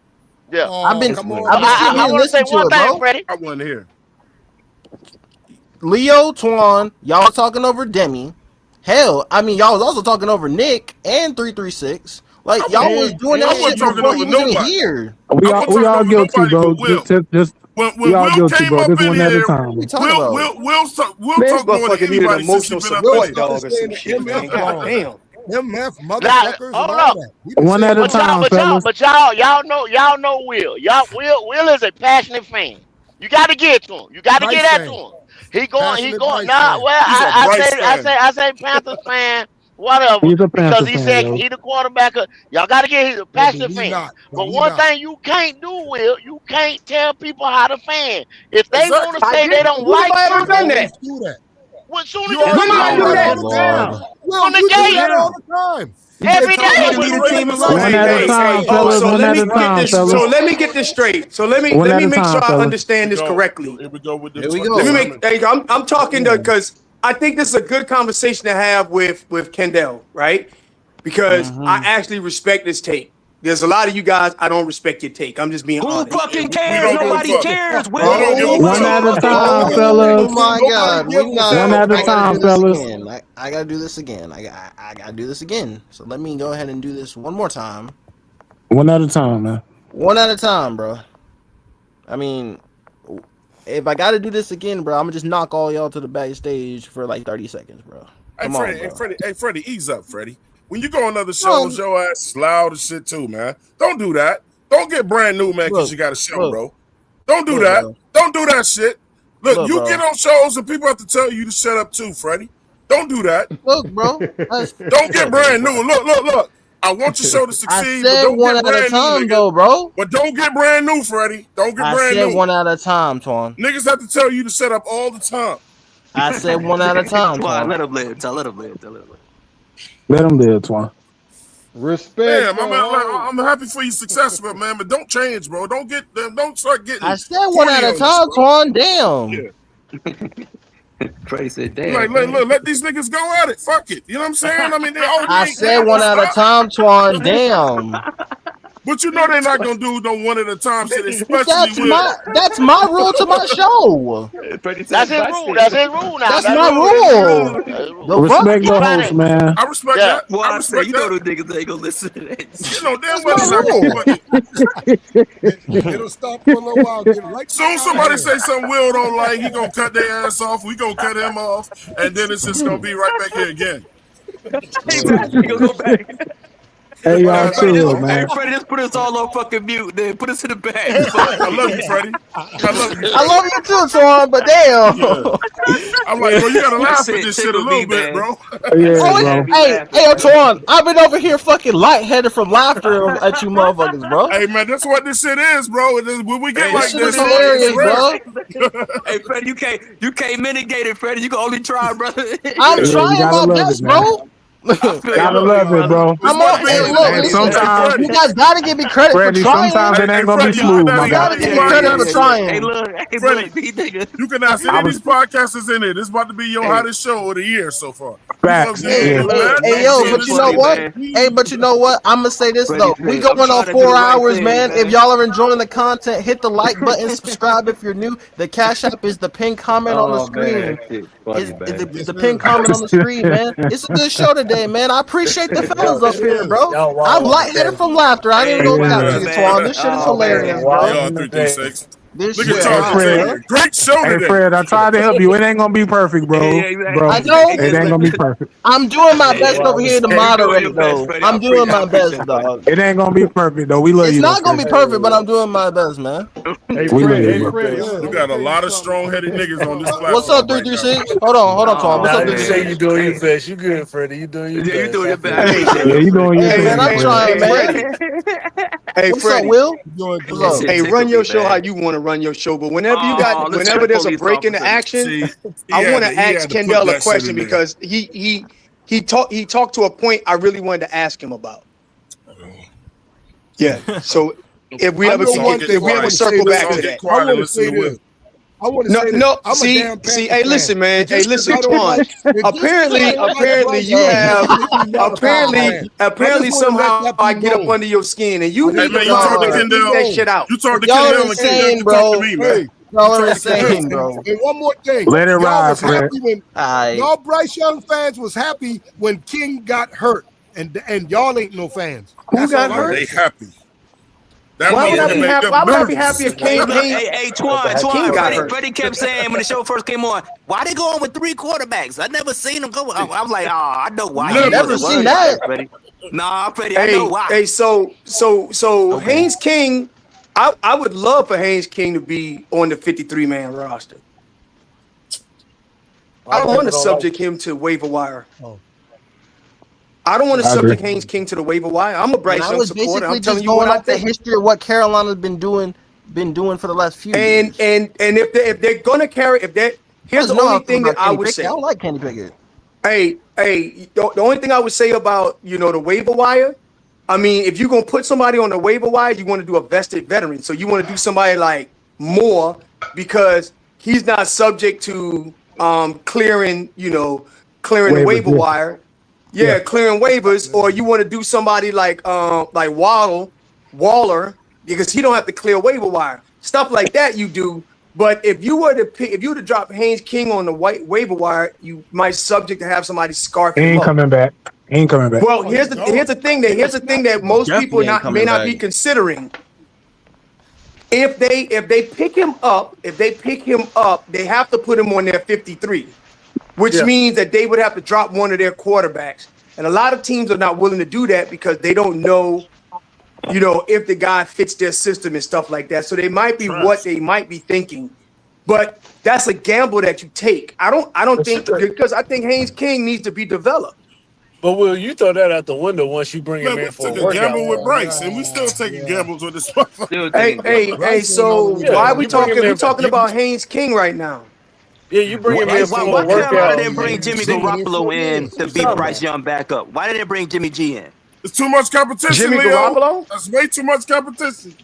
Yeah, I've been I want to say one thing, Freddie. I wasn't here. Leo, Twan, y'all talking over Demi. Hell, I mean, y'all was also talking over Nick and 336. Like y'all was doing that shit before he was even here. We all guilty, bro. Just we all guilty, bro. Just one at a time. We'll talk more than anybody since you've been up there. Them motherfuckers. One at a time, fellas. But y'all know Will. Will is a passionate fan. You got to get to him. You got to get at to him. He going. Nah, well, I say Panthers fan. Whatever, because he said he the quarterback. Y'all got to get he's a passionate fan. But one thing you can't do, Will, you can't tell people how to fan. If they want to say they don't like something, what soon as you do that on the game all the time. Every day. One at a time, fellas. So let me get this straight. So let me make sure I understand this correctly. Here we go with this. I'm talking because I think this is a good conversation to have with Kendall, right? Because I actually respect this take. There's a lot of you guys, I don't respect your take. I'm just being honest. Who fucking cares? Nobody cares. One at a time, fellas. Oh my God. One at a time, fellas. I gotta do this again. I gotta do this again. So let me go ahead and do this one more time. One at a time, man. One at a time, bro. I mean, if I gotta do this again, bro, I'm gonna just knock all y'all to the backstage for like 30 seconds, bro. Hey, Freddie, ease up, Freddie. When you go on other shows, your ass is loud as shit too, man. Don't do that. Don't get brand new, man, because you got a show, bro. Don't do that. Bro. Don't do that shit. Look, you get on shows and people have to tell you to shut up too, Freddie. Don't do that. Look, bro. Don't get brand new. Look. I want your show to succeed. I said but don't one get at a time, though, bro. But don't get brand new, Freddie. Don't get brand new. I said one at a time, Twan. Niggas have to tell you to shut up all the time. I said one at a time, Twan. Let him live. Let him live. Let him live, Twan. Respect. I'm happy for your success, man. But don't change, bro. Don't start getting. I said one at a time, Twan. Damn. Yeah. Trey said, damn. Like, look, let these niggas go at it. Fuck it. You know what I'm saying? I mean, I said one at a time, Twan. Damn. But you know they're not gonna do no one at a time shit, especially that's my rule to my show. That's his rule. That's his rule now. That's my rule. Respect the host, man. I respect that. Well, I respect that. You know the niggas ain't gonna listen to that. You know damn well. It'll stop for a little while. Soon somebody say something Will don't like, he gonna cut their ass off. We gonna cut him off, and then it's just gonna be right back here again. He gonna go back. Hey, y'all chill, man. Hey, Freddie, just put us all on fucking mute, then put us in the bag. I love you, Freddie. I love you too, Twan, but damn. Yeah. I'm like, bro, you gotta laugh at this shit a little bit, bro. Hey, Twan, I've been over here fucking lightheaded from laughter at you motherfuckers, bro. Hey, man, that's what this shit is, bro. When we get like this, hilarious, bro. Hey, Freddie, you can't mitigate it, Freddie. You can only try, brother. I'm trying my best, bro. Gotta love it, bro. I'm on. Hey, look, And sometimes, you guys gotta give me credit Freddie, for trying. sometimes it ain't gonna be smooth, my You gotta guy. give me credit for trying. Hey, look, Freddie, nigga. you can ask any of these podcasters in it. This is about to be your hottest show of the year so far. Facts. Hey, yo, but you know what? Hey, but you know what? I'm gonna say this though. We going on 4 hours, man. If y'all are enjoying the content, hit the like button, subscribe if you're new. The Cash App is the pinned comment on the screen. It's the pinned comment on the screen, man. It's a good show today, man. I appreciate the fellas up here, bro. I'm lightheaded from laughter. I didn't even go back to you, Twan. This shit is hilarious, bro. Y'all 336. This Look shit, at y'all. Fred. Great show Hey, today. Fred, I tried to help you. It ain't gonna be perfect, bro. Bro, I know. it ain't gonna be perfect. I'm doing my best over here to moderate, though. I'm doing my best, dog. It ain't gonna be perfect, though. We love It's you. not gonna be perfect, but I'm doing my best, man. Hey, We love Fred, you, hey, bro. Fred. You got a lot of strong-headed niggas on this platform. What's up, 336? Hold on, Twan. What's up, Nah, you say 336? you doing your best. You good, Freddie. You doing your best. You doing your I best. appreciate Yeah, it. you doing your Hey, thing, man, I'm Fred. trying, man. Hey, What's up, Freddie. Will? What's up? Hey, run your show how you want to run your show, but whenever there's a break in the action, See, I want to he ask had to put Kendall a that shit question in there. because he talked to a point I really wanted to ask him about. Yeah. So if we ever circle back to that. Quiet and listen to Will. I want to say this. No, I'm a see, damn hey, Panther listen, fan. man. And Hey, just listen, 'cause I don't Twan. like- and just 'cause I don't like Apparently, Bryce you Young have. doesn't make me not a Panther fan. Apparently, I just wanna let somehow that be I get up known. under your skin, and you Hey, need man, to you talk to keep Kendall. that shit out. You talk to Y'all Kendall are and insane, Kendall. You bro. talk to me, man. Hey, Y'all are You talk to Kendall. insane, bro. and one more thing. Let it Y'all ride, was Fred. happy when y'all Bryce Young fans was happy when King got hurt, and y'all ain't no fans. Who got all I'm hurt? They saying. happy. That Why would I motherfucker be make happy? them Why would I be nervous. happy if Hey, King? look, hey, King Twan, got hurt. Freddie kept saying when the show first came on, why they going with 3 quarterbacks? I never seen them go. I was like, I know why. I've never seen that. Freddie. Nah, Freddie, I know why. Hey, so Haynes King, I would love for Haynes King to be on the 53-man roster. I don't want to subject him to waiver wire. I don't want to I agree. subject Haynes King to the waiver wire. I'm a Bryce And I Young was supporter. basically I'm telling just you what going I off the think. history of what Carolina's been doing for the last few years. And if they're gonna carry, here's the only thing that I would say. I don't like Kenny Pickett. Hey, the only thing I would say about the waiver wire, I mean, if you're gonna put somebody on the waiver wire, you want to do a vested veteran. So you want to do somebody like Moore because he's not subject to clearing the waiver yeah. wire. Yeah, clearing waivers, or you want to do somebody like Waller because he don't have to clear waiver wire. Stuff like that you do. But if you were to drop Haynes King on the waiver wire, you might subject to have somebody scarf He him ain't up. coming back. He ain't coming back. Well, here's the thing that most people Definitely may not coming be back. considering. If they pick him up, they have to put him on their 53, which means that they would have to drop one of their quarterbacks. And a lot of teams are not willing to do that because they don't know, if the guy fits their system and stuff like that. So they might be what they might be thinking. But that's a gamble that you take. I don't think because I think Haynes King needs to be developed. But Will, you throw that out the window once you bring him Man, we in for took a a workout. gamble with Bryce, and we still taking gambles with this motherfucker. Hey, so why are we you bring him talking? We're in- talking you- about Haynes King right now. Yeah, you bring him in for a Why Carolina workout. didn't bring Jimmy Garoppolo in to beat Bryce Young back up? Why didn't they bring Jimmy G in? It's too much competition, Jimmy Leo. Garoppolo? That's way too much competition.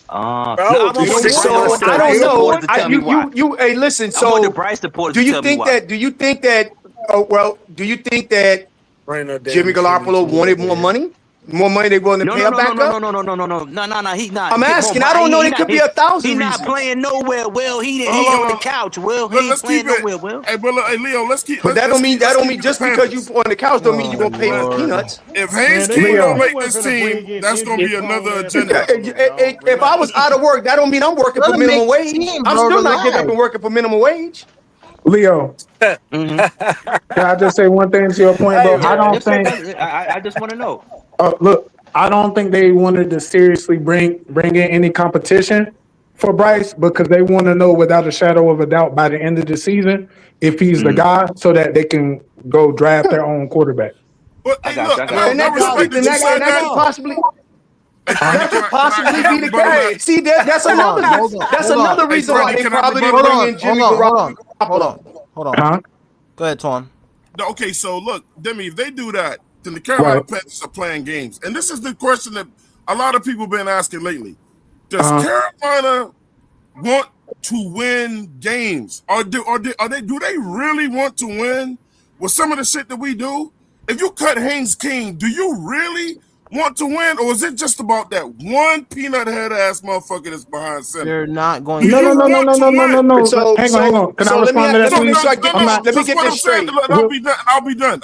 I don't know. Hey, listen. I want the So, Bryce supporters do to you tell me think why. that? Do you think that? Do you think that Bring no damn Jimmy Garoppolo Jimmy wanted G more in. money? More money they willing to pay a backup? No. He's not. I'm asking. I don't know. There could be 1,000 He's not reasons. playing nowhere. Will he Hold on the on. couch? Will he ain't Let's playing keep it. nowhere? Will. Hey, but look, hey, Leo, let's keep. But that don't mean just because you on the couch don't mean you're gonna pay for Lord. peanuts. If Haynes Man, King Leo. don't make this team, that's gonna be another agenda. If I was out of work, that don't mean I'm working for Let him minimum make wage. the team, I'm bro, still not getting relax. up and working for minimum wage. Leo, can I just say one thing to your point, bro? I don't think. I just want to know. Look, I don't think they wanted to seriously bring in any competition for Bryce because they want to know without a shadow of a doubt by the end of the season if he's the guy, so that they can go draft their own quarterback. But I hey, got look, you, I got well, And I that respect that you said could that. possibly that could possibly Can I be the rebuttal that? case. See, that's Hold on, another Hey, reason why Freddie, they can I probably rebuttal didn't that? bring in Jimmy Hold Garoppolo. on. Huh? Go ahead, Twan. Okay, so look, Demi, if they do that, then the Carolina Panthers are playing games. And this is the question that a lot of people have been asking lately. Does Carolina want to win games? Or do they really want to win with some of the shit that we do? If you cut Haynes King, do you really want to win, or is it just about that one peanut head ass motherfucker that's behind center? They're not going. No. So, hang on. Can I respond to that, please? Let me get this straight. I'll be done.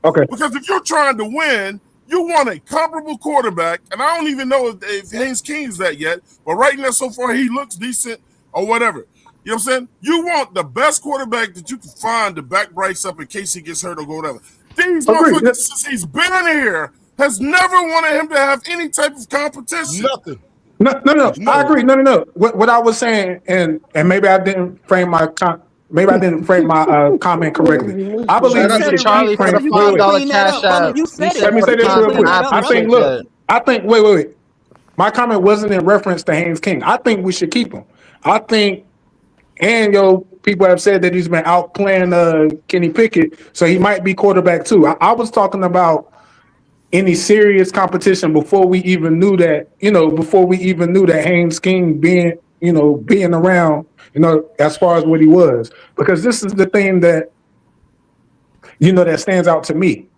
Okay. Because if you're trying to win, you want a comparable quarterback, and I don't even know if Haynes King is that yet. But right now, so far, he looks decent or whatever. You know what I'm saying? You want the best quarterback that you can find to back Bryce up in case he gets hurt or go whatever. These motherfuckers, since he's been here, has never wanted him to have any type of competition. Nothing. No. I agree. No. What I was saying, and maybe I didn't frame my comment correctly. I believe we should Charlie for the $5 cash out. Let me say this real quick. I think. Wait. My comment wasn't in reference to Haynes King. I think we should keep him. I think, and people have said that he's been out playing Kenny Pickett, so he might be quarterback too. I was talking about any serious competition before we even knew that, Haynes King being around, as far as what he was. Because this is the thing that, that stands out to me.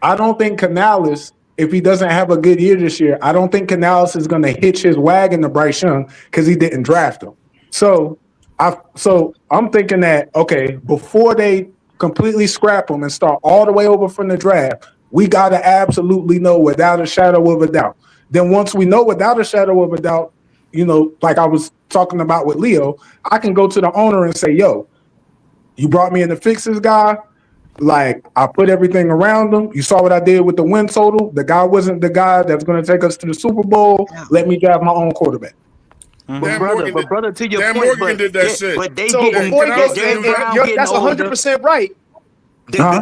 I don't think Canales, if he doesn't have a good year this year, I don't think Canales is going to hitch his wagon to Bryce Young because he didn't draft him. So I'm thinking that, okay, before they completely scrap him and start all the way over from the draft, we got to absolutely know without a shadow of a doubt. Then once we know without a shadow of a doubt, like I was talking about with Leo, I can go to the owner and say, yo, you brought me in to fix this guy. Like, I put everything around him. You saw what I did with the win total. The guy wasn't the guy that's going to take us to the Super Bowl. Let me draft my own quarterback. But brother, to your point, Morgan did that shit. But they So getting before you Derrick go, Brown getting that's older. 100% right.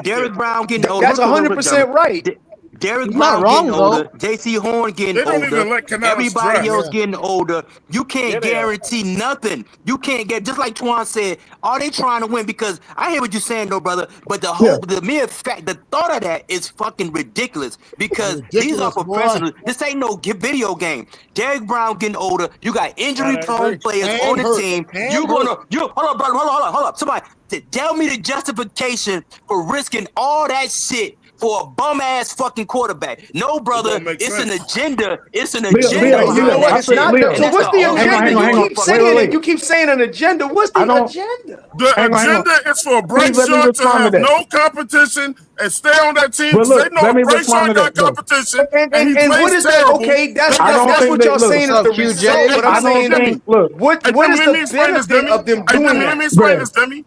Derrick Brown getting older. That's 100% right. Derrick not Brown wrong, getting though. older. J.C. Horn getting They don't even older. let Canales Everybody draft. else getting older. You can't guarantee nothing. You can't get, just like Twan said, are they trying to win? Because I hear what you're saying, though, brother. But the mere fact, the thought of that is fucking ridiculous. Because these are professionals. This ain't no video game. Derrick Brown getting older. You got injury-prone players on the team. Hold on, brother. Hold up. Somebody tell me the justification for risking all that shit for a bum ass fucking quarterback. No, brother, it's an agenda. It's an agenda. So what's the agenda? You keep saying an agenda. What's the agenda? The agenda is for Bryce Young to have no competition and stay on that team. They know Bryce Young got competition. And what is that? Okay, that's what y'all saying is the result. What I'm saying, what is the benefit of them doing that? Let me explain this, Demi.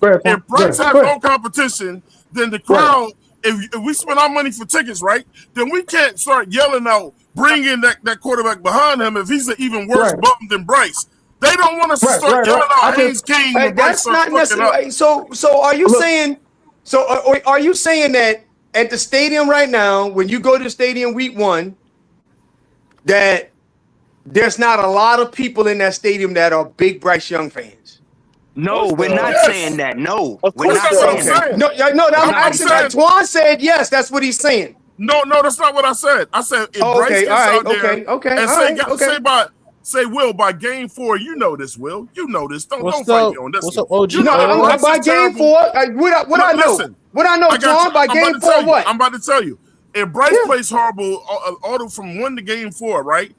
If Bryce has no competition, then the crowd, if we spend our money for tickets, right, then we can't start yelling out, bring in that quarterback behind him if he's an even worse bum than Bryce. They don't want us to start yelling out Haynes King. That's not necessarily. So are you saying? So are you saying that at the stadium right now, when you go to the stadium week 1, that there's not a lot of people in that stadium that are big Bryce Young fans? No, we're not saying that. No, we're not saying that. No, I'm asking that. Twan said yes. That's what he's saying. No, that's not what I said. I said if Bryce gets out there and say, Will, by game 4, you know this, Will. You know this. Don't fight me on this. What's up, OG? By game 4, what I know? What I know, Twan, by game 4, what? I'm about to tell you. If Bryce plays horrible from 1 to game 4, right,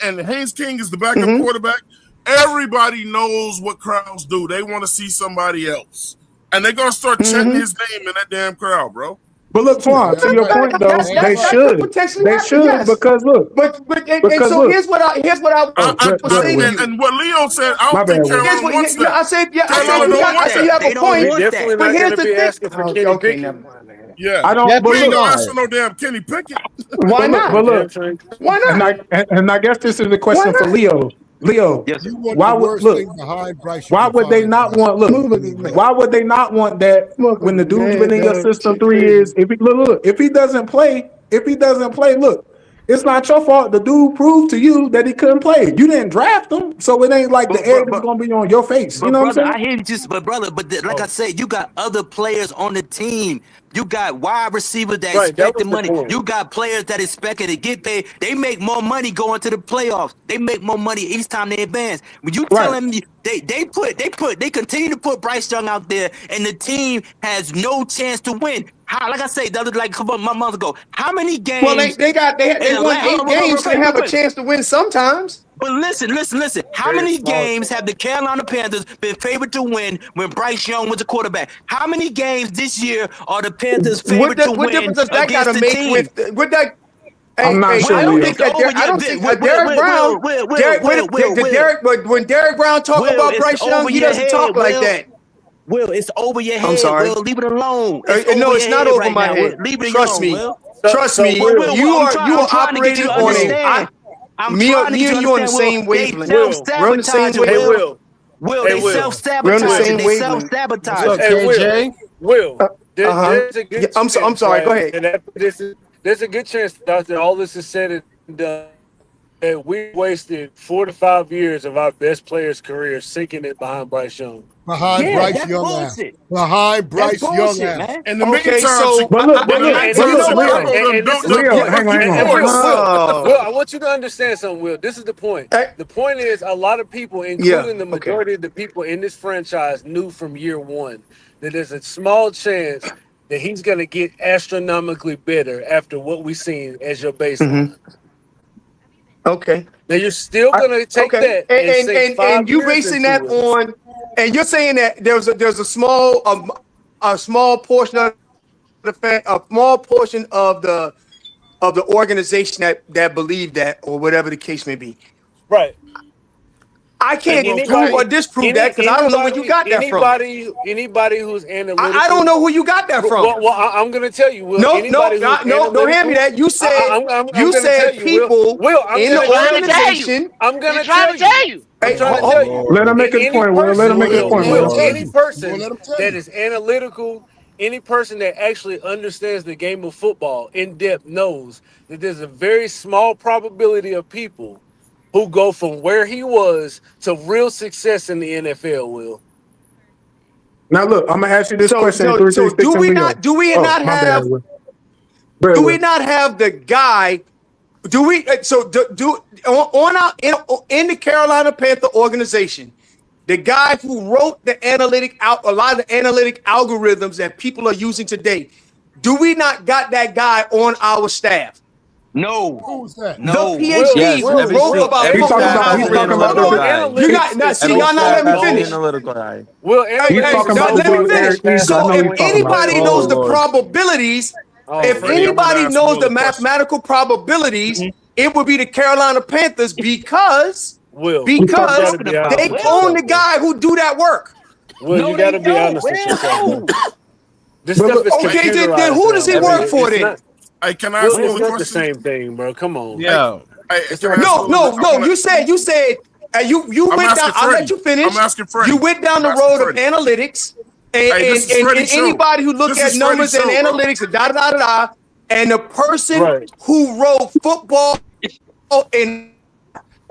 and Haynes King is the backup quarterback, everybody knows what crowds do. They want to see somebody else. And they're going to start chanting his name in that damn crowd, bro. But look, Twan, to your point, though, they should. They should, because look. Here's what I say. And what Leo said, I don't think Carolina wants that. I said you have a point. But here's the thing. Okay, never mind. Yeah, I don't. We ain't gonna ask for no damn Kenny Pickett. Why not? But look, why not? And I guess this is the question for Leo. Leo, why would they not want? Look, why would they not want that when the dude's been in your system 3 years? If he doesn't play, look, It's not your fault. The dude proved to you that he couldn't play. You didn't draft him, so it ain't like the egg is gonna be on your face. You know what I'm saying? I hear you, like I said, you got other players on the team. You got wide receivers that expect the money. You got players that expect to get paid. They make more money going to the playoffs. They make more money each time they advance. When you telling me they continue to put Bryce Young out there, and the team has no chance to win. How? Like I say, like a couple of months ago, how many games? Well, they won 8 games. They have a chance to win sometimes. But listen. How many games have the Carolina Panthers been favored to win when Bryce Young was a quarterback? How many games this year are the Panthers favored to win? What difference does that got to make with that? I'm not sure. I don't think that when Derek Brown talk about Bryce Young, he doesn't talk like that. Will, it's over your head. I'm sorry. Will, leave it alone. No, it's not over my head. Leave it Trust alone, me. Will. Trust me. You are operating on a. Me and you on the same wavelength. We're on the same wavelength. Will, they self-sabotage. We're on the same they wavelength. self-sabotage. Hey, Will, there's a good chance, I'm sorry. Go ahead. There's a good chance after all this is said and done that we wasted 4 to 5 years of our best players' careers sinking it behind Bryce Young. Behind Bryce Young. Behind Bryce Young. Man. In the meantime, Will, I want you to understand something, Will. This is the point. The point is a lot of people, including the majority of the people in this franchise, knew from year one that there's a small chance that he's going to get astronomically better after what we've seen as your baseline. Okay. Now you're still going to take that and you basing that on, and you're saying that there's a small portion of the organization that believe that, or whatever the case may be. Right. I can't prove or disprove that because I don't know where you got that from. Anybody who's analytical. I don't know who you got that from. Well, I'm going to tell you. Will, no, don't hand me that. You said people in the organization. I'm going to tell you. I'm trying to tell you. Let him make his point, Will. Let him make his point, Will. Any person that is analytical, any person that actually understands the game of football in depth knows that there's a very small probability of people who go from where he was to real success in the NFL, Will. Now look, I'm gonna ask you this question. So do we not have the guy? Do we in the Carolina Panther organization, the guy who wrote a lot of the analytic algorithms that people are using today? Do we not got that guy on our staff? No. Who's that? No. The PhD who wrote about he's talking about you got now. See, y'all not let me finish. Well, let me finish. So if anybody knows the probabilities, if anybody knows the mathematical probabilities, it would be the Carolina Panthers because they own the guy who do that work. Well, you got to be honest with yourself. This stuff is okay. Then who does he work for then? Hey, can I ask you a question? The same thing, bro. Come on. Yeah. No. You said. You went down. I'll let you finish. I'm asking Freddie. You went down the road of analytics, and anybody who look at numbers and analytics and and the person who wrote football in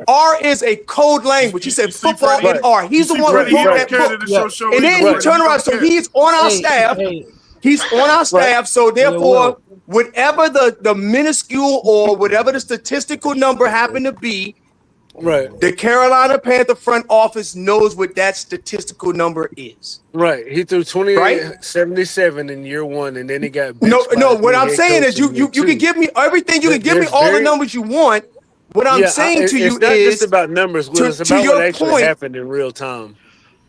R is a code language. He said football in R. He's the one who wrote that book. And then he turned around. So he's on our staff. He's on our staff, so therefore, whatever the minuscule or whatever the statistical number happened to be, the Carolina Panther front office knows what that statistical number is. Right. He threw 78-77 in year one, and then he got no. What I'm saying is, you can give me everything. You can give me all the numbers you want. What I'm saying to you it's not just about numbers. It's about what actually happened in real time.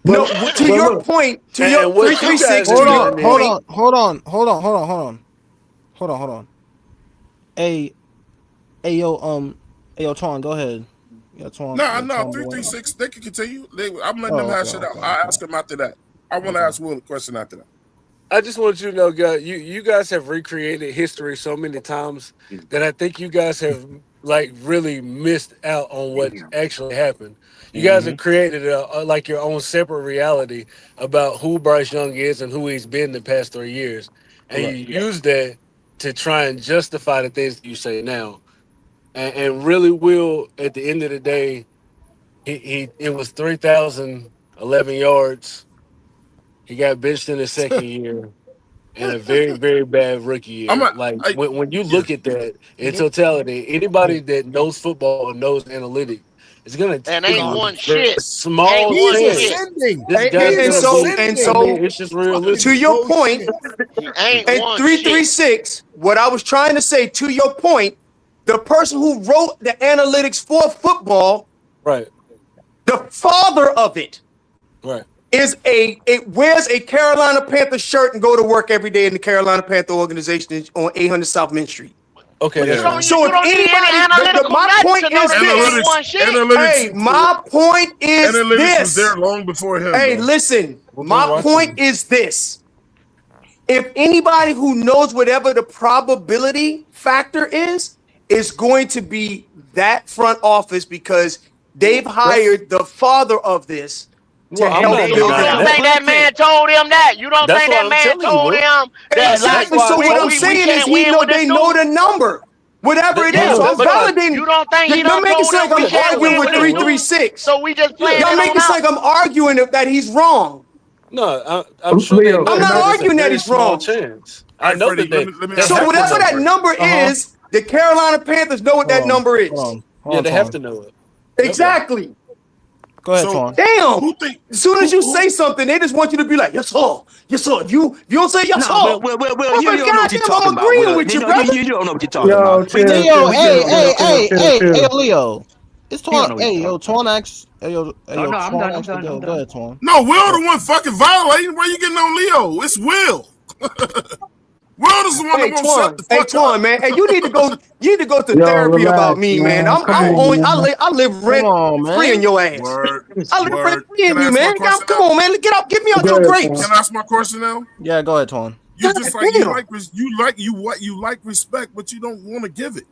No, to your point, to your 336. Hold on. Hey, yo, Twan, go ahead. Yeah, Twan. No, 336. They can continue. I'm letting them hash it out. I'll ask them after that. I want to ask Will a question after that. I just want you to know, guys, you guys have recreated history so many times that I think you guys have really missed out on what actually happened. You guys have created your own separate reality about who Bryce Young is and who he's been the past 3 years, and you use that to try and justify the things that you say now. and really will at the end of the day. It was 3,011 yards. He got benched in the second year, and a very, very bad rookie year. When you look at that in totality, anybody that knows football or knows analytics is gonna and ain't one shit. Small ascending. It's just realistic. To your point, ain't and one 336. What I was trying to say, to your point, the person who wrote the analytics for football, right? The father of it, right, it wears a Carolina Panther shirt and go to work every day in the Carolina Panther organization on 800 South Main Street. Okay, so if anybody, my point is this. Hey, my point is analytics this. was there long before him. Hey, though. listen, my point is this. If anybody who knows whatever the probability factor is going to be that front office because they've hired the father of this to help build it. You don't think that man told him that? You don't think that man told him that? Exactly. So what I'm saying is they know the number. Whatever it is. So I'm validating. You don't think he don't make it sound like I'm arguing with 336. So we just playing. Y'all make it sound like I'm arguing that he's wrong. No, I'm sure. I'm not arguing that he's wrong. I know that. So whatever that number is, the Carolina Panthers know what that number is. Yeah, they have to know it. Exactly. Go ahead, Twan. Damn. As soon as you say something, they just want you to be like, yes, sir. Yes, sir. You don't say yes, sir. Well, you don't know what you're talking about. I'm agreeing with you, brother. You don't know what you're talking about. Leo, hey, Leo. It's Twan. Hey, yo, Twan asks. Hey, yo, I'm done. Go ahead, Twan. No, Will the one fucking violating. Why you getting on Leo? It's Will. Will is the one that won't shut the fuck up. Twan, man. Hey, you need to go to therapy about me, man. I live rent free in your ass. I live rent free in you, man. Come on, man. Get me out your grapes. Can I ask my question now? Yeah, go ahead, Twan. You just like respect, but you don't want to give it.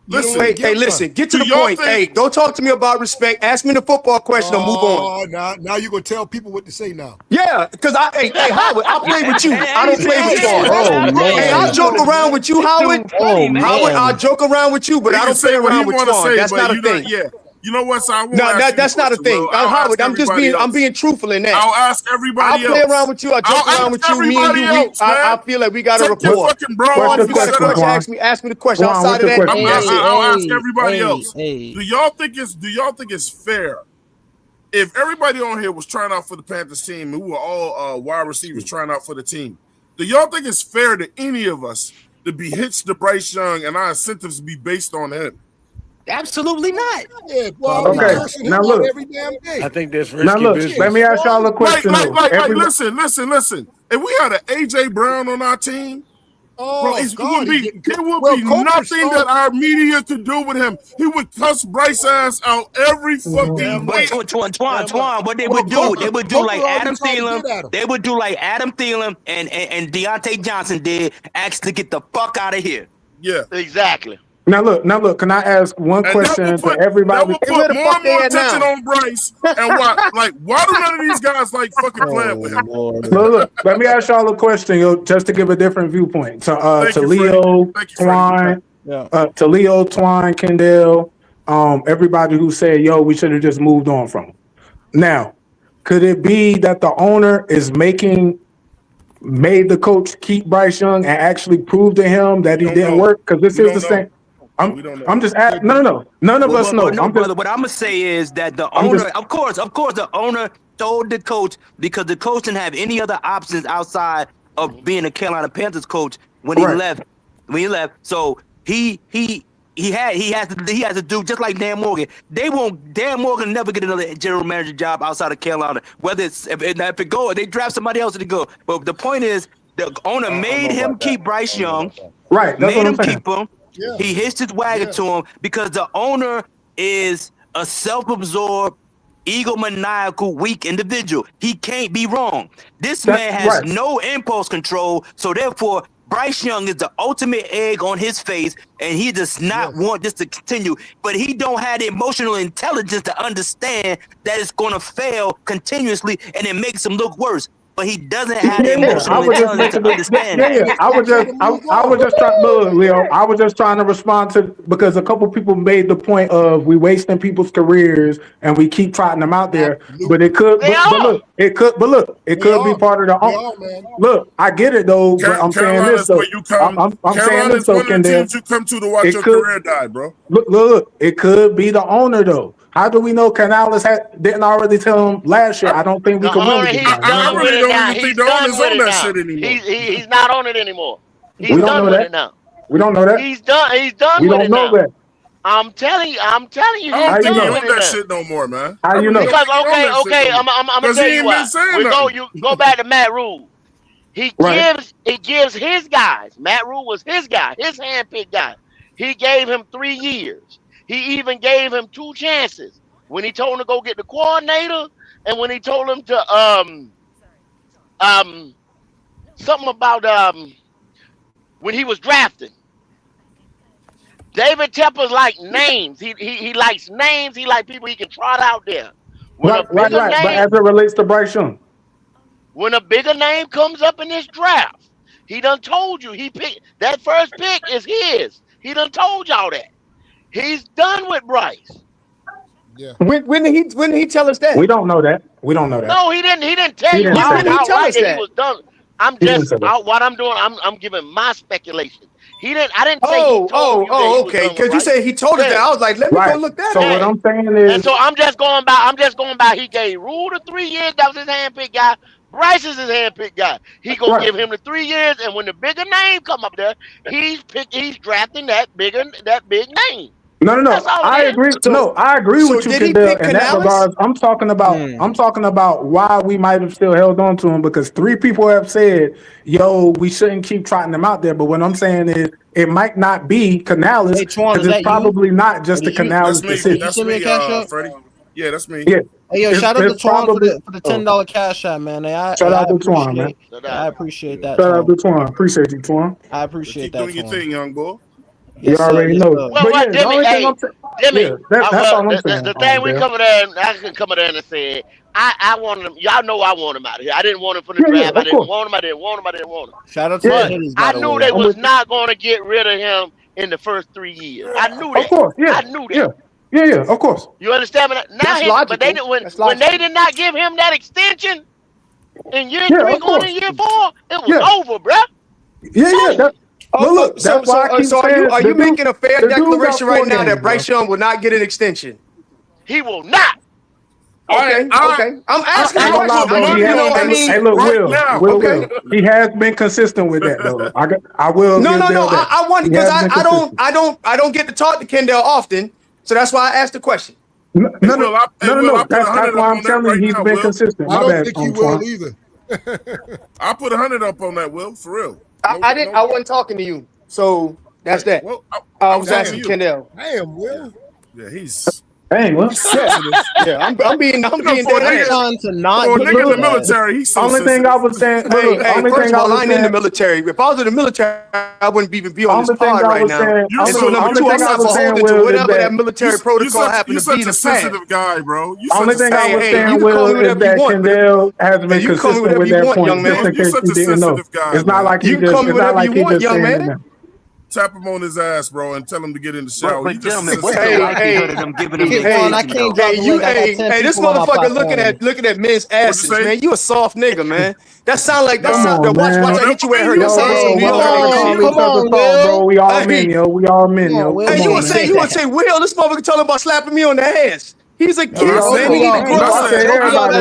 Listen, hey, listen, get to the point. Hey, don't talk to me about respect. Ask me the football question and move on. Now you're gonna tell people what to say now. Yeah, because hey, Howard, I play with you. I don't play with Twan. Hey, I joke around with you, Howard. Howard, I joke around with you, but I don't play around with Twan. That's not a thing. Yeah. You know what? So I that's not a thing. Howard, I'm being truthful in that. I'll ask everybody else. I'll play around with you. I joke around with you. Me and you, I feel like we got a rapport. Ask me the question. Outside of that, I'll ask everybody else. Do y'all think it's fair if everybody on here was trying out for the Panthers team, who were all wide receivers trying out for the team? Do y'all think it's fair to any of us to be hitched to Bryce Young and our incentives to be based on him? Absolutely not. Yeah, well, okay. Now look. Every damn day. I think that's risky now look. business. Let me ask y'all a question. Listen. If we had an AJ Brown on our team, bro, it would be nothing that our media could do with him. He would cuss Bryce ass out every fucking week. Twan, what they would do like Adam Thielen. They would do like Adam Thielen and Deontay Johnson did, ask to get the fuck out of here. Yeah, exactly. Now look. Can I ask one question to everybody? That would put more and more attention on Bryce. And why do none of these guys like fucking playing with him? Look. Let me ask y'all a question, just to give a different viewpoint. To Leo, Twan, Kendall, everybody who said, "Yo, we should have just moved on from him." Now, could it be that the owner is made the coach keep Bryce Young and actually prove to him that he didn't work? Because this is the same. I'm just asking. No. None of us know. Brother, what I'm gonna say is that the owner, of course, the owner told the coach because the coach didn't have any other options outside of being a Carolina Panthers coach when he left. So he has to do just like Dan Morgan. Dan Morgan never get another general manager job outside of Carolina. Whether it's if it go, they draft somebody else to go. But the point is, the owner made him keep Bryce Young. Right. Made him keep him. Yeah. He hitched his wagon to him because the owner is a self-absorbed, egomaniacal, weak individual. He can't be wrong. This man has no impulse control, so therefore Bryce Young is the ultimate egg on his face, and he does not want this to continue. But he don't have the emotional intelligence to understand that it's going to fail continuously, and it makes him look worse. but he doesn't have the emotional intelligence to understand that. I was just trying, look, Leo. I was just trying to respond to because a couple people made the point of we wasting people's careers and we keep trotting them out there. But it could, it could be part of the. Look, I get it though, but I'm saying this though. I'm saying this though, Kendall. You come to watch your career die, bro. Look, it could be the owner though. How do we know Canales didn't already tell him last year? I don't think we can win. I really don't even think the owner's on that shit anymore. He's not on it anymore. He's done with it now. We don't know that. He's done with it now. We don't know that. I'm telling you. I don't think he on that shit no more, man. How you know? Because okay, I'm gonna tell you what. You go back to Matt Rule. He gives his guys. Matt Rule was his guy, his handpicked guy. He gave him 3 years. He even gave him 2 chances when he told him to go get the coordinator, and when he told him to something about when he was drafting. David Tepper's like names. He likes names. He like people he can trot out there. Right. But as it relates to Bryce Young, when a bigger name comes up in this draft, he done told you he picked that first pick is his. He done told y'all that. He's done with Bryce. Yeah. When did he tell us that? We don't know that. No, he didn't. He didn't tell you outright that he was done. I'm just what I'm doing. I'm giving my speculation. He didn't. I didn't say. he told you okay. Because you said he told us that. I was like, let me go look that up. So what I'm saying is, and so I'm just going by. He gave Rule the 3 years. That was his handpicked guy. Bryce is his handpicked guy. He gonna give him the 3 years, and when the bigger name come up there, he's drafting that big name. No. I agree. I agree with you, Kendall. In that regard, I'm talking about why we might have still held on to him because 3 people have said, "Yo, we shouldn't keep trotting them out there." But what I'm saying is, it might not be Canales because it's probably not just the Canales decision. That's me, Freddie. Yeah, that's me. Yeah. Hey, yo, shout out to Twan for the $10 cash out, man. Shout out to Twan, man. I appreciate that. Shout out to Twan. Appreciate you, Twan. I appreciate that. Keep doing your thing, young boy. You already know. The thing we come there, I can come there and say, I wanted him. Y'all know I want him out of here. I didn't want him for the draft. I didn't want him. Shout out to the I knew they was not going to get rid of him in the first 3 years. I knew that. Of course, yeah. I knew that. Yeah, of course. You understand me? Now, but they when they did not give him that extension in year 3 going to year 4, it was over, bruh. Yeah. Look, so are you making a fair declaration right now that Bryce Young will not get an extension? He will not. Okay. I'm asking a question. Hey, look, Will. He has been consistent with that, though. I will. No. I want because I don't get to talk to Kendall often, so that's why I asked the question. No. That's why I'm telling you he's been consistent. I don't think he will either. I put 100 up on that, Will, for real. I didn't. I wasn't talking to you, so that's that. Well, I was asking Kendall. Damn, Will. Yeah, he's. Dang, Will. Yeah, I'm being dead ass. To not nigga in the military. He's so only thing I was saying. First of all, I ain't in the military. If I was in the military, I wouldn't even be on this pod right now. So number 2, I'm not beholden to whatever that military protocol happened to be in the past. Sensitive guy, bro. Only thing I was saying, Will, is that Kendall has been consistent with that point. Just in case you didn't know, it's not like he just. It's not like he just saying that. Tap him on his ass, bro, and tell him to get in the shower. But gentlemen, what's the likelihood of them giving him the Hey, this motherfucker looking at men's asses, man. You a soft nigga, man. That sound like watch I hit you where it hurt. Come on, bro. We all men, yo. Hey, you would say, Will, this motherfucker talking about slapping me on the ass. He's a kid, man. He need to grow up.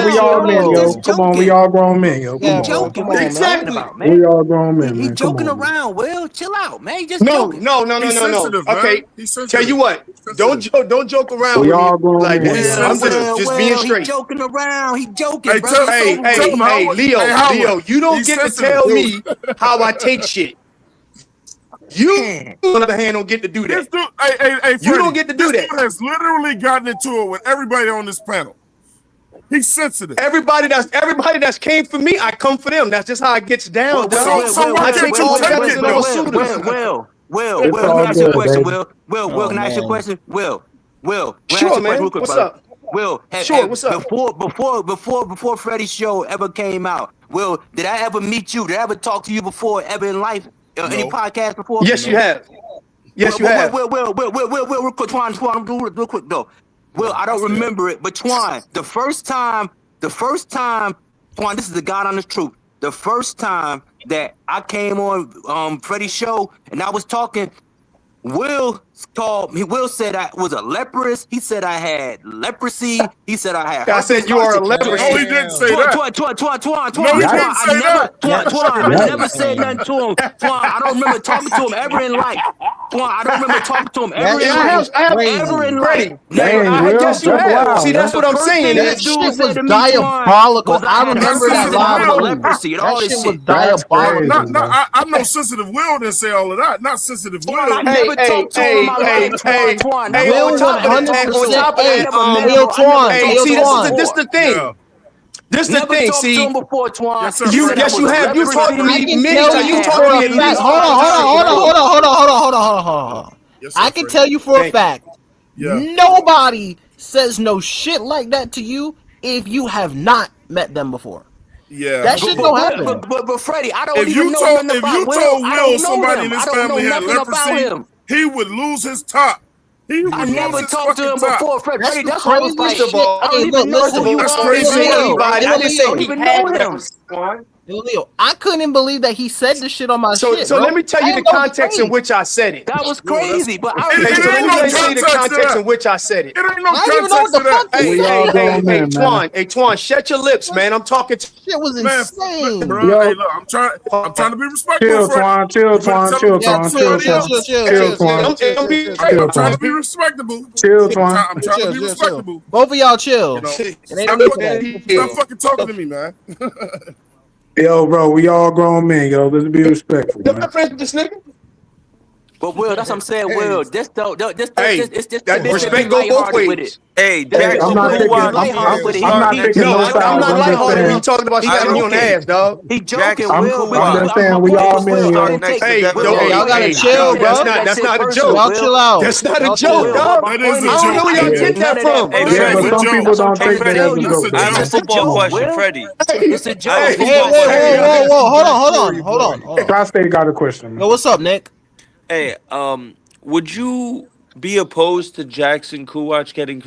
We all men, yo. Come on, we all grown men, yo. He's joking. Exactly. We all grown men, man. He's joking around, Will. Chill out, man. Just No. Okay, tell you what. Don't joke around. We all grown men. I'm just being straight. He's joking around. He's joking, bro. Hey, Leo, you don't get to tell me how I take shit. You, on the other hand, don't get to do that. Freddie, you don't get to do that. This dude has literally gotten into it with everybody on this panel. He's sensitive. Everybody that's came for me, I come for them. That's just how it gets down. So why can't you take it, though? Will, let me ask you a question, Will. Will, can I ask you a question? Will, sure, man. What's up? Will, Sure, what's up? Before Freddie's show ever came out, Will, did I ever meet you? Did I ever talk to you before, ever in life? Any podcast before? Yes, you have. Yes, you have. Will, real quick, Twan, I'm doing it real quick though. Will, I don't remember it, but Twan, the first time, Twan, this is the God honest truth. The first time that I came on Freddie's show and I was talking, Will called me. Will said I was a leprous. He said I had leprosy. He said I had. I said you are a leprous. No, he didn't say that. Twan. No, he didn't say that. Twan, I never said nothing to him. Twan, I don't remember talking to him ever in life. Twan, I don't remember talking to him ever in life. Ever in life. I guess you have. See, that's what I'm saying. That shit was diabolical. I remember that live. Leprosy and all That this shit was shit. diabolical. I know sensitive Will didn't say all of that. Not sensitive Will. I never talked to him. Twan. Will 100%. Will Twan. See, this is the thing. This is the thing. See, yes, you have. You talked to me many times. You talked to me. Hold on. I can tell you for a fact. Nobody says no shit like that to you if you have not met them before. Yeah, that shit don't happen. But Freddie, I don't even know nothing about Will. If you told Will somebody in his family had leprosy, he would lose his top. I never talked to him before, Freddie. That's crazy shit. I don't even know who That's crazy. I didn't say he had him. Leo, I couldn't believe that he said this shit on my shit. So let me tell you the context in which I said it. That was crazy, but let me tell you the context in which I said it. It ain't no context to that. Hey, Twan, shut your lips, man. I'm talking to shit was insane. Bro, hey, look, I'm trying to be respectful. Chill, Twan. I'm trying to be respectable. Chill, Twan. I'm trying to be respectable. Both of y'all chill. Stop fucking talking to me, man. Yo, bro, we all grown men, yo. Let's be respectful. You're not friends with this nigga? But Will, that's what I'm saying. Will, this respect go both ways. Hey, I'm not taking no sides. I'm not lighthearted when you talking about slapping you on the ass, dog. He joking. I'm just saying we all men, yo. Hey, y'all gotta chill, bro. That's not a joke. Y'all chill out. That's not a joke, dog. That is a I don't know where y'all joke. get that from. Yeah, but some people don't take that as a joke. I have a football question, Freddie. It's a joke. Whoa. Hold on. Tri-State got a question. Yo, what's up, Nick? Hey, would you be opposed to Jackson Kuwatch getting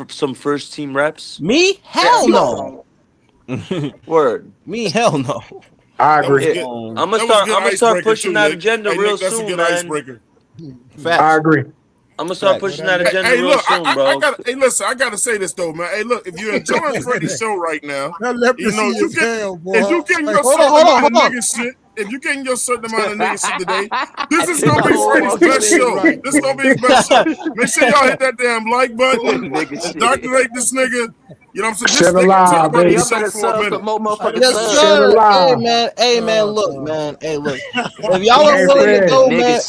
some first team reps? Me? Hell no. Word. Me? Hell no. I agree. I'm gonna start pushing that agenda real soon, man. I agree. I'm gonna start pushing that agenda real soon, bro. I gotta say this though, man. Hey, look, if you're enjoying Freddie's show right now, if you getting your certain amount of nigga shit, if you getting your certain amount of nigga shit today, this is gonna be Freddie's best show. This is gonna be his best show. Make sure y'all hit that damn like button. Doctorate this nigga. You know what I'm saying? Shut alive, baby. Yes, sir. Hey, man, look, man. Hey, look. If y'all are willing to go, man,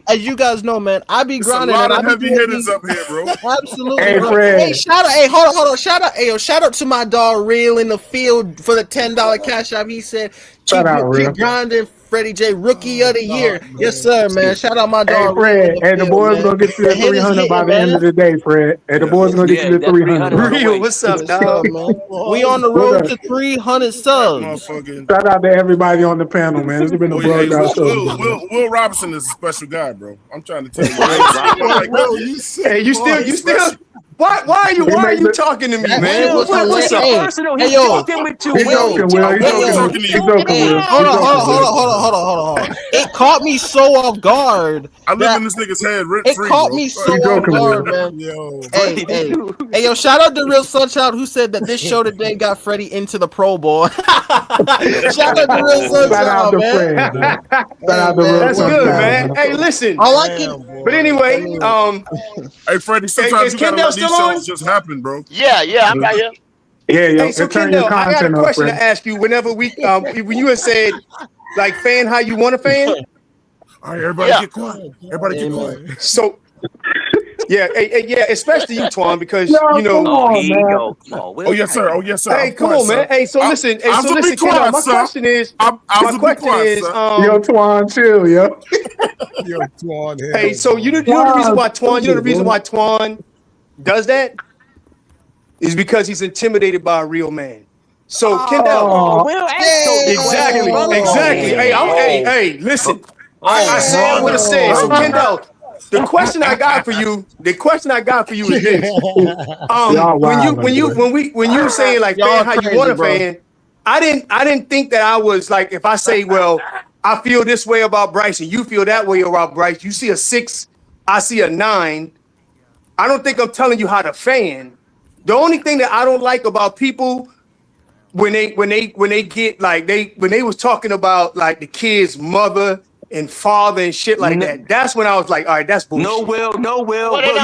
as you guys know, man, I be grinding. A lot of heavy hitters up here, bro. Absolutely. Hey, bro. Fred. Hey, shout out. Hey, hold on. Shout out to my dog, Real in the field for the $10 cash out. He said, Shout out, Real. grinding. Freddie J, Rookie of the Year. Yes, sir, man. Shout out my dog. Hey, Fred. Hey, the boys gonna get you to 300 by the end of the day, Fred. Hey, the boys gonna get you to 300. Real, what's up, dog? We on the road to 300 subs. Shout out to everybody on the panel, man. It's been a blowjob show. Will Robinson is a special guy, bro. I'm trying to tell you. Hey, you still. Why are you talking to me, man? What's up? Hey, yo. Hold on. It caught me so off guard. I live in this nigga's head rent free. It caught me so off guard, man. Hey, yo, shout out to Real Sunshine who said that this show today got Freddie into the Pro Bowl. Shout out to Real Sunshine, man. That's good, man. Hey, listen. But anyway, hey, Freddie, sometimes you gotta let these shows just happen, bro. Yeah, I'm right here. Yeah, yo. Hey, so Kendall, I got a question to ask you. Whenever when you had said, like, fan how you want to fan. All right, everybody get quiet. Everybody get quiet. So, yeah, especially you, Twan, because Oh, yes, sir. Hey, come on, man. Hey, so listen. Kendall, my question is, yo, Twan, chill, yo. Yo, Twan. Hey, so you know the reason why Twan does that? is because he's intimidated by a real man. So Kendall, exactly. Hey, listen. I said what I said. So Kendall, the question I got for you is this: when you saying like fan how you want a fan, I didn't think that I was like, if I say, well, I feel this way about Bryce and you feel that way about Bryce, you see a 6, I see a 9. I don't think I'm telling you how to fan. The only thing that I don't like about people when they get like when they was talking about like the kid's mother and father and shit like that, that's when I was like, all right, that's bullshit. No, Will. I'm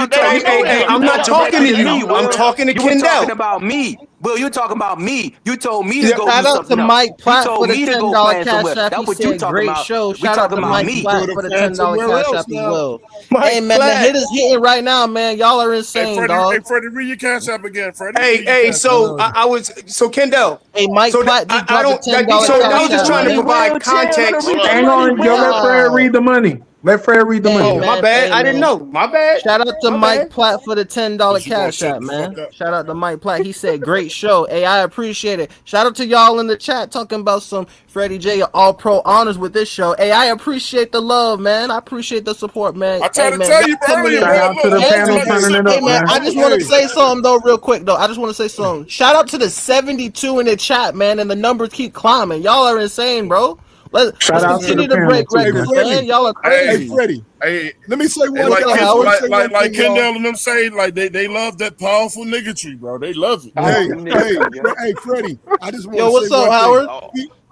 not talking to you. I'm talking to Kendall. You were talking about me. Will, you talking about me. You told me to go shout do out something to else. Mike Platt You for told the me to go $10 plan cash somewhere. app. That's He what you said talking great about. show. We Shout out talking to about Mike me. Platt for the $10 cash app. He will. Mike Hey man, Platt. the hit is hitting right now, man. Y'all are insane, dog. Hey, Freddie, read your cash app again, Freddie. Hey, so I was Kendall. Hey, Mike Platt just dropped the $10 So I cash was just app, trying to man. provide context. Hang on, yo, let Fred read the money. Let Fred read the money. Oh, my bad. I didn't know. My bad. Shout out to My Mike bad. Platt for the $10 cash app, man. Shout out to Mike Platt. He said, great show. Hey, I appreciate it. Shout out to y'all in the chat talking about some Freddie J all-pro honors with this show. Hey, I appreciate the love, man. I appreciate the support, man. I tried to man, tell you earlier, Shout out to the panel turning it up, man. I just want to say something, though, real quick, though. I just want to say something. Shout out to the 72 in the chat, man, and the numbers keep climbing. Y'all are insane, bro. Let's continue to break records, man. Y'all are crazy. Hey, Freddie. Hey, let me say one like, thing. Like Kendall and them say, like they love that powerful niggatry, bro. They love it. Hey, Freddie. I just want to say what's up, Howard?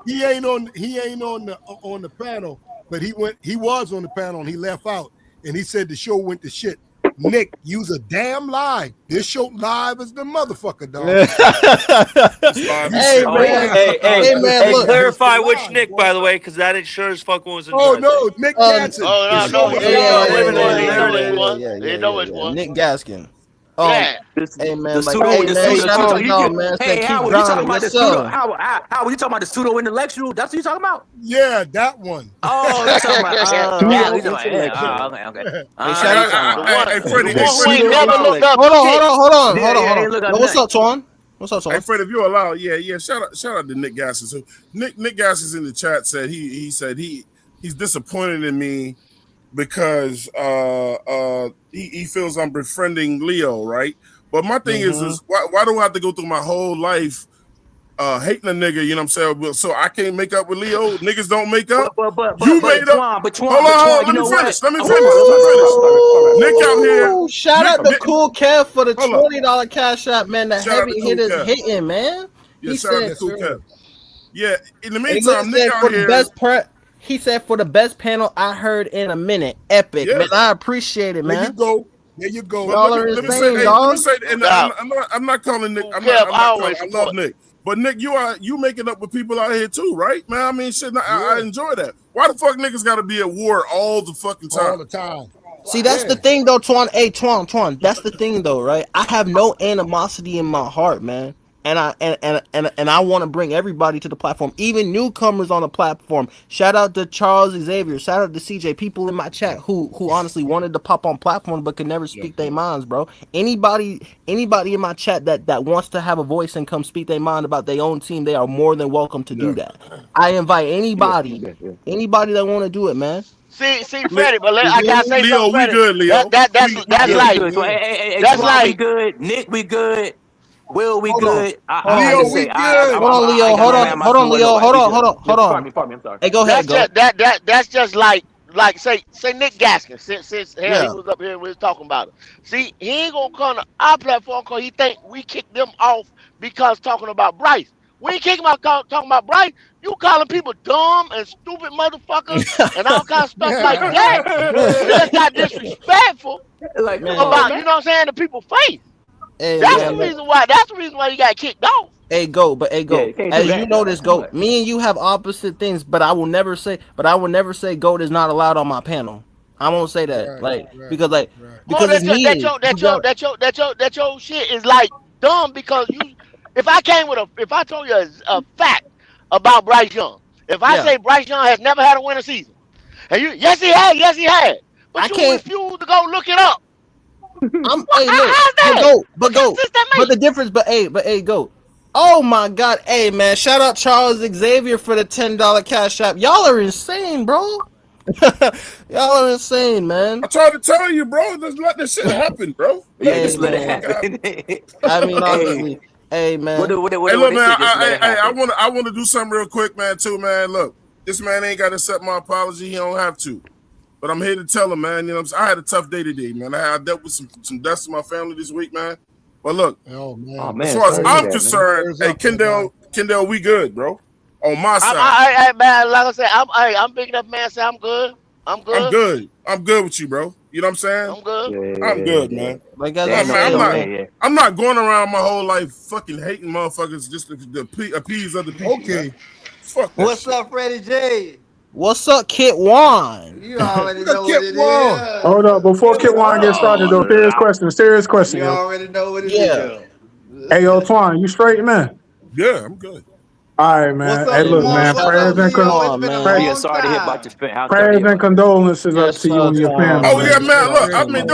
He ain't on the panel, but he was on the panel and he left out and he said the show went to shit. Nick, use a damn lie. This show live as the motherfucker, dog. Hey, man, look. Clarify which Nick, by the way, because that it sure as fuck wasn't. Oh no, Nick Gaskin. Yeah, Nick Gaskin. Yeah. Hey man, shout out to y'all, man. Hey, Howard, you talking about the pseudo? Howard, you talking about the pseudo intellectual? That's what you talking about? Yeah, that one. Oh, you talking about? Okay. Hey, Freddie, hold on. What's up, Twan? Hey, Fred, if you allow, shout out to Nick Gassis. So Nick Gassis in the chat said he said he's disappointed in me because he feels I'm befriending Leo, right? But my thing is why do I have to go through my whole life hating a nigga, you know what I'm saying? So I can't make up with Leo. Niggas don't make up. You made up. Hold on. Let me finish. Nick out here. Shout out to Cool Kev for the $20 cash app, man. The heavy hitters hitting, man. Yeah, shout out to Cool Kev. Yeah, in the meantime, Nick out here. He said for the best panel I heard in a minute. Epic, man. I appreciate it, man. There you go. Y'all are insane, y'all. I'm not calling Nick. I love Nick. But Nick, you making up with people out here too, right, man? I mean, shit. I enjoy that. Why the fuck niggas got to be at war all the fucking time? All the time. See, that's the thing, though, Twan. Hey, Twan. That's the thing, though, right? I have no animosity in my heart, man. And I want to bring everybody to the platform, even newcomers on the platform. Shout out to Charles Xavier. Shout out to CJ. People in my chat who honestly wanted to pop on platform but could never speak their minds, bro. Anybody in my chat that wants to have a voice and come speak their mind about their own team, they are more than welcome to do that. I invite anybody that want to do it, man. See, Freddie, but I gotta say Leo, something. we good, Leo. That's like that's like we good. Nick, we good. Will, we good. Leo, we good. Hold on, Leo. Hold on. Pardon me, I'm sorry. Hey, go ahead. That's just like say Nick Gaskin. Since he was up here and we was talking about it. See, he ain't gonna come to our platform because he think we kicked them off because talking about Bryce. We ain't kicking out talking about Bryce. You calling people dumb and stupid motherfuckers and all kinds of stuff like that. That's not disrespectful. About you know what I'm saying, to people's face. Hey, that's the reason why you got kicked off. As you know this, GOAT, me and you have opposite things, but I will never say GOAT is not allowed on my panel. I won't say that. Because it's mean. That your shit is like dumb because if I told you a fact about Bryce Young, if I say Bryce Young has never had a winning season, and yes he had, but you refuse to go look it up. Hey, look, but the difference, but go. Oh my God, hey man, shout out Charles Xavier for the $10 cash app. Y'all are insane, bro. Y'all are insane, man. I tried to tell you, bro. Just let this shit happen, bro. Just let it happen. I mean, honestly, hey man. Hey, look, man. I want to do something real quick, man. Too, man. Look, this man ain't got to accept my apology. He don't have to. But I'm here to tell him, man. You know what I'm saying? I had a tough day today, man. I dealt with some deaths in my family this week, man. But look, as far as I'm concerned, hey, Kendall, we good, bro. On my side. Man, like I said, I'm big enough, man. Say I'm good. I'm good with you, bro. You know what I'm saying? I'm good. I'm good, man. I'm not going around my whole life fucking hating motherfuckers just to appease other people. Okay. Man. Fuck What's up, Freddie J? What's up, Kit Juan? You already know what it is. Hold up, before Kit Juan gets started, though, serious question. You already know what it is. Hey, yo, Twan, you straight, man? Yeah, I'm good. All right, man. Hey, look, man. Prayers and condolences up to you and your family. Oh yeah, man. Look, I mean,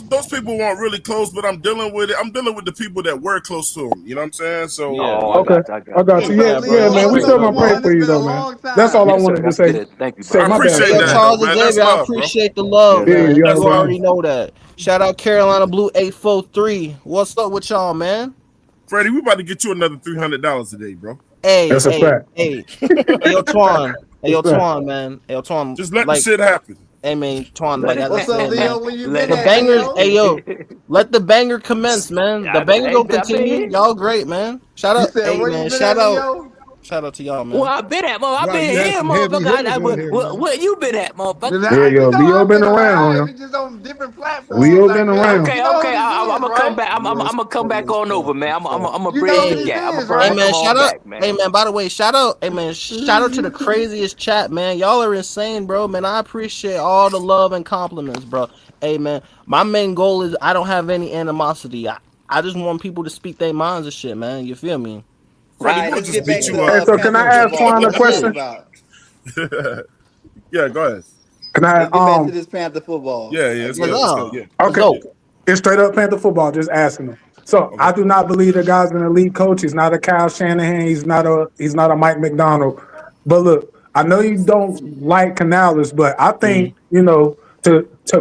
those people weren't really close, but I'm dealing with it. I'm dealing with the people that were close to them. You know what I'm saying? So okay, I got you. Yeah, man. We still gonna pray for you, though, man. That's all I wanted to say. Thank you. I appreciate that, Charles man. Xavier, I appreciate the love, man. You You already know that. Shout out Carolina Blue 843. What's up with y'all, man? Freddie, we about to get you another $300 today, bro. Hey, that's a fact. Hey, yo, Twan, man. Hey, yo, Twan. Just let the shit happen. Hey, man, Twan. Like, What's up, Leo? When you the bangers, hey, yo, let the banger commence, man. The banger gonna continue. Y'all great, man. Shout out, hey, man. Shout out to y'all, man. Well, I've been at, I've been here, motherfucker. Where you been at, motherfucker? Yeah, yo, Leo been around. Just on different platforms. Leo been around. Okay. I'm gonna come back. I'm gonna come back on over, man. I'm gonna bridge the gap. Hey man, shout out. Hey man, by the way, shout out. Hey man, shout out to the craziest chat, man. Y'all are insane, bro. Man, I appreciate all the love and compliments, bro. Hey man, my main goal is I don't have any animosity. I just want people to speak their minds and shit, man. You feel me? Freddie, we'll just beat you up. So can I ask Twan a question? Yeah, go ahead. Can I get back to this Panther football? Yeah. Let's go. Yeah. Okay. It's straight up Panther football. Just asking him. So okay. I do not believe the guy's an elite coach. He's not a Kyle Shanahan. He's not a Mike McDonald. But look, I know you don't like Canales, but I think to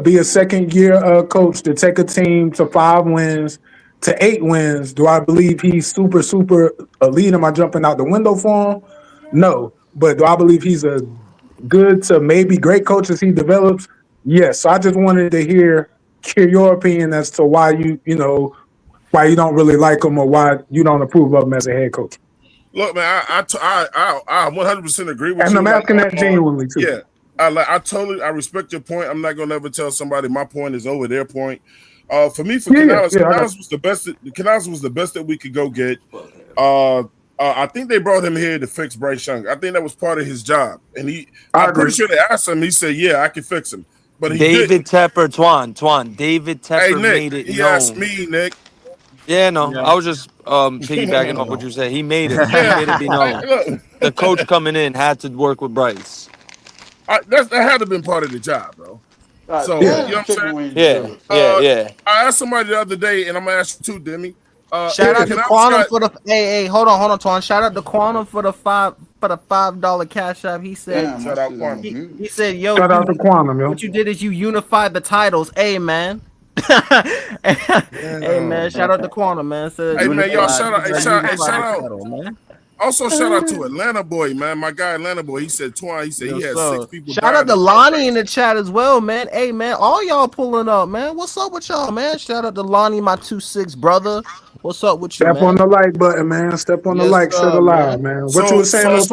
be a second year coach, to take a team to 5 wins. To 8 wins, do I believe he's super elite? Am I jumping out the window for him? No. But do I believe he's a good to maybe great coach as he develops? Yes. So I just wanted to hear your opinion as to why why you don't really like him or why you don't approve of him as a head coach. Look, man, I 100% agree with you. And I'm asking that genuinely too. Yeah. I respect your point. I'm not gonna ever tell somebody my point is over their point. For me, Canales was the best. Canales was the best that we could go get. I think they brought him here to fix Bryce Young. I think that was part of his job, and I'm pretty sure they asked him. He said, "Yeah, I can fix him." But David Tepper, Twan. David Tepper made it. He asked me, Nick. Yeah, no, I was just piggybacking off what you said. He made it. He made it be known. The coach coming in had to work with Bryce. That had to have been part of the job, bro. So you know what I'm saying? Yeah. I asked somebody the other day, and I'm gonna ask you too, Demi. Shout out to Quantum for the hold on, Twan. Shout out to Quantum for the $5 cash app. He said, shout out Quantum. He said, yo, shout out to Quantum, yo. What you did is you unified the titles. Hey man. Hey man, shout out to Quantum, man. Hey man, y'all shout out. Man. Also, shout out to Atlanta Boy, man. My guy Atlanta Boy. He said Twan. He said he had 6 people. Shout out to Lonnie in the chat as well, man. Hey man, all y'all pulling up, man. What's up with y'all, man? Shout out to Lonnie, my 2-6 brother. What's up with you, Step on the like button, man. Step on the like, shut alive, man. What you were saying, ain't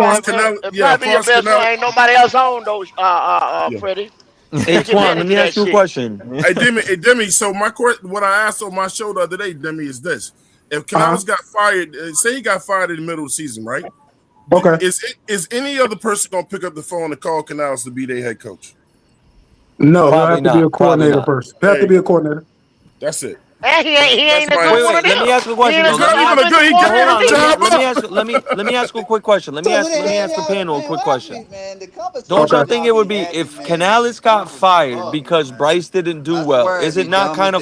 nobody else on those, Freddie. Hey, Twan, let me ask you a question. Hey, Demi. So what I asked on my show the other day, Demi, is this: if Canales got fired, say he got fired in the middle of the season, right? Okay. Is any other person gonna pick up the phone and call Canales to be their head coach? No, he'll have to be a coordinator first. He'll have to be a coordinator. That's it. And he ain't Let me ask you a question. Let me ask you a quick question. Let me ask the panel a quick question. Don't y'all think it would be if Canales got fired because Bryce didn't do well? Is it not kind of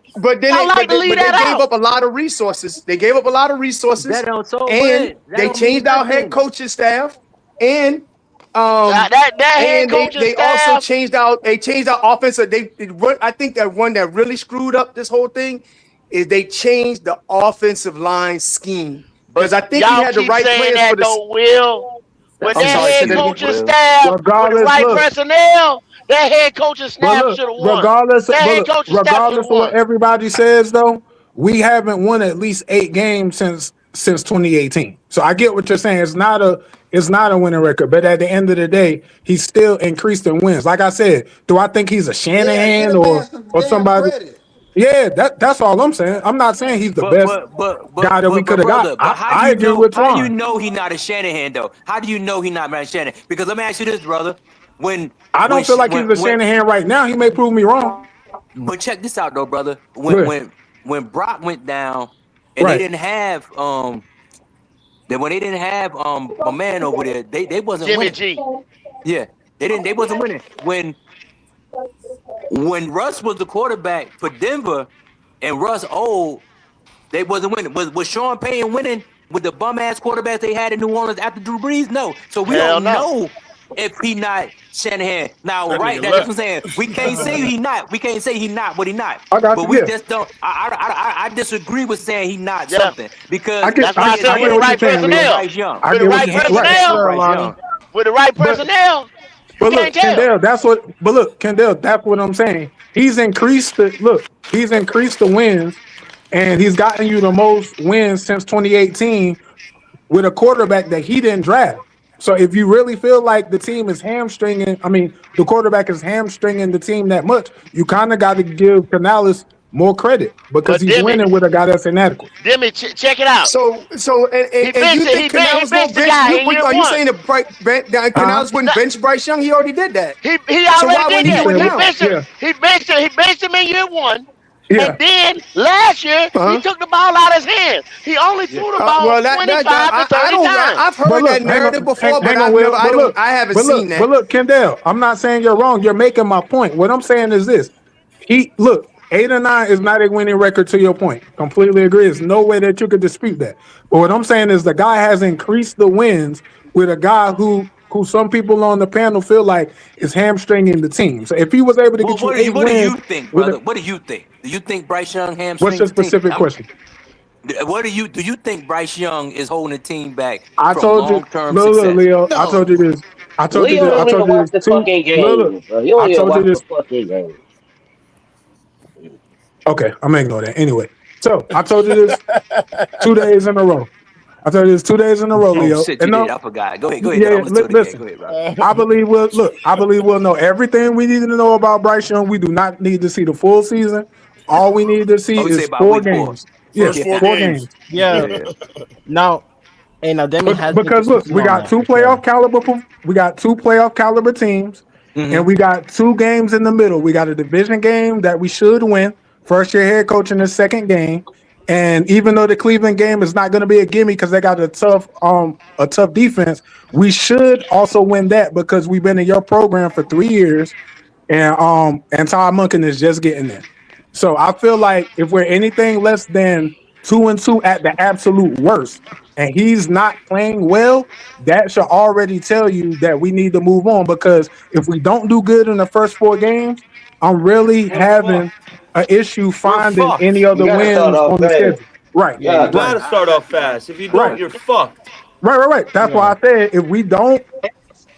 But then I like to leave they that gave out. up a lot of resources. They gave up a lot of resources, That don't so and what? That they don't changed mean out head nothing. coaching staff, and that head and coaching they also staff. changed out. They changed out offensive. They run. I think that one that really screwed up this whole thing is they changed the offensive line scheme. Because I think he Y'all had the keep right saying players that for the. though, Will. With I'm that sorry, head say that again. coaching staff, with the Regardless, right look. personnel, that head coaching staff should have won. Regardless, That head but coaching staff should have regardless of what won. everybody says, though, we haven't won at least 8 games since 2018. So I get what you're saying. It's not a winning record, but at the end of the day, he's still increased in wins. Like I said, do I think he's a Shanahan or somebody? Credit. Yeah, that's all I'm saying. I'm not saying he's the best guy that we could have got. But how do I you agree know? with How do you Twan. know he's not a Shanahan though? How do you know he's not a Shanahan? Because let me ask you this, brother. I don't feel like he's a Shanahan right now. He may prove me wrong. But check this out though, brother. When Brock went down and Right. they didn't have my man over there, they wasn't Jimmy winning. G. Yeah, they wasn't winning. When Russ was the quarterback for Denver and Russ old, they wasn't winning. Was Sean Payton winning with the bum ass quarterbacks they had in New Orleans after Drew Brees? No. So we Hell don't no. know if he not Shanahan. Now, That right, nigga that's what I'm left. saying. We can't say he not. We can't say he not what he not. I got But you, we yeah. just don't. I disagree with saying he not Yeah. something because That's why I said with the right personnel. Bryce Young. I With get the what right you're saying. Right. personnel. Bryce Young. With the right personnel. But You look, can't tell. Kendall, that's what I'm saying. He's increased the wins, and he's gotten you the most wins since 2018 with a quarterback that he didn't draft. So if you really feel like the team is the quarterback is hamstringing the team that much, you kind of got to give Canales more credit because But he's Demi- winning with a guy that's inadequate. Demi, check it out. So, and you think Canales won't bench? Are you saying that Canales wouldn't bench Bryce Young? He already did that. He So why already wouldn't did he do it that. now? He benched him in year 1. Yeah. And then last year, he took the ball out of his hands. He only threw the ball 25 to 30 times. I've heard that narrative before, but I haven't seen that. But look, Kendall, I'm not saying you're wrong. You're making my point. What I'm saying is this: 8-9 is not a winning record. To your point, completely agree. There's no way that you could dispute that. But what I'm saying is the guy has increased the wins with a guy who some people on the panel feel like is hamstringing the team. So if he was able to get What you 8 do wins, you think, brother? What do you think? Do you think Bryce Young hamstrings what's your the team? specific question? What do you think Bryce Young is holding the team back I from told you, long-term look, success? Leo. I told you this. I told you Leo this. I don't even told you watch the this. fucking game, bro. You don't even watch the fucking game. Okay, I'm gonna ignore that. Anyway, so I told you this 2 days in a row. I told you this 2 days in a row, Leo. Oh shit, you And no- did. I forgot. Go ahead. Yeah, I'm listening to it listen. again. Go ahead, bro. I believe we'll know everything we need to know about Bryce Young. We do not need to see the full season. All we need to see Oh, you say is about 4 week 4. games. Yes, First 4 4 games. games. Yeah. Now, Demi has been Because look, consistent we on got that, 2 for sure. playoff caliber teams, and we got 2 games in the middle. We got a division game that we should win. First year head coach in the second game. And even though the Cleveland game is not going to be a gimme because they got a tough defense, we should also win that because we've been in your program for 3 years, and Todd Monken is just getting there. So I feel like if we're anything less than 2-2 at the absolute worst, and he's not playing well, that should already tell you that we need to move on. Because if we don't do good in the first 4 games, I'm really having an issue finding fucked. any other wins on the schedule. Right. You gotta start off fast. If you don't, you're fucked. Right. That's why I said if we don't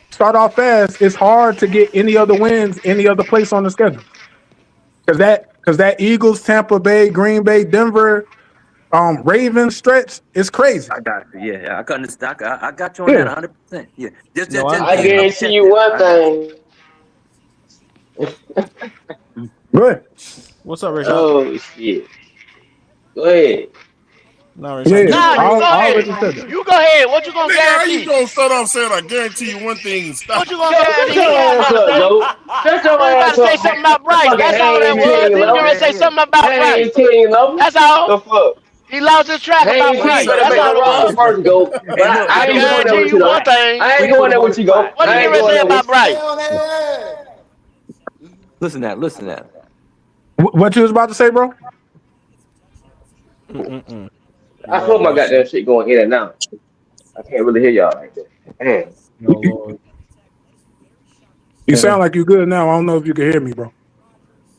start off fast, it's hard to get any other wins any other place on the schedule. Because that Eagles, Tampa Bay, Green Bay, Denver, Ravens stretch is crazy. I got you. Yeah, I can understand. I got you on that 100%. Yeah. Just I guarantee you one thing. Go ahead. What's up, Rashad? Oh shit. Go ahead. No, You go ahead. You go ahead. What you gonna Nigga, how guarantee? you gonna start off saying I guarantee you one thing and stop? What you gonna guarantee? Shut your ass up, yo. Shut your You ass gotta up. say something about Bryce. That's all that was. You gonna say something about Bryce. That's all. The fuck? He lost his track about Bryce. That's all it was. First go. But I ain't going there with you though. One thing. I ain't going there with you, go. What did you say about Bryce? Listen to that. What you was about to say, bro? I hope my goddamn shit going in and out. I can't really hear y'all like that. Damn. You sound like you good now. I don't know if you can hear me, bro.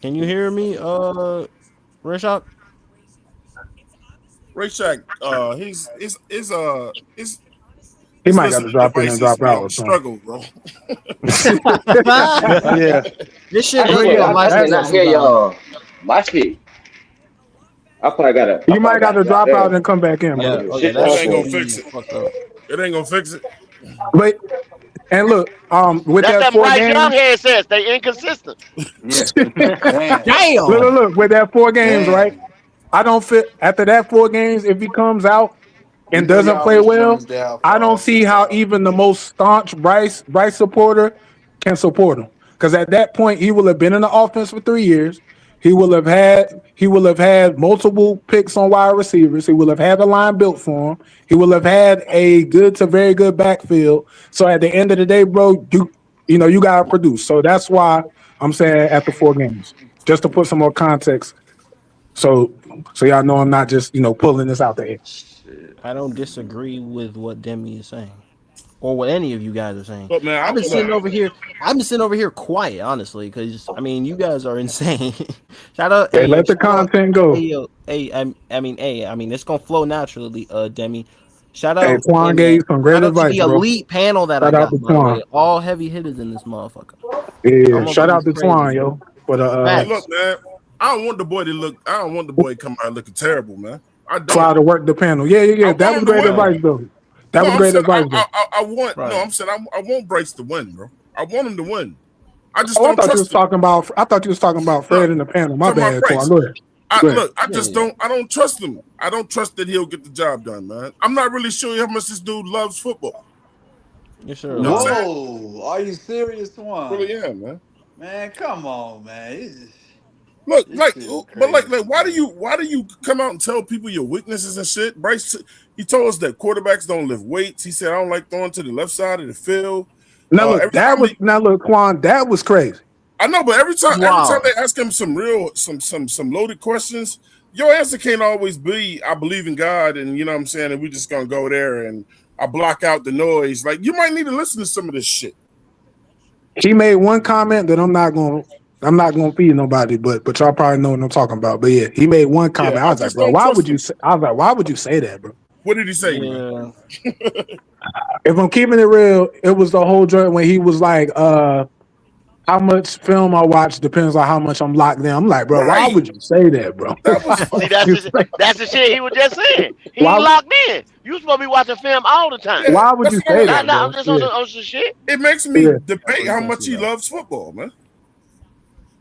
Can you hear me, Rashad? Ray Shack, he's he might got to drop in and drop out or something. Struggle, bro. Yeah. This shit. I cannot hear y'all. My shit. I probably gotta. You might got to drop out and come back in, bro. It ain't gonna fix it. It ain't gonna fix it. But and look, with That's that them 4 Bryce games, Young headsets. They inconsistent. Damn. look, with that 4 games, right? I don't fit after that 4 games. If he comes out and doesn't play well, I don't see how even the most staunch Bryce supporter can support him. Because at that point, he will have been in the offense for 3 years. He will have had multiple picks on wide receivers. He will have had a line built for him. He will have had a good to very good backfield. So at the end of the day, bro, you gotta produce. So that's why I'm saying after 4 games, just to put some more context. So y'all know I'm not just pulling this out there. I don't disagree with what Demi is saying, or what any of you guys are saying. But man, I've been sitting over here quiet, honestly, because I mean, you guys are insane. Shout out, Hey, let the content go. I mean, it's gonna flow naturally, Demi. Shout out, Hey, Twan gave some great advice, the bro. elite panel that Shout I out got. to By the Twan. way. All heavy hitters in this motherfucker. Yeah, shout out to Twan, yo, for the Hey, look, man. I don't want the boy to come out looking terrible, man. I don't. try to work the panel. Yeah. That was great advice, though. That was great advice, though. I want Bryce to win, bro. I want him to win. I just I don't thought you trust was talking about. I thought you was talking about Fred in the panel. My bad, Twan. Go ahead. I don't trust him. I don't trust that he'll get the job done, man. I'm not really sure how much this dude loves football. You sure? Whoa, are you serious, Twan? Really am, man. Man, come on, man. Look, why do you come out and tell people your weaknesses and shit? Bryce, he told us that quarterbacks don't lift weights. He said I don't like throwing to the left side of the field. Now look, Quan, that was crazy. I know, but every time they ask him some loaded questions, your answer can't always be I believe in God, and you know what I'm saying, and we just gonna go there and I block out the noise. Like, you might need to listen to some of this shit. He made one comment that I'm not gonna feed nobody, but y'all probably know what I'm talking about. But yeah, he made one comment. I was like, bro, why would you say that, bro? What did he say? Yeah. If I'm keeping it real, it was the whole joint when he was like, how much film I watch depends on how much I'm locked in. I'm like, bro, why would you say that, bro? See, that's the shit he was just saying. He locked in. You supposed to be watching film all the time. Why would you say that? I'm just on some shit. It makes me debate how much he loves football, man.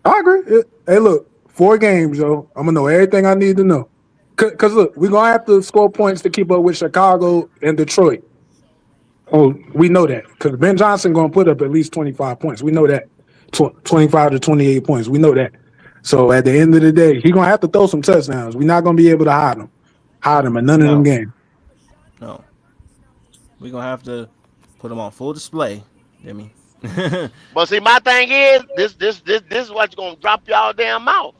I agree. Hey, look, 4 games, yo. I'm gonna know everything I need to know. Cause look, we're gonna have to score points to keep up with Chicago and Detroit. Oh, we know that. Cause Ben Johnson gonna put up at least 25 points. We know that. 25 to 28 points. We know that. So at the end of the day, he's gonna have to throw some touchdowns. We're not gonna be able to hide him in none of them games. No. We're gonna have to put him on full display, Demi. But see, my thing is this is what's gonna drop y'all damn mouth.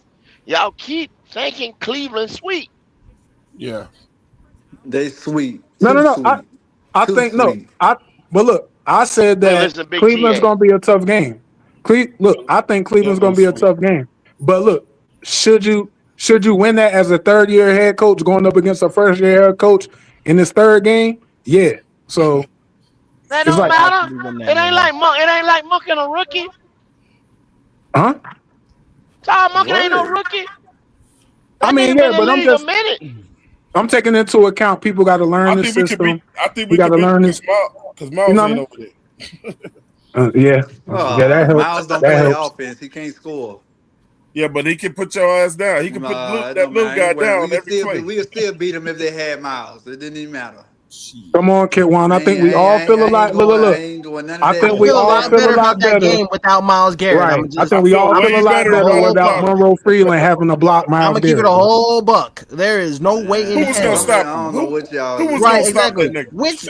Y'all keep thinking Cleveland sweet. Yeah, they sweet. No. I think no. But look, I said that Cleveland's gonna be a tough game. Look, I think Cleveland's gonna be a tough game. But look, should you win that as a 3rd-year head coach going up against a 1st-year head coach in his 3rd game? Yeah. So that don't matter. It ain't like mucking a rookie. Huh? Todd Monken ain't no rookie. I mean, yeah, but I'm taking into account people got to learn the system. I think we got to learn this because Miles ain't over there. Yeah, that helps. Miles don't play offense. He can't score. Yeah, but he can put your ass down. He can put that little guy down every play. We would still beat him if they had Miles. It didn't even matter. Come on, Kid Juan. I think we all feel a lot. Look. I think we all feel a lot better game without Miles Garrett. Right. I think we all feel a lot better without Monroe Freeland having to block Miles I'm gonna Garrett. keep it a whole buck. There is no way in hell. Who's gonna stop him? I don't know what y'all. Who was gonna stop that nigga? Which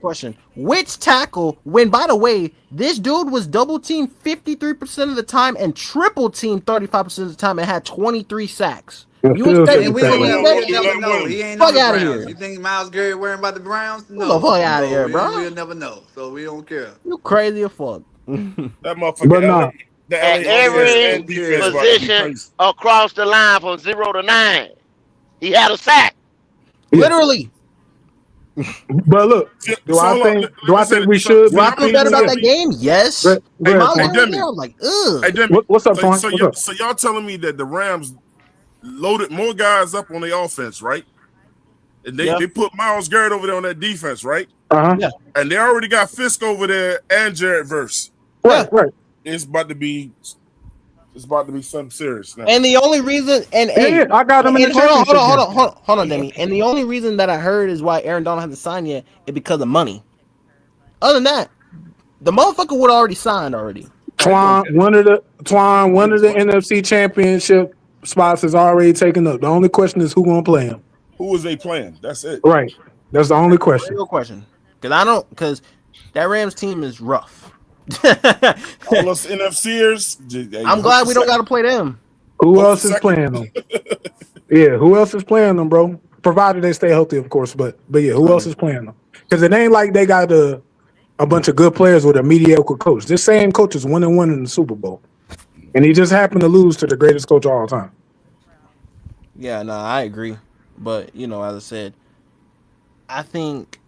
question. Which tackle? When, by the way, this dude was double teamed 53% of the time and triple teamed 35% of the time and had 23 sacks. You expect we never know. He ain't fuck out of here. You think Miles Garrett worrying about the Browns? No, the fuck out of here, bro. We'll never know, so we don't care. You crazy as fuck. That motherfucker. At every position across the line from 0 to 9. He had a sack. Literally. But look, do I think we should? Do I feel better about that game? Yes. What's up, Twan? So y'all telling me that the Rams loaded more guys up on the offense, right? And they put Myles Garrett over there on that defense, right? Yeah. And they already got Fisk over there and Jared Verse. Right. It's about to be something serious now. And the only reason, I got him in the championship. Hold on, Demi. And the only reason that I heard is why Aaron Donald hasn't signed yet is because of money. Other than that, the motherfucker would already signed already. Twan, one of the NFC Championship spots is already taken up. The only question is who gonna play him. Who is they playing? That's it. Right. That's the only question. Real question. Because that Rams team is rough. All us NFCers. I'm glad we don't got to play them. Who else is playing them? Yeah, who else is playing them, bro? Provided they stay healthy, of course. But yeah, who else is playing them? Because it ain't like they got a bunch of good players with a mediocre coach. This same coach is 1-1 in the Super Bowl, and he just happened to lose to the greatest coach of all time. Yeah, no, I agree. But as I said, I think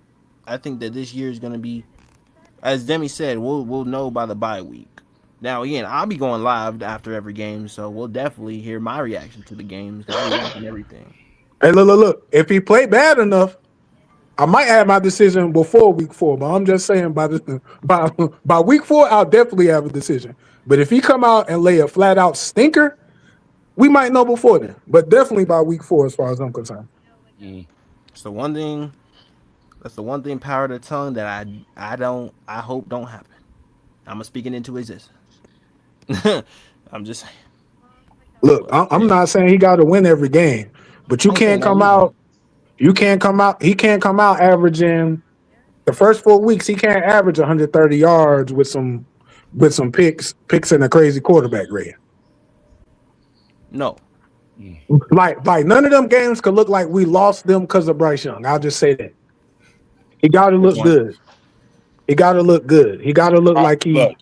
that this year is going to be, as Demi said, we'll know by the bye week. Now, again, I'll be going live after every game, so we'll definitely hear my reaction to the games. I'll be watching everything. Hey, look. If he played bad enough, I might have my decision before week 4. But I'm just saying by week 4, I'll definitely have a decision. But if he come out and lay a flat out stinker, we might know before then. But definitely by week 4, as far as I'm concerned. It's the one thing. That's the one thing, power of the tongue, that I hope don't happen. I'm speaking into existence. I'm just saying. Look, I'm not saying he got to win every game, but you can't come out. You can't come out. He can't come out averaging the first 4 weeks. He can't average 130 yards with some picks and a crazy quarterback rating. No. Like none of them games could look like we lost them because of Bryce Young. I'll just say that. He got to look good. He got to look good. He got to look like he. Look,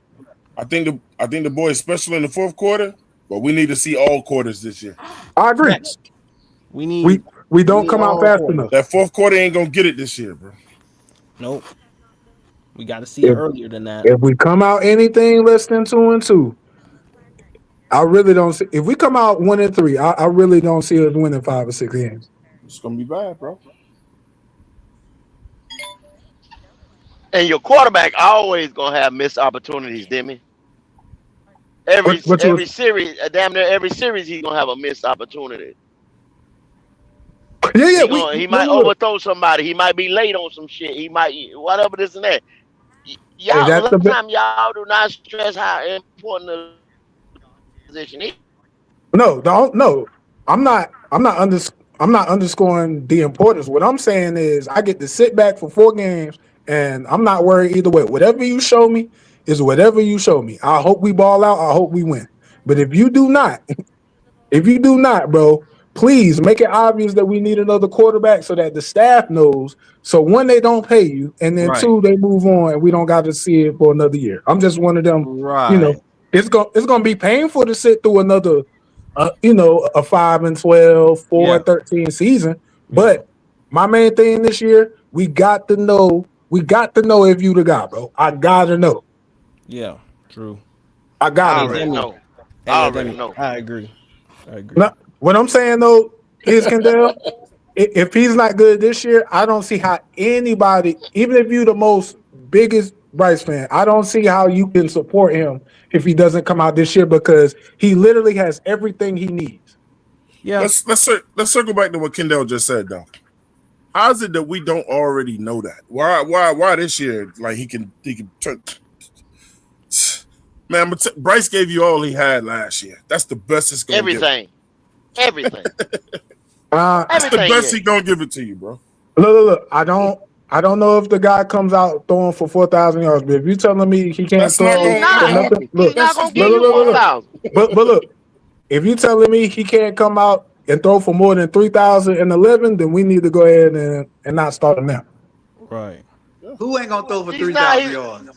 I think the boys, especially in the fourth quarter, but we need to see all quarters this year. I agree. We don't come out fast enough. That fourth quarter ain't gonna get it this year, bro. Nope. We got to see it earlier than that. If we come out anything less than 2-2, I really don't see. If we come out 1-3, I really don't see us winning 5 or 6 games. It's gonna be bad, bro. And your quarterback always gonna have missed opportunities, Demi. Every series, damn near every series, he's gonna have a missed opportunity. Yeah. He might overthrow somebody. He might be late on some shit. He might whatever this and that. Y'all, y'all do not stress how important the position is. No. I'm not underscoring the importance. What I'm saying is I get to sit back for 4 games. And I'm not worried either way. Whatever you show me is whatever you show me. I hope we ball out. I hope we win. But if you do not, bro, please make it obvious that we need another quarterback so that the staff knows. So 1, they don't pay you, and then 2, they move on, and we don't got to see it for another year. I'm just one of them. Right. It's gonna be painful to sit through another, a 5-12, 4-13 season. But my main thing this year, we got to know. We got to know if you the guy, bro. I gotta know. Yeah, true. I gotta know. I already know. I agree. Now, what I'm saying though is, Kendall, if he's not good this year, I don't see how anybody, even if you're the most biggest Bryce fan, I don't see how you can support him if he doesn't come out this year, because he literally has everything he needs. Yeah. Let's circle back to what Kendall just said though. How is it that we don't already know that? Why this year? Like he can turn. Man, Bryce gave you all he had last year. That's the best it's gonna everything. Everything. That's the best he's gonna give it to you, bro. Look. I don't know if the guy comes out throwing for 4,000 yards, but if you're telling me he can't throw for nothing, look. But look, if you're telling me he can't come out and throw for more than 3,011, then we need to go ahead and not start him now. Right. Who ain't gonna throw for 3,000 yards?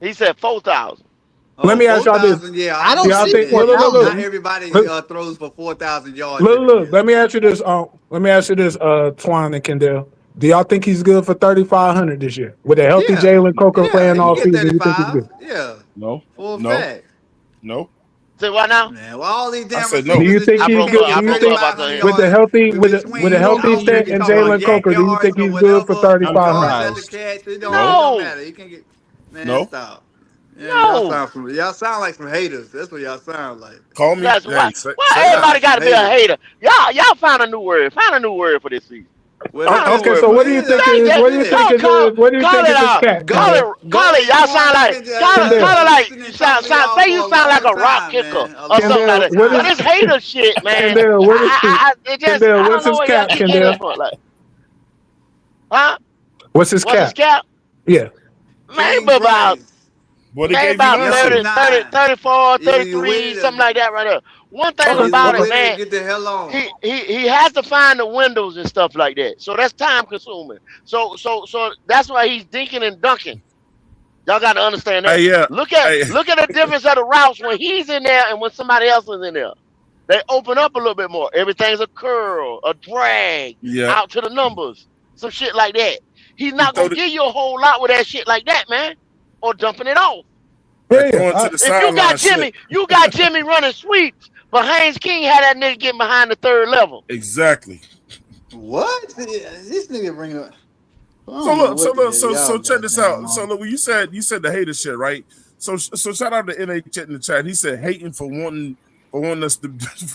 He said 4,000. Let me ask y'all this. Yeah, I don't see think, not look, everybody throws for 4,000 yards. look. Let me ask you this. Twan and Kendall. Do y'all think he's good for 3,500 this year with a healthy Jalen Coker playing all season? You think he's good? Yeah. No. Full fact. No. Say what now? Man, well, all these damn I said receivers no. Do you think is- he's can't good? get Do you 3,500 think with the yards healthy with between a healthy those. set You and talking about Jalen Coker? Do you yards think or he's good for whatever, 3,500? yards at the catch, it don't No. matter. You can get man. No. Stop. Yeah, No. y'all sound like some haters. That's what y'all sound like. Call me. That's Hey, why. say Why that. everybody got to be a Haters. hater? Y'all find a new word. Find a new word for this season. Okay, so what do you think it is? What do you think it is? What do you think it is? Cat? Call it. Y'all sound like. Call it like. Say you sound like a rock kicker or something like that. But this hater shit, man. Kendall, what is It just. Kendall, I don't what's know his what y'all cap, keep Kendall? getting for. Like, huh? What's his What's his cap? cap? Yeah. Maybe about. What he Maybe gave you about last year? 30, 34, You 33, waited. something like that right there. One thing Okay. about You it, man, get the hell on. he has to find the windows and stuff like that. So that's time consuming. So that's why he's dinking and dunking. Y'all got to understand that. Hey, yeah. Look at Hey. the difference of the routes when he's in there and when somebody else is in there. They open up a little bit more. Everything's a curl, a drag, Yeah. out to the numbers, some shit like that. He's not throw gonna give you a whole lot with that shit like that, man, or dumping it off. Going to the If you got sideline. Jimmy, you got Jimmy running sweeps, but Haynes King had that nigga getting behind the third level. Exactly. What? This nigga bring up. So check this out. So look, when you said the hater shit, right? So shout out to NH in the chat. He said hating for wanting us to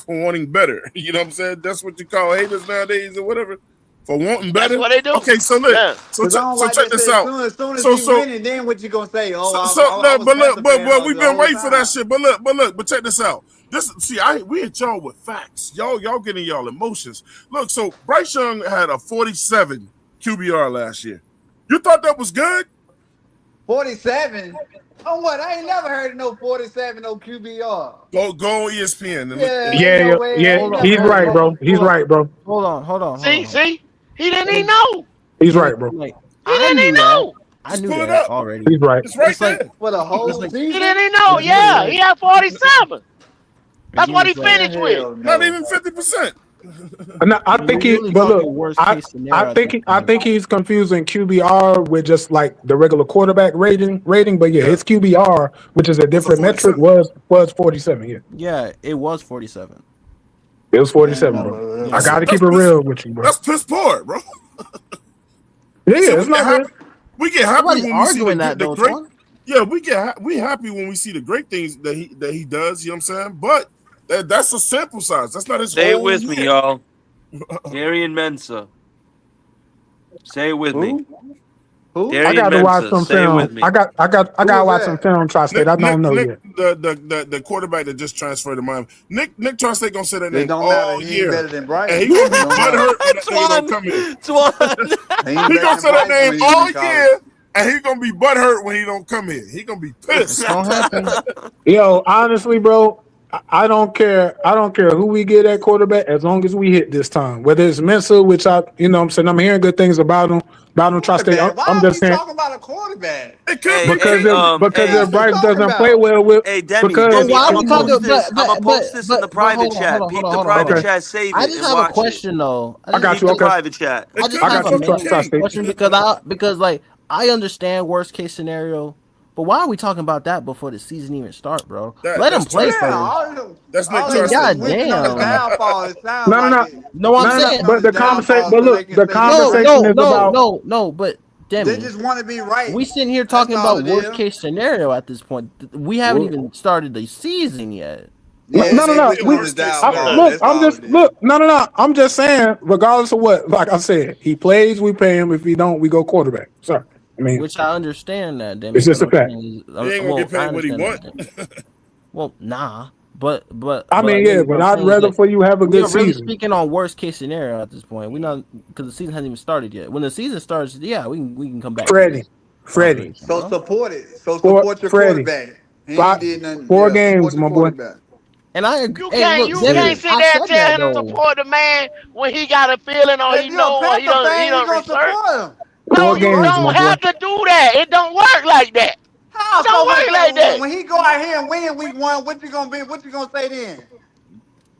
for wanting better. You know what I'm saying? That's what you call haters nowadays or whatever. For wanting better. That's what they do. Okay, so look. Yeah. So check this out. As soon as you winning, then what you gonna say? But we've been waiting for that shit. But check this out. We hit y'all with facts. Y'all getting y'all emotions. Look, so Bryce Young had a 47 QBR last year. You thought that was good? 47. On what? I ain't never heard of no 47 no QBR. Go on ESPN. And Yeah. He's right, bro. He's right, bro. Hold on. See, he didn't even know. He's right, bro. He didn't even know. I knew pull it that up. already. He's right. It's right It's like- there. For the whole season. He didn't even know. Yeah, he had 47. That's what he finished with. Hell no. Not even 50%. No, I think he. really But talking look, worst I case scenario think at that he's confusing QBR with just like the regular quarterback rating. But yeah, his QBR, which is a different metric, was 47. Yeah, Yeah, it was 47. it was 47, bro. I got to keep it real with you, bro. That's piss poor, bro. Yeah, it's not good. We get happy Nobody's when we see arguing that, the though, great. Twan. Yeah, we happy when we see the great things that he does. You know what I'm saying? But that's a sample size. That's not his. Say it whole with me, year. y'all. Darian Mensah. Say it with me. Who? Darian I got to watch Mensah. some Say it film. with me. I got to watch some film. Tri-State. I don't know Nick, yet. the quarterback that just transferred to Miami. Nick Tri-State gonna say that It name don't matter. all He ain't year. better than Bryce. And he gonna be butthurt when that nigga don't come in. Twan. He gonna say that name all year, and he gonna be butthurt when he don't come in. He gonna be pissed. Yo, honestly, bro, I don't care. I don't care who we get at quarterback as long as we hit this time. Whether it's Mensah, which I'm saying I'm hearing good things about him. Tri-State. I'm just saying talking about a quarterback. because if Bryce doesn't play well with Demi, because why I'm we gonna talking? post this in the private chat. Peep the private chat. Save it. I just and have watch a question though. I got you. The Okay. private chat. I just I have got a you, Tri-State. question because like I understand worst case scenario, but why are we talking about that before the season even start, bro? Let him play first. That's Nick God Tri-State. damn. No, I'm saying. But the conversation. But look, the conversation is about. No, but Demi, They just want to be right. we sitting here talking all about it worst is. case scenario at this point. We haven't even started the season yet. No. I'm just saying, regardless of what, like I said, he plays, we pay him. If he don't, we go quarterback. Sorry. I mean, Which I understand that. Demi. It's just a fact. He ain't gonna get paid what he want. Well, nah. But I mean, yeah, but I'd rather for you have a good We're really season. speaking on worst case scenario at this point. We're not because the season hasn't even started yet. When the season starts, yeah, we can come back. Freddie. So support it. So support your Freddie. quarterback. He ain't did nothing. 4 Yeah, games, support your my boy. quarterback. And I agree. You can't sit there and tell him to support the man when he got a feeling or he know or he don't research. No, 4 you games, my don't boy. have to do that. It don't work like that. How Don't so? work like that. When he go out here and win week 1, what you gonna be? What you gonna say then?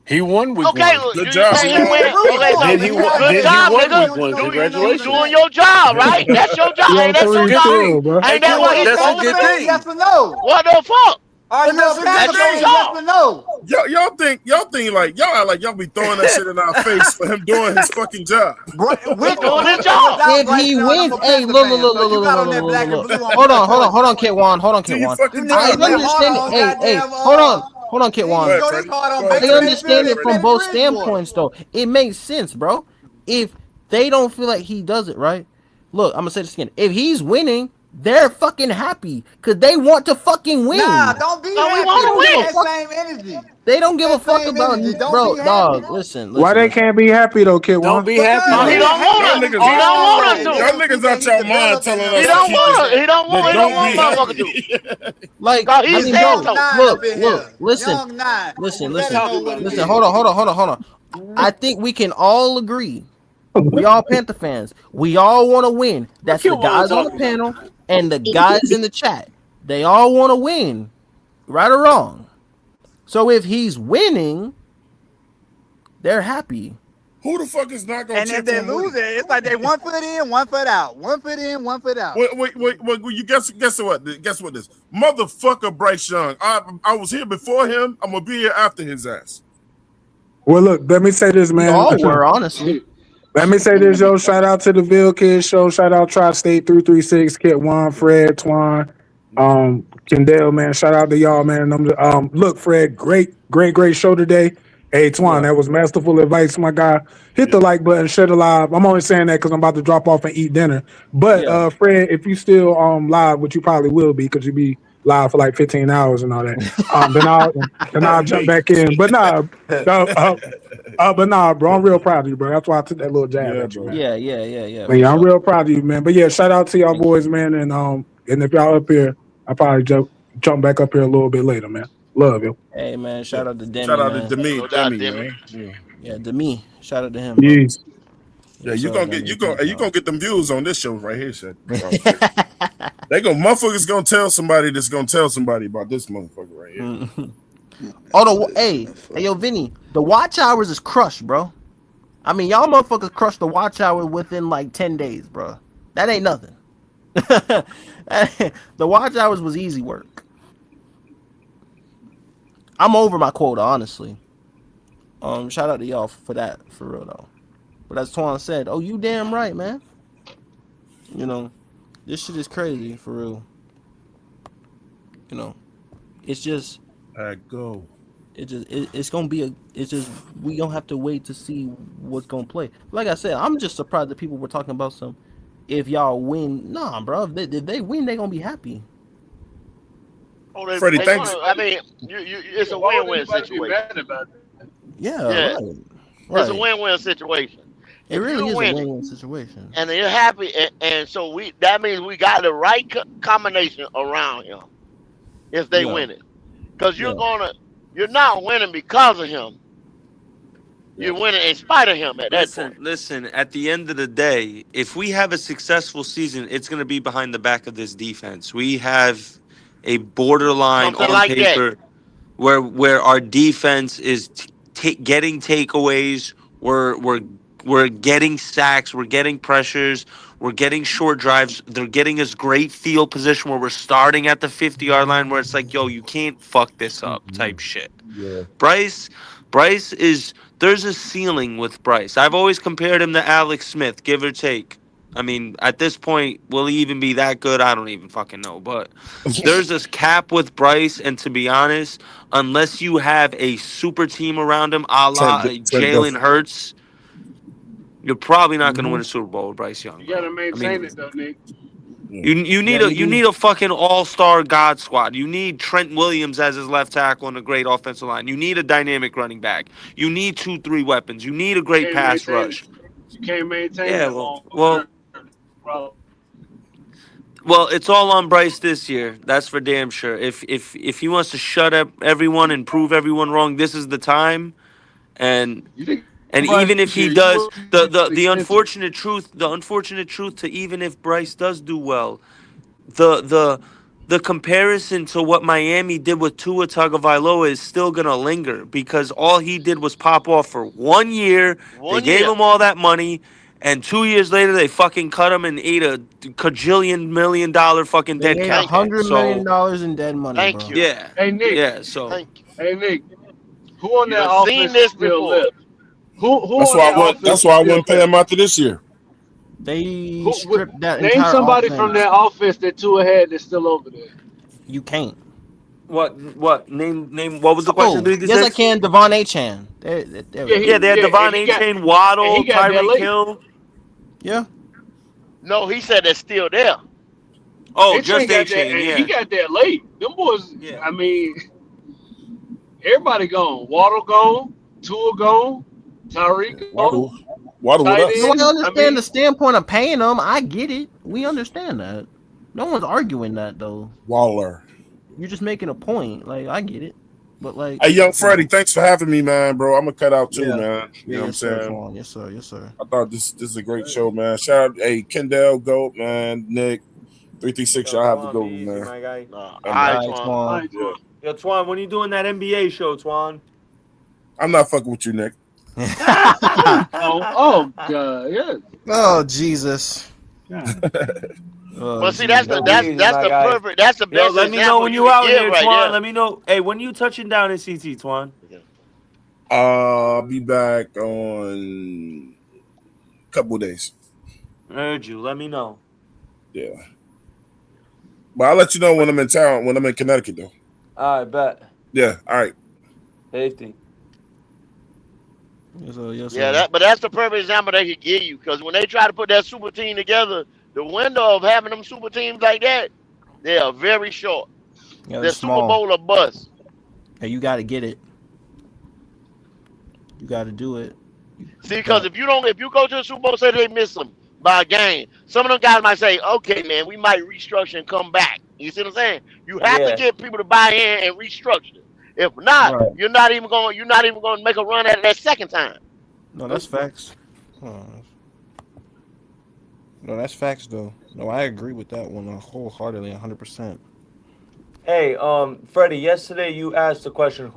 He won week Okay, one. you say you win. Okay, so Then he won. good Then job, he won nigga. week one. You Congratulations. doing your job, right? That's your job. Hey, that's your job. bro. Ain't that what he's That's a supposed to good be? thing. Yes or no? What the fuck? Are you a That's Panther your fan? job. Yes or no? Y'all think like y'all act like y'all be throwing that shit in our face for him doing his fucking job. We're doing his job. If he wins, hey, look. Hold on, Kit Juan. I understand it. Hey, hold on, Kit Juan. I understand it from both standpoints, though. It makes sense, bro. If they don't feel like he does it right, look, I'm gonna say this again. If he's winning, they're fucking happy because they want to fucking win. Nah, don't be happy. we want to win. That same energy. They don't give a fuck about energy. Don't bro, be happy. dog. Listen. Why they can't be happy though, Kid Don't One? be happy. No, he don't want us. He don't want us to. Y'all niggas out your mind telling us. He don't want us. He don't want motherfucker to. Like, No, he said so. Look, listen. Hold on. I think we can all agree. We all Panther fans. We all want to win. That's the guys on the panel and the guys in the chat. They all want to win, right or wrong. So if he's winning, they're happy. Who the fuck is not gonna? And if they lose it, it's like they 1 foot in, 1 foot out. 1 foot in, 1 foot out. Wait, you guess what? Guess what this motherfucker Bryce Young. I was here before him. I'm gonna be here after his ass. Well, look, let me say this, man. We all were, honestly. Let me say this, yo. Shout out to the Ville Kids Show. Shout out Tri-State 336, Kit Juan, Fred, Twan, Kendall, man. Shout out to y'all, man. Look, Fred, great show today. Hey, Twan, that was masterful advice, my guy. Hit the like button, share the live. I'm only saying that because I'm about to drop off and eat dinner. But Fred, if you still live, which you probably will be, because you be live for like 15 hours and all that. Then I'll jump back in. But nah, bro, I'm real proud of you, bro. That's why I took that little jab at you, man. Yeah. But yeah, I'm real proud of you, man. But yeah, shout out to y'all boys, man. And if y'all up here, I'll probably jump back up here a little bit later, man. Love you. Hey, man, shout out to Demi. Shout out to man. Demi, man. Yeah, Demi. Shout out to him. Yes. Yeah, you gonna get them views on this show right here, shit. Motherfuckers gonna tell somebody that's gonna tell somebody about this motherfucker right here. Hey, yo, Vinny, the watch hours is crushed, bro. I mean, y'all motherfuckers crushed the watch hour within like 10 days, bro. That ain't nothing. The watch hours was easy work. I'm over my quota, honestly. Shout out to y'all for that, for real though. But as Twan said, oh, you damn right, man. You know, this shit is crazy, for real. You know, it's just. Go. It's gonna be we gonna have to wait to see what's gonna play. Like I said, I'm just surprised that people were talking about if y'all win. Nah, bro. If they win, they gonna be happy. Freddie, thanks. I mean, it's a win-win situation. Yeah. Right. It's a win-win situation. It really is a win-win situation. And you're happy, and so that means we got the right combination around him if they win it. Because you're not winning because of him. You're winning in spite of him at that point. Listen, at the end of the day, if we have a successful season, it's going to be behind the back of this defense. We have a borderline Something on like paper where our defense is getting takeaways, we're getting sacks, we're getting pressures, we're getting short drives. They're getting us great field position where we're starting at the 50-yard line where it's like, yo, you can't fuck this up type shit. Yeah. Bryce is, there's a ceiling with Bryce. I've always compared him to Alex Smith, give or take. I mean, at this point, will he even be that good? I don't even fucking know. But there's this cap with Bryce, and to be honest, unless you have a super team around him, a la Jalen Hurts, you're probably not going to win a Super Bowl with Bryce Young. You gotta maintain it though, Nick. You need a fucking all-star God squad. You need Trent Williams as his left tackle and a great offensive line. You need a dynamic running back. You need 2-3 weapons. You need a great pass rush. You can't maintain Yeah, it. Well, it's all on Bryce this year. That's for damn sure. If he wants to shut up everyone and prove everyone wrong, this is the time. And even if he does, the unfortunate truth to even if Bryce does do well, the the comparison to what Miami did with Tua Tagovailoa is still going to linger because all he did was pop off for 1 year. They gave him all that money, and 2 years later they fucking cut him and ate a $1 million fucking They dead made cat. $100 million in dead money. Thank bro. you. Yeah. Hey Nick. Yeah. So. Hey Nick. Who on You that done offense seen this still before. left? Who That's on why that I went. offense That's why I still wouldn't pay left? him after this year. They stripped that Name entire somebody offense. from that offense that Tua had that's still over there. You can't. What? Name. What was the question? Yes, I can. Devon Achane. Yeah, they had Devon Achane, Waddle, Tyreek Hill. Yeah. No, he said they're still there. Oh, Achane just got Achane. that, Yeah. He got there late. Them boys. Yeah. I mean, everybody gone. Waddle gone. Tua gone. Tyreek gone. Waddle with us. No, I understand the standpoint of paying them. I get it. We understand that. No one's arguing that though. Waller. You're just making a point. Like I get it, but like. Hey, young Freddie, thanks for having me, man, bro. I'm gonna cut out too, Yeah. man. You know what I'm yes, sir, saying? Vaughn. Yes, sir. Yes, sir. I thought this is a great show, man. Shout out, hey, Kendall, Goat, man, Nick, 336. Y'all have to go, man. My guy. All right, Twan. Yeah. Yo, Twan, when you doing that NBA show, Twan? I'm not fucking with you, Nick. Oh God, yeah. Oh Jesus. Well, see, that's the perfect. That's the best. Yo, let me know when you out here, Twan. Let me know. Hey, when you touching down in CT, Twan? I'll be back on a couple of days. Heard you. Let me know. Yeah. But I'll let you know when I'm in town, when I'm in Connecticut, though. All right, bet. Yeah, all right. Safety. Yes, Yeah, but that's the perfect example they could give you because when they try to put that super team together, the window of having them super teams like that, they are very short. Yeah, they're Super Bowl or bust. Hey, you got to get it. You got to do it. See, because if you go to the Super Bowl, say they miss them by a game, some of them guys might say, "Okay, man, we might restructure and come back." You see what I'm saying? You have to get people to buy in and restructure. If not, you're not even going to make a run at it that second time. No, that's facts. No, that's facts though. No, I agree with that one wholeheartedly, 100%. Hey, Freddie, yesterday you asked the question,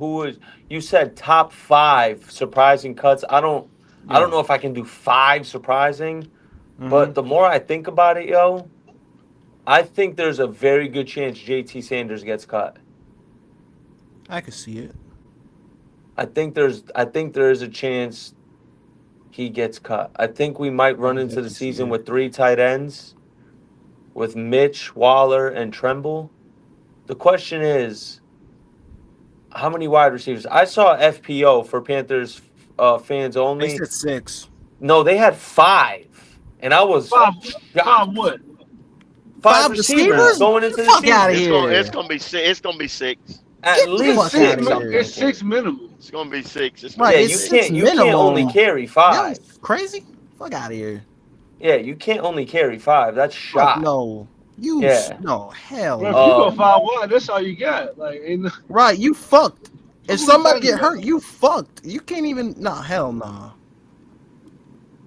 you said top 5 surprising cuts. I don't know if I can do 5 surprising, but the more I think about it, yo, I think there's a very good chance JT Sanders gets cut. I could see it. I think there is a chance he gets cut. I think we might run into the season with 3 tight ends, with Mitch, Waller, and Tremble. The question is, how many wide receivers? I saw FPO for Panthers fans only. They said 6. No, they had 5, and I was 5 what? 5 receivers going into the season. It's gonna be 6. It's gonna be 6. At least 6. It's 6 minimum. It's gonna be 6. It's yeah, you can't only carry 5. Crazy? Fuck out of here. Yeah, you can't only carry 5. That's shot. No. No, hell Bro, no. if you go 5 wide, that's all you got. Like, right, you fucked. If somebody get hurt, you fucked. You can't even. Nah, hell nah.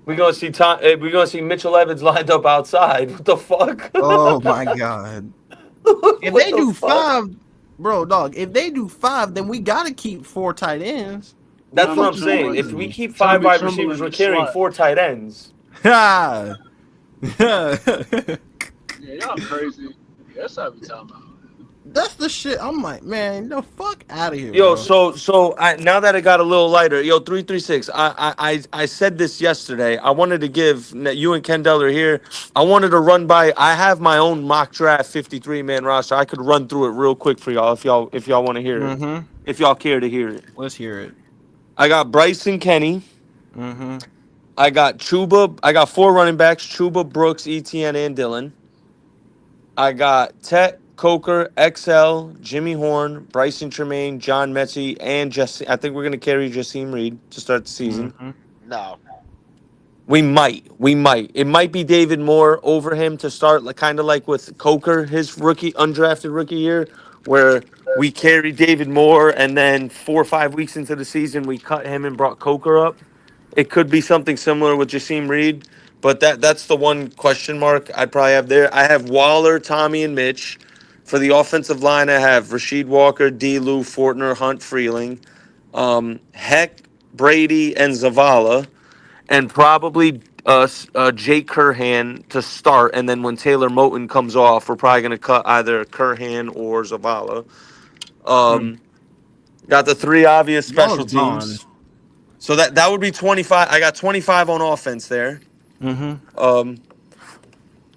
We're gonna see Mitchell Evans lined up outside. What the fuck? Oh my god. If they do 5, bro, dog. If they do 5, then we gotta keep 4 tight ends. That's what I'm saying. If we keep 5 wide receivers, we're carrying 4 tight ends. Ha. Yeah, y'all crazy. That's how we talking about. That's the shit. I'm like, man, the fuck out of here. Yo, bro. so now that it got a little lighter, 336. I said this yesterday. I wanted to give you and Kendall are here. I wanted to run by. I have my own mock draft 53-man roster. I could run through it real quick for y'all if y'all want to hear it. If y'all care to hear it. Let's hear it. I got Bryson Kenny. I got Chuba. I got 4 running backs: Chuba, Brooks, Etienne, and Dillon. I got Tet, Coker, XL, Jimmy Horn, Bryson Tremaine, John Mechie, and Jesse. I think we're going to carry Jasim Reed to start the season. No. We might. It might be David Moore over him to start, kind of like with Coker, his undrafted rookie year, where we carried David Moore, and then 4 or 5 weeks into the season, we cut him and brought Coker up. It could be something similar with Jasim Reed, but that's the one question mark I'd probably have there. I have Waller, Tommy, and Mitch. For the offensive line, I have Rasheed Walker, D. Lou, Fortner, Hunt, Freeling, Heck, Brady, and Zavala, and probably Jake Curhan to start. And then when Taylor Moton comes off, we're probably going to cut either Curhan or Zavala. Got the 3 obvious special teams. So that would be 25. I got 25 on offense there.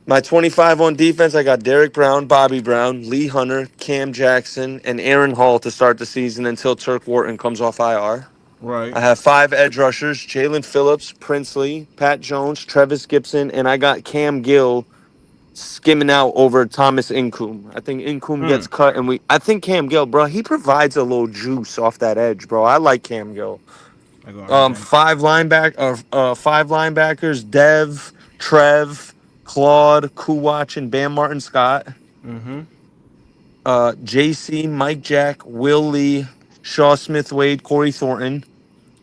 My 25 on defense, I got Derek Brown, Bobby Brown, Lee Hunter, Cam Jackson, and Aaron Hall to start the season until Turk Wharton comes off IR. Right. I have 5 edge rushers: Jalen Phillips, Princely, Pat Jones, Trevis Gibson, and I got Cam Gill skimming out over Thomas Incoom. I think Incoom gets cut, and I think Cam Gill, bro, he provides a little juice off that edge, bro. I like Cam Gill. 5 linebackers: Dev, Trev, Claude, Kuwach, and Bam Martin Scott. JC, Mike Jack, Will Lee, Shaw Smith Wade, Corey Thornton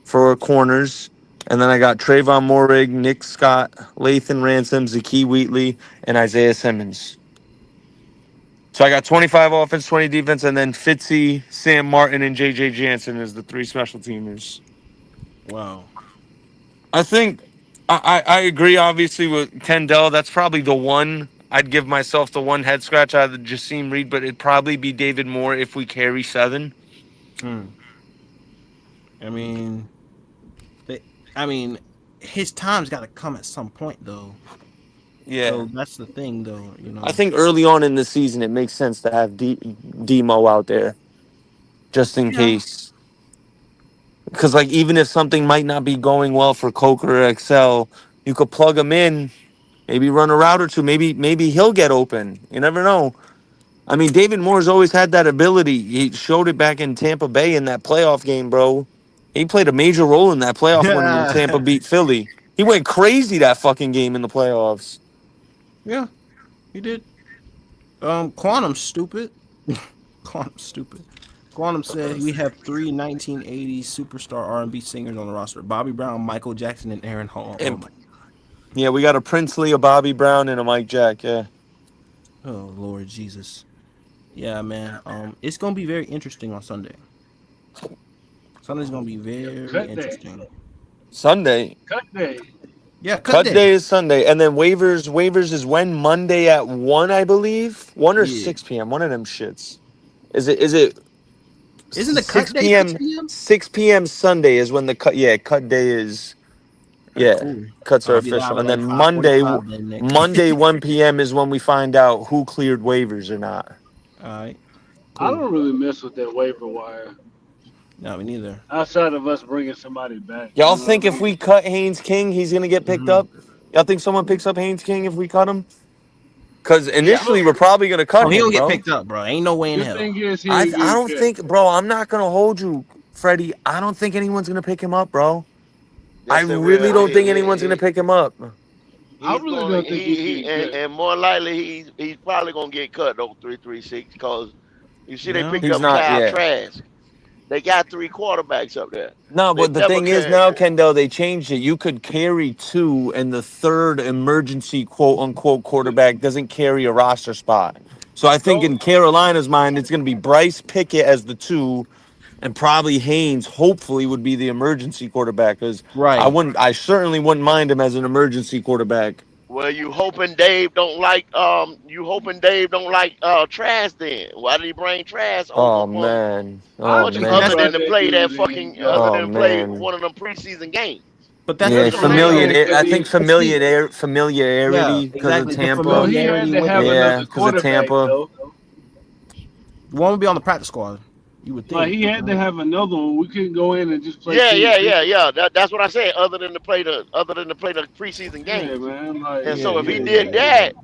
for corners. And then I got Trayvon Morig, Nick Scott, Lathan Ransom, Zakee Wheatley, and Isaiah Simmons. So I got 25 offense, 20 defense, and then Fitzy, Sam Martin, and JJ Jansen as the 3 special teamers. Wow. I think I agree, obviously, with Kendall. That's probably the one. I'd give myself the one head scratch out of the Jasim Reed, but it'd probably be David Moore if we carry 7. I mean, his time's got to come at some point, though. Yeah. So that's the thing, though. You know, I think early on in the season, it makes sense to have Demo out there just in case. Because, like, even if something might not be going well for Coker or Excel, you could plug him in, maybe run a route or two. Maybe he'll get open. You never know. I mean, David Moore's always had that ability. He showed it back in Tampa Bay in that playoff game, bro. He played a major role in that playoff win when Tampa beat Philly. He went crazy that fucking game in the playoffs. Yeah, he did. Quantum's stupid. Quantum's stupid. Quantum said we have 3 1980s superstar R&B singers on the roster: Bobby Brown, Michael Jackson, and Aaron Hall. Yeah, we got a Princely, a Bobby Brown, and a Mike Jack. Yeah. Oh Lord Jesus. Yeah, man. It's gonna be very interesting on Sunday. Sunday's gonna be very interesting. Sunday. Cut day. Yeah, cut day is Sunday, and then waivers is when? Monday at 1, I believe. 1 or 6 p.m. One of them shits. Is it? Isn't the 6 cut day p.m. 6 p.m.? 6 p.m. Sunday is when the cut. Yeah, cut day is. Yeah, Cool. cuts are I'll be official, live and at then like Monday, 5:45 then, Nick. Monday 1 p.m. is when we find out who cleared waivers or not. All right. I don't really mess with that waiver wire. No, me neither. Outside of us bringing somebody back. Y'all think if we cut Haynes King, he's gonna get picked up? Y'all think someone picks up Haynes King if we cut him? Because initially we're probably gonna cut him. He'll bro. get picked up, bro. Ain't no way in hell. I don't think, bro. I'm not gonna hold you, Freddie. I don't think anyone's gonna pick him up, bro. I really don't think anyone's gonna pick him up. I really don't think and more likely he's probably gonna get cut though 336 because you see they picked up Kyle Trask. They got 3 quarterbacks up there. No, but the thing is now, Kendall, they changed it. You could carry 2, and the 3rd emergency quote unquote quarterback doesn't carry a roster spot. So I think in Carolina's mind, it's gonna be Bryce Pickett as the 2. And probably Haynes, hopefully, would be the emergency quarterback. Because I certainly wouldn't mind him as an emergency quarterback. Well, you hoping Dave don't like Trask then? Why did he bring Trask? Man. Other than to play that fucking play one of them preseason games. But that's I think familiarity because of Tampa. Because of Tampa. One would be on the practice squad. You would think. Like he had to have another one. We couldn't go in and just play. Yeah. That's what I said. Other than to play the preseason game. Yeah, man. Like, and so if he did that,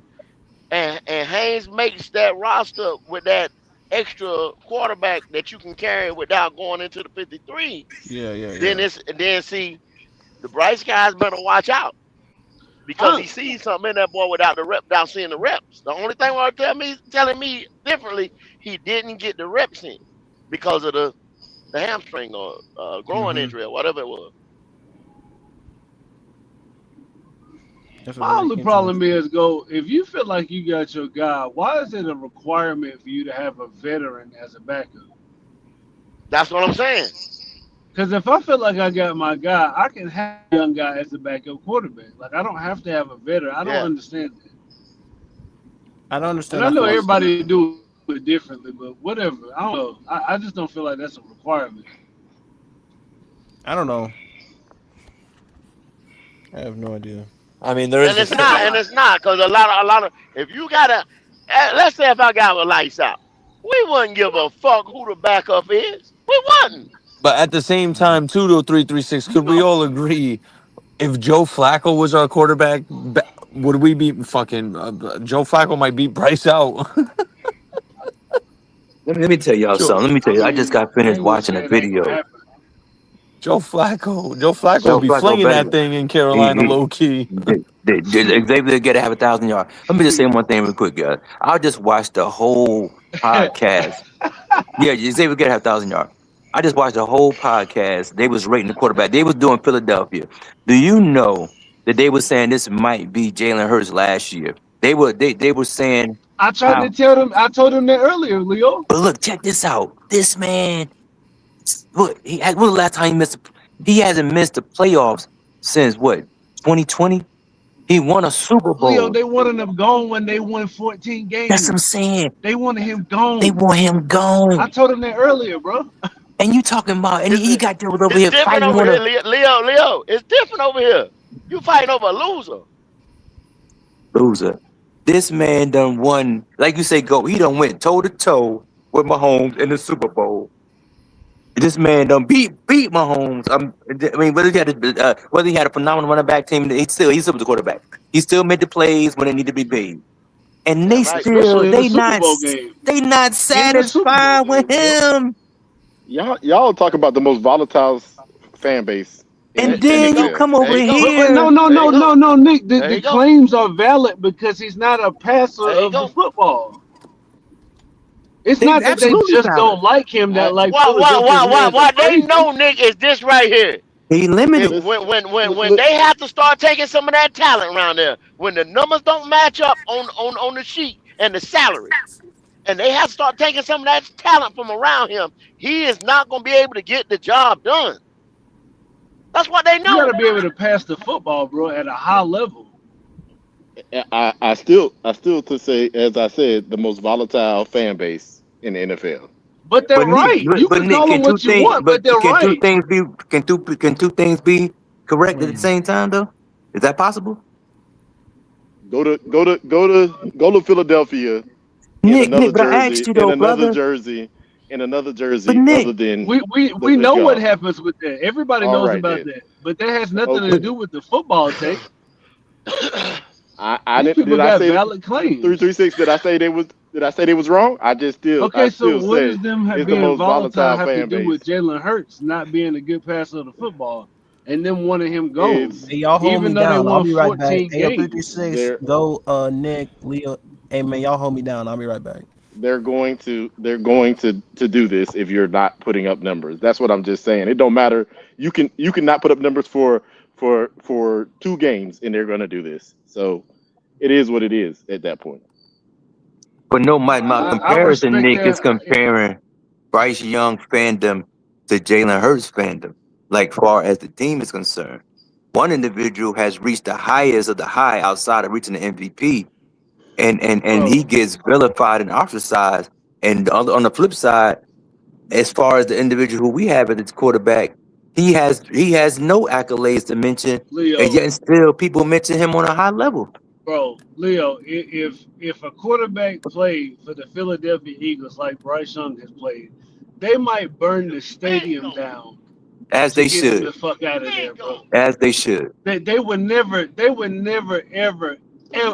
and Haynes makes that roster with that extra quarterback that you can carry without going into the 53. Then see, the Bryce guys better watch out because he sees something in that boy without seeing the reps. The only thing telling me differently, he didn't get the reps in. Because of the hamstring or growing injury or whatever it was. My only problem is, if you feel like you got your guy, why is it a requirement for you to have a veteran as a backup? That's what I'm saying. Because if I feel like I got my guy, I can have a young guy as a backup quarterback. Like, I don't have to have a veteran. I don't understand that. I don't understand. And I know everybody do it differently, but whatever. I don't know. I just don't feel like that's a requirement. I don't know. I have no idea. I mean, there is. And it's not, because a lot of, if you gotta, let's say if I got a lights out, we wouldn't give a fuck who the backup is. We wouldn't. But at the same time, 2-3-3-6. Could we all agree, if Joe Flacco was our quarterback, would we beat fucking Joe Flacco? Might beat Bryce out. Let me tell y'all something. Let me tell you, I just got finished watching a video. Joe Flacco will be flinging that thing in Carolina low key. Xavier get to have 1,000 yards. Let me just say one thing real quick, guys. I just watched the whole podcast. Yeah, Xavier get to have 1,000 yards. I just watched the whole podcast. They was rating the quarterback. They was doing Philadelphia. Do you know that they were saying this might be Jalen Hurts last year? They were saying. I tried to tell them. I told them that earlier, Leo. But look, check this out. This man. Look, when was the last time he missed? He hasn't missed the playoffs since what? 2020. He won a Super Bowl. Leo, they wanted him gone when they won 14 games. That's what I'm saying. They wanted him gone. They want him gone. I told him that earlier, bro. And you talking about? And he got there over here fighting over here, Leo. It's different over here. You fighting over a loser. Loser. This man done won, like you say, he done went toe to toe with Mahomes in the Super Bowl. This man done beat Mahomes. I mean, whether he had a phenomenal running back team, he still was a quarterback. He still made the plays when it needed to be made, and they not satisfied with him. Y'all talk about the most volatile fan base. And then you come over here. No, Nick. The claims are valid because he's not a passer of the football. It's not that they just don't like him. That like why they know Nick is this right here. He limited. When they have to start taking some of that talent around there, when the numbers don't match up on the sheet and the salary, and they have to start taking some of that talent from around him, he is not going to be able to get the job done. That's what they know. You got to be able to pass the football, bro, at a high level. I still to say, as I said, the most volatile fan base in the NFL. But they're right. You can call them what you want, but they're right. Can two things be correct at the same time, though? Is that possible? Go to Philadelphia. Nick, but I asked you though, brother. In another jersey, Nick, other than we know what happens with that. Everybody knows about that, but that has nothing to do with the football take. I didn't. Did I say valid claims? 336? Did I say they was wrong? I just still. Okay, so what does them being volatile have to do with Jalen Hurts not being a good passer of the football and them wanting him gone? Hey, y'all hold me down. I'll be right back. 336. Go, Nick, Leo. Hey man, y'all hold me down. I'll be right back. They're going to do this if you're not putting up numbers. That's what I'm just saying. It don't matter. You can not put up numbers for 2 games and they're going to do this. So it is what it is at that point. But no, my comparison, Nick, is comparing Bryce Young fandom to Jalen Hurts fandom. Like far as the team is concerned, one individual has reached the highest of the high outside of reaching the MVP. And he gets vilified and ostracized. And on the flip side, as far as the individual who we have at its quarterback, he has no accolades to mention, Leo, and yet still people mention him on a high level. Bro, Leo, if a quarterback played for the Philadelphia Eagles like Bryce Young has played, they might burn the stadium down. As they should. Get the fuck out of there, bro. As they should. They would never ever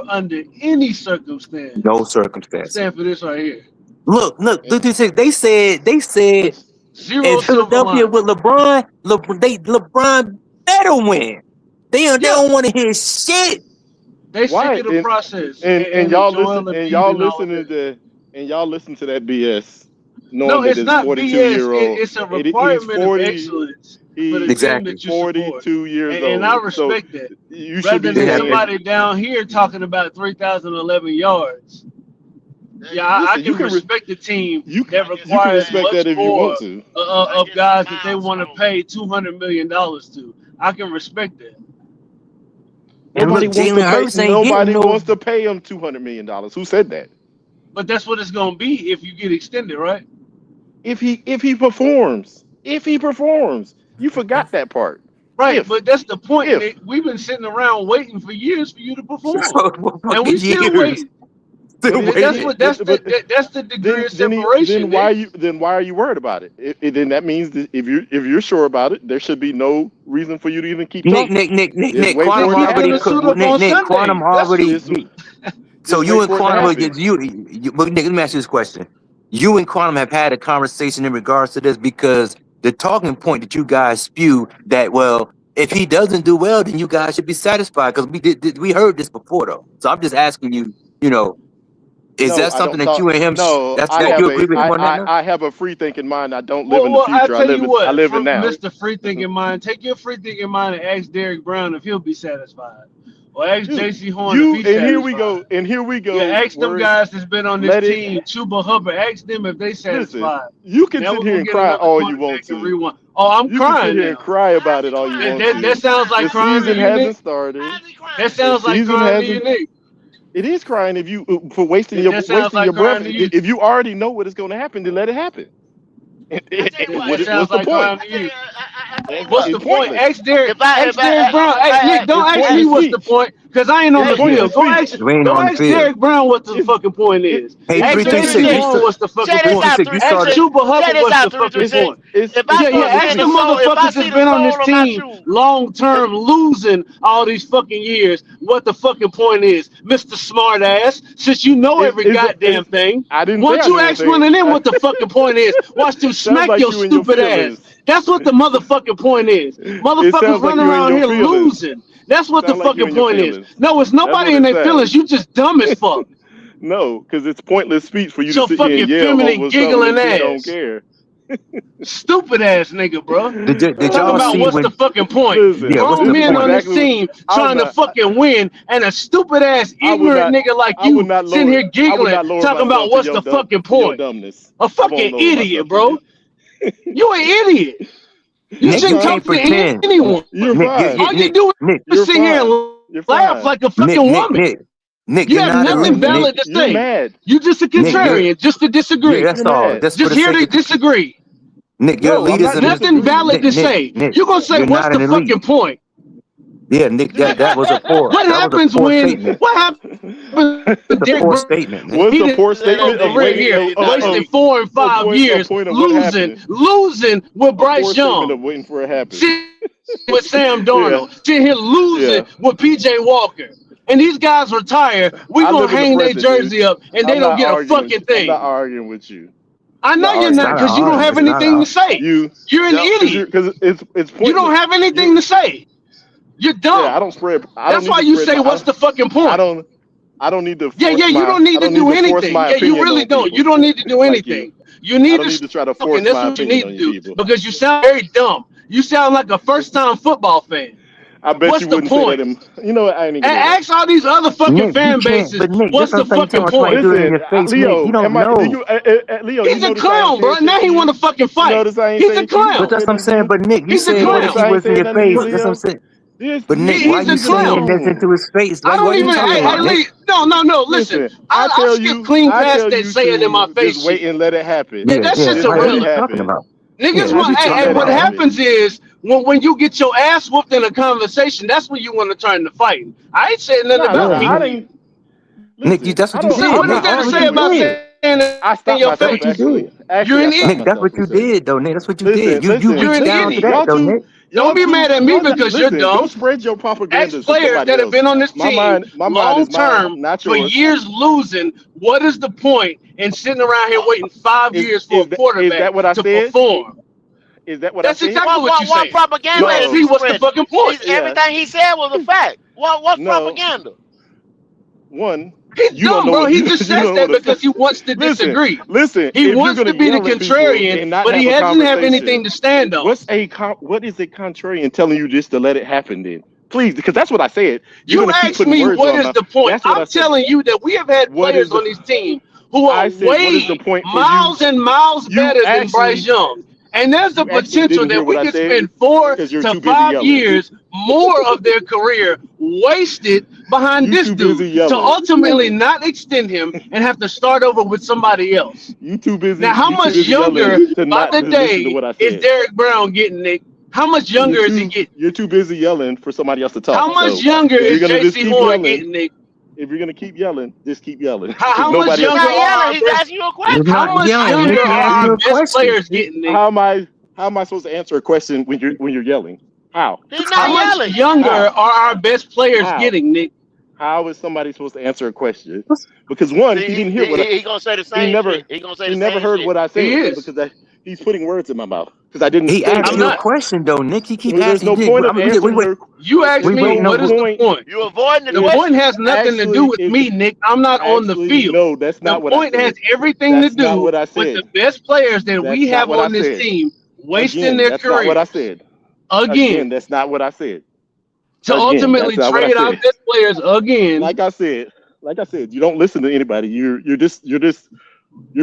under any circumstance. No circumstance. Stand for this right here. Look, they said Zero in Philadelphia with LeBron better win. They don't want to hear shit. They sick of the process. And y'all listen to that BS. No, it's not BS. It's a requirement of excellence for the team that you 42 years old. And I respect that. You should Rather be than saying, somebody down here talking about 3,011 yards. Yeah, I can respect the team that requires respect much that if you more want to. of guys that they want to pay $200 million to. I can respect that. Nobody wants to pay him $200 million. Who said that? But that's what it's gonna be if you get extended, right? If he performs, you forgot that part. Right, but that's the point. Nick. We've been sitting around waiting for years for you to perform, and we still waiting. That's the degree of separation. Then why are you worried about it? Then that means that if you're sure about it, there should be no reason for you to even keep talking. Nick, Quantum already. So you and Quantum, but Nick, let me ask you this question: you and Quantum have had a conversation in regards to this because the talking point that you guys spew that if he doesn't do well, then you guys should be satisfied because we heard this before though. So I'm just asking you, is that something that you and him? No, you agree with him on that? I have a free thinking mind. I don't live in the future. I live in now. Mr. Free Thinking Mind, take your free thinking mind and ask Derek Brown if he'll be satisfied. Or ask J.C. Horn if he's satisfied. Here we go. Yeah, ask them guys that's been on this team, Chuba Hubbard. Ask them if they satisfied. You can sit here and cry all you want to. Oh, I'm crying. You can sit here and cry about it all you want to. That sounds like crying. The season hasn't started. That sounds like crying to you, Nick. It is crying if you for wasting your breath. If you already know what is going to happen, then let it happen. What's the point? What's the point? Ask Derek Brown. Hey, Nick, don't ask me what's the point, because I ain't on the field. Go ask Derek Brown what the fucking point is. Ask J.C. Horn what's the fucking point. Ask Chuba Hubbard what's the fucking point. Ask the motherfuckers that's been on this team long term losing all these fucking years what the fucking point is, Mr. Smartass. Since you know every goddamn thing, why don't you ask one of them what the fucking point is? Watch them smack your stupid ass. That's what the motherfucking point is. Motherfuckers running around here losing. That's what the fucking point is. No, it's nobody in their feelings. You just dumb as fuck. No, because it's pointless speech for you to sit here and yell feminine giggling ass. You don't care. Stupid ass nigga, bro. Did talk about what's the fucking point? Grown men on this team trying to fucking win, and a stupid ass ignorant nigga like you sitting here giggling, talking about what's the fucking point. A fucking idiot, bro. You an idiot. You shouldn't talk to anyone. You're fine. All you do is sit here and laugh like a fucking woman. Nick, you have nothing valid to say. You just a contrarian, just to disagree. That's all. Just here to disagree. Nick, your leaders nothing valid to say. You're gonna say what's the fucking point? Yeah, Nick, that was a poor. What happens when? What happens? The poor statement. What's the poor statement? Right here, wasting 4 and 5 years, losing with Bryce Young, waiting for it happen. with Sam Darnold, sitting here losing with PJ Walker. And these guys retire, we gonna hang their jersey up, and they don't get a fucking thing. I'm not arguing with you. I know you're not, because you don't have anything to say. You're an idiot. Because it's pointless. You don't have anything to say. You're dumb. Yeah, I don't spread. That's why you say, "What's the fucking point?" I don't need to. You don't need to do anything. Yeah, you really don't. You don't need to do anything. You need to try to force that's what you need to do, because you sound very dumb. You sound like a first-time football fan. I bet you wouldn't say that. You know what? I ain't even. And ask all these other fucking fan bases. What's the fucking point? Listen, Leo, Leo, he's a clown, bro. Now he want to fucking fight. He's a clown. But that's what I'm saying. But Nick, you said he was in your face. That's what I'm saying. But Nick, why you saying this into his face? I don't even. No. Listen, I'll skip clean past that. Say it in my face. Just wait and let it happen. Yeah, that shit's irrelevant. Niggas want. Hey, what happens is when you get your ass whooped in a conversation, that's when you want to turn to fighting. I ain't saying nothing about it. Nick, that's what you said. What is that to say about saying that in your face? You're an idiot. Nick, that's what you did, though, Nick. That's what you did. You an down to that, though, Nick. Don't be mad at me because you're dumb. Don't spread your propaganda. Ask players that have been on this team long term for years losing. What is the point in sitting around here waiting 5 years for a quarterback to perform? Is that what That's I said? exactly what you said. Propaganda is see what's the fucking point? Everything he said was a fact. What's propaganda? one. He's dumb, bro. He just says that because he wants to disagree. Listen, he wants to be the contrarian, but he doesn't have anything to stand on. What is a contrarian telling you just to let it happen then? Please, because that's what I said. You asked me what is the point. I'm telling you that we have had players on this team who are way miles and miles better than Bryce Young. And there's the potential that we could spend 4 to 5 years more of their career wasted behind this dude to ultimately not extend him and have to start over with somebody else. You too busy. Now, how much younger by the day is Derrick Brown getting, Nick? How much younger is he getting? You're too busy yelling for somebody else to talk. How much younger is J.C. Horn getting, Nick? If you're gonna keep yelling, just keep yelling. How much younger are he's asking you a question. How much younger are our best players getting, Nick? How am I supposed to answer a question when you're yelling? How? He's not yelling. Much younger are our best players getting, Nick? How is somebody supposed to answer a question? Because one, he didn't hear what he gonna say the same. He never heard what I said because he's putting words in my mouth. Because I didn't. He asked you a question though, Nick. He keep asking. There's no point of answering. You asked me what is the point. You avoiding the point has nothing to do with me, Nick. I'm not on the field. No, that's not what I said. The point has everything to do with the best players that we have on this team wasting their career. That's not what I said. Again, that's not what I said. To ultimately trade out best players again. Like I said, you don't listen to anybody. You're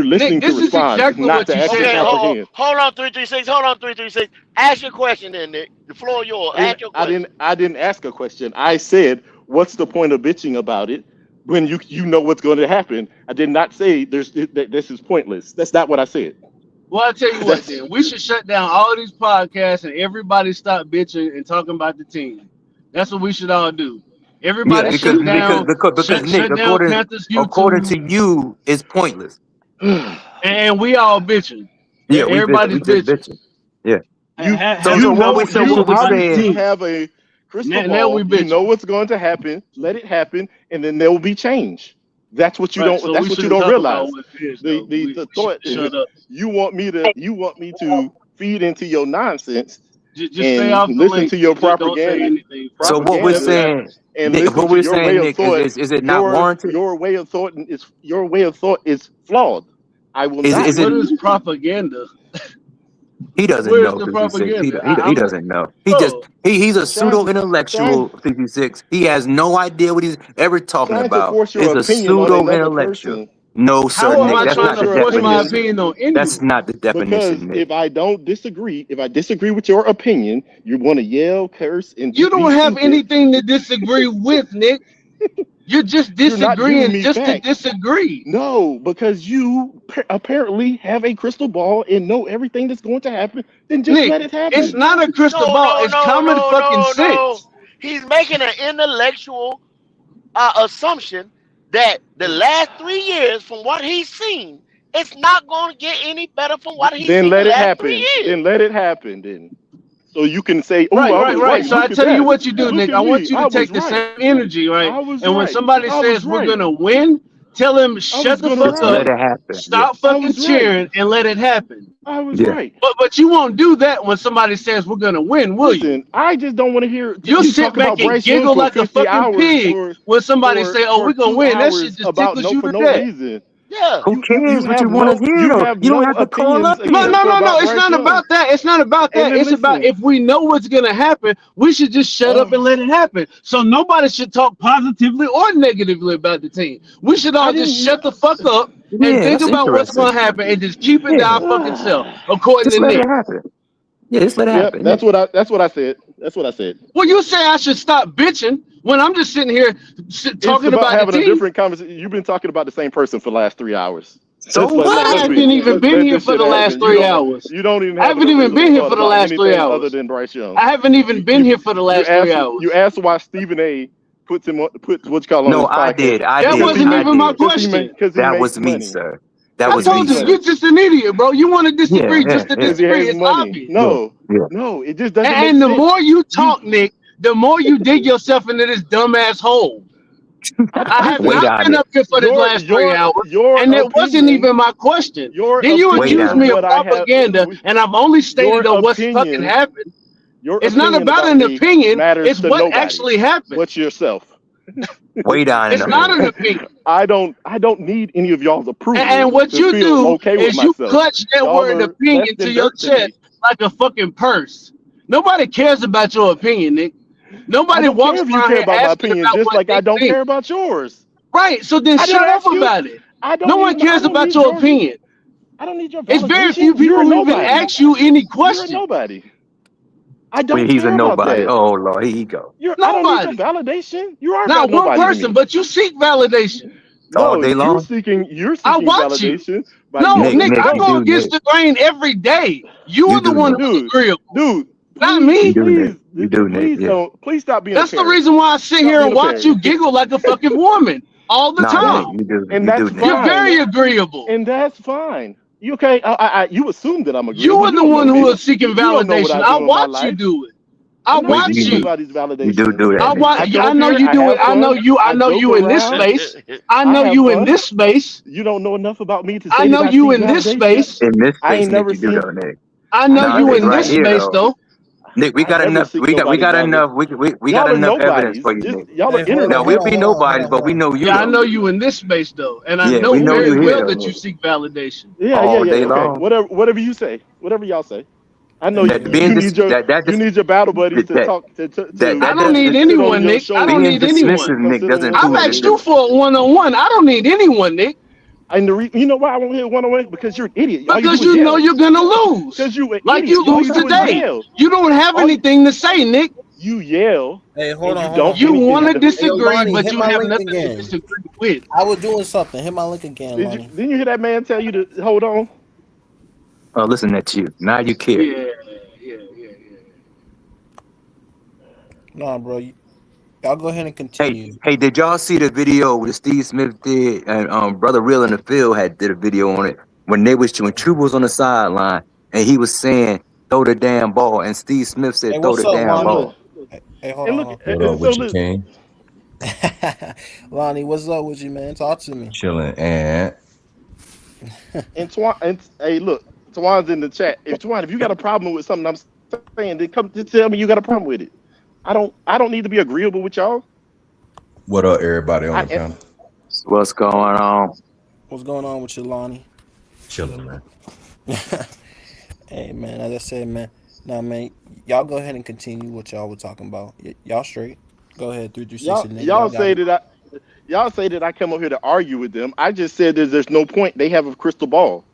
listening Nick, to respond, exactly not to actually comprehend. Hold on, 336. Hold on, 336. Ask your question, then, Nick. The floor is yours. Ask your question. I didn't ask a question. I said, "What's the point of bitching about it when you know what's going to happen?" I did not say this is pointless. That's not what I said. Well, I'll tell you what, then. We should shut down all these podcasts and everybody stop bitching and talking about the team. That's what we should all do. Everybody shut down. Because Nick, according to you, it's pointless. And we all bitching. Yeah, everybody's bitching. Yeah. You have a crystal ball. You know what's going to happen. Let it happen, and then there will be change. That's what you don't. That's what you don't realize. The thought is you want me to feed into your nonsense. Just stay off listen to your propaganda. So what we're saying, Nick, is it not warranted? Your way of thought is flawed. I will not. What is propaganda? He doesn't know. He doesn't know. He's a pseudo intellectual. 56. He has no idea what he's ever talking about. He's a pseudo intellectual. No, sir. How am I trying to force my opinion on anyone? That's not the definition. Because if I disagree with your opinion, you're going to yell, curse, and you don't have anything to disagree with, Nick. You're just disagreeing just to disagree. No, because you apparently have a crystal ball and know everything that's going to happen. Then just let it happen. It's not a crystal ball. It's common fucking sense. He's making an intellectual assumption that the last 3 years, from what he's seen, it's not going to get any better from what he's seen. Then let it happen. Then let it happen. Then. So you can say, "Oh, right." So I tell you what you do, Nick. I want you to take the same energy, right? And when somebody says we're gonna win, tell him shut the fuck up, let it happen. Stop fucking cheering, and let it happen. I was right. But you won't do that when somebody says we're gonna win, will you? I just don't want to hear. You'll sit back and giggle like a fucking pig when somebody say, "Oh, we're gonna win." That shit just tickles you to death. Yeah. Who cares what you want to hear? You don't have to call up. No. It's not about that. It's not about that. It's about if we know what's gonna happen, we should just shut up and let it happen. So nobody should talk positively or negatively about the team. We should all just shut the fuck up and think about what's gonna happen and just keep it to our fucking self. According to Nick. Yeah, just let it happen. That's what I said. Well, you say I should stop bitching when I'm just sitting here talking about having the team. A different conversation. You've been talking about the same person for the last 3 hours. So what? I haven't even been here for the last 3 hours. You don't even. I haven't even been here for the last 3 hours. Other than Bryce Young. I haven't even been here for the last 3 hours. You asked why Stephen A. puts what you call on. No, I did. That wasn't even my question. That was me, sir. I told you, you're just an idiot, bro. You want to disagree just to disagree. It's obvious. No, it just doesn't. And the more you talk, Nick, the more you dig yourself into this dumbass hole. I have not been up here for the last 3 hours, and it wasn't even my question. Then you accuse me of propaganda, and I've only stated on what's fucking happened. It's not about an opinion. It's what actually happened. What's yourself? Way down. It's not an opinion. I don't need any of y'all's approval. And what to you feel do okay with is you myself. clutch that Y'all word are opinion less than to your dirt to me. chest like a fucking purse. Nobody cares about your opinion, Nick. Nobody I don't walks care if you around care here about my asking opinion, about just what like they I don't think. care about yours. Right. So then I shut didn't up ask you. about it. I don't No one need- I cares don't about need your yours. opinion. I don't need your It's very validation. few people You're who even nobody. ask you any You're questions. nobody. I don't Wait, he's a care about nobody. that. Oh Lord, here you go. I don't need your Nobody. validation. You are Not about one nobody to person, me. but you seek validation. All No, day long. you're I seeking watch you. validation by No, yelling. Nick, I you go do, against Nick. the grain every day. You are the do, one Nick. who's agreeable. Dude, Not please, me. You do, Nick. please, You do, Nick. please Yeah. don't. Please stop being That's a the parent. reason why I sit Stop here being and a watch you parent. giggle like a fucking woman all the Nah, time. Nick, you do. And You that's do, Nick. You're fine. very agreeable. And that's fine. You okay? You assume that I'm agreeable. You are the don't one know who me. is seeking You don't know what validation. I I do in my watch you life. do it. I I know watch you do you. nobody's validation. You do that. I Nick. watch. I know you do it. I know you. I know you in this space. I know have you in fun. this space. You don't know enough about me to say I know that I you seek in this validation. space. In this I space, ain't Nick, never you do seen. though, Nick. I know Nah, you Nick, in right this here space though. though. Nick, we I got never enough. seek We got nobody's enough. validation. We got Y'all are enough nobodies. evidence for you, Nick. Y'all are Hey, hold on, Now internet. we'll be nobodies, but we know you Yeah, I though. know you in this space though, and I Yeah, know we know very you here well though, that you Nick. seek validation. Yeah. All day Okay. long. Whatever you say. Whatever y'all say. I know That you being need your battle buddies to that talk to I don't does need sit on anyone, your Nick. I don't shoulders. being need anyone. dismissive, Nick, doesn't I've prove asked it. you for a one-on-one. I don't need anyone, Nick. And you know why I won't hit one-on-one? Because you're an idiot. All Because you do is you know yell. you're gonna lose. Because you an Like idiot. you All lose you do is today. yell. You don't have anything to say, Nick. You yell. Hey, hold on, you hold don't on. You anything want to to- disagree, Lonnie, but hit you my have link nothing to again. disagree with. I was doing something. Hit my link again, Did Lonnie. you hear that man tell you to hold on? Oh, listen at you. Now you care. Yeah. Nah, bro. Y'all go ahead and continue. Hey, did y'all see the video that Steve Smith did and Brother Real in the Field did a video on it when True was on the sideline and he was saying throw the damn ball and Steve Smith said Hey, throw what's the up, damn Lonnie? ball. Hey, hold And on. look, What up with you, King? Lonnie, what's up with you, man? Talk to me. Chilling. And and hey, look, Twan's in the chat. If you got a problem with something I'm saying, then come to tell me you got a problem with it. I don't need to be agreeable with y'all. what up, everybody on the panel? What's going on? What's going on with you, Lonnie? Chilling, man. Hey, man, as I said, man. Nah, man, y'all go ahead and continue what y'all were talking about. Y'all straight. Go ahead, 336. Y'all say that I come up here to argue with them. I just said that there's no point. They have a crystal ball.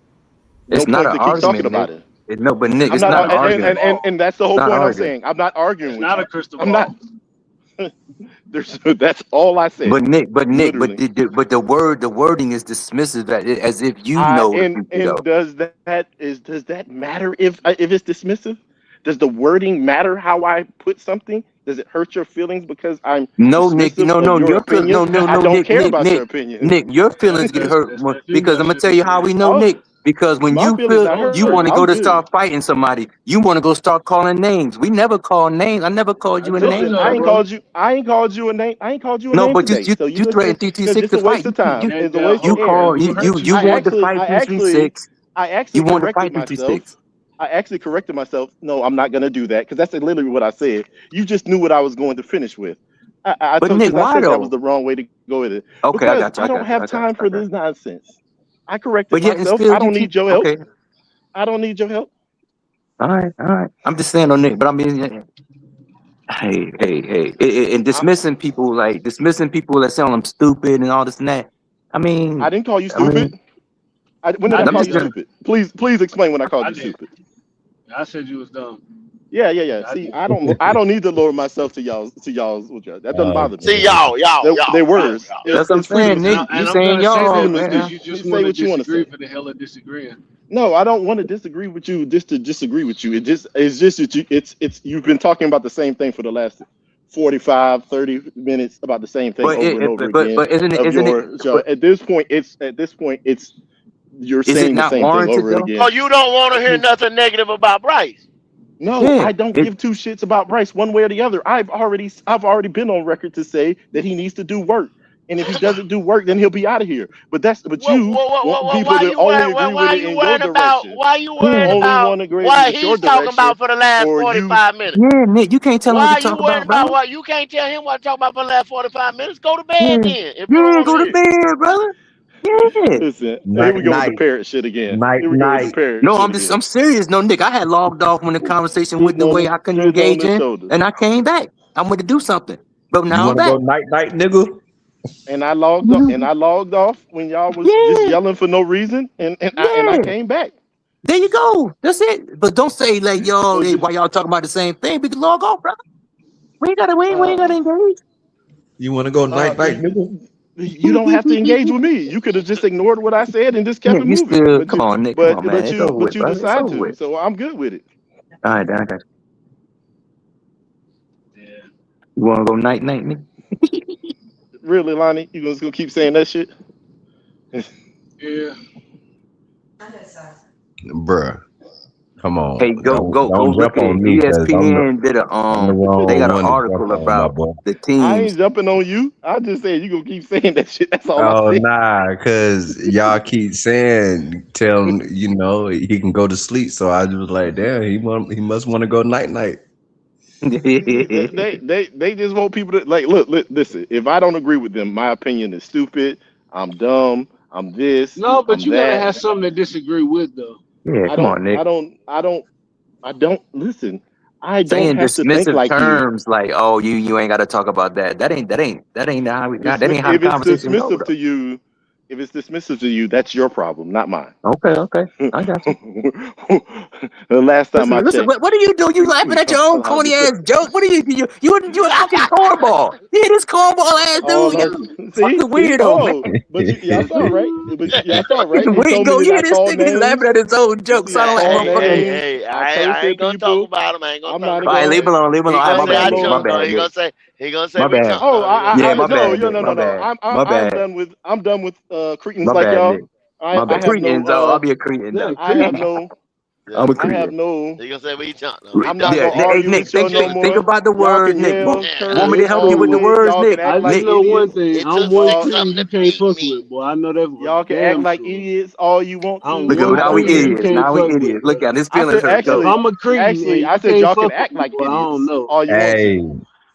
It's no not point an to keep talking argument, about Nick. it. No, but Nick, I'm it's not, not an argument. and that's the whole It's not point I'm arguing. saying. I'm not arguing It's with not you. a crystal I'm ball. not. That's all I said. But Literally. the wording is dismissive as if you know the And people though. does that matter if it's dismissive? Does the wording matter how I put something? Does it hurt your feelings because I'm No, Nick, dismissive no, of your your opinion? no, I don't Nick, care Nick, about Nick, your opinion. Nick, your feelings get hurt because I'm gonna tell you how we know, Oh, Nick. Because when my you feelings feel not hurt. you want to go I'm to good. start fighting somebody, you want to go start calling names. We never call names. I never called you a name. I ain't called you a name. I ain't called you a No, name but today. So you threatened because 336 it's to a waste fight. of time. It's a waste You of air. call you want to fight 336. I You actually want to corrected fight myself. 336. I actually corrected myself. No, I'm not going to do that because that's literally what I said. You just knew what I was going to finish with. I But told Nick, you I why said that though? was the wrong way to go with it. Okay, I Because got you. I don't have time for this nonsense. I corrected But yet and myself. still I don't you need keep your help. okay. I don't need your help. All right. I'm just saying on Nick, but I mean, hey, and dismissing people that sound them stupid and all this and that. I mean, I didn't call you stupid. When did I call you stupid? Please explain when I called you stupid. I said you was dumb. Yeah. See, I don't need to lower myself to y'all's. That doesn't bother me. See y'all. They're words. That's what I'm saying, Nick. And You I'm saying gonna say y'all, that because man. you just Say want to what you wanna disagree say. for the hell of disagreeing. No, I don't want to disagree with you just to disagree with you. It's just that you've been talking about the same thing for the last 45, 30 minutes about the same thing over and over again. But isn't it? At this point, it's you're Is it saying the not same thing warranted, over though? again. Oh, you don't want to hear nothing negative about Bryce. No, Yeah, I don't give two shits about Bryce one way or the other. I've already been on record to say that he needs to do work. And if he doesn't do work, then he'll be out of here. But you want people why to you only worried? agree Why with it you in your worried about? direction. Why you worried Only about want to agree what with your he's talking direction, about for the last or you 45 minutes? Yeah, Nick, you can't tell him Why what to you talk worried about, bro. about what? You can't tell him what to talk about for the last 45 minutes. Go to Yeah, bed then if you don't yeah, want go to to hear. bed, brother. Yeah. Listen, Night, here we go with the night, parrot shit again. night, Here we go with the night. parrot No, shit I'm again. serious. No, Nick, I had logged off when the conversation went the way I couldn't Shitting on engage the in, shoulders. and I came back. I went to do something, but You now I'm want to go back. night, night, nigga? And I logged off when y'all was just yelling for no reason, and I came back. There you go. That's it. But don't say like yo, why y'all talking about the same thing? We can log off, brother. We ain't gotta engage. You want to go night, night, nigga? You don't have to engage with me. You could have just ignored what I said and just kept it moving. But come on, Nick. But, Come on, man. but you decide to. So I'm good with it. All right, I got you. You want to go night, night, Nick? Really, Lonnie? You just gonna keep saying that shit? Yeah. Bruh. Come on. Hey, go don't look jump on at me, 'cause ESPN did they got an article about the I teams. ain't jumping on you. I just said you gonna keep saying that shit. That's all Oh I said. nah, because y'all keep saying, telling he can go to sleep. So I was like, damn, he must want to go night night. they just want people to like look. Listen, if I don't agree with them, my opinion is stupid. I'm dumb. I'm this. No, but I'm you that. gotta have something to disagree with though. Yeah, come on, Nick. I don't listen. I Saying don't have to think dismissive like you. terms like, oh, you ain't got to talk about that. That ain't how we got. That ain't how the If it's conversation goes. dismissive to you, if it's dismissive to you, that's your problem, not mine. Okay, I got you. The last time I Listen, checked, what are you doing? You laughing at your own corny ass joke? What are you a fucking cornball? Yeah, this cornball ass dude. Fucking weirdo, man. But y'all saw right. But y'all saw right. He Wait, told go me hear that I this called nigga names. laughing at his own jokes. So I don't like motherfucking. I ain't gonna talk about him. I ain't gonna talk All about right, him. leave him alone. Leave him He alone. gonna My say I bad, Nick. My jumped on. bad, He Nick. gonna say My we bad. jumped Oh, on. Yeah, my no, bad, no, Nick. no, My no. bad. I'm done with cretins My like bad, y'all. Nick. My bad. Cretins. I'll be a cretin though. I have no. I'm a I have cretin. no. He gonna say we jumped on. I'm not Yeah, gonna hey, argue Nick, with y'all no think more. about the Y'all words, can Nick. yell, Want me to curse help all you the with the way. words, Y'all Nick? can act I like just know one idiots. thing. I'm one cream you can't fuck with, boy. I know that for Y'all can act damn like sure. idiots all you want to. I'm Look at one now we cream you idiots. can't Now we fuck with, idiots. bro. Look at his I feelings said hurt If though. I'm a cretin and actually, you I said can't y'all fuck can with act me, like boy, I don't idiots know. all you want to.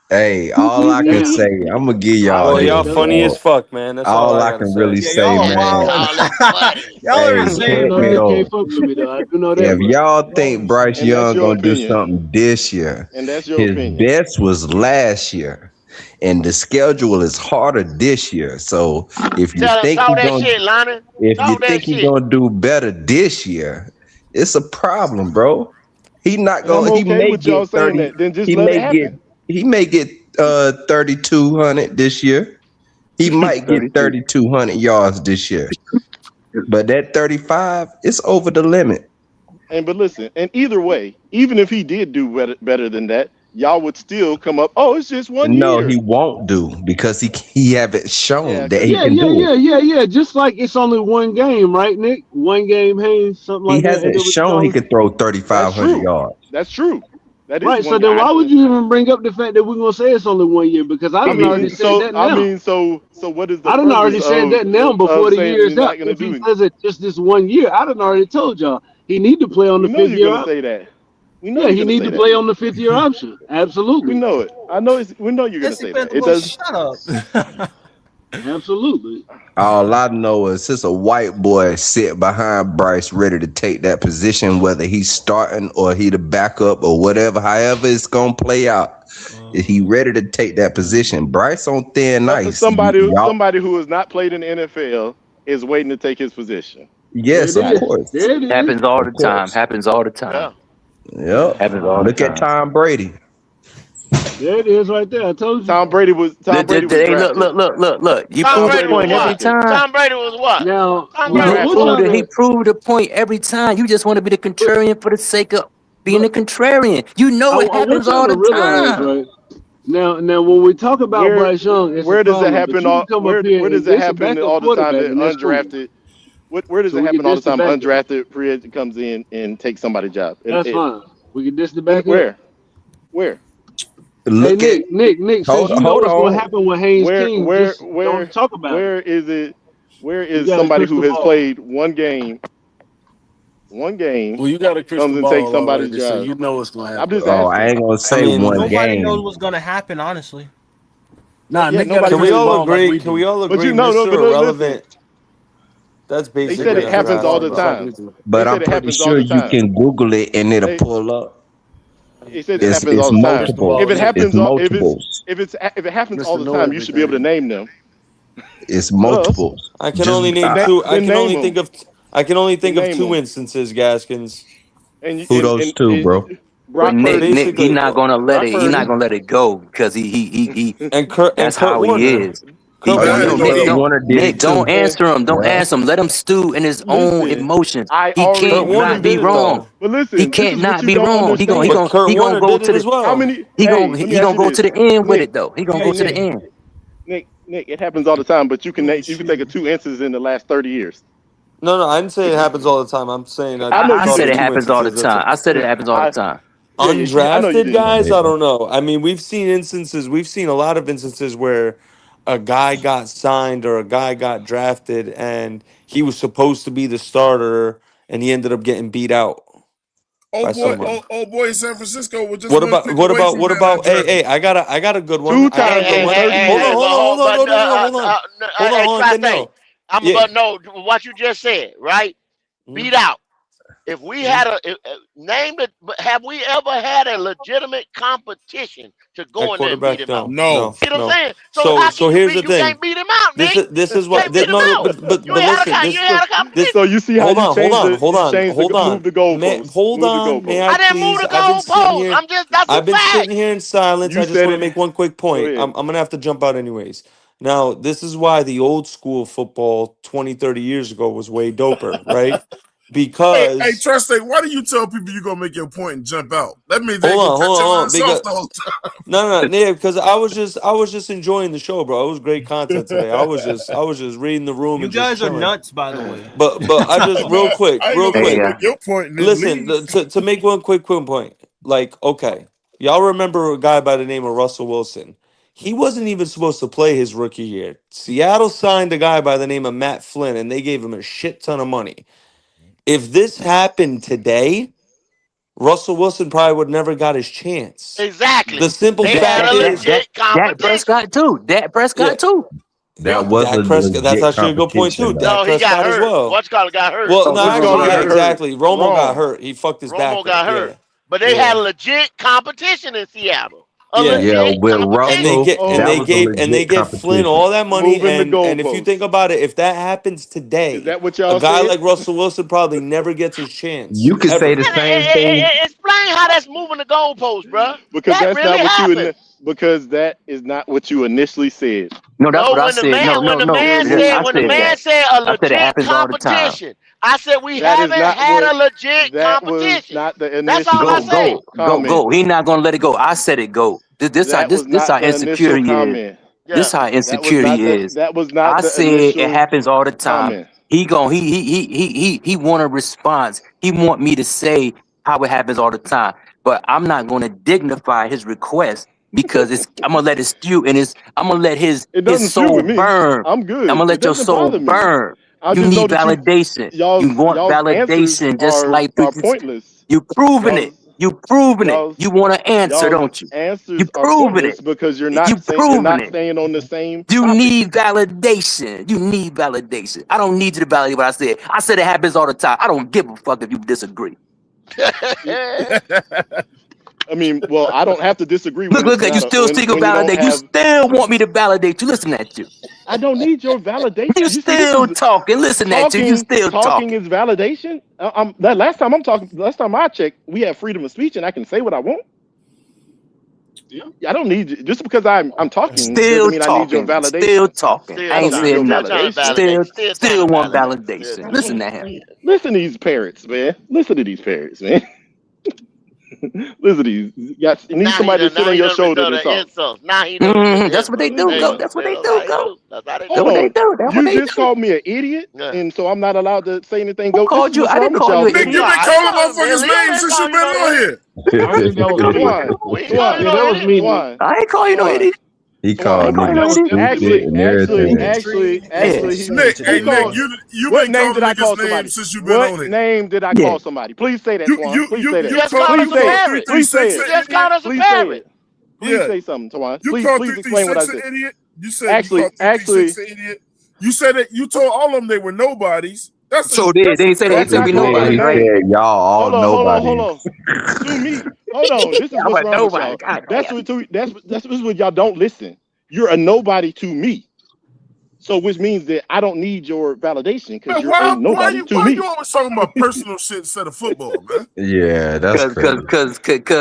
Hey, all I can Damn. say, I'm gonna give y'all Boy, this. y'all funny as fuck, man. That's all All I I gotta can say. really say, y'all man. wildin'. Y'all Hey, are I insane, know check me Nick bro. though. can't fuck with me though. I do know that, If bro. y'all think Bryce And that's Young your gonna do opinion. something this year, And that's your his opinion. best was last year, and the schedule is harder this year. So if you think Talk he's that gonna, shit, Lonnie. if you Talk that think he's shit. gonna do better this year, it's a problem, bro. He not And I'm gonna. He okay may with y'all get saying 30. that. Then just He let it may get. happen. He may get 3,200 this year. He might get 3,200 yards this year. But that 35 is over the limit. But listen, and either way, even if he did do better than that, y'all would still come up. Oh, it's just one No, year. he won't do because he haven't shown Yeah, that he Yeah, can yeah, do it. yeah, yeah, yeah. Just like it's only one game, right, Nick? One game, Haynes, something He like that. hasn't shown he AWD. can throw That's 3,500 true. yards. That's true. That is Right. So one then, guy. why would you even bring up the fact that we're gonna say it's only 1 year? Because I done already said that now. So what is the I done already purpose said that now before of the saying year he's is not up. going to If he do it? says it just this 1 year, I done already told y'all he need to play on We the know fifth you're year going to option. say that. We know Yeah, you're he going to need say to that. play on the fifth year option. We Absolutely. know it. I know. We know you're going to say that. It does. Shut up. Absolutely. All I know is it's a white boy sit behind Bryce ready to take that position, whether he's starting or he the backup or whatever, however it's going to play out. He ready to take that position. Bryce on thin ice. Somebody who has not played in the NFL is waiting to take his position. Yes, of course. There it is. Happens all the Of course. time. Happens all the time. Yep. Happens all the Look at time. Tom Brady. There it is right there. I told you. Tom Brady was drafted. Hey, look. You Tom prove Brady the point was every what? time. Tom Brady was what? Now, Tom Brady was what what? y'all He proved the point every time. You just want to be the contrarian for the sake of being a contrarian. You know it I want happens y'all all to the realize, time. right? Now, when we talk about Bryce Young, it's where a does it problem. happen? But you can come up here Where does and it it's a happen backup all the time quarterback, that and that's cool. undrafted? Where does So it we happen can all the diss the time? backup. Undrafted free agent comes in and takes somebody's job. That's fine. We can diss the backup. Where? Look Hey, Nick, since hold you know hold what's going to on. happen with Haynes King, just don't Where talk about it. where is it? Where You is got a somebody who crystal has ball. played one game Well, you got a crystal comes and takes ball somebody's already, so job? you know what's going to I'm happen. just Oh, I asking. ain't gonna I say mean, one Nobody knows game. what's gonna happen, honestly. Nah, Yeah, Nick got a nobody can we crystal knows. all ball like agree? we Can we do. all But agree, you know, Mr. but listen, Irrelevant? That's they basically said it a happens all the crystal ball. time. But They I'm said it pretty happens all sure the you time. can Google it and it'll They pull up. said it It's happens all the time. Crystal ball, If it Nick. happens, multiples. if it happens all Mr. the Know time, you should be able to everything. name them. It's Thus, multiples. I can Just only name two. I then can name only them. think of. I can only Then think of name two them. instances, Gaskins. And who those two, bro? But Brock Nick, Purdy. he Basically, not gonna let Brock it. He not Purdy. gonna let it go because he. and Kurt That's how he Warner. is. Kurt Oh, you Warner know did Kurt it. Warner did Nick, it don't too. answer him. Don't Yeah. answer him. Let him stew in his own Listen, emotions. I He already can't Kurt Warner not be did it wrong. though. But He listen, this can't is what not you be don't wrong. He understand. But Kurt gonna Warner go did to it as the How well. many? he Hey, gonna let me he ask gonna you go this, to the end with Nick. it though. He gonna Hey, go to the Nick. end. Nick, it happens all the time. But you can think of two instances in the last 30 years. No, I didn't say it happens all the time. I'm saying I I know I you thought said of it didn't. two happens all the instances. That's time. it. I said it happens all the time. Yeah, I know you Undrafted didn't. guys, Yeah. I don't know. I mean, we've seen instances. We've seen a lot of instances where a guy got signed or a guy got drafted and he was supposed to be the starter and he ended up getting beat out by someone. Oh boy, in San Francisco was just What one about pick what away about from what getting about undrafted. hey, I got a good one. Two I got a times good in one. 30 Hold on, years. hold on, hold on. Hold Hey, on, Triste, yeah. but no, what you just said, right? Beat out. If we had name it, have we ever had a legitimate competition to At go in there and beat quarterback, him out? No. See what I'm saying? So So how can you here's the beat? You thing. can't beat him out, Nick. This is You what can't beat him no, out. but You ain't had listen, you ain't had a competition. So you see how hold you on, changed hold on. move the May goalposts. May Move I I didn't move please? the goalposts. That's a I've been fact. sitting here in silence. You I just said want to it. make one quick Go point. ahead. I'm gonna have to jump out anyways. Now, this is why the old school football 20, 30 years ago was way doper, right? Hey, Because Triste, why do you tell people you're gonna make your point and jump out? That means they hold ain't gonna cut your on, ass because off the whole time. no, yeah, because I was just enjoying the show, bro. It was great content today. I was just reading the room You and just guys are chilling. nuts, by the way. But I just real quick, I ain't gonna Hey, make your point and then listen leave. to make one quick point. Like, okay, y'all remember a guy by the name of Russell Wilson? He wasn't even supposed to play his rookie year. Seattle signed a guy by the name of Matt Flynn, and they gave him a shit ton of money. If this happened today, Russell Wilson probably would never got his chance. Exactly. The simple They had fact a is, legit Dak competition. Prescott too. Dak Prescott too. That was a Dak Prescott. That's legit actually a good point too. competition, though. Dak No, he got Prescott as hurt. well. Whatchamacallit got hurt. Well, no, Whatchamacallit actually, yeah, got hurt. exactly. Romo got Wrong. hurt. He fucked his back Romo got up. hurt. Yeah. But they had a legit competition in Seattle. A Yeah. Yeah, legit with competition. Russell, that was a legit gave Flynn competition. all that money. Moving the And if you think goalposts. about it, if that happens Is today, that what a y'all guy said? like Russell Wilson probably never gets his chance. You could say Ever. the same thing. Explain how that's moving the goalposts, bro. Because That that's really not what happened. because that is not what you initially said. No, that's No, what I when the said. man No. said a I said it legit happens all the time. competition, I said we That is haven't not had what a legit that was competition. not the That's all I initial say. comment. He not gonna let it go. I said it go. This That was not how the insecure initial he is. comment. This how insecure he is. That was not I the said initial it happens all the time. comment. He want a response. He want me to say how it happens all the time. But I'm not gonna dignify his request because I'm gonna let it stew and I'm gonna let his soul with me. burn. I'm good. I'm gonna let It your doesn't soul bother me. burn. I You just know need that validation. You want y'all's answers validation just like are pointless. you proving it. You proving it. Y'all's- You want to answer, y'all's don't you? Answers You are proving pointless it. because you're You not proving it. staying on the same You topic. need validation. You need validation. I don't need you to validate what I said. I said it happens all the time. I don't give a fuck if you disagree. I mean, well, I don't have to disagree with Look at you still seeking validate. You still want me to validate you. Listen at you. I don't need your validation. You still talking. Listen at you. You still talking. Is validation. Last time I checked, we have freedom of speech and I can say what I want. Yeah. I don't need you. Just because I'm talking Still doesn't mean I need your talking. validation. Still talking. Still I ain't talking. saying Still nothing. trying to validate. Still want validation. Listen to him. Listen to these parrots, man. Listen to these parrots, man. Listen to you. You need somebody to sit on your shoulder to talk. Now he That's what they do, go. That's what they do, go. That's what they do. That's what You they just do. called me an idiot, and so I'm not allowed to say anything. Go. called you? I didn't call you an Nick, you been calling motherfuckers names since you been on here. I think that was me. That was me. I ain't call you no idiot. He called me Actually, and everything. Nick, hey Nick, you what been name calling did I call niggas somebody? names since you been on What it. name did I call somebody? Please say that, Twan. Please say that. just called us a parrot. Please say it. You just called us a Please say parrot. it. Please say something, Twan. You Please called explain what I 336 said. an idiot. You said Actually, you called 336 an idiot. You said that you told all of them they were nobodies. That's So they said we nobody, He right? said y'all all nobody. Hold on. To me, hold on. This is I'm what's a wrong with nobody. y'all. God That's what y'all don't listen. You're a nobody to me. So which means that I don't need your validation because you're a nobody to why me. you always talking about personal shit instead of football, man? Yeah, that's crazy.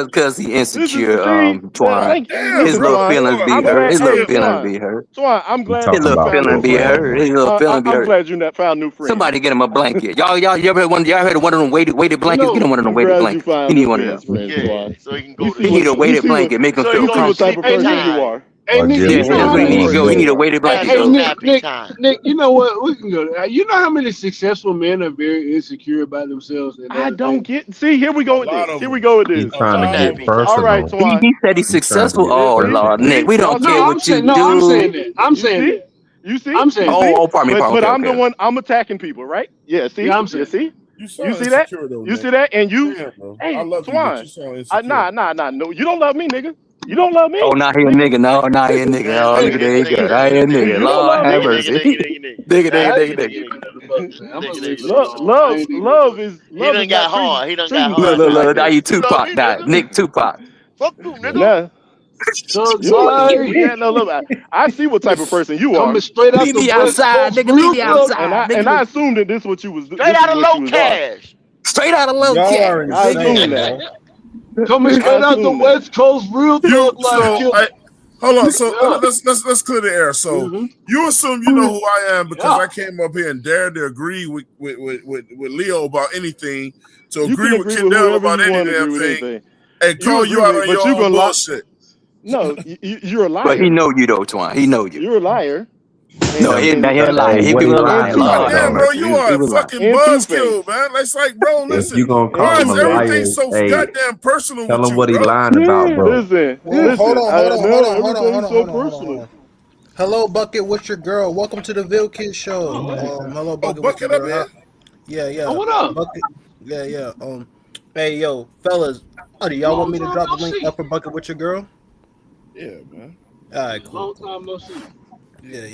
Cause he insecure, Twan. Thank you. His little feelings be hurt. His little feelings be hurt. Twan, I'm glad His little feelings be hurt. His little feelings be I'm hurt. glad you found new friends. Somebody get him a blanket. Y'all ever had one? Y'all heard of one of them weighted blankets? Get him one of them weighted blankets. He need one of them. So he can go to He need a weighted blanket. Make him feel You see what type of comfortable. person you are. Hey, Nick, Yes, that's what he need to go. He need a weighted blanket. Hey, Nick, you know what? We can go. You know how many successful men are very insecure about themselves? I don't get. See, here we go with this. Here we go with this. He's trying to get personal. All right, Twan. He said he's successful. Oh Lord, Nick, we don't care what you do. No, I'm saying that. I'm saying that. You see? I'm saying. Oh, pardon me. But I'm the one. I'm attacking people, right? Yeah. See. Yeah, I'm saying. See. You see that? You see that? And you. Hey, I love you, but you sound insecure. Nah. No, you don't love me, nigga. You don't love me. Oh, not here, nigga. No, not here, nigga. Oh, nigga, there you go. Not here, nigga. Lord have mercy. Love is. He done got hard. He done got hard. Look. Now you Tupac died. Nick Tupac. Fuck you, nigga. I see what type of person you are. Coming straight out Leave me outside, nigga. Leave me outside. And I assumed that this what you was doing. Straight out of low cash. Straight out of low cash. I assumed that. Coming straight out the West Coast, real talk like. Hold on, so let's clear the air. So you assume you know who I am because I came up here and dared to agree with Leo about anything, to agree with Kendall about any damn thing, and call you out on your own bullshit. No, you're a liar. But he know you though, Twan. He know you. You're a liar. No, he ain't a liar. He be lying. Damn, bro, you are a fucking buzzkill, man. It's like, bro, listen. You gonna call why him is a liar? everything so goddamn personal Tell with him you, what he bro? lying about, bro. Listen. Hold on. So personal. Hello, Bucket. What's your girl? Welcome to the Ville Kid Show. Hello, Bucket. What's your girl? Yeah. Oh, what up? Bucket. Yeah. Hey, yo, fellas. Do y'all want me to drop the link up for Bucket with your girl? Yeah, man. All right, cool. Long time no see. Yeah.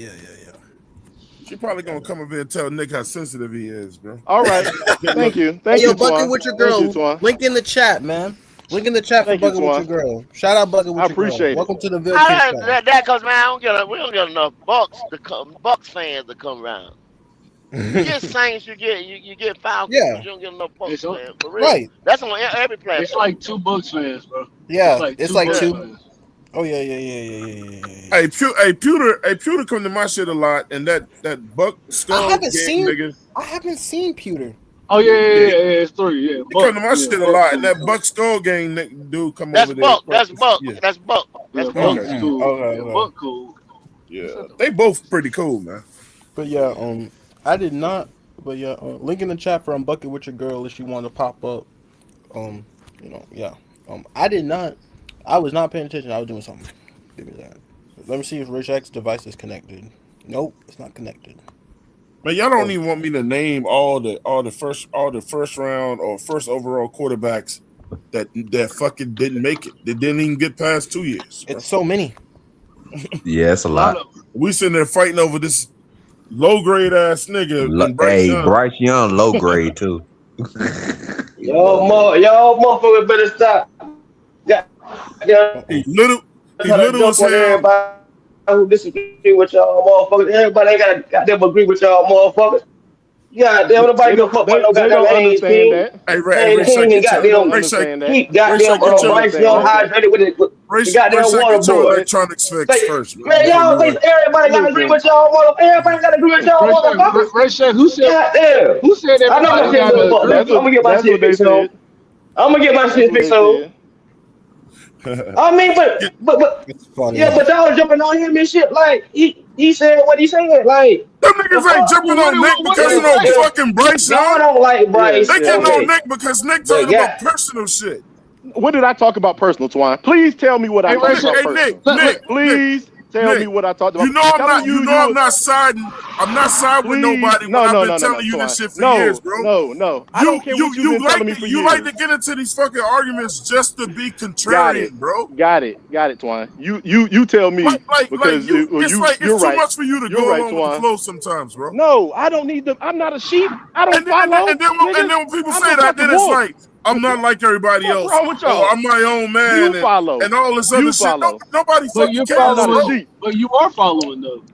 She probably gonna come up here and tell Nick how sensitive he is, bro. All right. Thank you. Hey, yo, you, Bucket Twan. with your girl. Link in the chat, man. Link in the chat for Bucket with your girl. Shout out Bucket with your girl. I appreciate it. Welcome to the Ville Kid Show. That cause man, we don't get enough Bucks fans to come around. You get Saints, you get Falcons, Yeah. but you don't get enough Bucks fans. For real. Right. That's on every platform. It's like 2 Bucks fans, bro. Yeah, it's like Bucks 2. fans. Oh yeah. Hey, Pewter come to my shit a lot, and that Buck Skull I haven't seen Pewter. Oh yeah, it's 3. Yeah, he come to my shit a lot, and that Buck Skull gang dude come That's over Buck. there. That's Buck. Yeah. That's Buck. That's Buck. Buck's cool. Okay. Yeah, Buck cool. Yeah, they both pretty cool, man. But yeah, I did not. But yeah, link in the chat for Bucket with your girl if you want to pop up. I did not. I was not paying attention. I was doing something. Give me that. Let me see if Rich X's device is connected. Nope, it's not connected. Man, y'all don't even want me to name all the first round or first overall quarterbacks that fucking didn't make it. They didn't even get past 2 years. Bro. It's so many. Yeah, it's a lot. We sitting there fighting over this low grade ass nigga. Bryce Young, low grade too. Y'all motherfuckers better stop. He little as hell. Everybody who disagree with y'all motherfuckers. Everybody ain't gotta goddamn agree with y'all motherfuckers. Yeah, damn nobody give a fuck about no goddamn Haynes team. Haynes team and goddamn keep goddamn Bryce Young hydrated with the goddamn water boy. Electronics fix first, man. Y'all think everybody gotta agree with y'all motherfuckers? Everybody gotta agree with y'all motherfuckers. Ray Shay, who said that? I know I'm gonna get my shit fixed on. I'm gonna get my shit fixed on. I mean, but yeah, but y'all jumping on him and shit. Like he said what he said. Like them niggas ain't jumping on Nick because of no fucking Bryce. Y'all don't like Bryce. They getting on Nick because Nick talking about personal shit. What did I talk about personal, Twine? Please tell me what I talked about personal. Nick, please tell me what I talked about. You know I'm not siding. I'm not siding with nobody when I've been telling you this shit for years, bro. No. I don't care what you've been telling me for years. You like to get into these fucking arguments just to be contrarian, bro. Got it, Twine. You tell me because it's you're too right. much for you to go along with the flow sometimes, bro. No, I don't need to. I'm not a sheep. I don't follow. And then when people say that, then it's like, I'm not like everybody else. What's wrong with y'all? I'm my own man. You follow. And all this other shit. Nobody fucking cares. But you are following though.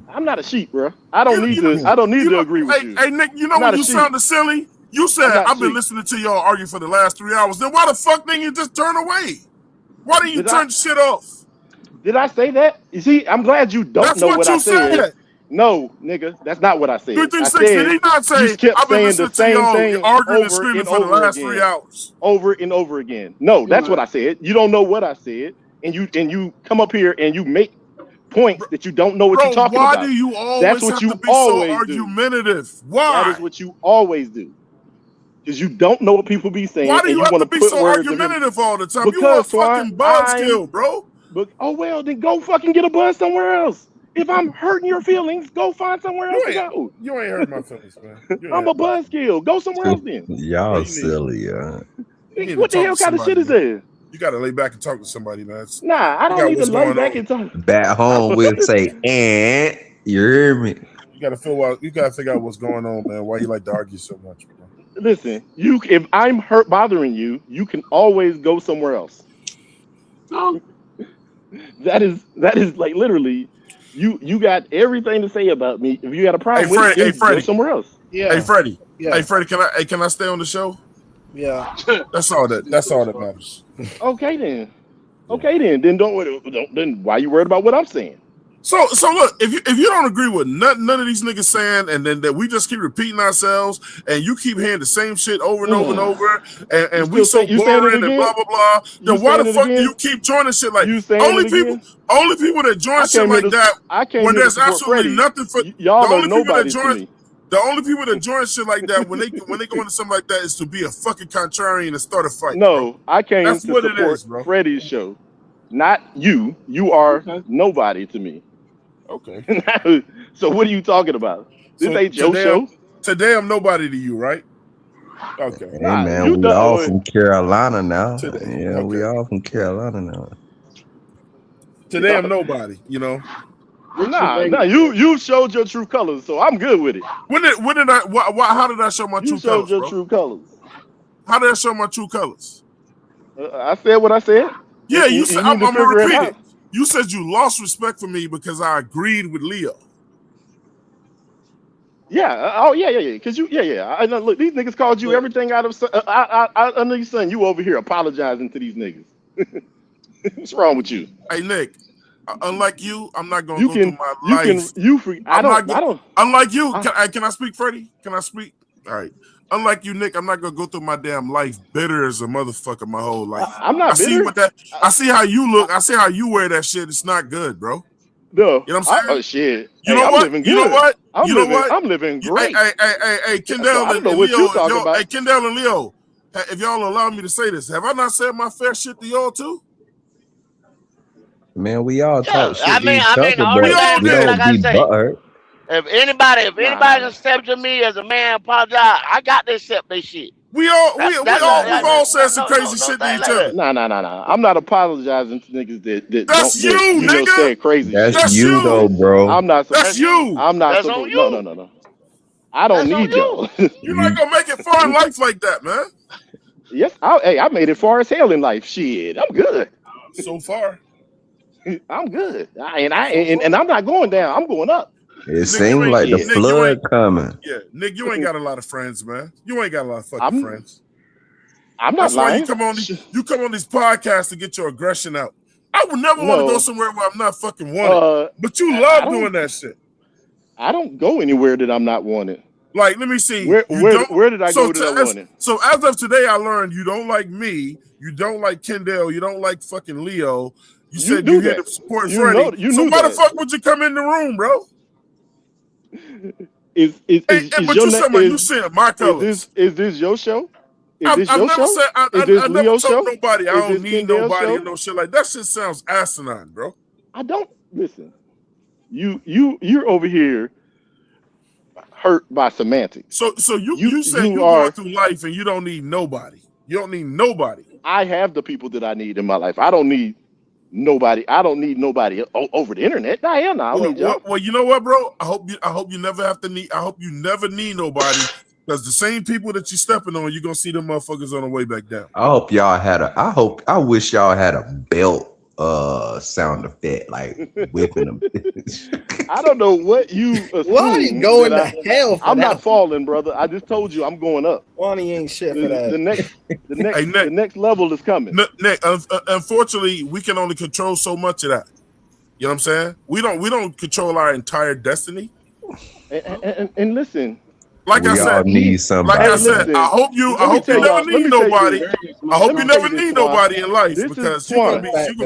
I'm not a sheep, bro. I don't need to agree with you. Hey, Nick, you know when you sounded silly? You said, I've been listening to y'all argue for the last 3 hours. Then why the fuck didn't you just turn away? Why didn't you turn shit off? Did I say that? You see, I'm glad you don't know what I said. No, nigga, that's not what I said. 336, did he not say, you kept I've been saying the listening to same thing y'all arguing and over screaming and for the over last again. 3 hours? Over and over again. No, that's what I said. You don't know what I said, and you come up here and you make points that you don't know what you're talking about. Why do you always that's what have you to be always so argumentative? Why? That is what you always do. Because you don't know what people be saying. Why do you have to be so words argumentative all the time? You are a fucking buzzkill, bro. Oh, well, then go fucking get a buzz somewhere else. If I'm hurting your feelings, go find somewhere else to go. You ain't hurt my feelings, man. I'm a buzzkill. Go somewhere else then. Y'all silly, What the hell kind of shit is that? You got to lay back and talk to somebody, man. Nah, I don't need to lay back and talk. Back home, we'll say, and you hear me. You got to figure out what's going on, man. Why you like to argue so much, bro? Listen, if I'm bothering you, you can always go somewhere else. No. That is like literally. You got everything to say about me. If you got a problem with it, go somewhere else. Yeah. Hey, Freddie. Yeah. Hey, Freddie, can I stay on the show? Yeah. That's all that matters. Okay then. Then then why you worried about what I'm saying? So look, if you don't agree with none of these niggas saying, and then that we just keep repeating ourselves, and you keep hearing the same shit over and over and over, and we so boring and blah blah blah, then why the fuck do you keep joining shit like only people that join shit like that when there's absolutely nothing for y'all? The only people that join. The only people that join shit like that when they go into something like that is to be a fucking contrarian and start a fight. No, I came That's to what support it is, bro. Freddie's show, not you. You are nobody to me. Okay. So what are you talking about? This ain't your show. Today I'm nobody to you, right? Okay. Hey man, we all from Carolina now. We all from Carolina now. Today I'm nobody, you know. Nah, you showed your true colors, so I'm good with it. When did I? How did I show my true colors? You showed your true colors. How did I show my true colors? I said what I said. Yeah, you said. I'm gonna repeat it. You said you lost respect for me because I agreed with Leo. Yeah. Yeah. Because I know. Look, these niggas called you everything out of. I know you son. You over here apologizing to these niggas. What's wrong with you? Hey Nick. Unlike you, I'm not gonna go through my life. Unlike you, can I speak, Freddie? Can I speak? All right. Unlike you, Nick, I'm not gonna go through my damn life bitter as a motherfucker my whole life. I'm not bitter. I see how you look. I see how you wear that shit. It's not good, bro. No. You know what I'm saying? Oh shit. You know what? You know what? I'm living great. Hey, Kendall and Leo. Hey, Kendall and Leo. If y'all allow me to say this, have I not said my fair shit to y'all too? Man, we all talk shit. I mean, all we that, don't like I be say, butthurt. if anybody accepted me as a man, apologize, I got to accept their shit. We've all said some crazy shit to each other. Nah. I'm not apologizing to niggas that that's don't, you, nigga. Say crazy. That's you though, bro. I'm not. That's you. I'm not. That's on you. No. I don't need y'all. You're not gonna make it far in life like that, man. Yes. I made it far as hell in life. Shit, I'm good. So far. I'm good, and I'm not going down. I'm going up. It seems like the flood coming. Yeah, Nick, you ain't got a lot of friends, man. You ain't got a lot of fucking friends. I'm not lying. That's why you come on these podcasts to get your aggression out. I would never want to go somewhere where I'm not fucking wanted. But you love doing that shit. I don't go anywhere that I'm not wanted. Like, let me see. Where did I go to that one? So as of today, I learned you don't like me. You don't like Kendall. You don't like fucking Leo. You said you here to support Freddie. So why the fuck would you come in the room, bro? But you said my colors. Is this your show? I never told nobody I don't need nobody and no shit like that. Shit sounds asinine, bro. I don't listen. You're over here hurt by semantics. So you said you going through life and you don't need nobody. You don't need nobody. I have the people that I need in my life. I don't need nobody. I don't need nobody over the internet. Nah, hell no. Well, you know what, bro? I hope you never have to need. I hope you never need nobody. Because the same people that you stepping on, you're gonna see them motherfuckers on the way back down. I wish y'all had a belt sound effect, like whipping them. I don't know what you assume. Why you going to hell for I'm that? not falling, brother. I just told you I'm going up. Wani ain't shit for that. The next level is coming. Nick, unfortunately, we can only control so much of that. You know what I'm saying? We don't control our entire destiny. And listen. Like I said, I hope you never need nobody. I hope you never need nobody in life because you're gonna be sad.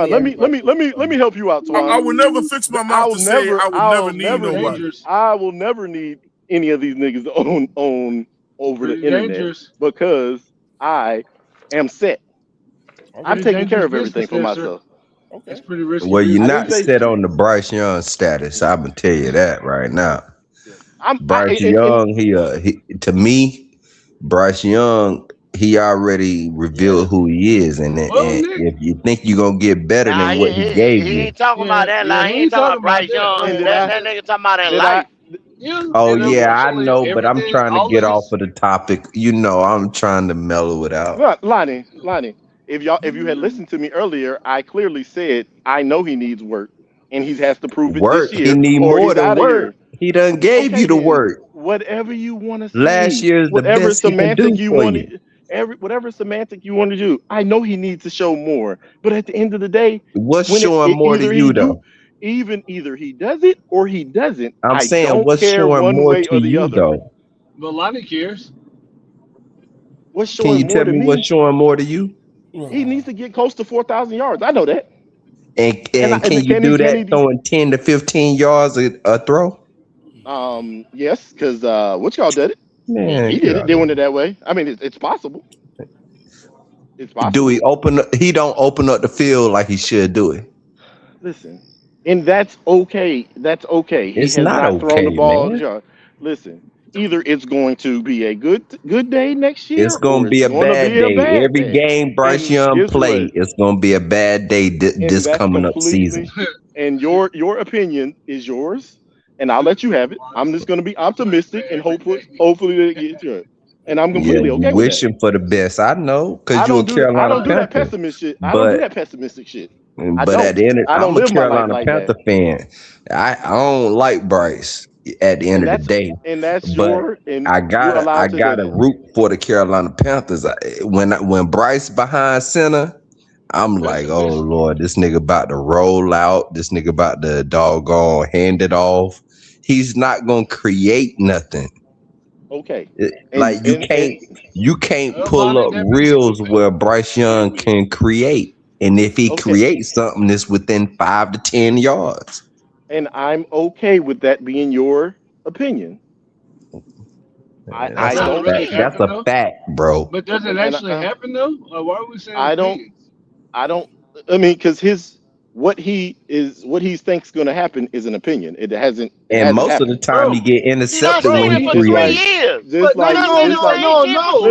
Let me help you out, Twan. I will never fix my mouth to say I would never need nobody. I will never need any of these niggas on over the internet because I am set. I'm taking care of everything for myself. That's pretty risky. Well, you're not set on the Bryce Young status. I'm gonna tell you that right now. Bryce Young, he to me, Bryce Young, he already revealed who he is, and if you think you're gonna get better than what he gave you, he ain't talking about that line. He ain't talking about Bryce Young. That nigga talking about that life. Oh yeah, I know, but I'm trying to get off of the topic. You know, I'm trying to mellow it out. Lonnie, if you had listened to me earlier, I clearly said I know he needs work, and he has to prove it this year. He need more than work. He done gave you the work. Whatever you want to say. Last year's the best he can do for you. Whatever semantic you want to do, I know he needs to show more. But at the end of the day, what's showing more to you though? Either he does it or he doesn't. I'm saying what's showing more to you though? But Lonnie cares. What's showing Can you tell me what's showing more to you? He needs to get close to 4,000 yards. I know that. And can you do that throwing 10 to 15 yards a throw? Yes, because what y'all did it. Man, he did it doing it that way. I mean, it's possible. It's possible. Do he he don't open up the field like he should do it? Listen, and that's okay. That's okay. It's not okay, thrown the ball. man. Listen, either it's going to be a good day next year. It's going to be a bad day. Every game Bryce Young play, it's going to be a bad day this coming up season. And your opinion is yours. And I'll let you have it. I'm just going to be optimistic and hopefully they get to it. And I'm completely okay with that. Wishing for the best. I know, because you're a Carolina Panther. That pessimist shit. I don't do that pessimistic shit. But at the end, I'm a Carolina Panther fan. I don't like Bryce at the end of the day. And that's I gotta root for the Carolina Panthers. When Bryce behind center, I'm like, oh Lord, this nigga about to roll out. This nigga about to doggone hand it off. He's not gonna create nothing. Okay. You can't pull up reels where Bryce Young can create. And if he creates something, it's within 5 to 10 yards. And I'm okay with that being your opinion. That's a fact, bro. But does it actually happen though? Why are we saying I mean, because what he thinks going to happen is an opinion. It hasn't. And most of the time, he get intercepted when he creates. No.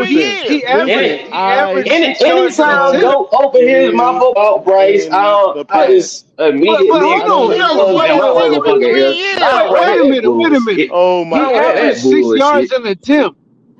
He anytime go over his my football, Bryce. I just immediately. Wait a minute. Oh my God! He averaged 6 yards in an attempt.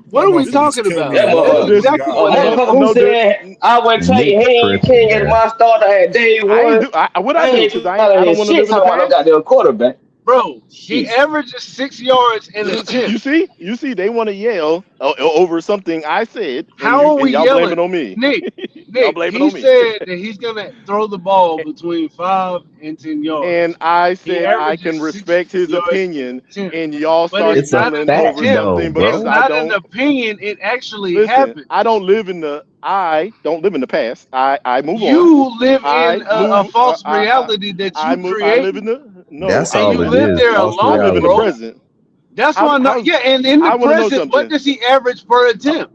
What are we talking about? That's exactly who said I went to you can't get my starter at day one. What I do because I don't want to live in the past. Got their quarterback. Bro, he averages 6 yards in an attempt. You see, they want to yell over something I said. How are we y'all yelling? blame it on me. Nick, Nick, blame it he on me. said that he's gonna throw the ball between 5 and 10 yards. And I He said I averages can respect his 6 yards opinion, per attempt. and y'all But started it's not telling an over attempt. something because It's I not an don't opinion. It actually listen. happened. I don't live in the past. I move on. You live I in a move. false reality that I you move. I create, live in the no. That's and all you it live is. there False alone, I live in the bro. present. That's why. How, Yeah, and in I the want to know present, what something. does he average per attempt?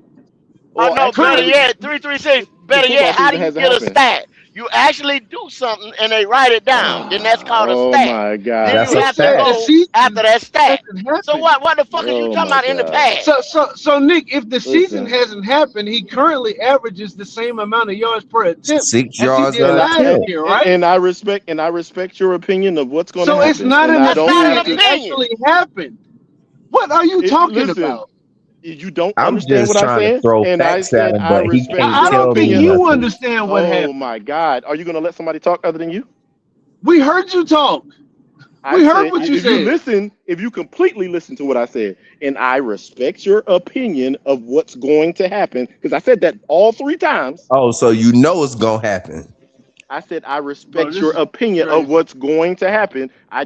I Well, know. Better actually, yet, 336. the Better football yet, how do season you hasn't get a happened. stat? You actually do something and they write it down. Then that's called a Oh stat. my God. Then That's you a have to fact. The go season after that stat. hasn't So happened. what the fuck is you Oh talking my about in the God. past? So Nick, if the season Listen. hasn't happened, he currently averages the same amount of yards per attempt 6 as he yards did an last attempt. year, right? And I respect your opinion of what's going to So happen. it's not and an I don't opinion. have an It to. opinion. actually happened. What are you talking Listen, about? you don't I'm understand just what I'm trying to saying, throw and I facts at said him, I but he respect can't I your don't tell me think opinion. you nothing. understand what Oh happened. my God, are you going to let somebody talk other than you? We heard you talk. I We heard said, what you if you said. listen, if you completely listen to what I said, and I respect your opinion of what's going to happen, because I said that all 3 times. Oh, so you know it's gonna happen. I said I Bro, respect this your is opinion of crazy. what's going to happen. I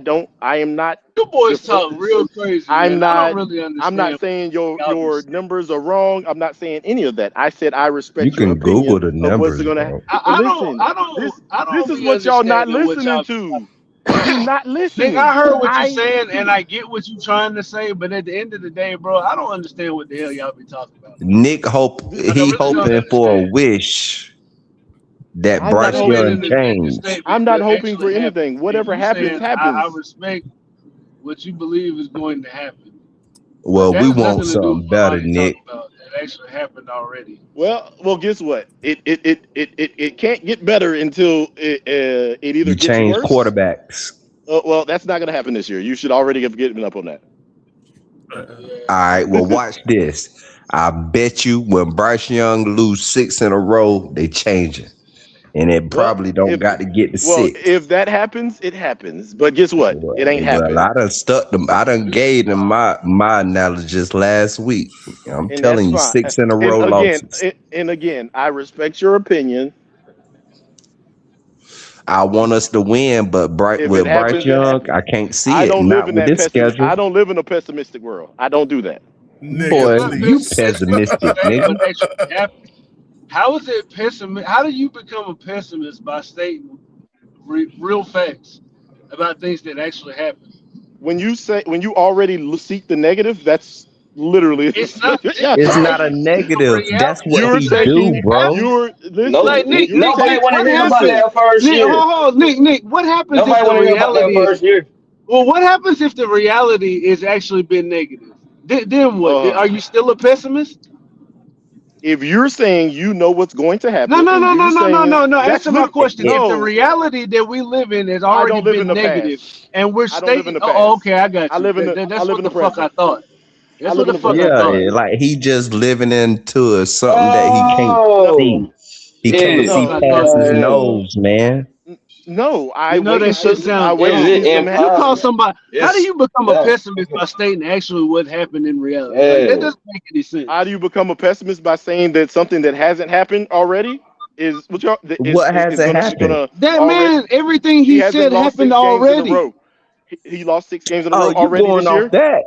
am not. You boys talk real crazy, I'm man. I not. don't really understand. I'm not saying y'all your be numbers are wrong. I'm not saying any of that. I said I You respect your can Google opinion the of what's numbers, going to bro. happen. I Listen, this is be what y'all not understanding what listening y'all. to. You're not listening. Nick, I heard what you're saying, and I get what you're trying to say, but at the end of the day, bro, I don't understand what the hell y'all be talking about. Nick Like, I he really don't hoping for a understand. wish that I'm not Bryce You made Young an changed. statement I'm not that hoping for actually happened. anything. And Whatever you happens, saying, happens. I respect what you believe is going to happen. But Well, that we has want nothing to do with something what better, Lonnie Nick. talking about. That actually happened already. Well, guess what? It can't get better until it either You gets change worse. quarterbacks. Well, that's not going to happen this year. You should already have given up on that. All right, well, watch this. I bet you when Bryce Young lose 6 in a row, they change it. And it probably don't got to get to 6. If that happens, it happens. But guess what? It ain't Well, happened. I done stuck them. I done gave them my analogy just last week. I'm And telling you, that's fine. 6 in a row losses. And again, I respect your opinion. I want us to win, but If Bryce it happens, it Young, happens. I can't see I it. don't live Not in with that this schedule. I don't live in a pessimistic world. I don't do that. Boy, you pessimistic, nigga. What actually happened? How is it pessimist? How do you become a pessimist by stating real facts about things that actually happen? When you already seek the negative, that's literally It's not. It's not a negative. That's what You're he taking. do, bro. Like Nick, Nobody want to what hear about happens? that first Nick, year. hold on, Nick, what happens Nobody if want the to hear about that reality first year. Well, what happens if the reality is actually been negative? Then what? Are you still a pessimist? If you're saying you know what's going to happen, No. Answer my question. No. If the reality that we live in has I already don't live been in the negative, past. and we're I don't live in stating, the past. oh, okay, I got you. I live in the. That's I live what in the the fuck I present. thought. That's I what live the in the fuck I Yeah, thought. like he just living into something that he can't see. He can't see past his nose, man. No, I You know wait that and shit see. I sounds wait and dumb. see some You call happen. somebody. How do you become a Yeah. pessimist by stating actually what happened in reality? Like, that doesn't make any sense. How do you become a pessimist by saying that something that hasn't happened already is What gonna happened? That already? man, everything he hasn't said lost happened 6 games in a already. row. He lost 6 games in a Oh, row you already going this year. off that?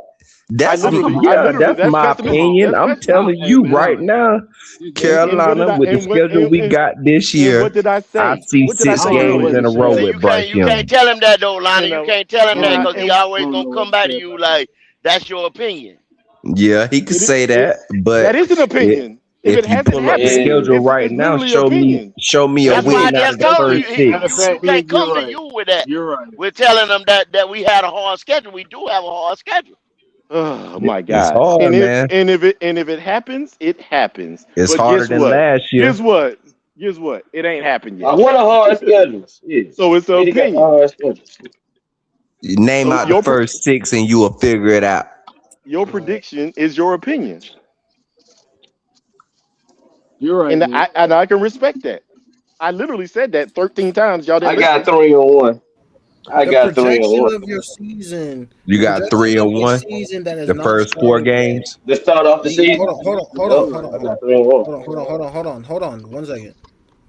That's that's my pessimism. opinion. That's I'm pessimism. telling you right now, Carolina, with the schedule we got this year, what did I say? I see What did I 6 say games earlier? in a row So with Bryce you can't Young. tell him that though, Lonnie. You can't tell him that And- because he always gonna come back to you like that's your opinion. Yeah, he could say that, but that is an opinion. If if it you hasn't pull up the happened, schedule it's right now, literally show me a That's why I win out just of the told you, first you 6. can't come to you with that. You're right. We're telling them that we had a hard schedule. We do have a hard schedule. Oh my It's God! hard, man. If it happens, it happens. It's But harder guess than what? last year. Guess what? It ain't happened yet. I want a hard schedule. Yeah. So it's an He got a opinion. hard schedule. You name So out the first 6 and you will figure it out. Your prediction is your opinion, You're right. and I can respect that. I literally said that 13 times. Y'all didn't I got listen. 3-1. I The got 3-1. projection of your season. You got projection of your 3-1. season that is The not first 4 starting yet. games. To start off the season. Hold on. I got 3-1. Hold on. 1 second.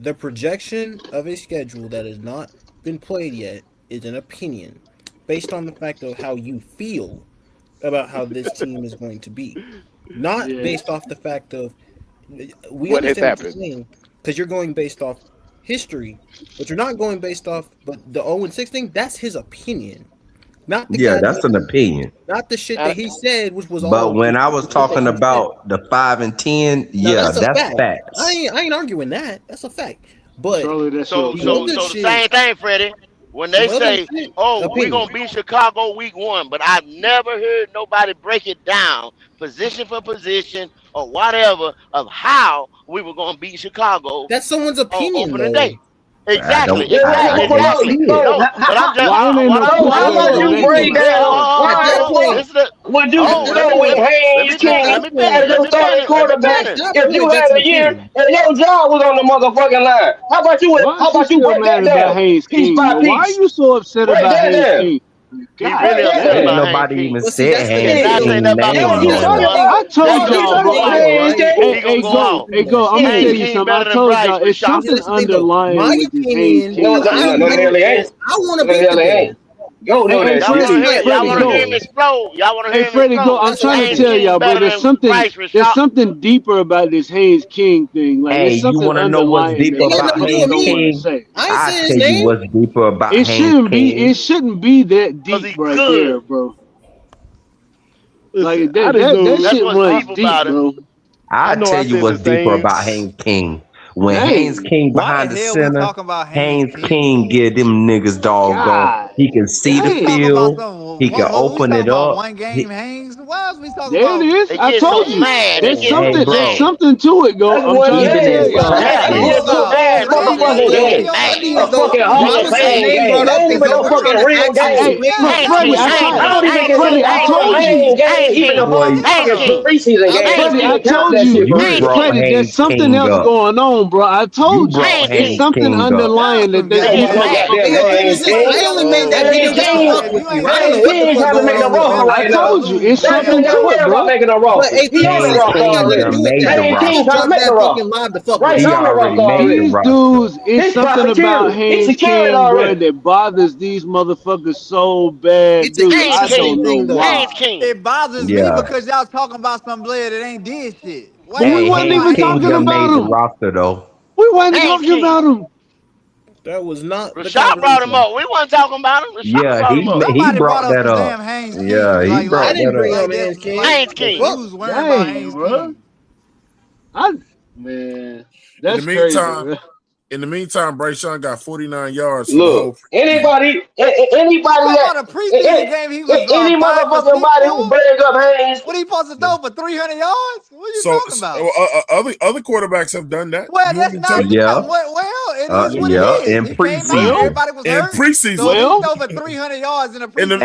The projection of a schedule that has not been played yet is an opinion based on the fact of how you feel about how this team is going to be, not based off the fact of what has happened. Because you're going based off history, but you're not going based off. But the 0-6 thing, that's his opinion. Not the that's an opinion. Not the shit that he said, which was. But when I was talking about the 5 and 10, that's facts. I ain't arguing that. That's a fact. But so the same thing, Freddie. When they say, "Oh, we're gonna beat Chicago week 1," but I've never heard nobody break it down position for position or whatever of how we were gonna beat Chicago. That's someone's opinion. On opening day. Exactly. No, but I'm just. Why would you break down? Would you go with Haynes King as your starting quarterback if you had a year and your job was on the motherfucking line? How about you? Break that down? Piece by piece. Why are you so upset about Haynes King? Ain't nobody even said Haynes King name. I told y'all. Hey, go. I'm gonna tell you something. I told y'all it's something underlying with this Haynes King. No, really ain't. I want to be. Go there. Y'all want to hear him explode. Hey, Freddie, go. I'm trying to tell y'all, bro. There's something deeper about this Haynes King thing. Like, hey, you want to know what's deeper about Haynes King? I tell you what's deeper about Haynes King. It shouldn't be that deep right there, bro. Like that shit runs deep, bro. I tell you what's deeper about Haynes King. When Haynes King behind the center, Haynes King give them niggas doggone. He can see the field. He can open it up. One game, Haynes. Why we talking there about? It is. I told you. There's something to it, go. I'm trying to tell you. There's something else going on, bro. I told you. It's something underlying that they. I only made that video. I told you, it's something to it, bro. Making a roll. He on the rock already. These dudes, it's something about Haynes King, bro, that bothers these motherfuckers so bad, dude. I don't know why. It bothers me because y'all talking about some player that ain't did shit. We wasn't even talking about him. Roster though. We wasn't talking about him. That was not. Rashad brought him up. We wasn't talking about him. He brought that up. Yeah, he brought that up. Haynes King. Dang, bro. Man, that's crazy. In the meantime, Bryce Young got 49 yards. Look, anybody any motherfucking body who brings up Haynes. What he supposed to throw for 300 yards? What are you talking about? Other quarterbacks have done that. Well, that's not it is what it is. In preseason. Everybody was hurt. Preseason. So he threw for 300 yards in a preseason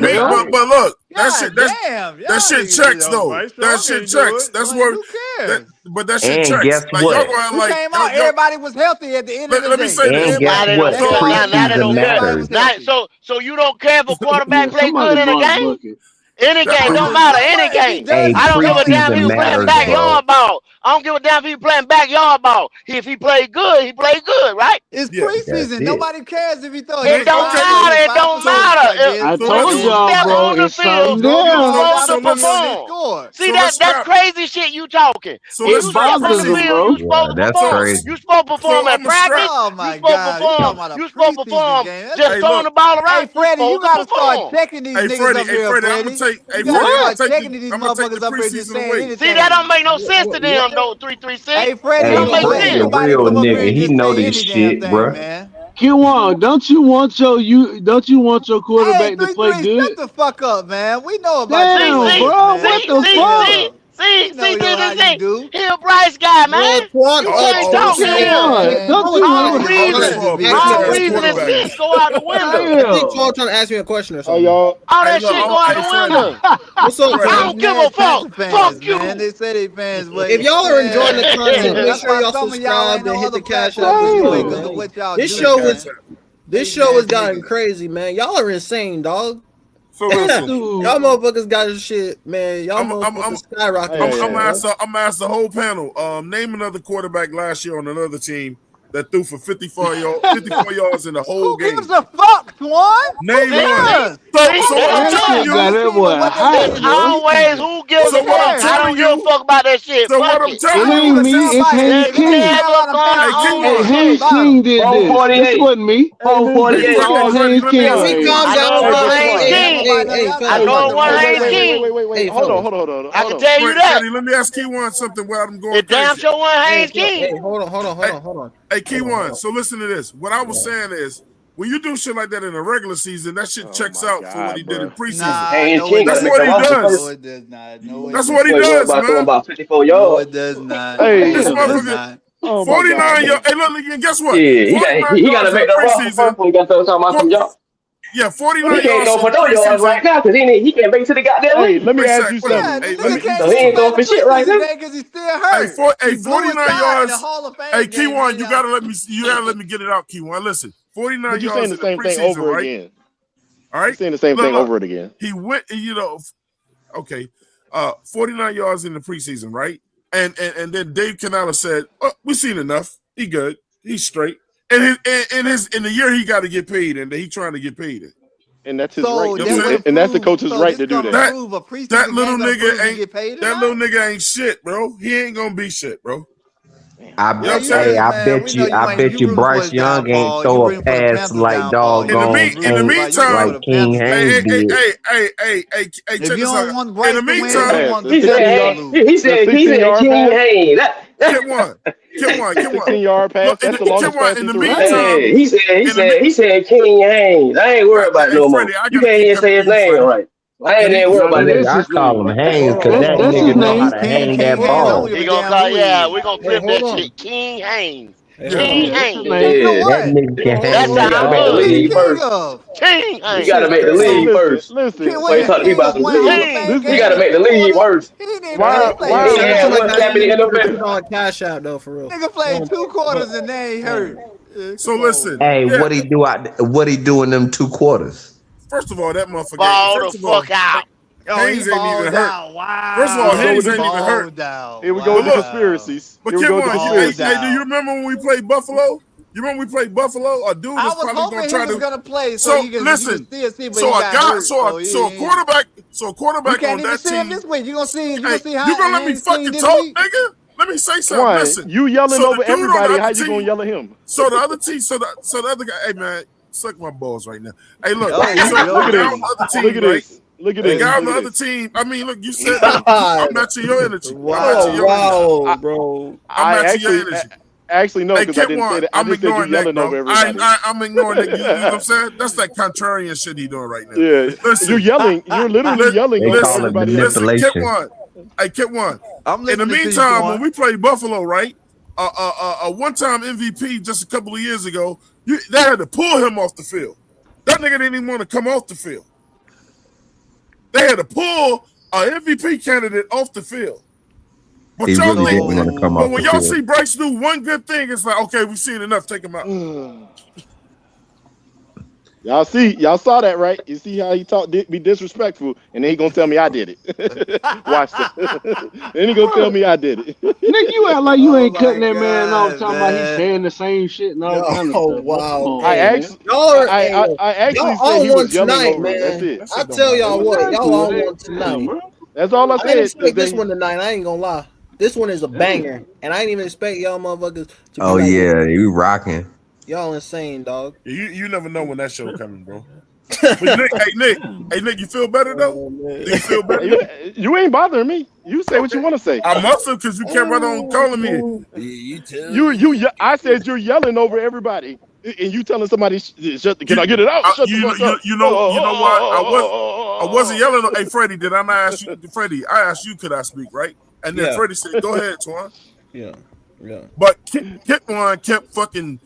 game. But look, that shit checks though. That shit checks. That's what. But that shit checks. Guess what? Who came out? Everybody was healthy at the end of the day. Let me say this. So you don't care if a quarterback play good in a game? Any game, don't matter. Any game. I don't give a damn if you playing backyard ball. I don't give a damn if you playing backyard ball. If he played good, he played good, right? It's preseason. Nobody cares if he throws. It don't matter. It don't matter. I told y'all, bro. It's something there. See, that's crazy shit you talking. So it's bothers them, bro. That's crazy. You supposed to perform at practice. Oh my God. You supposed to perform just throwing the ball around. Hey, Freddie, you gotta start checking these niggas up here, Freddie. I'm gonna take the preseason away. See, that don't make no sense to them, though. 336. Hey, Freddie, don't make sense. He's a real nigga. He know this shit, bro. Q1, don't you want your quarterback to play good? Shut the fuck up, man. We know about that. Damn, bro. What the fuck? See, he a Bryce guy, man. Wrong reason and shit go out the window. I think y'all trying to ask me a question or something. All that shit go out the window. What's up, I don't give a fuck. Fuck you. Man, they say they fans, but if y'all are enjoying the content, make sure y'all subscribe and hit the cash out. This show has gotten crazy, man. Y'all are insane, dog. So listen, y'all motherfuckers got this shit, man. Y'all motherfuckers skyrocketing. I'm gonna ask the whole panel. Name another quarterback last year on another team that threw for 54 yards in the whole game. Who gives a fuck, Swan? Name one. So what I'm telling you, it's always who gives a fuck. I don't give a fuck about that shit. So what I'm telling you, It ain't me. It's Hayes King. Hey, Hayes King did this. This wasn't me. 448. Hayes King. I know one Hayes King. Wait. Hold on. I can tell you that. Let me ask Keywan something while I'm going. It damn sure one Hayes King. Hey, hold on. Hey, Keywan, so listen to this. What I was saying is, when you do shit like that in the regular season, that shit checks out for what he did in preseason. That's what he does. No, it does not. That's what he does, man. About 54 yards. No, it does not. Hey, This motherfucker, 49 yards. Hey, look, and guess what? Yeah, he got to make the roster when he got to talk about some y'all. Yeah, 49 yards. He can't go for no yards right now because he can't make it to the goddamn league. Let me ask you something. So he ain't going for shit right now. Because he's still hurt. Hey, 49 yards. Hey, Keywan, you gotta let me get it out, Keywan. Listen, 49 yards. You saying the same thing over again? All right, saying the same thing over it again. He went, okay, 49 yards in the preseason, right? And then Dave Canales said, "Oh, we've seen enough. He good. He's straight." And in the year he got to get paid, and he trying to get paid it. And that's his right. And that's the coach's right to do that. That little nigga ain't shit, bro. He ain't gonna be shit, bro. I bet you Bryce Young ain't throw a pass like doggone like King Hayes did. Hey, check this out. In the meantime, he said King Hayes. Get one. 15-yard pass. That's the longest pass in the meantime. He said King Hayes. I ain't worried about no more. You can't even say his name right. I ain't worried about that. I call him Hayes because that nigga know how to hang that ball. He gonna call, we're gonna flip that shit. King Hayes. King Hayes. That nigga can hang the league first. King Hayes. You gotta make the league first. Listen. Wait, talk to me about the league. You gotta make the league first. Why cash out though for real? Nigga played 2 quarters and they ain't hurt. So listen. Hey, what he do in them 2 quarters? First of all, that motherfucker ball the fuck out. Hayes ain't even hurt. Wow. First of all, Hayes ain't even hurt. Here we go with the conspiracies. But Kim, hey, do you remember when we played Buffalo? You remember we played Buffalo? A dude was probably going to try to play. So listen. So a quarterback on that team. This way, you gonna see. You gonna let me fucking talk, nigga? Let me say something. Why? Listen, you yelling over everybody. How you gonna yell at him? So the other team. So the other guy. Hey man, suck my balls right now. Hey look. Look at this. Look at the this. guy on the other team. I mean, look. You said I'm matching your energy. Wow, bro. I'm matching your energy. Actually, no, because I didn't say that. I'm ignoring that, over everybody. I'm ignoring that. You know what I'm saying? That's that contrarian shit he doing right now. Yeah, listen, you're yelling. You're literally yelling. Listen, Kip one. In the meantime, when we played Buffalo, right? A one-time MVP just a couple of years ago, they had to pull him off the field. That nigga didn't even want to come off the field. They had to pull an MVP candidate off the field. But he really didn't want to come off. But when y'all see Bryce do one good thing, it's like, okay, we've seen enough. Take him out. Y'all saw that, right? You see how he be disrespectful, and then he gonna tell me I did it. Watch this. Then he gonna tell me I did it. Nick, you act like you ain't cutting that man off, talking about he's saying the same shit and all kind of stuff. Oh wow! I actually said he was yelling over man. That's it. I tell y'all what, y'all all want tonight. That's all I said. I didn't expect this one tonight. I ain't gonna lie. This one is a banger, and I didn't even expect y'all motherfuckers to. Oh yeah, you rocking. Y'all insane, dog. You never know when that show coming, bro. But Nick, you feel better though? Do you feel better? You ain't bothering me. You say what you want to say. I must have, because you kept right on calling me. You too. I said you're yelling over everybody, and you telling somebody, "Can I get it out?" Shut the fuck up. You know what? I wasn't yelling. Hey, Freddie, did I not ask you? Freddie, I asked you, could I speak, right? And then Freddie said, "Go ahead, Twan." Yeah. But Kip one kept fucking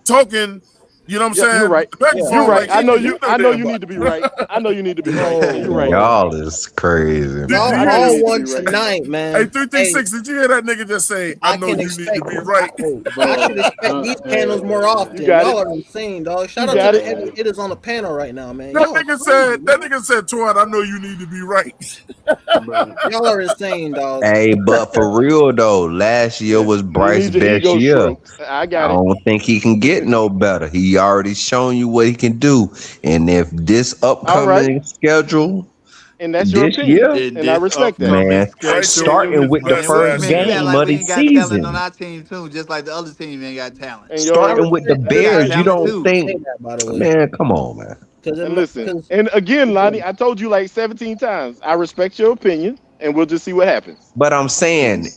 talking You know what I'm saying? You're right. Back You're phone, right. like, I know you you. I know damn you body. need to be right. I know you need to be right. You're right. Y'all is crazy. Y'all Man. all won tonight, man. Hey, 336, did you hear that nigga just say, I know can you need to expect be right? I should expect these panels more often. You got Y'all it. are insane, dog. Shout You out to got the it. heavy hitters on the panel right now, man. That Y'all are nigga said, Twan, I know you need to be right. Y'all are insane, dog. Hey, but for real though, last year was Bryce's need your best ego year. stroked. I got it. don't think he can get no better. He already shown you what he can do. And if this upcoming schedule And that's your this opinion. year, And I respect that. man, Bryce starting with the And first we saying game like of we the ain't got talent on season, our team too, just like the other team ain't got talent. And starting with the We got Bears, you talent don't too. think, by the way. man, come on, man. And listen, and again, Lonnie, I told you like 17 times. I respect your opinion, and we'll just see what happens. But I'm saying,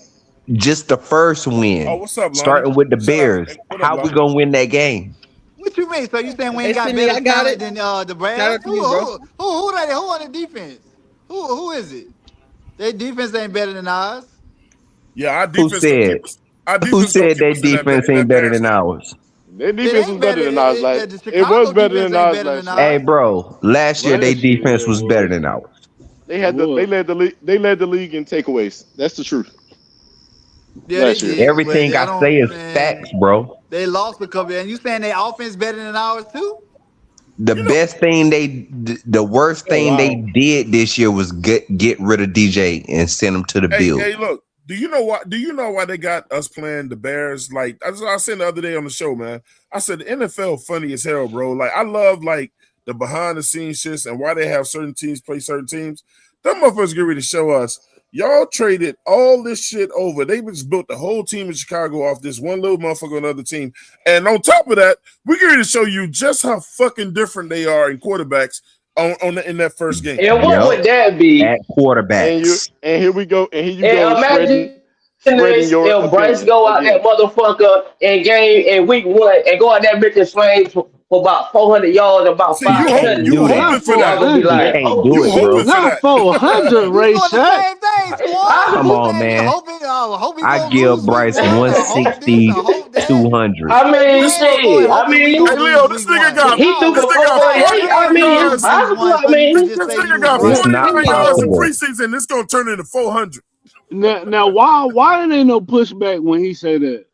just the first win, Oh, what's up, Lonnie? starting with the Shout out. Bears, Hey, what up, how we Lonnie? gonna win that game? What you mean? So you saying we Hey, ain't got Sydney, better I got talent it. than the Shout Bears? out to you, bro. Who on the defense? Who is it? Their defense ain't better than ours. Yeah, our Who defense gonna said? keep us. Our Who defense gonna said keep their us in defense that ain't better Bears than game. ours? Their It defense was ain't better than ours. The It Chicago was better defense than ain't ours better than last year. Hey, ours. bro, last year their defense was better than ours. They had they led the league. They led the league in takeaways. That's the truth. Yeah, they Last year. did. Everything But I I say don't, is man. facts, bro. They lost a couple, and you saying their offense better than ours too? The best thing the worst thing they did this year was get rid of DJ and send him to the Bills. Hey, look. Do you know why they got us playing the Bears? Like I said the other day on the show, man. I said the NFL funny as hell, bro. Like I love like the behind the scenes shits and why they have certain teams play certain teams. Them motherfuckers get ready to show us. Y'all traded all this shit over. They just built the whole team in Chicago off this one little motherfucker on another team. And on top of that, we get ready to show you just how fucking different they are in quarterbacks in that first game. And what would that be? At quarterbacks. And here we go. And here you And go. imagine spreading your if Bryce opinion go out again. that motherfucker in week 1 and go out that bitch and sling for about 400 yards, about 5 touchdowns. You hoping for that? Gonna be like, can't do it, bro. Not 400, Ray Shaq. Come on, man. I give Bryce 160, 200. I mean, shit. I mean, hey, Leo, this nigga got he threw for 480. I mean, it's possible. I mean, this nigga got It's not 49 yards in possible. preseason. It's gonna turn into 400. Now, why there ain't no pushback when he said that?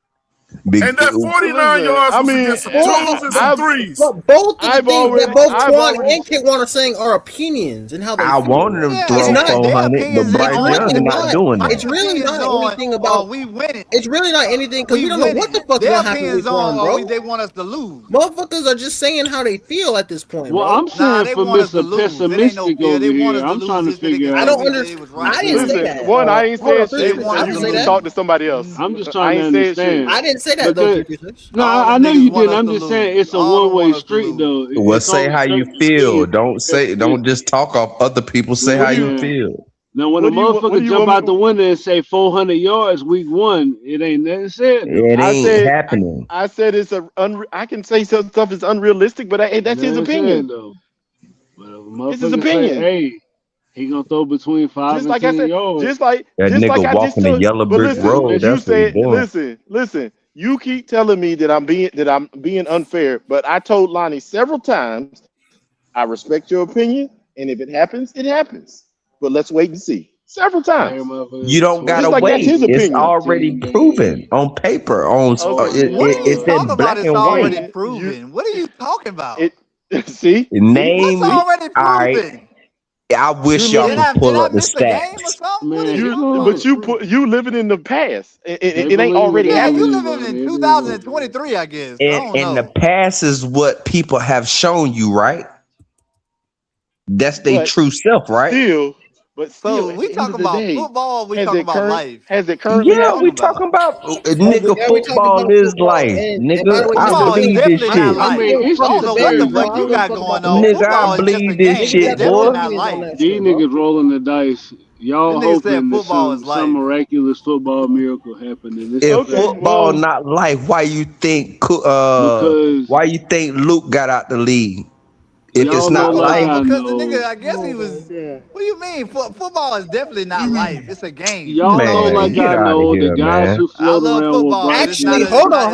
And that 49 yards was against some twos and some threes. But both of the things that both Twan and Kit want are saying are opinions and how they I feel. wanted him to throw 400, but Bryce Young not doing that. It's really not anything about we winning. It's really not anything because we don't know what the fuck's Their gonna happen opinions week one, bro. they want us to lose. Motherfuckers are just saying how they feel at this point, Well, bro. I'm saying for Mr. Pessimistic over here, I'm trying to figure out. I don't understand. I didn't say that. One, I ain't saying shit. I You didn't say can that. talk to somebody else. I'm just I trying to ain't saying understand. shit. I didn't say that though. No, I know you didn't. I'm just saying it's a one-way street, though. Well, It's say only how you certain feel. teams. Don't just talk off other people. Say how you feel. Now, when a motherfucker jump out the window and say 400 yards week 1, it ain't nothing said. It ain't happening. I said it's I can say some stuff is unrealistic, but that's his opinion. It's his opinion. Say, hey, he gonna throw between 5 Just and like 10 I said, yards. just like That just nigga like I just walking the told yellow but brick listen, road. you That's what he said, doing. listen. You keep telling me that I'm being unfair, but I told Lonnie several times, I respect your opinion, and if it happens, it happens. But let's wait and see. Several times. You don't gotta like wait. that's his It's opinion. already proven on paper. It's What are you in talking about? black It's and already white. proven. What are you talking about? See? Name. What's already All right. proven? I wish y'all could pull up the stats. But you living in the past. It ain't already Yeah, happened. you living in 2023, I guess. I don't And know. the past is what people have shown you, right? That's their But true self, right? Still, So at we the end talking of the about day, football. We has talking it about current- life. Has it currently Yeah, we happened? talking about Yeah, nigga. we talking Football about is football. life, And by the nigga. way, I Football is believe this definitely not shit. life. mean, it's I don't know what the just fuck you got going on. Nigga, Football I is just a believe this game. shit, It's definitely boy. not life. These niggas rolling the dice. Y'all This nigga said hoping that football is life. some miraculous football miracle happened in this. If effect. football not life, why you think Because Luke got out the league? If it's not life, because the nigga, I guess he was. What do you mean? Football is definitely not life. It's a game. Y'all know, like I know, the guys who float around with Bryce. Actually, hold on.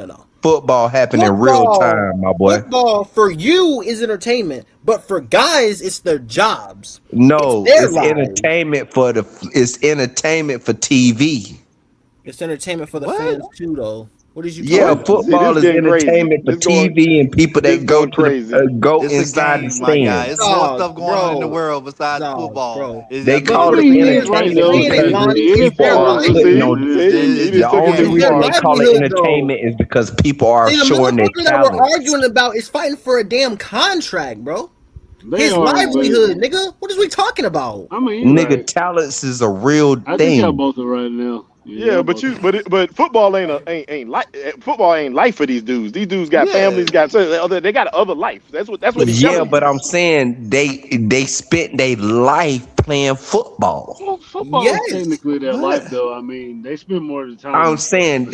No. Football happen in real time, my boy. Football for you is entertainment, but for guys, it's their jobs. No, it's it's entertainment for TV. It's entertainment for the fans too, though. What is you? Football is entertainment for TV and people that go crazy. Go inside the stand. It's more stuff going on in the world besides football. They call it entertainment. The only reason they call it entertainment is because people are showing their talent. talent. What we're arguing about is fighting for a damn contract, bro. His livelihood, nigga. What is we talking about? I mean, nigga, talents is a real thing. I think y'all both are right now. Yeah, but football ain't football ain't life for these dudes. These dudes got families, they got other life. That's what. But I'm saying they spent their life playing football. Well, football is technically their life, though. I mean, they spend more of the time. I'm saying,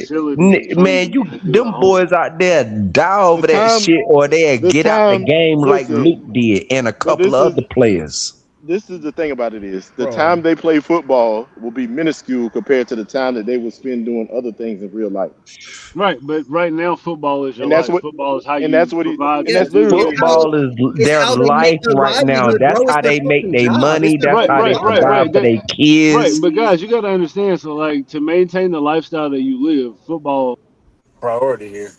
man, them boys out there die over that shit, or they get out the game like Luke did and a couple of other players. This is the thing about it is the time they play football will be minuscule compared to the time that they will spend doing other things in real life. Right, but right now football is your And that's life. what- Football is how you and that's what he- provide. and that's literally- Football is their life right now. That's how they make their money. That's how they provide for their kids. Right, but guys, you got to understand. So, like, to maintain the lifestyle that you live, football priority here.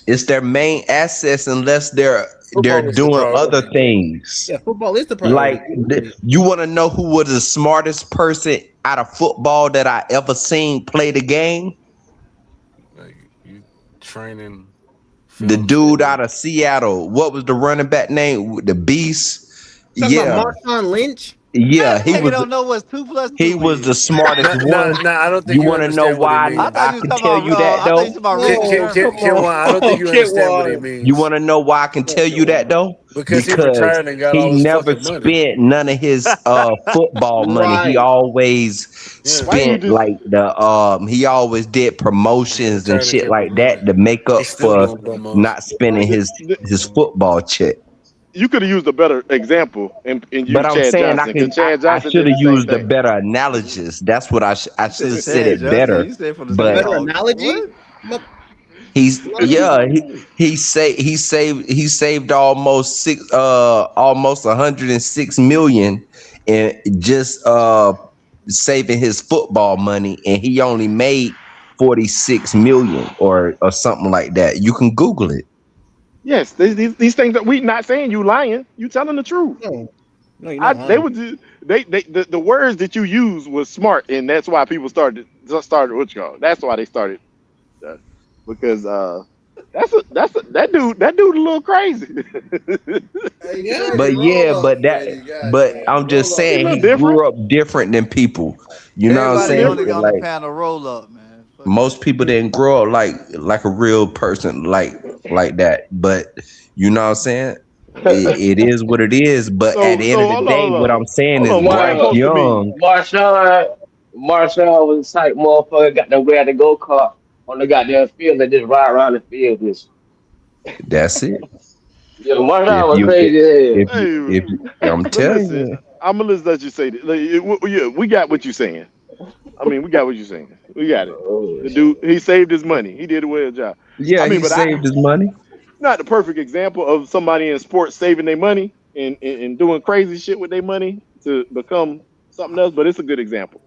It's their main assets unless they're doing other things. Yeah, football is the priority. Like, you want to know who was the smartest person out of football that I ever seen play the game? Training. The dude out of Seattle. What was the running back name? The Beast. Marshawn Lynch. Yeah, he Nigga was. don't know what's 2 + 2. He was the smartest one. I don't think you want to know why I can tell you that though. I don't think you understand what he means. You want to know why I can tell you that though? Because he retired and got all he his never fucking money. spent none of his football money. He always spent like he always did promotions and shit like that to make up for not spending his football check. You could have used a better example, and But I'm Chad saying Johnson. I should have used a better analysis. That's what I should have said it better. But Better analogy. he saved almost 106 million and just saving his football money, and he only made 46 million or something like that. You can Google it. Yes, these things that we not saying you lying. You telling the truth. No, you're not They would the words that you use was smart, and that's why people started what you call. That's why they started because that dude a little crazy. But I'm just saying he grew up different than people. You know what I'm saying? Everybody on the panel roll up, man. Most people didn't grow up like a real person like that. But you know what I'm saying? It is what it is. But at the end of the day, what I'm saying is Bryce Young. Marshawn was the type motherfucker got them grab the go-kart on the goddamn field and just ride around the field. That's it. Yeah, Marshawn was crazy. If I'm telling you. I'm gonna let you say that. We got what you're saying. I mean, we got what you're saying. We got it. The dude, he saved his money. He did a well job. Yeah, he saved his money. Not the perfect example of somebody in sports saving their money and doing crazy shit with their money to become something else, but it's a good example.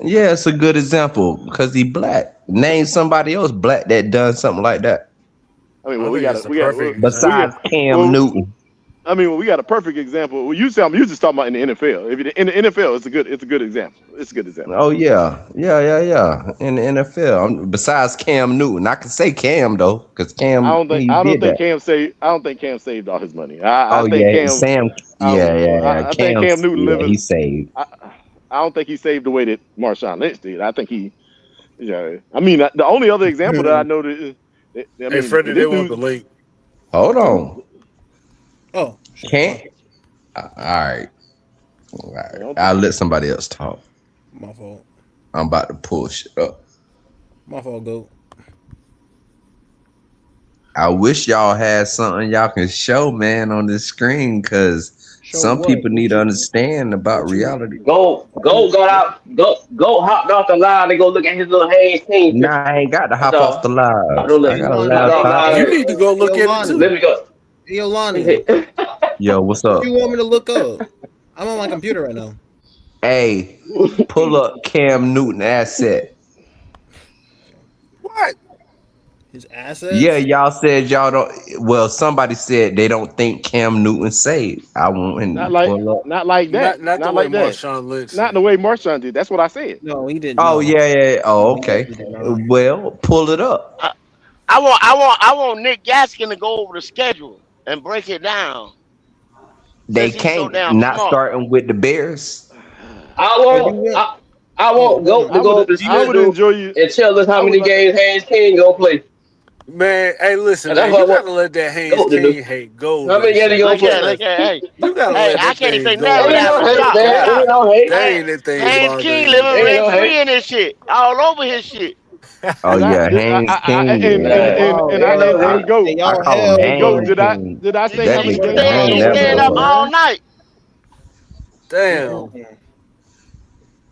Yeah, it's a good example because he black. Name somebody else black that done something like that. I mean, we got besides Cam Newton. I mean, we got a perfect example. Well, you just talking about in the NFL. If in the NFL, it's a good example. It's a good example. Oh yeah. In the NFL, besides Cam Newton, I can say Cam though, because Cam. I don't think Cam saved all his money. I think Cam Newton living. He saved. I don't think he saved the way that Marshawn Lynch did. I think he. Yeah. I mean, the only other example that I know that. Hey, Freddie, they want the link. Hold on. Oh, can't. All right. I'll let somebody else talk. My fault. I'm about to pull shit up. My fault, go. I wish y'all had something y'all can show, man, on this screen, because some people need to understand about reality. Go hopped off the line and go look at his little Haynes King. Nah, I ain't got to hop off the live. I got a laptop. You need to go look at it too. Let me go. Yo, Lonnie. Yo, what's up? What you want me to look up? I'm on my computer right now. Hey, pull up Cam Newton asset. What? His assets? Yeah, y'all said y'all don't. Well, somebody said they don't think Cam Newton saved. I won't. Not like that. Not the like way that. Marshawn looks. Not the way Marshawn did. That's what I said. No, he didn't. Oh yeah. Oh, okay. Well, pull it up. I want Nick Gaskin to go over the schedule and break it down. They can't. Not starting with the Bears. I won't go to the schedule and tell us how many games Haynes King gonna play. Man, hey, listen, man, you gotta let that Haynes King hate go. How many games he gonna play? Hey, you gotta let that I can't say thing nothing go. without That ain't that thing. Haynes King living rent free in this shit, all over his shit. Oh yeah, Haynes King. And go. Did I say how many games? He's staying up all night. Damn.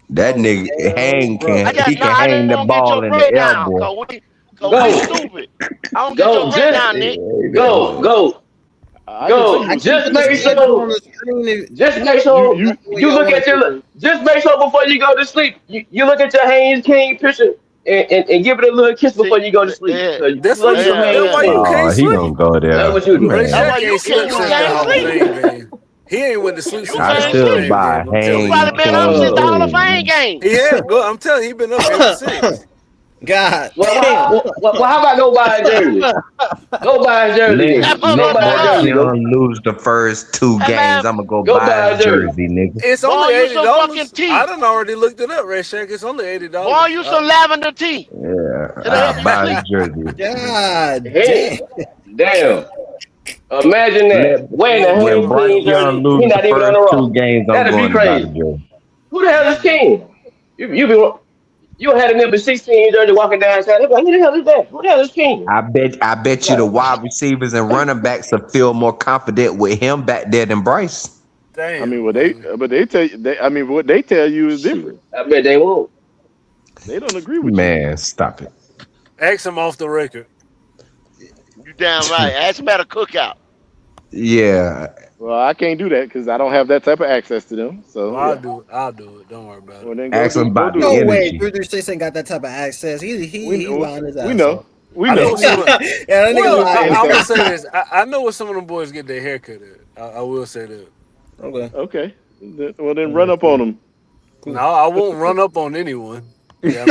That nigga he can hang the ball in the elbow. Go. Stupid. I don't get your breakdown, Nick. Go. Just make sure. You look at your. Just make sure before you go to sleep. You look at your Haynes King picture and give it a little kiss before you go to sleep. That's what you can't he gonna go there. That's what you do. That's why you can't sleep. He ain't went to sleep. I still buy Haynes. You probably been up since the Hall of Fame game. Yeah, I'm telling you, he been up ever since. God. Well, how about go buy a jersey? Go buy a jersey. Don't lose the first 2 games. I'm gonna go buy a jersey, nigga. It's only $80. I done already looked it up, Ray Shack. It's only $80. Boy, you some lavender tea. Yeah, I buy a jersey. God damn. Imagine that. When Bryce Young loses the first 2 games, I'm going to buy the jersey. Who the hell is King? You had a number 16 jersey walking downtown. They're like, who the hell is that? Who the hell is King? I bet you the wide receivers and running backs will feel more confident with him back there than Bryce. Damn. I mean, what they tell you is different. I bet they won't. They don't agree with you. Man, stop it. Ask him off the record. You damn right. Ask him at a cookout. Yeah. Well, I can't do that because I don't have that type of access to them. So I'll do it. Don't worry about it. Well, then ask him about the no energy. way. 336 ain't got that type of access. He lying his ass. We know. Yeah, that nigga lying. I will say this. I know what some of them boys get their haircut at. I will say that. Okay. Well, then run up on them. No, I won't run up on anyone. Yeah,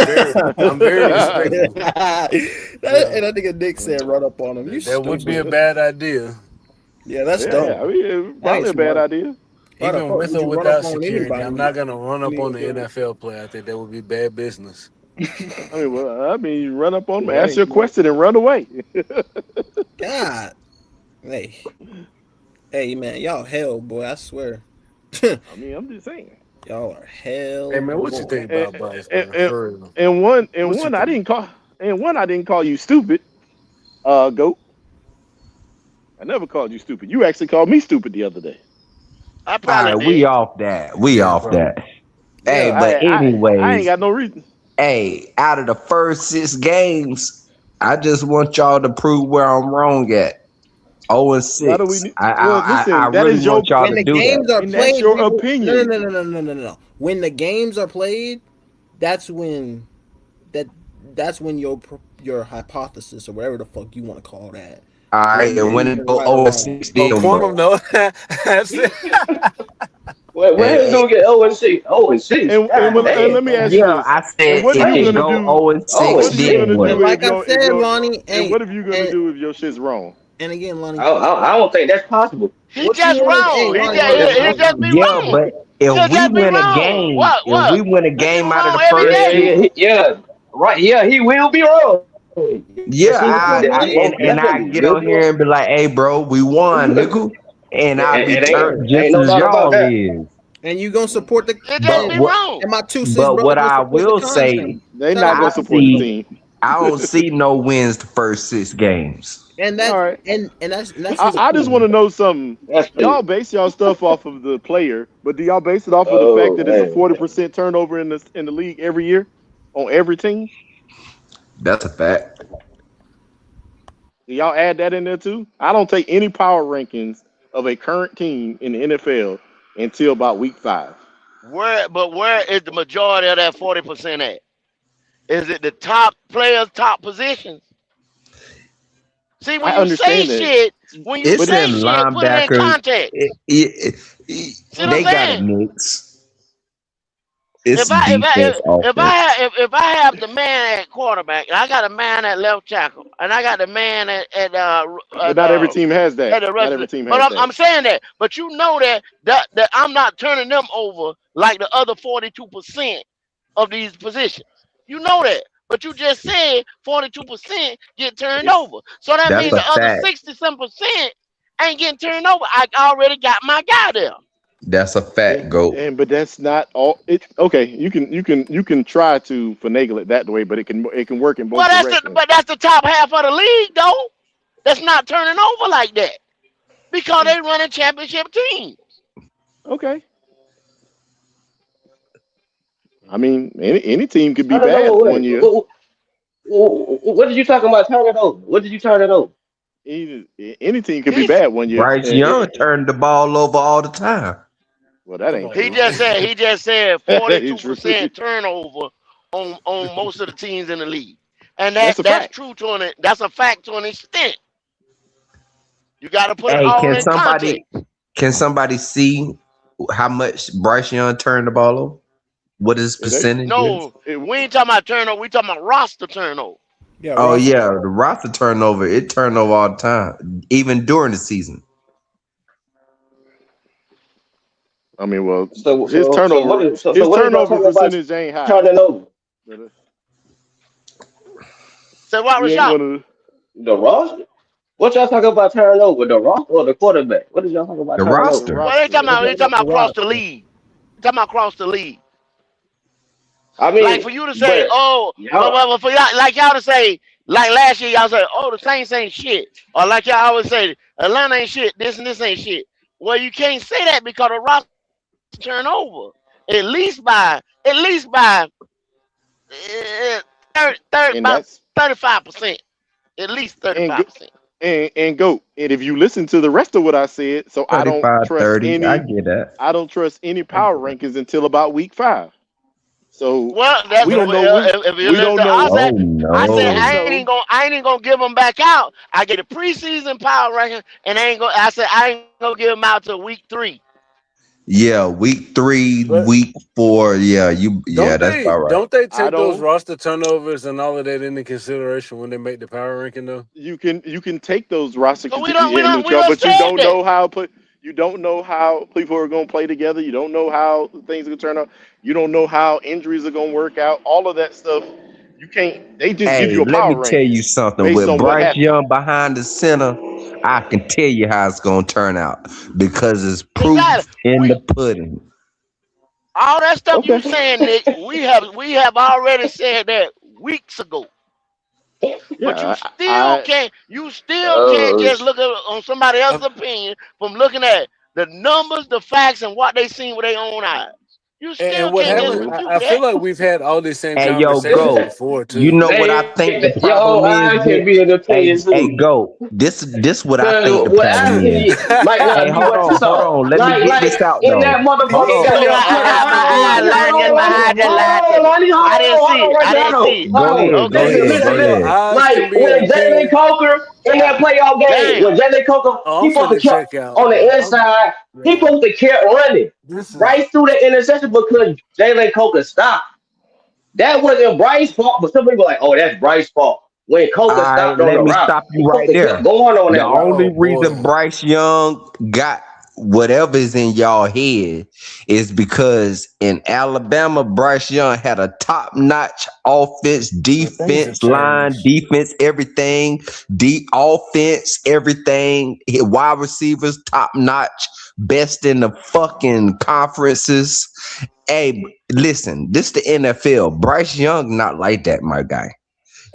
I'm very respectful. And that nigga Nick said run up on him. That would be a bad idea. Yeah, that's dumb. I mean, probably a bad idea. Even with or without security, I'm not gonna run up on the NFL player. I think that would be bad business. I mean, you run up on them, ask your question, and run away. God, hey, man, y'all hell, boy. I swear. I mean, I'm just saying. Y'all are hell. Hey man, what you think about Bryce? And one, I didn't call you stupid. Goat. I never called you stupid. You actually called me stupid the other day. I probably All right, did. we off that. Hey, but anyways, I ain't got no reason. Hey, out of the first 6 games, I just want y'all to prove where I'm wrong at. 0-6. Why do we? I really want y'all to do that. That's your opinion. No. When the games are played, that's when your hypothesis or whatever the fuck you want to call that. All right, and when it go 0-6, then quantum though. That's it. When is gonna get 0-6? 0-6. And let me ask you. I said what are you gonna do? 0-6, then what? Like I said, Lonnie. And what are you gonna do if your shit's wrong? And again, Lonnie, I don't think that's possible. He just wrong. He just be wrong. Yeah, but if we win a game, if we win a game out of the first, right, he will be wrong. Yeah, I get on here and be like, "Hey, bro, we won, nigga," and I be turned just as y'all is. And you gonna support the? But my 2 cents, but what I will say, they not gonna support the team. I don't see no wins the first 6 games. And that's All right. and that's I just want to know something. Y'all base y'all stuff off of the player, but do y'all base it off of the fact that it's a 40% turnover in the league every year on every team? That's a fact. Do y'all add that in there too? I don't take any power rankings of a current team in the NFL until about week 5. Where is the majority of that 40% at? Is it the top players, top positions? See, when you say shit, put it in context. They got a mix. If I have the man at quarterback, and I got a man at left tackle, and I got the man at but not every team has that. Not every team has that. I'm saying that. But you know that I'm not turning them over like the other 42% of these positions. You know that. But you just said 42% get turned over. So that means the other 60-some% ain't getting turned over. I already got my guy there. That's a fact, GOAT. But that's not all. Okay, you can try to finagle it that way, but it can work in both directions. But that's the top half of the league, though. That's not turning over like that because they running championship teams. Okay. I mean, any team could be bad one year. What did you talking about? Turn it over. What did you turn it over? Any team could be bad one year. Bryce Young turned the ball over all the time. Well, that ain't. He just said 42% turnover on most of the teams in the league, and that's true to an. That's a fact to an extent. You got to put it all in context. Can somebody see how much Bryce Young turned the ball over? What is percentage? No, we ain't talking about turnover. We talking about roster turnover. Yeah. The roster turnover. It turned over all the time, even during the season. I mean, well, his turnover percentage ain't high. Turning over. So what, Rashad? The roster? What y'all talking about turning over? The roster or the quarterback? What did y'all talking about? The roster. Well, they talking about across the league. Talking about across the league. I mean, like for you to say, for y'all, like y'all to say, like last year, y'all say, oh, the Saints ain't shit, or like y'all always say, Atlanta ain't shit, this and this ain't shit. Well, you can't say that because the roster turn over at least by 35%, at least 35%. And go. And if you listen to the rest of what I said, so I don't trust 30, any. I get that. I don't trust any power rankings until about week 5. So that's we don't know. I said I ain't gonna give them back out. I get a preseason power ranking, and I said I ain't gonna give them out till week 3. Yeah, week 3, week 4. Yeah, that's all right. Don't they take those roster turnovers and all of that into consideration when they make the power ranking though? You can take those roster but you don't know how people are going to play together. You don't know how things are going to turn out. You don't know how injuries are going to work out. All of that stuff, you can't. They just give you a power ranking. Let me tell you something. With Bryce Young behind the center, I can tell you how it's going to turn out because it's proof in the pudding. All that stuff you saying, Nick, we have already said that weeks ago. But you still can't just look on somebody else's opinion from looking at the numbers, the facts, and what they seen with their own eyes. You still can't just refute I feel like we've had all these same conversations before too. You know what I think the problem is? Hey, go. This what I think the problem is. Hey, hold on. Let me get this out though. That motherfucker. I didn't see it. Go ahead. Like when Jalen Coker in that playoff game, when Jalen Coker, he supposed to keep on the inside. He supposed to keep running right through the interception because Jalen Coker stopped. That wasn't Bryce's fault, but some people are like, "Oh, that's Bryce's fault." When Coker stopped on the route, let me stop you right there. The only reason Bryce Young got whatever is in y'all head is because in Alabama, Bryce Young had a top-notch offense, defense, line, defense, everything, offense, everything, wide receivers, top-notch, best in the fucking conferences. Hey, listen, this the NFL. Bryce Young not like that, my guy.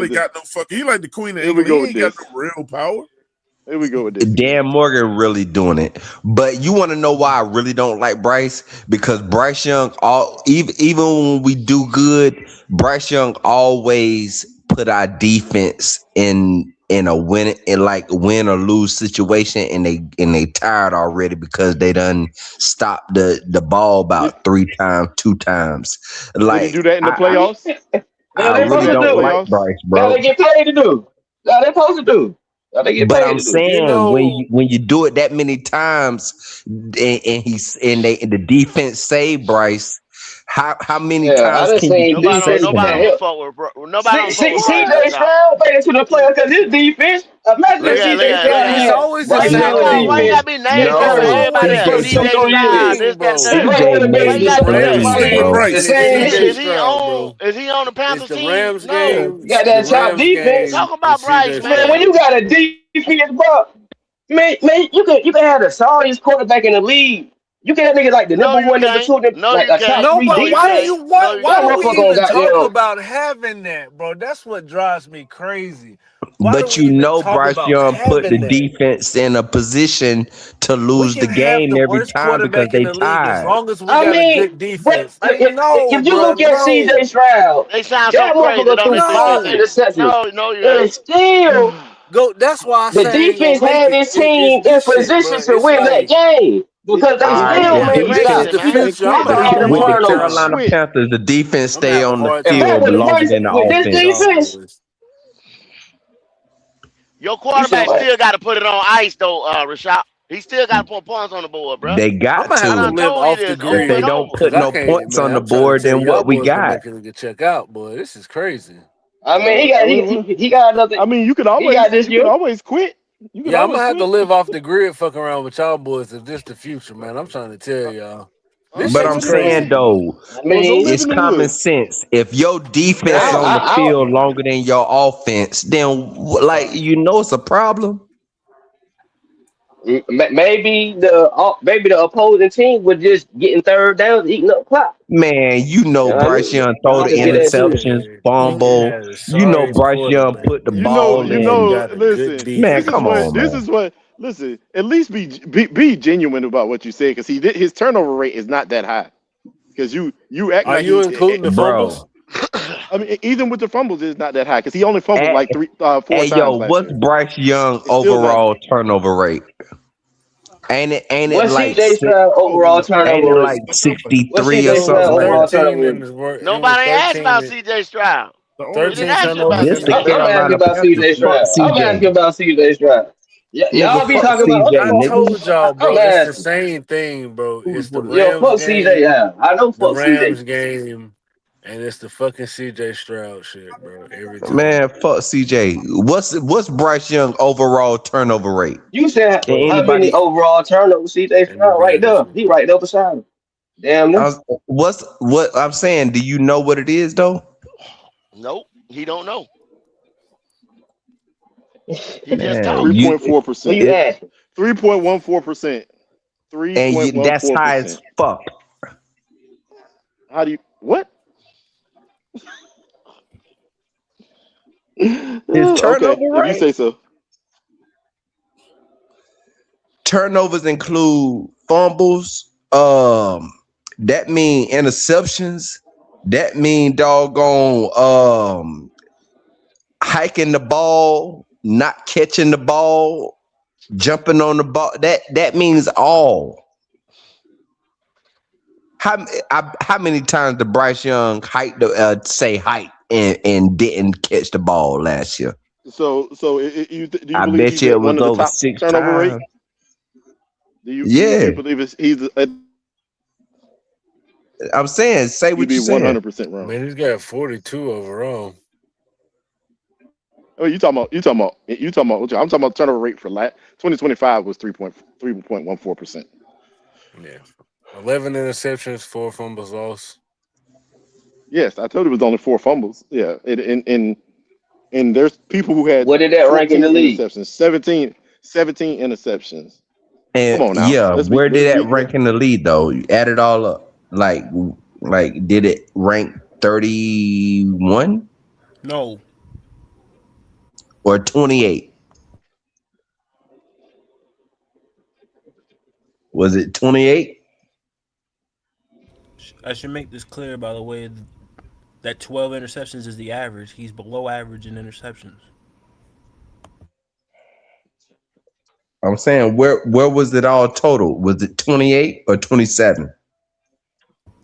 really got no fucking. He like the Queen of England. He ain't got no real power. Here we go with this. Dan Morgan really doing it. But you want to know why I really don't like Bryce? Because Bryce Young, even when we do good, Bryce Young always put our defense in a win or lose situation, and they tired already because they done stopped the ball about 2 times. Like, Did he do that in the playoffs? I really don't like Bryce, bro. Now they get paid to do. Now they supposed to do. Now they get But paid I'm to do. saying when you do it that many times, and the defense saved Bryce. How many times can you Nobody save don't him? fuck with bro. Nobody don't fuck with CJ Stroud made it to the playoffs because his defense. Imagine Look if at CJ Stroud he's had always Bryce Young on why you defense. gotta be nasty for everybody else? CJ Stroud, this, that, CJ would have why been you just gotta do that? the same. Is he on the Panthers team? Rams No. game. Got that The top Rams defense. game Talk about is Bryce, CJ Man, when Stroud. you got a defense, bro, man, you can have the sorriest quarterback in the league. You can have niggas like the number one, number two, like a top three Nobody. defense. Why do we Motherfucker even got talk them. about having that, bro? That's what drives me crazy. But Bryce Young put the defense in a position to lose the game every time because they tired. As long as we I got a mean, good defense. but if you look at CJ Stroud, They sound that so crazy, motherfucker don't threw they, 5 interceptions. No, And still, Go. That's why I the say defense had his team in position to win that game because they still made shots. With the Turnovers. Carolina Panthers, the defense stay on the If that field was longer Bryce than the with this offense. defense, your quarterback still got to put it on ice, though, Rashad. He still got to put points on the board, bro. They got I'm gonna have to to. live off the If grid. they don't put no points on the I'm trying board, to tell then y'all what we boys come got? back and check out, boy. This is crazy. I mean, he got another. I mean, you could He always got this you year. could always quit. You could Yeah, I'm always gonna have to quit. live off the grid, fucking around with y'all boys if this the future, man. I'm trying to tell y'all. This But shit's I'm crazy. saying though, it's common sense. If your defense on the field longer than your offense, then it's a problem. Maybe the opposing team was just getting third downs, eating up clock. Man, Bryce Young throw the interceptions, fumble. Bryce Young put the ball in. Listen, Man, come on, this man. is what. Listen, at least be genuine about what you say, because his turnover rate is not that high. Because you act Are like you including the fumbles? I mean, even with the fumbles, it's not that high because he only fumbled like 4 times. What's Bryce Young overall turnover rate? Ain't it What's like CJ Stroud overall turnover ain't it rate? like 63 What's or CJ Stroud something overall like that? turnover rate? Nobody asked about CJ Stroud. 13 turnovers. This the I'm Carolina asking about Panthers. CJ Fuck Stroud. I'm asking CJ. about CJ Stroud. Y'all Nigga, be fuck talking about CJ, I nigga. told y'all, bro. I'm It's the asking. same thing, bro. It's the Yo, Rams fuck CJ. game, Yeah, I know the fuck Rams CJ. game, and it's the fucking CJ Stroud shit, bro. Every time. Man, fuck CJ. What's Bryce Young overall turnover rate? You said Can how many anybody? overall turnovers CJ Stroud right there? He right there beside him. Damn. What I'm saying? Do you know what it is though? Nope, he don't know. He just talking. 3.4%. 3.14%. And that's high as fuck. How do you what? His turnover rate. If you say so. Turnovers include fumbles. That mean interceptions. That mean doggone hiking the ball, not catching the ball, jumping on the ball. That means all. How many times did Bryce Young hike and didn't catch the ball last year? So do you I believe bet he's you it one was of the over top 6 turnover times. rate? Do you believe he's I'm saying, say what you saying. 100% wrong. Man, he's got 42 overall. Oh, you talking about? I'm talking about turnover rate for 2025 was 3.14%. Yeah, 11 interceptions, 4 fumbles lost. Yes, I told you it was only 4 fumbles. Yeah, and there's people who had what did that rank in the league? Interceptions, 17 interceptions. And come on now. yeah, where did that rank in the lead though? You add it all up. Like did it rank 31? No. Or 28? Was it 28? I should make this clear, by the way. that 12 interceptions is the average. He's below average in interceptions. I'm saying, where was it all total? Was it 28 or 27?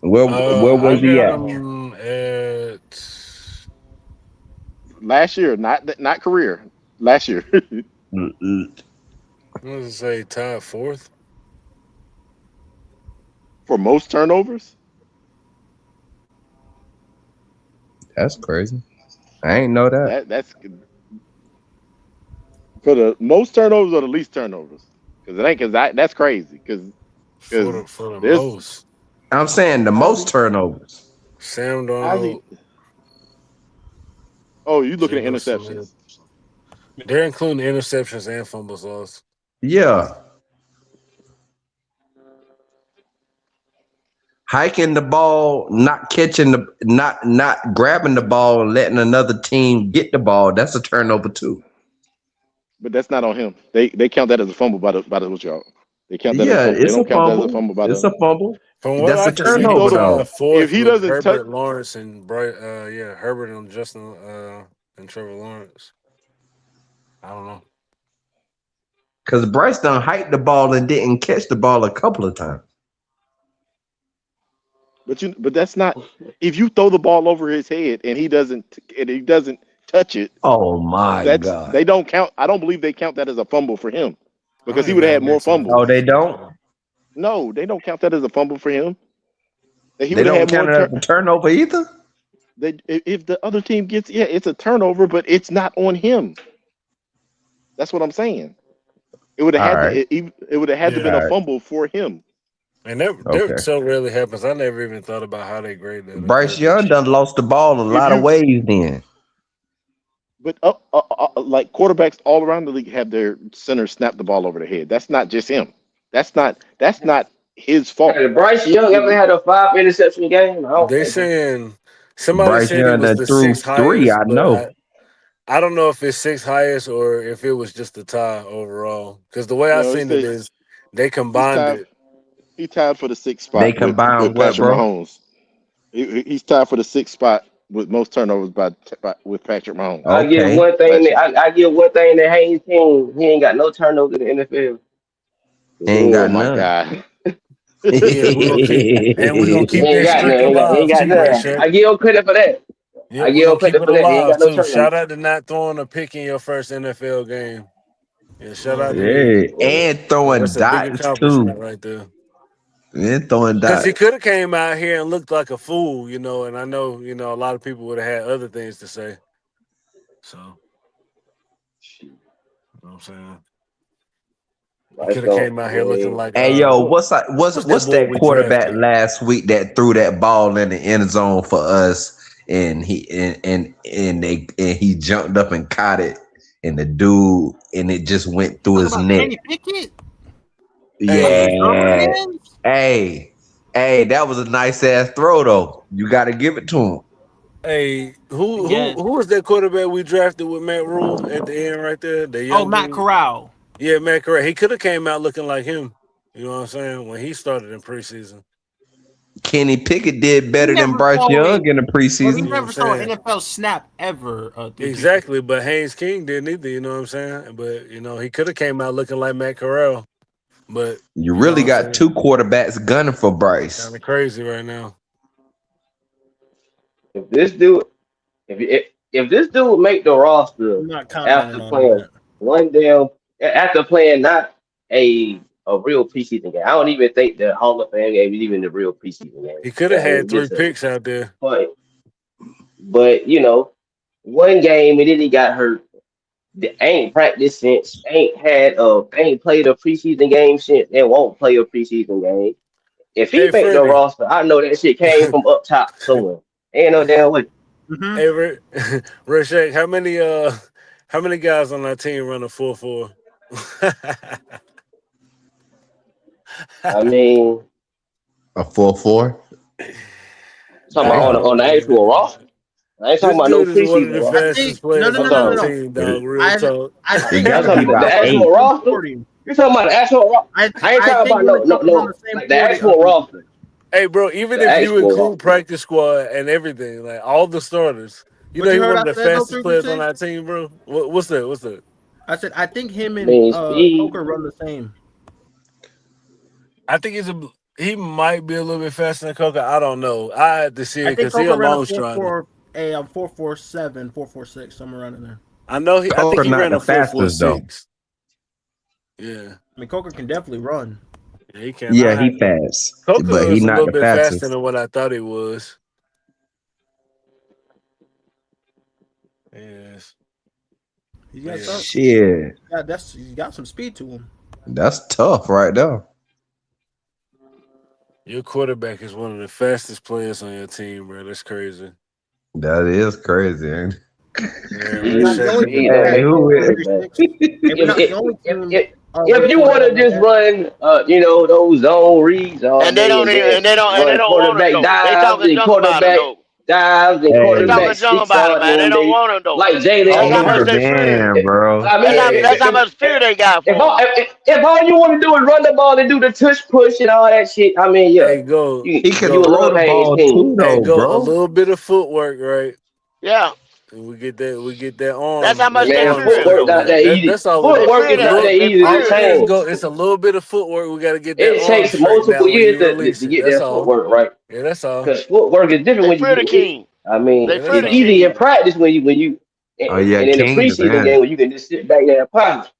Where was he at? Last year, not career. Last year. I'm gonna say tied fourth for most turnovers. That's crazy. I ain't know that. That's for the most turnovers or the least turnovers. Because it ain't that's crazy. Because for the most. I'm saying the most turnovers. Sam Darnold. Oh, you looking at interceptions? They're including interceptions and fumbles lost. Yeah. Hiking the ball, not catching not grabbing the ball and letting another team get the ball. That's a turnover too. But that's not on him. They count that as a fumble by the what y'all. They count that as a fumble. It's they don't a count fumble. that as a fumble by it's a fumble. From what That's I a can see, turnover. If he doesn't Herbert touch Lawrence and Herbert and Justin and Trevor Lawrence. I don't know. Because Bryce done hiked the ball and didn't catch the ball a couple of times. But that's not if you throw the ball over his head and he doesn't touch it. Oh my God. They don't count. I don't believe they count that as a fumble for him because he would have had more fumbles. Oh, they don't? No, they don't count that as a fumble for him. They don't count it as a turnover either? If the other team gets, it's a turnover, but it's not on him. That's what I'm saying. It would have had to. It would have had to been a fumble for him. And that so rarely happens. I never even thought about how they grade that. Bryce Young done lost the ball a lot of ways then. But like quarterbacks all around the league have their center snap the ball over the head. That's not just him. That's not his fault. Hey, Bryce Young ever had a 5 interception game? They saying somebody Bryce said Young it was the threw 6th highest. 3, I know. I don't know if it's 6th highest or if it was just a tie overall. Because the way I seen it is they combined it. He tied for the 6th spot. They combined with what, Patrick bro? Mahomes. He's tied for the 6th spot with most turnovers with Patrick Mahomes. I give one thing. I give one thing that Haynes King. He ain't got no turnovers in the NFL. He ain't got my none. God. And we're gonna keep that streak alive. Ain't got none. I give him credit for that. Yeah, I give him credit for that. He ain't got no turnovers. Shout out to not throwing a pick in your first NFL game. Yeah, shout out to you. And throwing dots too. Right there. And throwing dots. Because he could have came out here and looked like a fool, and I know, a lot of people would have had other things to say. So, you know what I'm saying? He could have came out here looking like. Hey, what's that quarterback last week that threw that ball in the end zone for us, and he jumped up and caught it, and the dude, and it just went through his neck. Kenny Pickett? Yeah. Hey, that was a nice ass throw though. You got to give it to him. Hey, who was that quarterback we drafted with Matt Rule at the end right there? Matt Corral. Yeah, Matt Corral. He could have came out looking like him. You know what I'm saying? When he started in preseason. Kenny Pickett did better than Bryce Young in the preseason. He never saw an NFL snap ever. Exactly, but Haynes King didn't either. You know what I'm saying? But he could have came out looking like Matt Corral. But you really got 2 quarterbacks gunning for Bryce. Kind of crazy right now. If this dude make the roster after playing not a real preseason game, I don't even think the Hall of Fame game is even the real preseason game. He could have had 3 picks out there. But one game and then he got hurt. Ain't practiced since, ain't played a preseason game since, and won't play a preseason game. If he made the roster, I know that shit came from up top somewhere. Ain't no damn way. Mm-hmm. Hey, Rashek, how many guys on our team run a 4-4? I mean, a 4-4. Talking about on the actual roster. I ain't talking about no preseason. The fastest players on the team, dog. Real talk. The actual roster. You're talking about the actual roster. I ain't talking about no the actual roster. Hey, bro, even if you include practice squad and everything, like all the starters, you know, he's one of the fastest players on our team, bro. What's that? I said I think him and Coker run the same. I think he might be a little bit faster than Coker. I don't know. I had to see it because he's a long strider. 4.47, 4.46, somewhere around in there. I know I think he ran a 4.46. Yeah. I mean, Coker can definitely run. Yeah, he can. Yeah, he fast. Coker but is he's a not little the bit fastest. faster than what I thought he was. Yes. He's got some. Shit. Yeah, he's got some speed to him. That's tough right there. Your quarterback is one of the fastest players on your team, bro. That's crazy. That is crazy. Ain't it? If you want to just run, those zone reads, and they don't want to dives and quarterback dives and quarterback sticks on man. They don't want to though. Like Jalen. Damn, bro. That's how much fear they got for if all you want to do is run the ball and do the tush push and all that shit, I mean, yeah. Hey, go. He can throw the ball too, though, bro. A little bit of footwork, right? Yeah. And we get that arm. That's how much footwork not that easy. That's all. Footwork is not that easy to change. It's a little bit of footwork. We got to get that. It takes multiple years to get that footwork right. Yeah, that's all. Because footwork is different when you king. I mean, it's easy in practice when you and in the preseason game when you can just sit back there and practice.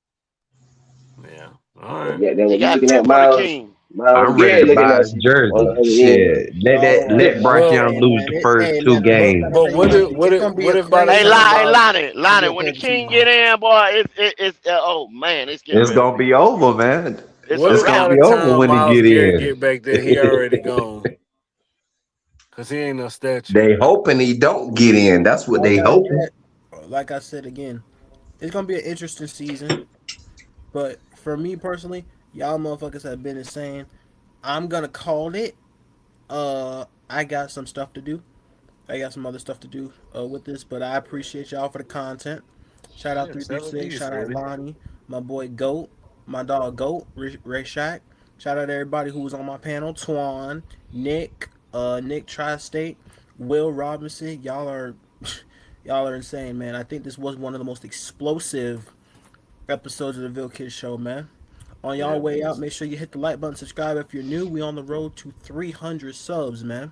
Yeah. All right. Yeah, then when you looking at Miles. I'm ready to buy his jersey. Shit. Let Bryce Young lose the first two games. But what if Lonnie, when the King get in, boy, it's oh man, it's gonna be over, man. It's gonna be over when he get back there. He already gone. Cause he ain't no statue. They hoping he don't get in. That's what they hoping. Like I said again, it's gonna be an interesting season. But for me personally, y'all motherfuckers have been insane. I'm gonna call it. I got some stuff to do. I got some other stuff to do with this, but I appreciate y'all for the content. Shout out 336. Shout out Lonnie, my boy Goat, my dog Goat, Ray Shack. Shout out everybody who was on my panel. Twan, Nick, Nick Tri-State, Will Robinson. Y'all are insane, man. I think this was one of the most explosive episodes of the Ville Kids Show, man. On y'all way out, make sure you hit the like button, subscribe if you're new. We on the road to 300 subs, man.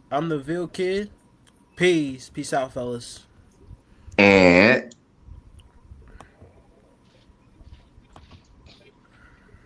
I'm the Ville Kid. Peace out, fellas. And